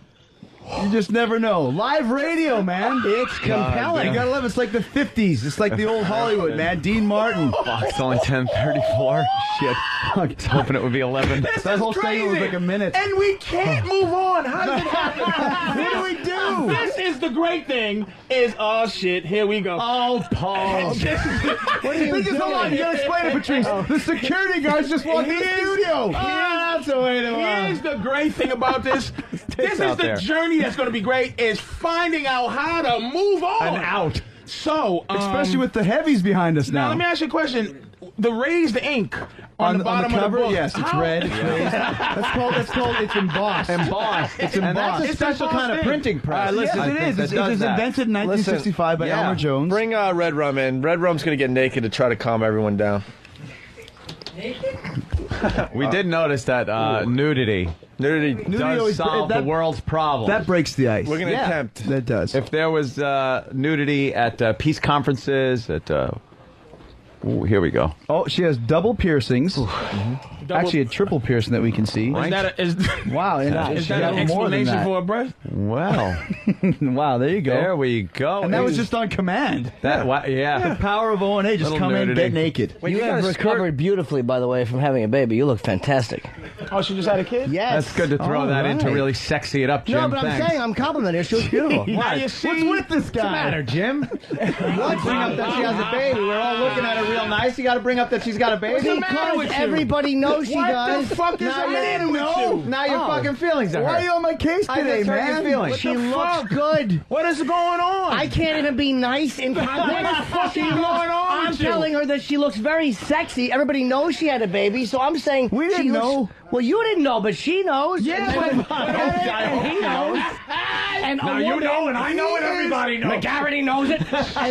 You just never know. Live radio, man. It's compelling. You gotta love it. It's like the 50s. It's like the old Hollywood, man. Dean Martin. Fuck, it's only 10:34. Shit. I was hoping it would be 11. That whole segment was like a minute. And we can't move on. How does it happen? What do we do? This is the great thing. Is oh shit, here we go. Oh, Paul. What are you doing? Hold on, you gotta explain it, Patrice. The security guards just walked in the studio. That's the way to Here's the great thing about this. This is out the there. journey that's going to be great. Is finding out how to move on And out. So, Especially with the heavies behind us now, now. let me ask you a question. The raised ink on the bottom cover, of the book. yes, it's How- red. It's raised. That's called. It's embossed. Embossed. It's And embossed. that's a special kind of printing press. Yes, listen, it is. that It does was that. invented in 1965 by Elmer Jones. Bring Red Rum in. Red Rum's going to get naked to try to calm everyone down. We did notice that nudity does always- solve the world's problem. That breaks the ice. We're going to attempt. That does. If there was nudity at peace conferences, at ooh, here we go. Oh, she has double piercings. Actually, a triple piercing that we can see. Is that Wow, and is she that got an more than explanation that. for a breast? Well, Wow, there you go. there we go. And that was just on command. that. The power of O&A. Just Little come in, nudity. get naked. You have recovered beautifully, by the way, from having a baby. You look fantastic. Oh, she just had a kid? Yes. That's good to throw All that in to right. really sexy it up, Jim. No, but I'm Thanks. saying I'm complimenting her. She looks beautiful. Now you see, What's with this guy? What's the matter, Jim? What? Bring up that she has a baby. We're all looking at her real nice. You got to bring up that she's got a baby. Because everybody knows she does. the fuck is Now the you matter didn't with know. you? Now your fucking feelings are Why hurt. are you on my case I today, just hurt your man? feelings. She looks good. What is going on? I can't even be nice in What the context. fuck is going on I'm with you? telling her that she looks very sexy. Everybody knows she had a baby, so I'm saying We didn't she looks- know. Well, you didn't know, but she knows. Yeah, and, but and he knows. And Now a you woman, know, and I know, and everybody knows. McGarity knows it.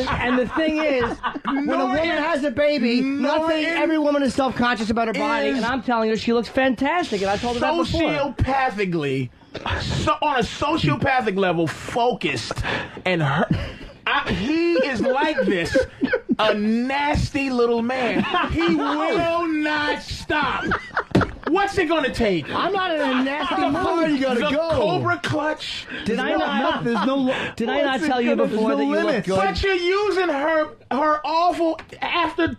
And the thing is, when a woman has a baby, every woman is self-conscious about her body, and I'm telling her she looks fantastic, and I told her that before. Sociopathically, on a sociopathic level, focused, and he is like this, a nasty little man. He will not stop. What's it gonna take? I'm not in a nasty How far mood. you gotta The go? Cobra Clutch. Did I not? There's no. Did I not tell you before that you look good? But you're using her awful after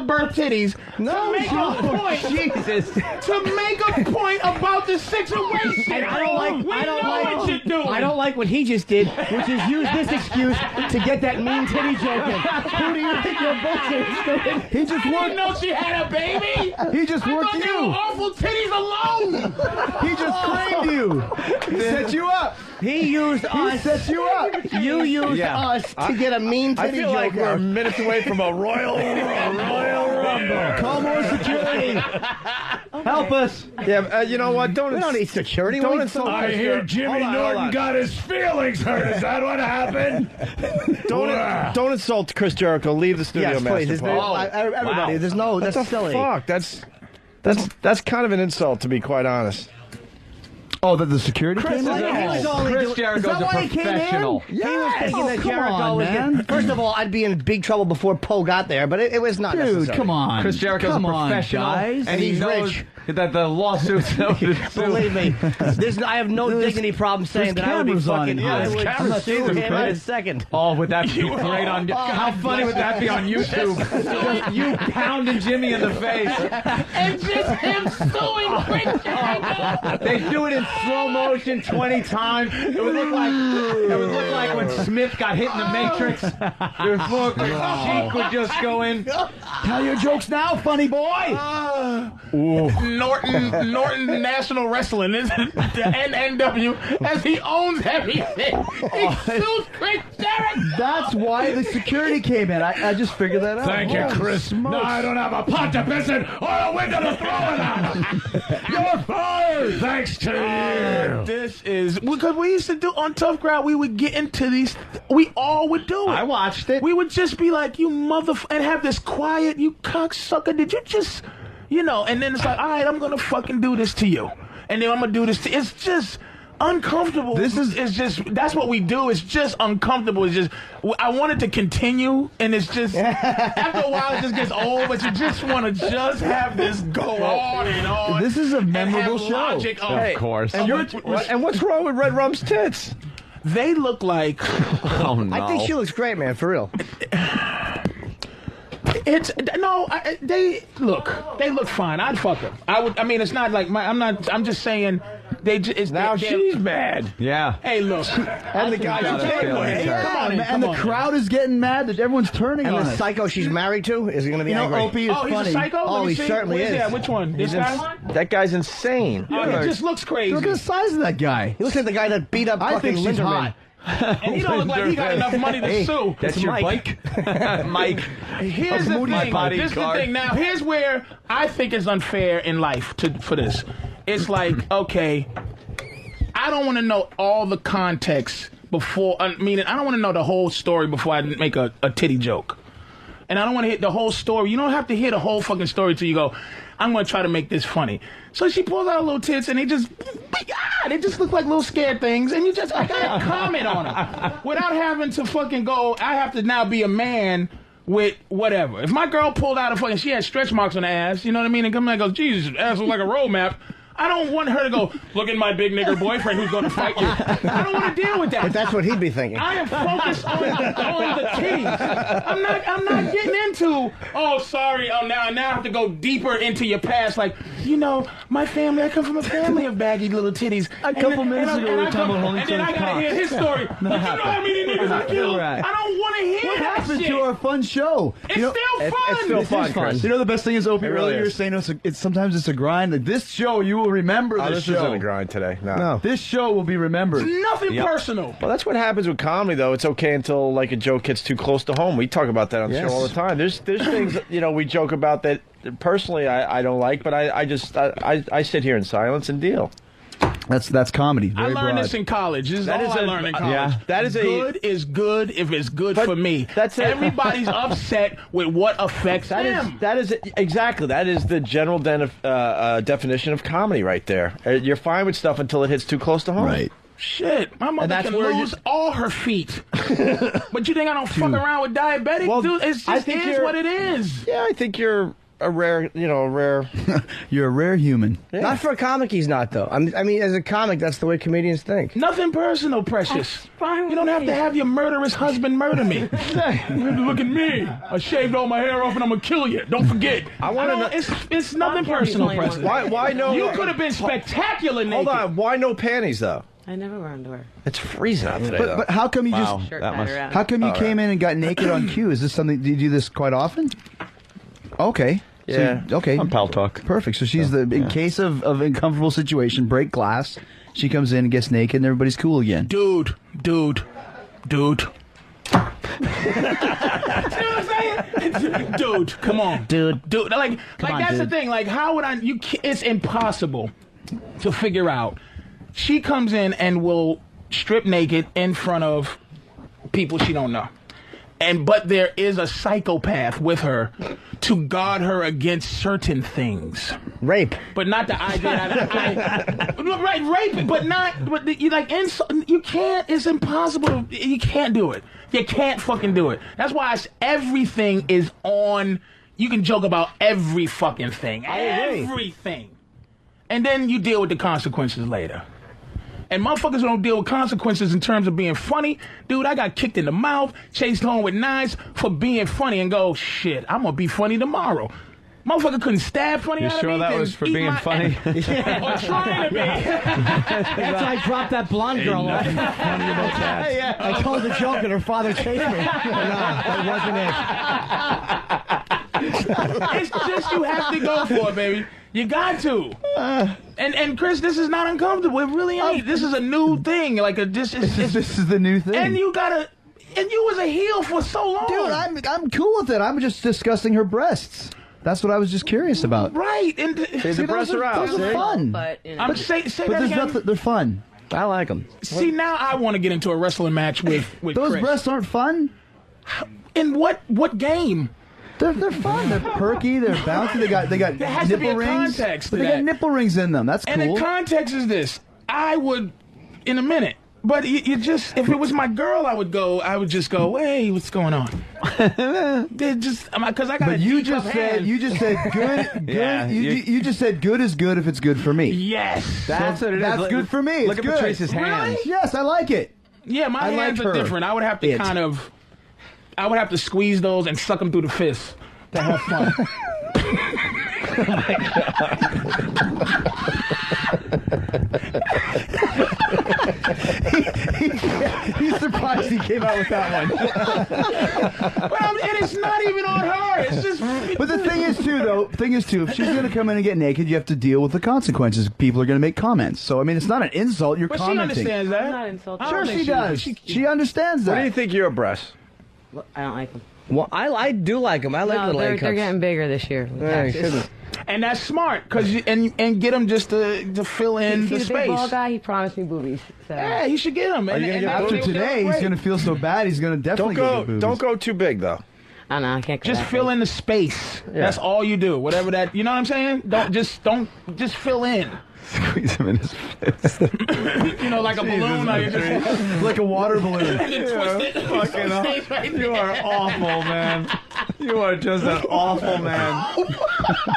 birth titties to make a point. Jesus. To make a point about the situation. And I don't like. We I don't know like. what you're doing. I don't like what he just did, which is use this excuse to get that mean titty joke in. Who do you think you're bullshitting? He just I didn't worked. know she had a baby. He just I worked thought they were you. awful titties alone. He just framed you. He set you up. He used us. Set you up. You used us to get a mean I titty feel like joke we're out. minutes away from a Royal Rumble. Call more security. Help us. Yeah, you know what? We don't need security. Don't We- insult I Chris hear Jericho. Jimmy Hold on, Norton hold on. got his feelings hurt. Is that what happened? Don't insult Chris Jericho. Leave the studio, Yes, please. Master There's Paul. everybody. There's no. What That's the silly. fuck? That's kind of an insult, to be quite honest. Oh, that the security came Like, in? he was only Chris doing- Jericho's Is that a why he came in? professional. He was thinking Oh, that come Jericho on, was man. First of all, I'd be in big trouble before Poe got there, but it was not Dude, necessary. come on. Chris Jericho's Come a on, professional, guys. and he He's knows rich. that the lawsuits. Believe me, I have no dignity problem saying that I would be cameras on fucking. him. I There's would cameras sue too, him right? in a second. Oh, would that be great on? How funny would that be on YouTube? Just you pounding Jimmy in the face. And just him suing Chris Jericho. They do it in slow motion 20 times. It would look like when Smith got hit in the Matrix. Your cheek would just go in. Tell your jokes now, funny boy. Lord Jim Norton National Wrestling, the NNW, as he owns everything. He sues Chris Jericho. That's why the security came in. I just figured that out. Thank you, Chris. No, I don't have a pot to piss in or a window to throw it out. You're fired. Thanks to you. This is because we used to do on Tough Crowd. We would get into these. We all would do it. I watched it. We would just be like, "You and have this quiet, you cocksucker. Did you just, And then it's like, all right, I'm gonna fucking do this to you, and then I'm gonna do this to. It's just uncomfortable. That's what we do. It's just uncomfortable. It's just I want it to continue, and it's just after a while it just gets old. But you just want to just have this go on and on. This is a memorable show. Of course. And what's wrong with Red Rum's tits? They look like. Oh no! I think she looks great, man. For real. They look fine. I'd fuck them. It's not like I'm just saying. She's mad. Yeah. Hey, look. And the guys the crowd is getting mad that everyone's turning on And the us. psycho she's married to is going to be angry. Opie is funny. He's a psycho? Oh, he certainly is. Yeah, which one? This guy? That guy's insane. Oh, he just looks crazy. Look at the size of that guy. He looks like the guy that beat up I fucking think she's Linderman. hot. And he don't look like he got enough money to sue. That's your bike? Mike. Here's the thing. This is the thing. Now, here's where I think it's unfair in life for this. It's like, okay, I don't want to know all the context before. I don't want to know the whole story before I make a titty joke. And I don't want to hit the whole story. You don't have to hear the whole fucking story till you go, I'm going to try to make this funny. So she pulls out her little tits, and they just look like little scared things, and I got to comment on them. Without having to fucking go, I have to now be a man with whatever. If my girl pulled out she had stretch marks on her ass, you know what I mean? And come back and goes, Jesus, ass looks like a road map. I don't want her to go, look at my big nigger boyfriend who's going to fight you. I don't want to deal with that. But that's what he'd be thinking. I am focused on the titties. I'm not getting into, sorry, now I have to go deeper into your past. Like, my family, I come from a family of baggy little titties. A couple minutes ago we were talking about and then I got to hear his story. But you know how many niggas I killed? I don't want to hear What that happened shit. to our fun show? It's still fun. It's still fun, Chris. You know the best thing is, Opie, It really earlier you were is. saying sometimes it's a grind. Like, this show, you will remember This show. isn't a grind today. No. This show will be remembered. Nothing personal. Well, that's what happens with comedy, though. It's okay until like a joke gets too close to home. We talk about that on the show all the time. There's things we joke about that personally I don't like, but I sit here in silence and deal. That's comedy. I Very learned broad. this in college. This is all I learned in college. Yeah, that is good is good if it's good for me. That's Everybody's upset with what affects them. That is exactly. That is the general definition of comedy right there. You're fine with stuff until it hits too close to home. Right. Shit, my mother that's can where lose all her feet. But you think I don't fuck around with diabetic? Well, Dude, it's just is what it is. Yeah, I think you're a rare. You're a rare human. Yeah. Not for a comic, he's not, though. I mean, as a comic, that's the way comedians think. Nothing personal, Precious. You don't have to have your murderous husband murder me. Look at me. I shaved all my hair off and I'm going to kill you. Don't forget. I want to know. It's nothing personal, Precious. Why no? You could have been spectacular naked. Hold on. Why no panties, though? I never wear underwear. It's freezing out today, though. But how come you how come you came in and got naked on cue? Is this something? Do you do this quite often? Okay. Yeah. Okay. On Pal Talk. Perfect. So she's in case of uncomfortable situation, break glass. She comes in and gets naked, and everybody's cool again. Dude. See what I'm saying? Dude, come on. Dude. Like that's the thing. Like, how would I? It's impossible to figure out. She comes in and will strip naked in front of people she don't know. But there is a psychopath with her to guard her against certain things. Rape. But not the idea right, rape, but not, but you you can't, it's impossible. You can't do it. You can't fucking do it. That's why everything is on, you can joke about every fucking thing. Everything. And then you deal with the consequences later. And motherfuckers don't deal with consequences in terms of being funny. Dude, I got kicked in the mouth, chased home with knives for being funny and go, shit, I'm going to be funny tomorrow. Motherfucker couldn't stab funny out of me. You sure that was for being funny? Or trying to be. That's why I dropped that blonde girl off. I told the joke and her father chased me. No, that wasn't it. It's just you have to go for it, baby. You got to. And Chris, this is not uncomfortable. It really ain't. This is a new thing. Like this is the new thing. And you gotta. And you was a heel for so long. Dude, I'm cool with it. I'm just discussing her breasts. That's what I was just curious about. Right. And the breasts are out. Those are fun. But say but that there's again. nothing. They're fun. I like them. See, now I want to get into a wrestling match with those Chris. breasts aren't fun. In what game? They're fun. They're perky. They're bouncy. They got There has to be nipple a rings. context to But they that. got nipple rings in them. That's And cool. the context is this. I would, in a minute. But you just, if it was my girl, I would just go, hey, what's going on? Because I got. But you just said good. Yeah, you just said good is good if it's good for me. Yes, That's what it is. That's good for me. Look It's at good. Patrice's hands. Yes, I like it. Yeah, my I hands like are her. different. I would have to I would have to squeeze those and suck them through the fist to have fun. He's surprised he came out with that one. And it's not even on her. It's just. But the thing is, too, if she's going to come in and get naked, you have to deal with the consequences. People are going to make comments. So, I mean, it's not an insult. You're But she commenting. understands that. I'm not insulted. Sure she does. She understands that. What do you think of your breasts? I don't like them. Well, I do like them. I like No, little they're A-cups. getting bigger this year. Yeah, you shouldn't. And that's smart, and get him just to fill in See the the big ball space. guy? He promised me boobies. So. Yeah, he should get them. Are you gonna get After today, he's going to feel so bad. He's going to definitely get boobies. Don't go too big though. I know, I can't go Just that fill big. in the space. Yeah. That's all you do. Whatever that, you know what I'm saying? Don't just fill in. Squeeze him in his fist. You know, like a balloon. Like, like a water balloon. and then twist it. Fucking So it stays right you there. are awful, man. You are just an awful man.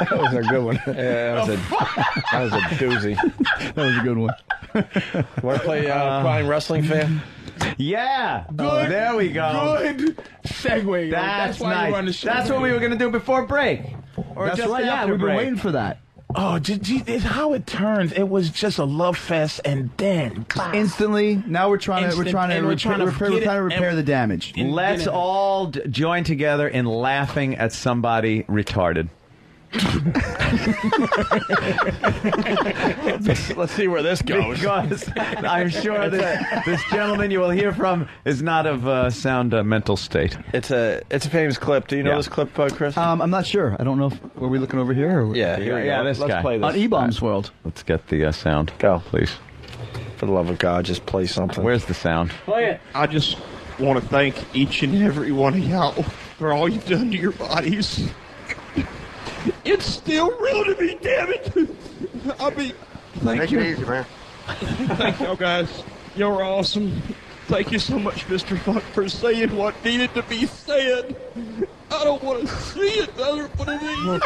That was a good one. Yeah, that was a doozy. That was a good one. Want to play Crying Wrestling Fan? Yeah. Good. There we go. Good segue. That's why nice. you run the show. That's what we were going to do before break. Or That's just right. Yeah, after we've been break. waiting for that. Oh, it's how it turns. It was just a love fest, and then Instantly, now we're trying to Instant, and we're trying to repair the damage. Let's all join together in laughing at somebody retarded. Let's see where this goes. Because I'm sure that this gentleman you will hear from is not of sound mental state. It's a famous clip. Do you know this clip, Chris? I'm not sure. I don't know. Were we looking over here? Or Yeah, here we go. This Let's guy. play this. On E-Bomb's World. Let's get the sound. Go. Please. For the love of God, just play something. Where's the sound? play it. I just want to thank each and every one of y'all for all you've done to your bodies. It's still real to me, damn it. I mean, thank you. Easy, man. Thank y'all guys. You're awesome. Thank you so much, Mr. Funk, for saying what needed to be said. I don't want to see another one of these.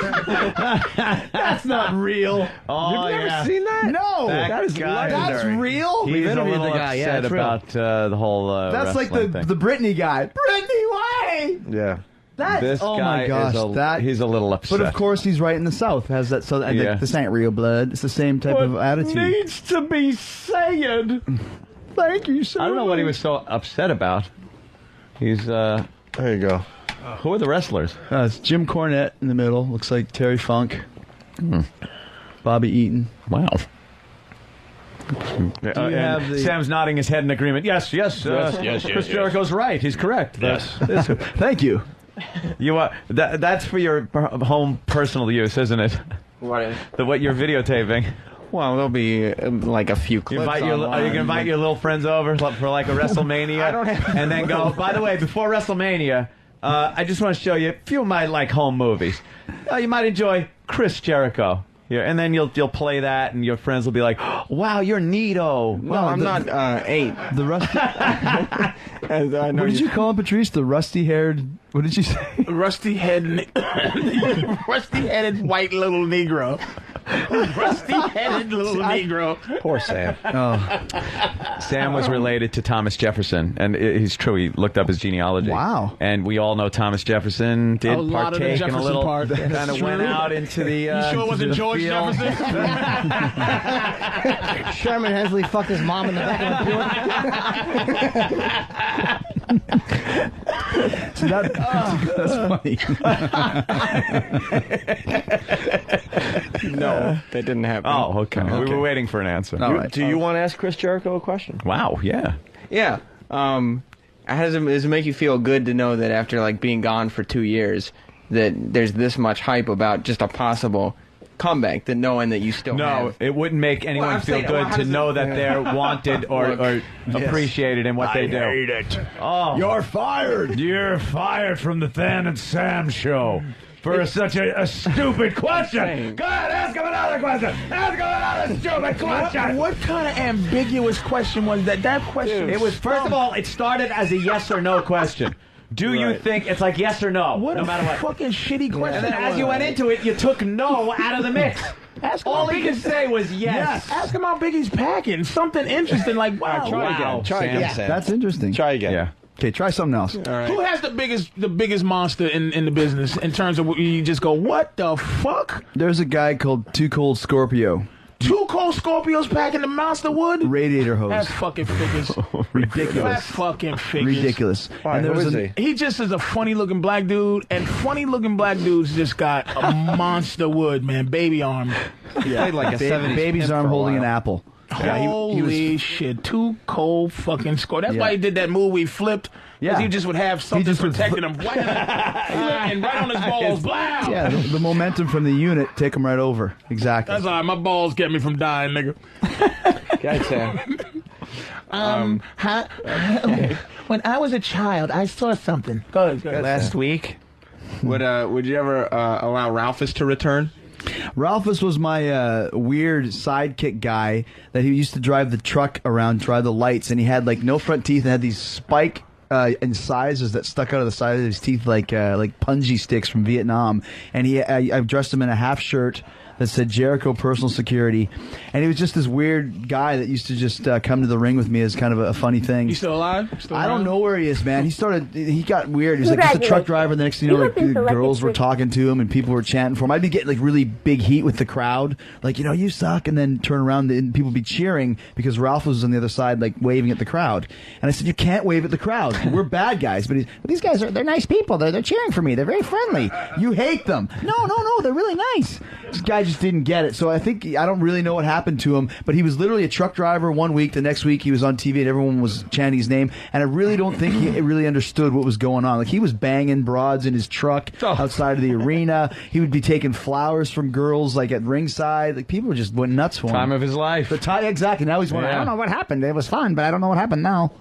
That's not real. Oh, You've never yeah. seen that? No. That is That's legendary. real? He's We've a interviewed little the guy. Yeah, upset it's real. about the whole That's like wrestling thing. the Britney guy. Britney, why? Yeah. That's This oh guy my gosh, he's a little upset. But of course, he's right in the South. Has that? So Yeah. this ain't real blood. It's the same type of attitude. Needs to be said. Thank you so I don't know what he was so upset about. He's There you go. who are the wrestlers? It's Jim Cornette in the middle. Looks like Terry Funk. Bobby Eaton. Wow. have the- Sam's nodding his head in agreement. Yes. yes, Chris Jericho's right. He's correct. Yes. Thank you. You are that's for your home personal use, isn't it? What? What you're videotaping. Well, there'll be like a few clips. Are you gonna invite your little friends over for like a WrestleMania? I don't have- and then go. By the way, before WrestleMania, I just want to show you a few of my like home movies. You might enjoy Chris Jericho. Yeah, and then you'll play that, and your friends will be like, "Wow, you're neato." No, I'm not 8. The rusty. As I know What did you call him, Patrice? The rusty-haired. What did you say? Rusty-headed white little Negro. Rusty-headed little Negro. Poor Sam. Sam was related to Thomas Jefferson, and he's true. He looked up his genealogy. Wow. And we all know Thomas Jefferson did A lot of the partake in a Jefferson little, part. kind of That's went true. out into the. You sure it wasn't the George field. Jefferson? Sherman Hensley fucked his mom in the back of the So that's funny. No, that didn't happen. Oh, okay. We were waiting for an answer. Do you want to ask Chris Jericho a question? Wow, yeah. Yeah. Does it make you feel good to know that after like being gone for 2 years, that there's this much hype about just a possible comeback, that knowing that you still have? It wouldn't make anyone feel good to know that they're wanted or appreciated in what they do. I hate it. Oh, You're fired. You're fired from the Than and Sam show. For such a stupid question. Go ahead, ask him another question. Ask him another stupid question. What kind of ambiguous question was that? That question. It was, first of all, it started as a yes or no question. Do you think it's like yes or no? What no a matter what. fucking shitty question. And then as you went into it, you took no out of the mix. All he could say was yes. Ask him how big he's packing. Something interesting like, wow. Try again, Sam. That's interesting. Try again. Yeah. Okay, try something else. All right. Who has the biggest monster in the business in terms of you just go, what the fuck? There's a guy called Too Cold Scorpio. 2 cold Scorpios packing the monster wood? Radiator hose. That's fucking figures. Ridiculous. That's fucking figures. Ridiculous. And there was he just is a funny looking black dude, and funny looking black dudes just got a monster wood, man. Baby arm. Yeah. Like a 70s baby's pimp arm for a holding while. an apple. Holy shit. 2 cold fucking score. That's why he did that move he flipped. Because he just would have something protecting him. And right on his balls. Blah! Yeah, the momentum from the unit take him right over. Exactly. That's all right. My balls kept me from dying, nigga. Go ahead, Sam. When I was a child, I saw something. Go ahead. Last week, would you ever allow Ralphus to return? Ralphus was my weird sidekick guy that he used to drive the truck around, drive the lights, and he had like no front teeth and had these spike incisors that stuck out of the side of his teeth like punji sticks from Vietnam. And I dressed him in a half shirt that said Jericho Personal Security, and he was just this weird guy that used to just come to the ring with me as kind of a funny thing. You still alive? I don't know where he is, man. He got weird. He was like just a truck driver. The next thing you know, like girls were talking to him and people were chanting for him. I'd be getting like really big heat with the crowd, like, you know, you suck, and then turn around and people would be cheering because Ralph was on the other side, like waving at the crowd. And I said, you can't wave at the crowd. We're bad guys, but these guys they're nice people. They're cheering for me. They're very friendly. You hate them. No, they're really nice. This guy just didn't get it. So I don't really know what happened to him, but he was literally a truck driver one week. The next week he was on TV and everyone was chanting his name. And I really don't think he really understood what was going on. Like, he was banging broads in his truck outside of the arena. He would be taking flowers from girls like at ringside. Like, people just went nuts for him. Time of his life. Exactly. Now he's wondering, I don't know what happened. It was fun, but I don't know what happened now.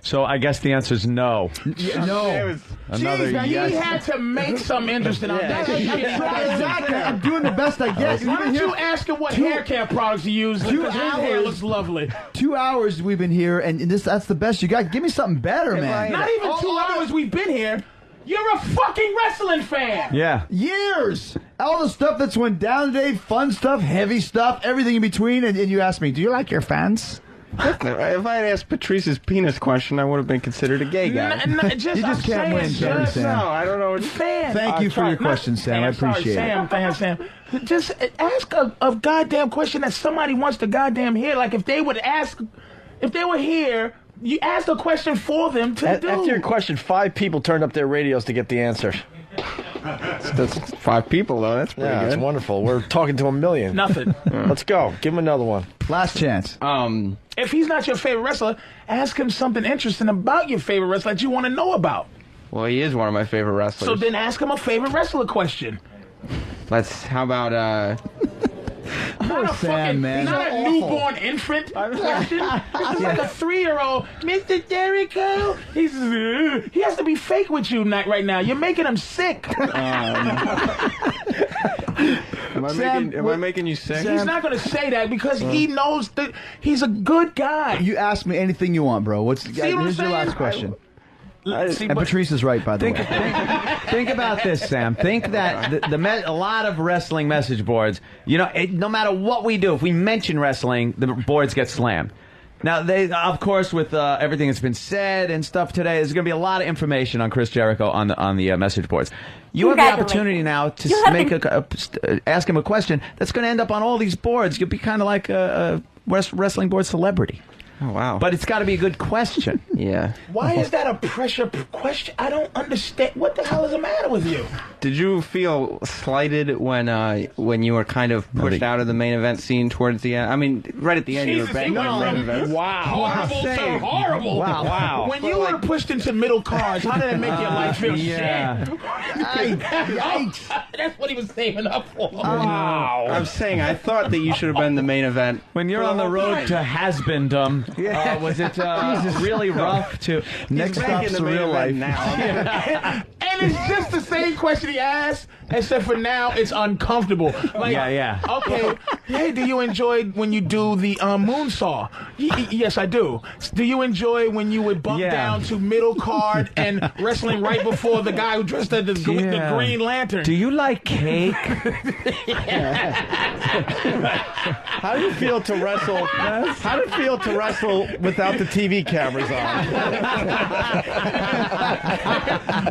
So I guess the answer is no. No. Another Jeez, man, yes. he had to make some interesting. Exactly. I'm doing the best I guess. Why don't you ask him what hair care products he uses? 2 His hair looks lovely. 2 hours we've been here, and that's the best you got. Give me something better, man. Not even 2 hours we've been here. You're a fucking wrestling fan. Yeah. Years. All the stuff that's went down today, fun stuff, heavy stuff, everything in between, and you ask me, do you like your fans? If I had asked Patrice's penis question, I would have been considered a gay guy. You just can't win, Sam. No, I don't know. Thank you for your question, Sam. I appreciate it. Sam. Just ask a goddamn question that somebody wants to goddamn hear. Like, if they were here, you asked a question for them to do. After your question, 5 people turned up their radios to get the answer. That's 5 people, though. That's pretty good. That's wonderful. We're talking to 1 million. Nothing. Let's go. Give him another one. Last chance. If he's not your favorite wrestler, ask him something interesting about your favorite wrestler that you want to know about. Well, he is one of my favorite wrestlers. So then ask him a favorite wrestler question. How about, Not a Sam, man. Not a newborn infant question. It's like a 3-year-old. Mr. Jericho. He has to be fake with you right now. You're making him sick. Am I making you sick? He's not going to say that because he knows that he's a good guy. You ask me anything you want, bro. Here's your last question. And Patrice is right, by the way. Think about this, Sam. Think that a lot of wrestling message boards, no matter what we do, if we mention wrestling, the boards get slammed. Now, of course, with everything that's been said and stuff today, there's going to be a lot of information on Chris Jericho on the message boards. You have the opportunity now to ask him a question that's going to end up on all these boards. You'll be kind of like a wrestling board celebrity. Oh, wow. But it's got to be a good question. Yeah. Why is that a pressure question? I don't understand. What the hell is the matter with you? Did you feel slighted when you were kind of pushed out of the main event scene towards the end? I mean, right at the end, you were banging on main event. Wow. Horrible to horrible. Wow. When you were pushed into middle cards, how did it make your life feel? Yeah. Shit. Yikes. That's what he was saving up for. Wow. I'm saying I thought that you should have been the main event. When you're on the road to has-beendom, was it really rough to... Next stop's the real life. And it's just the same question he asked, except for now it's uncomfortable. Like, yeah. Okay, hey, do you enjoy when you do the moonsaw? Yes, I do. Do you enjoy when you would bump down to middle card and wrestling right before the guy who dressed as the Green Lantern? Do you like cake? How do you feel to wrestle? How do you feel to wrestle without the TV cameras on?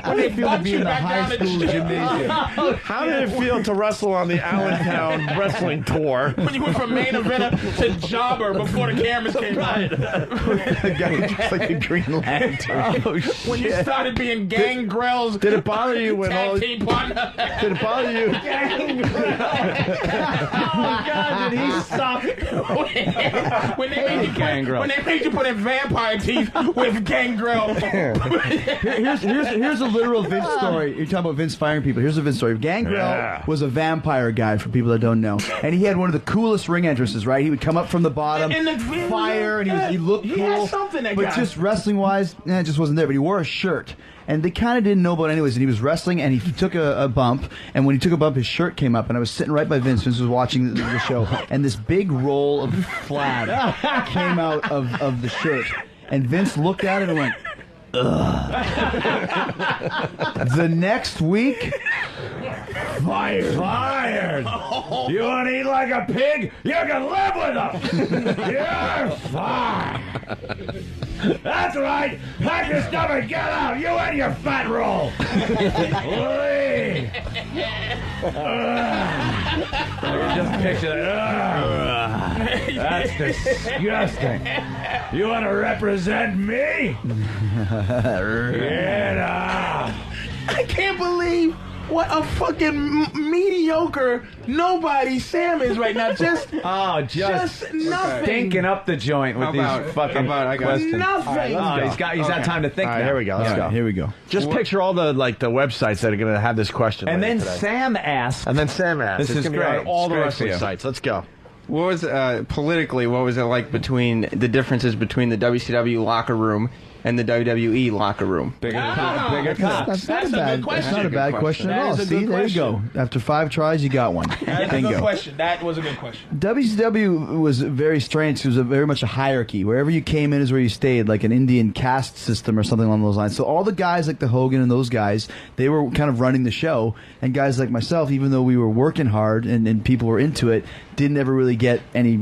How do you feel to be in the high school gymnasium? How did it feel to wrestle on the Allentown wrestling tour? When you went from main eventer to jobber before the cameras came on. The guy just like a Green Lantern. When you started being Gangrel's Did it bother you when all? tag team partner? Did it bother you? Oh, God, did he stop? when they made you put in vampire teeth with Gangrel. Here's a literal Vince story. You're talking about Vince firing people. Here's a Vince story. Gangrel was a vampire guy, for people that don't know, and he had one of the coolest ring entrances. Right, he would come up from the bottom, fire, and he looked cool. Had something, that but guy. just wrestling wise, it just wasn't there. But he wore a shirt. And they kind of didn't know about it anyways. And he was wrestling, and he took a bump. And when he took a bump, his shirt came up. And I was sitting right by Vince. Vince was watching the show. And this big roll of flab came out of the shirt. And Vince looked at it and went, ugh. The next week, Fired. You want to eat like a pig? You can live with them. You're fired. That's right. Pack your stuff and get out. You and your fat roll. Just picture that. That's disgusting. You want to represent me? Get out. I can't believe what a fucking mediocre nobody Sam is right now. Just nothing. Stinking up the joint with these fucking questions. Nothing. He's had time to think now. Here we go. Let's go. Here we go. Just picture all the websites that are going to have this question. And then today. Sam asked. This It's is great. on all the It's great wrestling for you. sites. Let's go. What was politically? What was it like between the differences between the WCW locker room and the WWE locker room? Bigger cocks. That's not a bad question. That's not a bad question at all. That is a See, good there you go. question. After 5 tries, you got one. That's a good question. That was a good question. WCW was very strange. It was very much a hierarchy. Wherever you came in is where you stayed, like an Indian caste system or something along those lines. So all the guys like the Hogan and those guys, they were kind of running the show. And guys like myself, even though we were working hard and people were into it, didn't ever really get any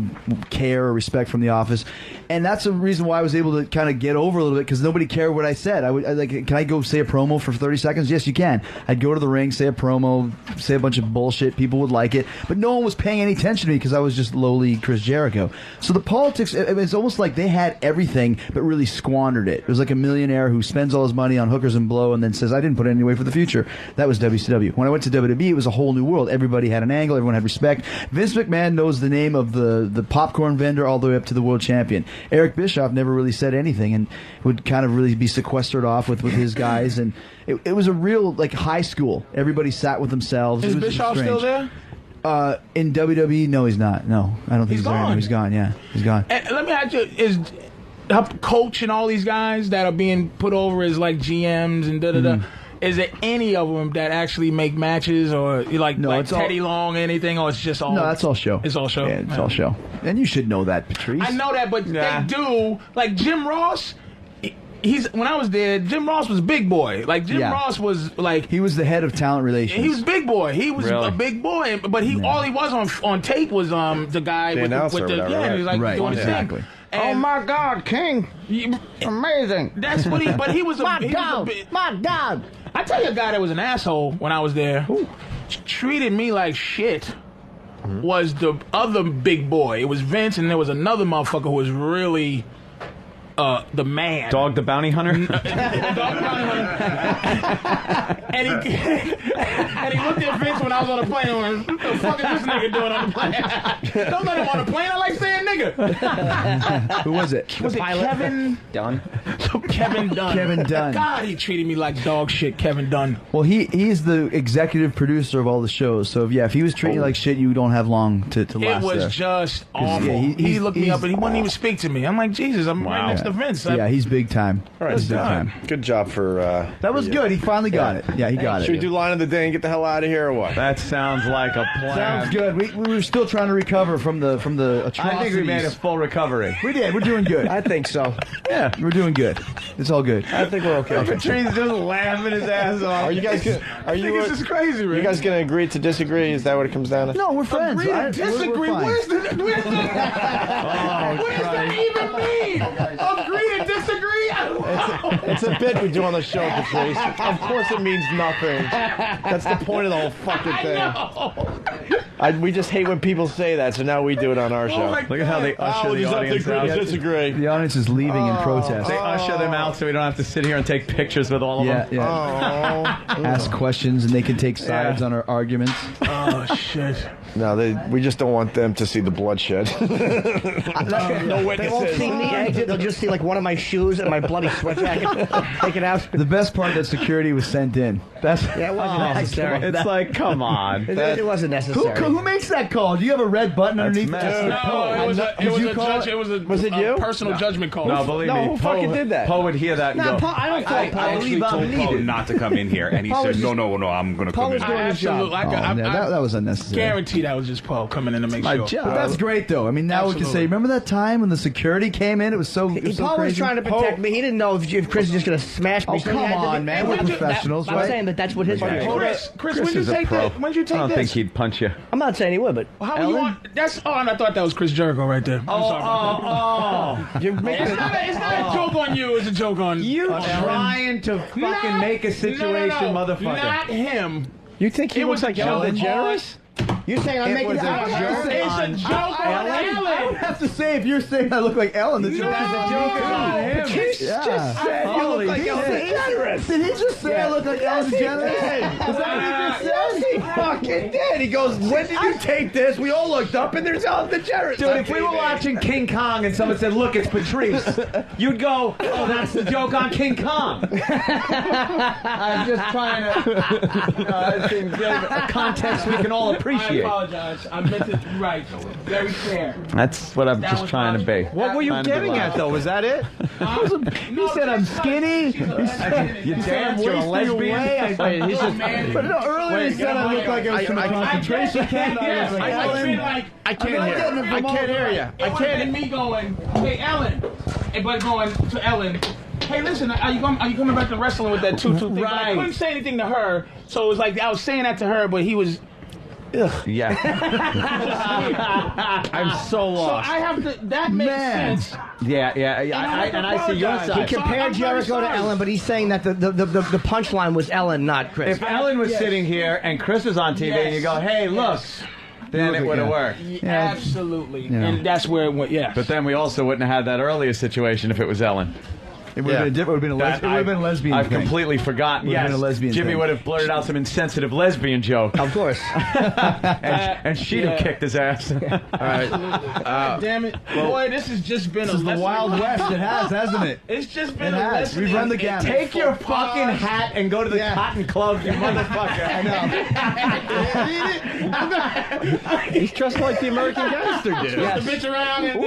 care or respect from the office. And that's the reason why I was able to kind of get over a little bit, because nobody cared what I said. I like, can I go say a promo for 30 seconds? Yes, you can. I'd go to the ring, say a promo, say a bunch of bullshit. People would like it. But no one was paying any attention to me because I was just lowly Chris Jericho. So the politics, it's almost like they had everything but really squandered it. It was like a millionaire who spends all his money on hookers and blow and then says, I didn't put it away for the future. That was WCW. When I went to WWE, it was a whole new world. Everybody had an angle. Everyone had respect. Vince McMahon knows the name of the popcorn vendor all the way up to the world champion. Eric Bischoff never really said anything and would kind of really be sequestered off with his guys. And it was a real, like, high school. Everybody sat with themselves. Is It was Bischoff strange. still there? In WWE, no, he's not. No, I don't think he's there anymore. He's gone, yeah. He's gone. And let me ask you, is Coach and all these guys that are being put over as like GMs and da-da-da, is there any of them that actually make matches or like Teddy Long or anything, or it's just all... No, that's all show. It's all show? Yeah, it's all show. And you should know that, Patrice. I know that, but they do. Like Jim Ross... When I was there, Jim Ross was big boy. Like Jim Ross was like, he was the head of talent relations. He was big boy. He was a big boy, but all he was on tape was the guy with the he was like doing his thing. Oh my God, King! Amazing. That's what he. But he was a my he God. Was a, my God. I tell you, a guy that was an asshole when I was there, treated me like shit. Was the other big boy? It was Vince, and there was another motherfucker who was really the man. Dog the bounty hunter? And he looked at Vince when I was on the plane and went, what the fuck is this nigga doing on the plane? Don't let him on the plane. I like saying nigga. Who was it? Was it Kevin Dunn? Kevin Dunn. Kevin Dunn. God, he treated me like dog shit, Kevin Dunn. Well, he's the executive producer of all the shows. So if he was treating you like shit, you don't have long to last It was there. just awful. Yeah, he looked me up and he wouldn't even speak to me. I'm like, Jesus, I'm right next to Vince. Yeah, he's big time. All right, He's big time. Good job for... That was good. He finally got it. Yeah, he got it. Should we do line of the day and get the hell out of here or what? That sounds like a plan. Sounds good. We were still trying to recover from the atrocities. I think we made a full recovery. We did. We're doing good. I think so. Yeah, we're doing good. It's all good. I think we're okay. Patrice just laughing his ass off. Are you guys gonna, this is crazy, man. You guys going to agree to disagree? Is that what it comes down to? No, we're friends. Agree to disagree. Where's the what does that even mean? Agree to disagree? It's a bit we do on the show, Patrice. Of course it means nothing. That's the point of the whole fucking thing. We just hate when people say that, so now we do it on our show. Look at how they usher the audience out. Disagree. The audience is leaving in protest. They usher them out so we don't have to sit here and take pictures with all of them. Yeah. Ask questions and they can take sides on our arguments. Oh, shit. No, we just don't want them to see the bloodshed. No witnesses. They won't see me exit. They'll just see like one of my shoes and my bloody sweat jacket. Take it out. The best part that security was sent in. That's Yeah, it wasn't necessary. It's like, come on. It wasn't necessary. Who makes that call? Do you have a red button underneath? No, it was a personal judgment call. No, believe me. Who fucking did that? Poe would hear that and go, I actually told Poe not to come in here, and he said, no, I'm going to come in. Absolutely. That was unnecessary. Guarantee that was just Poe coming in to make sure. But that's great, though. I mean, now we can say, remember that time when the security came in? It was so Paul crazy. was trying to protect me. He didn't know if Chris was just going to smash me. Oh, come on, man. We're professionals, right? I'm saying that that's what his reaction was. Chris, when did you take this? When did you take this? I don't think he'd punch you. I'm not saying he would, but how were you on? That's I thought that was Chris Jericho right there. I'm sorry about that. It's not a joke on you. It's a joke on you. Trying to fucking make a situation, motherfucker. Not him. You think he looks like Ellen DeGeneres? You're saying I'm making It's a joke on Ellen. I don't have to say if you're saying I look like Ellen. The joke is a joke on him. Patrice just said you look like Ellen DeGeneres. Did he just say I look like Ellen DeGeneres? Is that what he just said? Yes, he fucking did. He goes, when did you take this? We all looked up and there's Ellen DeGeneres. Dude, if we were watching King Kong and someone said, look, it's Patrice, you'd go, oh, that's the joke on King Kong. I'm just trying to, a context we can all appreciate. I apologize. I meant it right. Very fair. That's what I'm just trying to be. What were you getting at, though? Was that it? He said I'm skinny. You dance, you're a lesbian. But no, earlier he said I look like I was from a concentration camp. I can't hear you. I can't. And me going, hey, Ellen. But going to Ellen. Hey, listen, are you coming back to wrestling with that tutu thing? Right. I couldn't say anything to her, so it was like I was saying that to her, but he was. Ugh. Yeah. I'm so lost. So I have to. That makes sense. Yeah. I see your side. He compared Jericho to Ellen, but he's saying that the punchline was Ellen, not Chris. If Ellen was sitting here and Chris was on TV and you go, hey, look, then it would have worked. Yeah. Absolutely. Yeah. And that's where it went, yeah. But then we also wouldn't have had that earlier situation if it was Ellen. It would have been different. It would have been a lesbian. I've completely forgotten. It would have been a lesbian. Jimmy would have blurted out some insensitive lesbian joke. Of course. and she'd have kicked his ass. All right. Damn it, boy! This has just been this is the Wild West. It has, hasn't it? It's just been. It has. We've run the gamut. Take your fucking hat and go to the Cotton Club, you motherfucker. I know. He's dressed like the American Gangster dude. Yes. The bitch around and.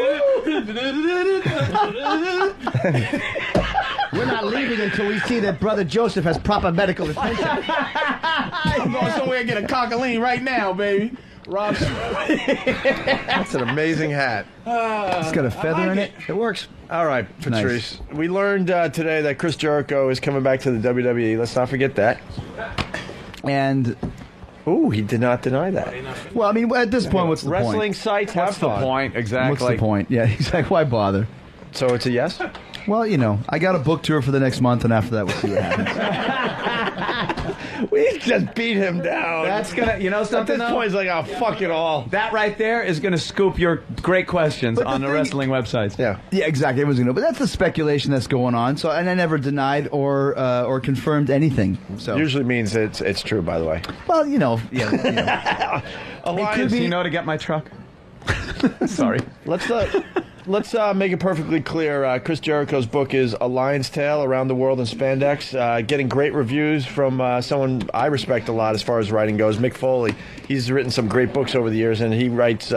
We're not leaving until we see that Brother Joseph has proper medical attention. I'm going somewhere and get a cockaline right now, baby. Rob. That's an amazing hat. It's got a feather in it. It works. All right, Patrice. Nice. We learned today that Chris Jericho is coming back to the WWE. Let's not forget that. And... Ooh, he did not deny that. Well, I mean, at this point, what's the point? Wrestling sites have fun. What's the point? Exactly. What's the point? Yeah, exactly. Why bother? So it's a yes? Well, you know, I got a book tour for the next month, and after that, we'll see what happens. We just beat him down. That's gonna, you know something. At this point, it's like, oh, fuck it all. That right there is gonna scoop your great questions on the wrestling websites. Yeah, exactly. Everyone's gonna know, but that's the speculation that's going on. So, and I never denied or confirmed anything. So usually means it's true. By the way. Well, you know, It could be, you know, to get my truck. Sorry. Let's make it perfectly clear. Chris Jericho's book is A Lion's Tale Around the World in Spandex. Getting great reviews from someone I respect a lot as far as writing goes, Mick Foley. He's written some great books over the years, and he writes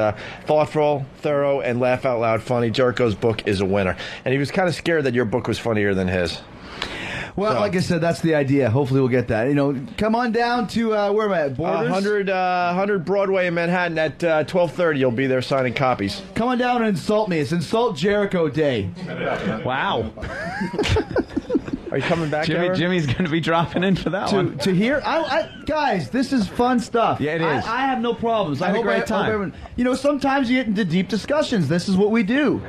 thoughtful, thorough, and laugh out loud funny. Jericho's book is a winner. And he was kind of scared that your book was funnier than his. Well, like I said, that's the idea. Hopefully we'll get that. You know, come on down to, where am I at? Borders? 100 Broadway in Manhattan at 12:30. You'll be there signing copies. Come on down and insult me. It's Insult Jericho Day. Wow. Are you coming back, Jimmy's going to be dropping in for that one. To hear? Guys, this is fun stuff. Yeah, it is. I have no problems. I had a great time. You know, sometimes you get into deep discussions. This is what we do.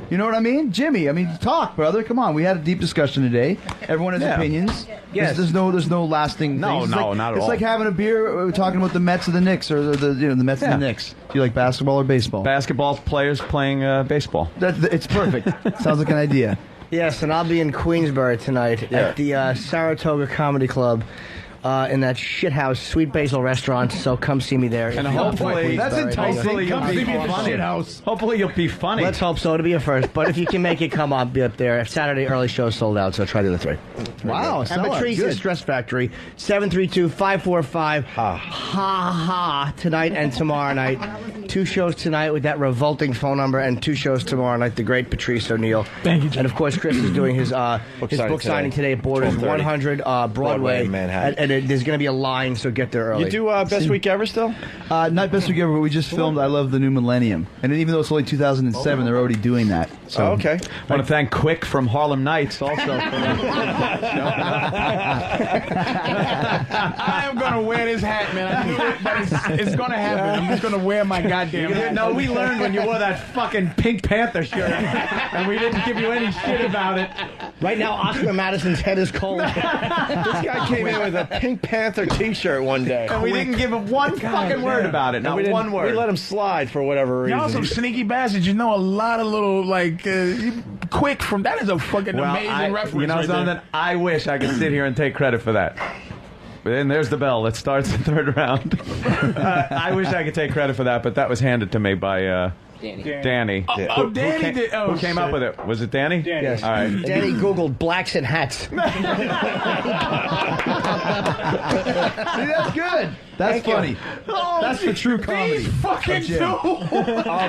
You know what I mean? Jimmy, talk, brother. Come on. We had a deep discussion today. Everyone has opinions. Yes. There's no lasting things. Not at all. It's like having a beer talking about the Mets or the Knicks or the Mets and the Knicks. Do you like basketball or baseball? Basketball players playing baseball. It's perfect. Sounds like an idea. Yes, and I'll be in Queensbury tonight at the Saratoga Comedy Club. In that shithouse Sweet Basil restaurant, so come see me there. And hopefully, that's enticing. Hopefully you'll be funny. Hopefully you'll be funny. Let's hope so. It'll be a first. But if you can make it, come on, be up there. Saturday early show sold out, so try the other three. Wow, and solid. Patrice's Stress Factory, 732-545-HA tonight and tomorrow night. 2 shows tonight with that revolting phone number, and 2 shows tomorrow night. The great Patrice O'Neal. Thank you, Jim. And of course, Chris is doing his book signing today at Borders 100 Broadway, Manhattan. and there's going to be a line, so get there early. You do Best Week Ever still? Not Best Week Ever, but we just filmed I Love the New Millennium. And even though it's only 2007, they're already doing that. So. Oh, okay. I want to thank Quick from Harlem Nights also. I am going to wear this hat, man. I knew it, but it's going to happen. I'm just going to wear my goddamn hat. No, we learned when you wore that fucking Pink Panther shirt, and we didn't give you any shit about it. Right now, Oscar Madison's head is cold. This guy came in with a Pink Panther T-shirt one day. And we didn't give him one fucking word about it. Not one word. We let him slide for whatever reason. Y'all some sneaky bastards. You know a lot of little, Quick from... That is a fucking amazing reference. You know something? There. I wish I could sit here and take credit for that. And there's the bell. It starts the third round. I wish I could take credit for that, but that was handed to me by... Danny. Danny did. Who came up with it? Was it Danny? Danny. Yes. All right. Danny Googled blacks and hats. See, that's good. That's funny. That's the true comedy. These fucking two.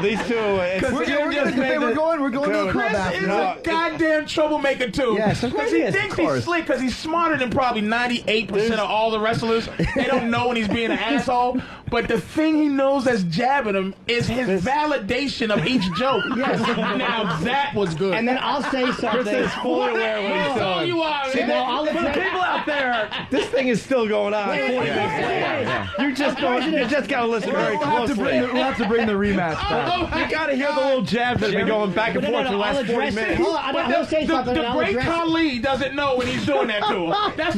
These two. We're going to a club Chris after is that. a goddamn troublemaker too. Yes, of course because he he is. thinks he's slick because he's smarter than probably 98% of all the wrestlers. They don't know when he's being an asshole. But the thing he knows that's jabbing him is his validation of each joke. Yes. Now that was good. And then I'll say something. Chris is fully aware of what he's doing. You are, See, now I'll For the people out there, this thing is still going on. You just got to listen very closely. We'll have to bring the rematch back. You got to hear the little jabs that have been going back and forth for the last 40 minutes. I'll say something. The great Khali doesn't know when he's doing that to him. That's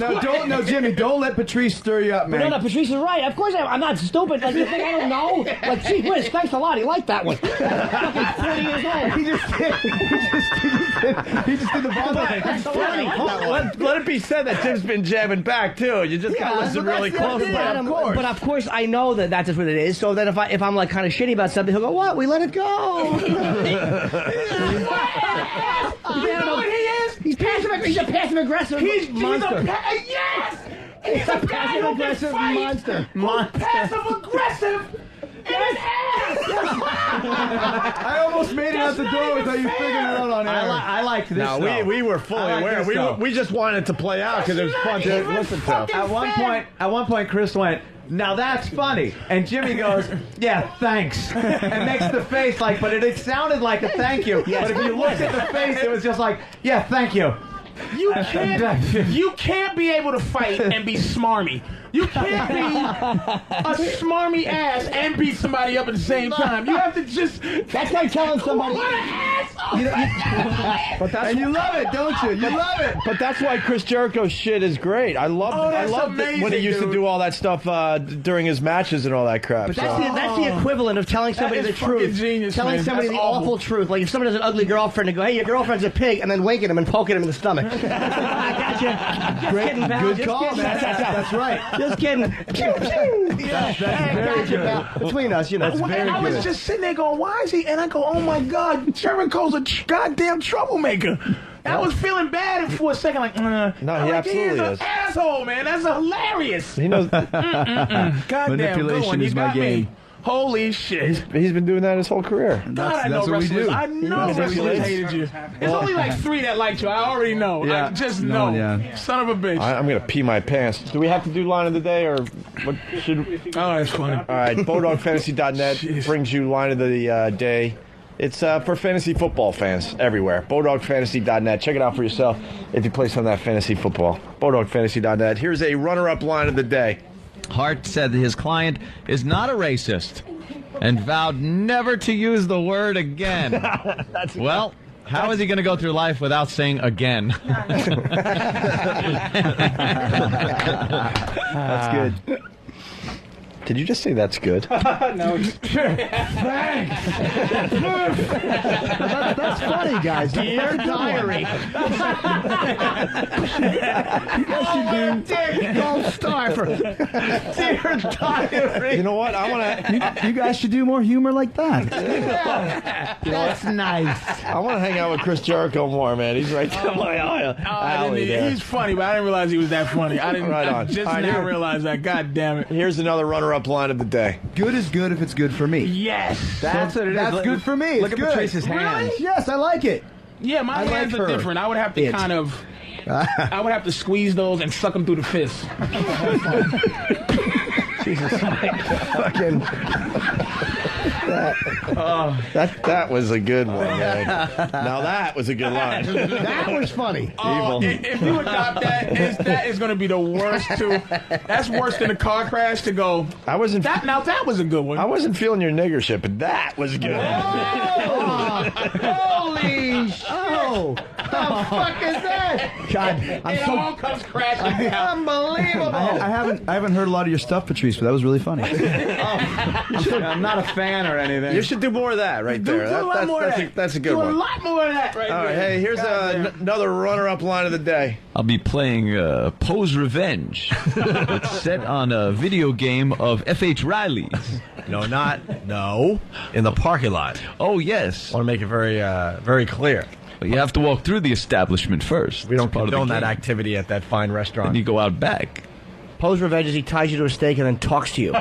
Jimmy, don't let Patrice stir you up, man. No, Patrice is right. Of course, I'm not stupid. Like, you think I don't know? Like, gee whiz, thanks a lot. He liked that one. Fucking 40 years old. He just did the ball. Let it be said that Jim's been jabbing back, too. You just got to listen really closely. But of course, I know that that's just what it is. So then if I'm like kind of shitty about something, he'll go, "What? We let it go." You know what he is? He's passive. He's a passive aggressive monster. Yes. He's a passive aggressive monster. Passive aggressive. In his ass! I almost made it out the door without you figuring it out on air. I liked this. No, we were fully aware. We just wanted it to play out because it was fun to listen to. At one point, Chris went, "Now that's funny," and Jimmy goes, "Yeah, thanks," and makes the face like, but it sounded like a thank you. But if you looked at the face, it was just like, "Yeah, thank you." You can't be able to fight and be smarmy. You can't be a smarmy ass and beat somebody up at the same time. You have to just. That's like telling somebody. What an asshole! But that's And you love it, don't you? You love it. But that's why Chris Jericho's shit is great. I love amazing, when he used to dude. do all that stuff during his matches and all that crap. But that's the equivalent of telling somebody That the is fucking truth. genius, telling man. somebody That's the awful awful. truth. Like if somebody has an ugly girlfriend, and go, "Hey, your girlfriend's a pig," and then winking him and poking him in the stomach. I gotcha. Just kidding, pal. Good Just call, kidding. man. That's right. Just kidding. That's very good. Between us, you know. That's very I was good. just sitting there going, "Why is he?" And I go, "Oh my God, Jericho's a goddamn troublemaker." I was feeling bad for a second, like, No, he absolutely is is. an asshole, man. That's hilarious. He knows. Goddamn, good Manipulation one. You is my got game. me. Holy shit. He's been doing that his whole career. God, I know that's what we wrestlers. do. I know That's what we wrestlers do. hated you. It's only like 3 that liked you. I already know. Yeah. I just No, know. yeah. Son of a bitch. I'm gonna pee my pants. Do we have to do line of the day or what should? Oh, that's funny. All right, BowDogFantasy.net brings you line of the day. It's for fantasy football fans everywhere. BowDogFantasy.net. Check it out for yourself if you play some of that fantasy football. BowDogFantasy.net. Here's a runner-up line of the day. Hart said that his client is not a racist and vowed never to use the word again. Well, how is he going to go through life without saying again? That's good. Did you just say that's good? No. Thanks. That's funny, guys. Dear diary. Yes, you do. Don't starve her. Dear diary. You know what? I want to. You guys should do more humor like that. That's nice. I want to hang out with Chris Jericho more, man. He's right down my alley there. He's funny, but I didn't realize he was that funny. I didn't Right on. just All right, now here- realize that. God damn it. Here's another runner-up line of the day. Good is good if it's good for me. Yes. That's what it is. That's good for me. Look It's at good. Patrice's hands. Yes, I like it. Yeah, my I hands like are her. different. I would have to It. kind of. I would have to squeeze those and suck them through the fist. Jesus, fucking. That was a good one, man. Now that was a good line. That was funny. Oh, if you adopt that is going to be the worst too. That's worse than a car crash to go. I wasn't. That was a good one. I wasn't feeling your nigger shit, but that was good. Holy shit. Oh. The fuck is that? God, I'm It all comes crashing down. Unbelievable. I haven't heard a lot of your stuff, Patrice, but that was really funny. I'm not a fan or anything. You should do more of that right there. Do a lot more of that. That's a good Do one. a lot more of that right All there. right, hey, here's another runner-up line of the day. I'll be playing Pose Revenge. It's set on a video game of F.H. Riley's. No, in the parking lot. Oh, yes. I want to make it very, very clear. But you have to walk through the establishment first. We don't It's part of the condone that game. activity at that fine restaurant. Then you go out back. Pose revenge is he ties you to a stake and then talks to you.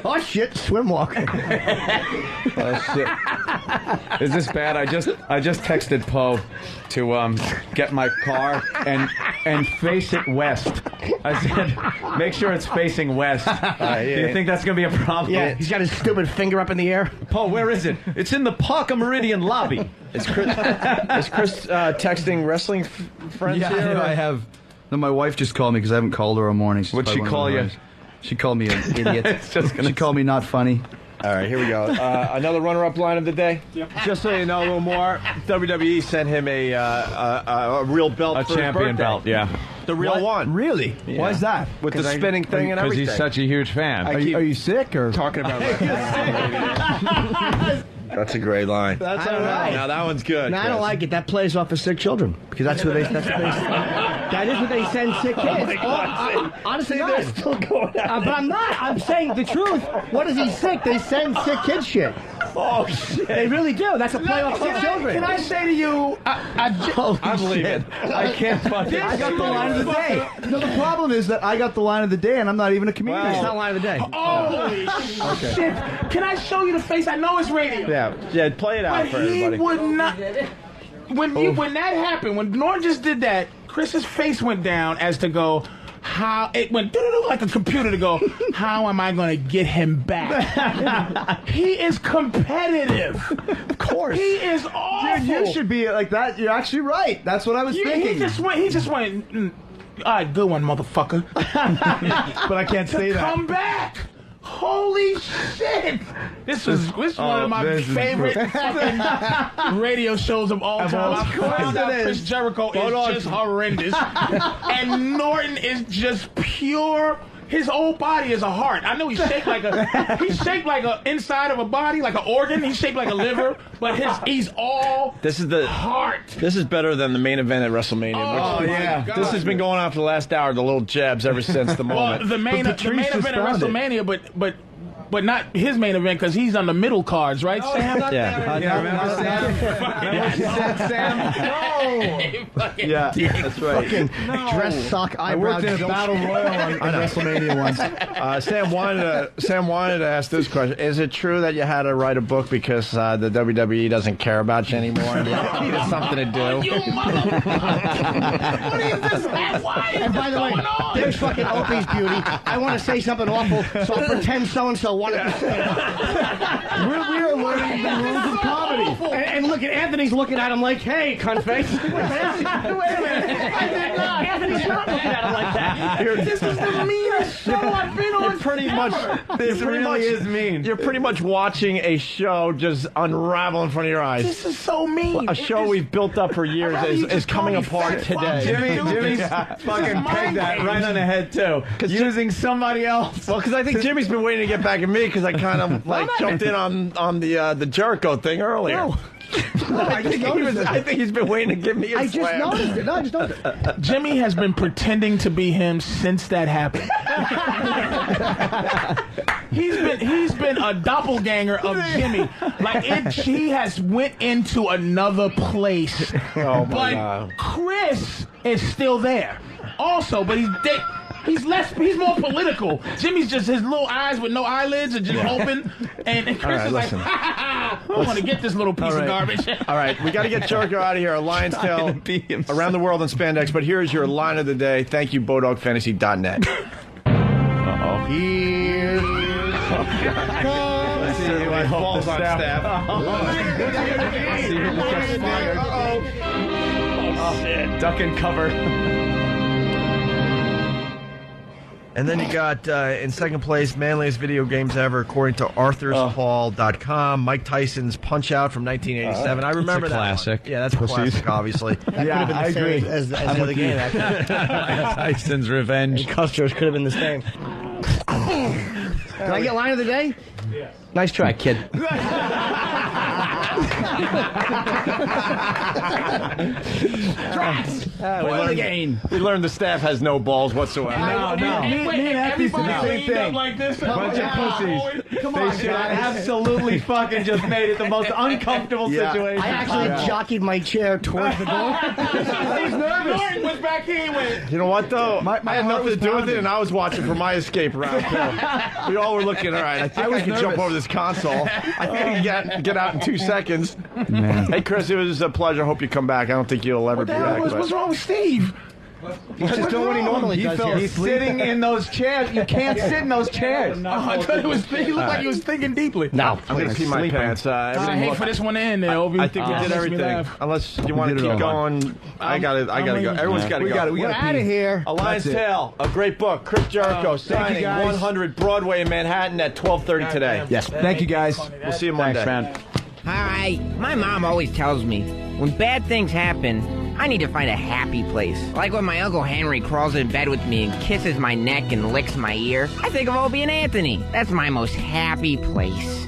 Oh shit, swim walk. Oh, shit. Is this bad? I just texted Poe to get my car and face it west. I said, make sure it's facing west. Do you think that's gonna be a problem? Yeah, he's got his stupid finger up in the air. Poe, where is it? It's in the Parker Meridian lobby. Is Chris texting wrestling friends Yeah, here? I have. No, my wife just called me because I haven't called her all morning. She's What'd she probably one call of you? those. She called me an idiot. It's just gonna She called me not funny. All right, here we go. Another runner-up line of the day. Yep. Just so you know a little more, WWE sent him a real belt A for his champion birthday. belt, yeah. The real one. Really? Yeah. Why is that? With the spinning thing and Because everything. he's such a huge fan. Are you sick or? talking about That's a great line. That's all right. Now that one's good. No, I don't Chris. like it. That plays off of sick children because that is what they send sick kids. Honestly, See, not. they're still going out. But I'm not. I'm saying the truth. What is he sick? They send sick kid shit. Oh shit! They really do. That's a play off sick children. Can I say to you, I believe it. I can't fucking. I got the line of the day. No, the problem is that I got the line of the day, and I'm not even a comedian. It's not line of the day. holy shit! Can I show you the face? I know it's radio. Yeah, play it out But for he everybody. would not. When that happened, when Norton just did that, Chris's face went down as to go, how it went like a computer to go, how am I going to get him back? He is competitive. Of course. He is awful. Dude, you should be like that. You're actually right. That's what I was thinking. He just went, all right, good one, motherfucker. But I can't say that. Come back. Holy shit! This was one of my favorite fucking radio shows of all time. I found out Chris Jericho is just horrendous. And Norton is just pure. His whole body is a heart. I know he's shaped like a inside of a body, like an organ. He's shaped like a liver, but he's all heart. This is better than the main event at WrestleMania. Oh, yeah. This has been going on for the last hour. The little jabs ever since the moment. Well, the main event at WrestleMania, but not his main event because he's on the middle cards, right, Sam? Remember Sam? No. Yeah, that's right. Dress sock I eyebrow. worked in a battle royal on WrestleMania once. Sam wanted to ask this question: is it true that you had to write a book because the WWE doesn't care about you anymore? You needed something to do. You motherfucker! What is this? And by the way, there's fucking Opie's beauty. I want to say something awful, so I'll pretend so-and-so wanted to say it. We are learning the rules of comedy. And look at Anthony's looking at him like, hey, cuntface. Wait a minute. I did not. Anthony's not looking at him like that. This is the meanest show I've been on. This really is mean. You're pretty much watching a show just unravel in front of your eyes. This is so mean. A show we've built up for years is coming apart today. Jimmy's fucking pegged that right on the head too. Using somebody else. Well, because I think Jimmy's been waiting to get back at me because I kind of jumped in on the Jericho thing earlier. No. I think he's been waiting to give me a slam. Noticed it. No, I just noticed it. Jimmy has been pretending to be him since that happened. He's been a doppelganger of Jimmy. He has went into another place. Oh my but God. Chris is still there. Also, but he's more political. Jimmy's just his little eyes with no eyelids are just open, and Chris is like, I want to get this little piece of garbage. All right, we got to get Jericho out of here. A Lion's Tale around the world in spandex. But here's your line of the day. Thank you, BodogFantasy.net. Uh-oh. Here Let's see who has balls on staff. Oh, shit. Duck and cover. And then you got, in second place, manliest video games ever, according to Arthur'sPaul.com. Mike Tyson's Punch-Out! From 1987. I remember that classic. one. Yeah, that's a classic, obviously. Yeah, I agree. As the other game, actually. Tyson's Revenge. And Custer's could have been the same. Can I get line of the day? Yeah. Nice try, kid. We learned the staff has no balls whatsoever. No. Me and Happy said the same thing. Like this. Bunch of pussies. Come on, they should absolutely fucking just made it the most uncomfortable situation. I actually jockeyed my chair towards the door. I was nervous. Norton was back here. He went. You know what, though? I had nothing to do with it, and I was watching for my escape round, too. We all were looking, all right, I think I can jump over this console. I think I can get out in 2 seconds. Man. Hey, Chris, it was a pleasure. Hope you come back. I don't think you'll ever be back. What's wrong with Steve? He's just doing what he normally does here. He's sitting in those chairs. You can't sit in those chairs. I thought he looked like he was thinking deeply. No. I'm going to pee my pants. I hate for this one to end there, Obi. I think we did everything. Unless you want to keep going, I gotta go. Everyone's got to go. We're out of here. A Lion's Tale, a great book. Chris Jericho signing 100 Broadway in Manhattan at 12:30 today. Yes. Thank you, guys. We'll see you Monday. Thanks, man. Hi. My mom always tells me, when bad things happen, I need to find a happy place. Like when my Uncle Henry crawls in bed with me and kisses my neck and licks my ear. I think of Opie and Anthony. That's my most happy place.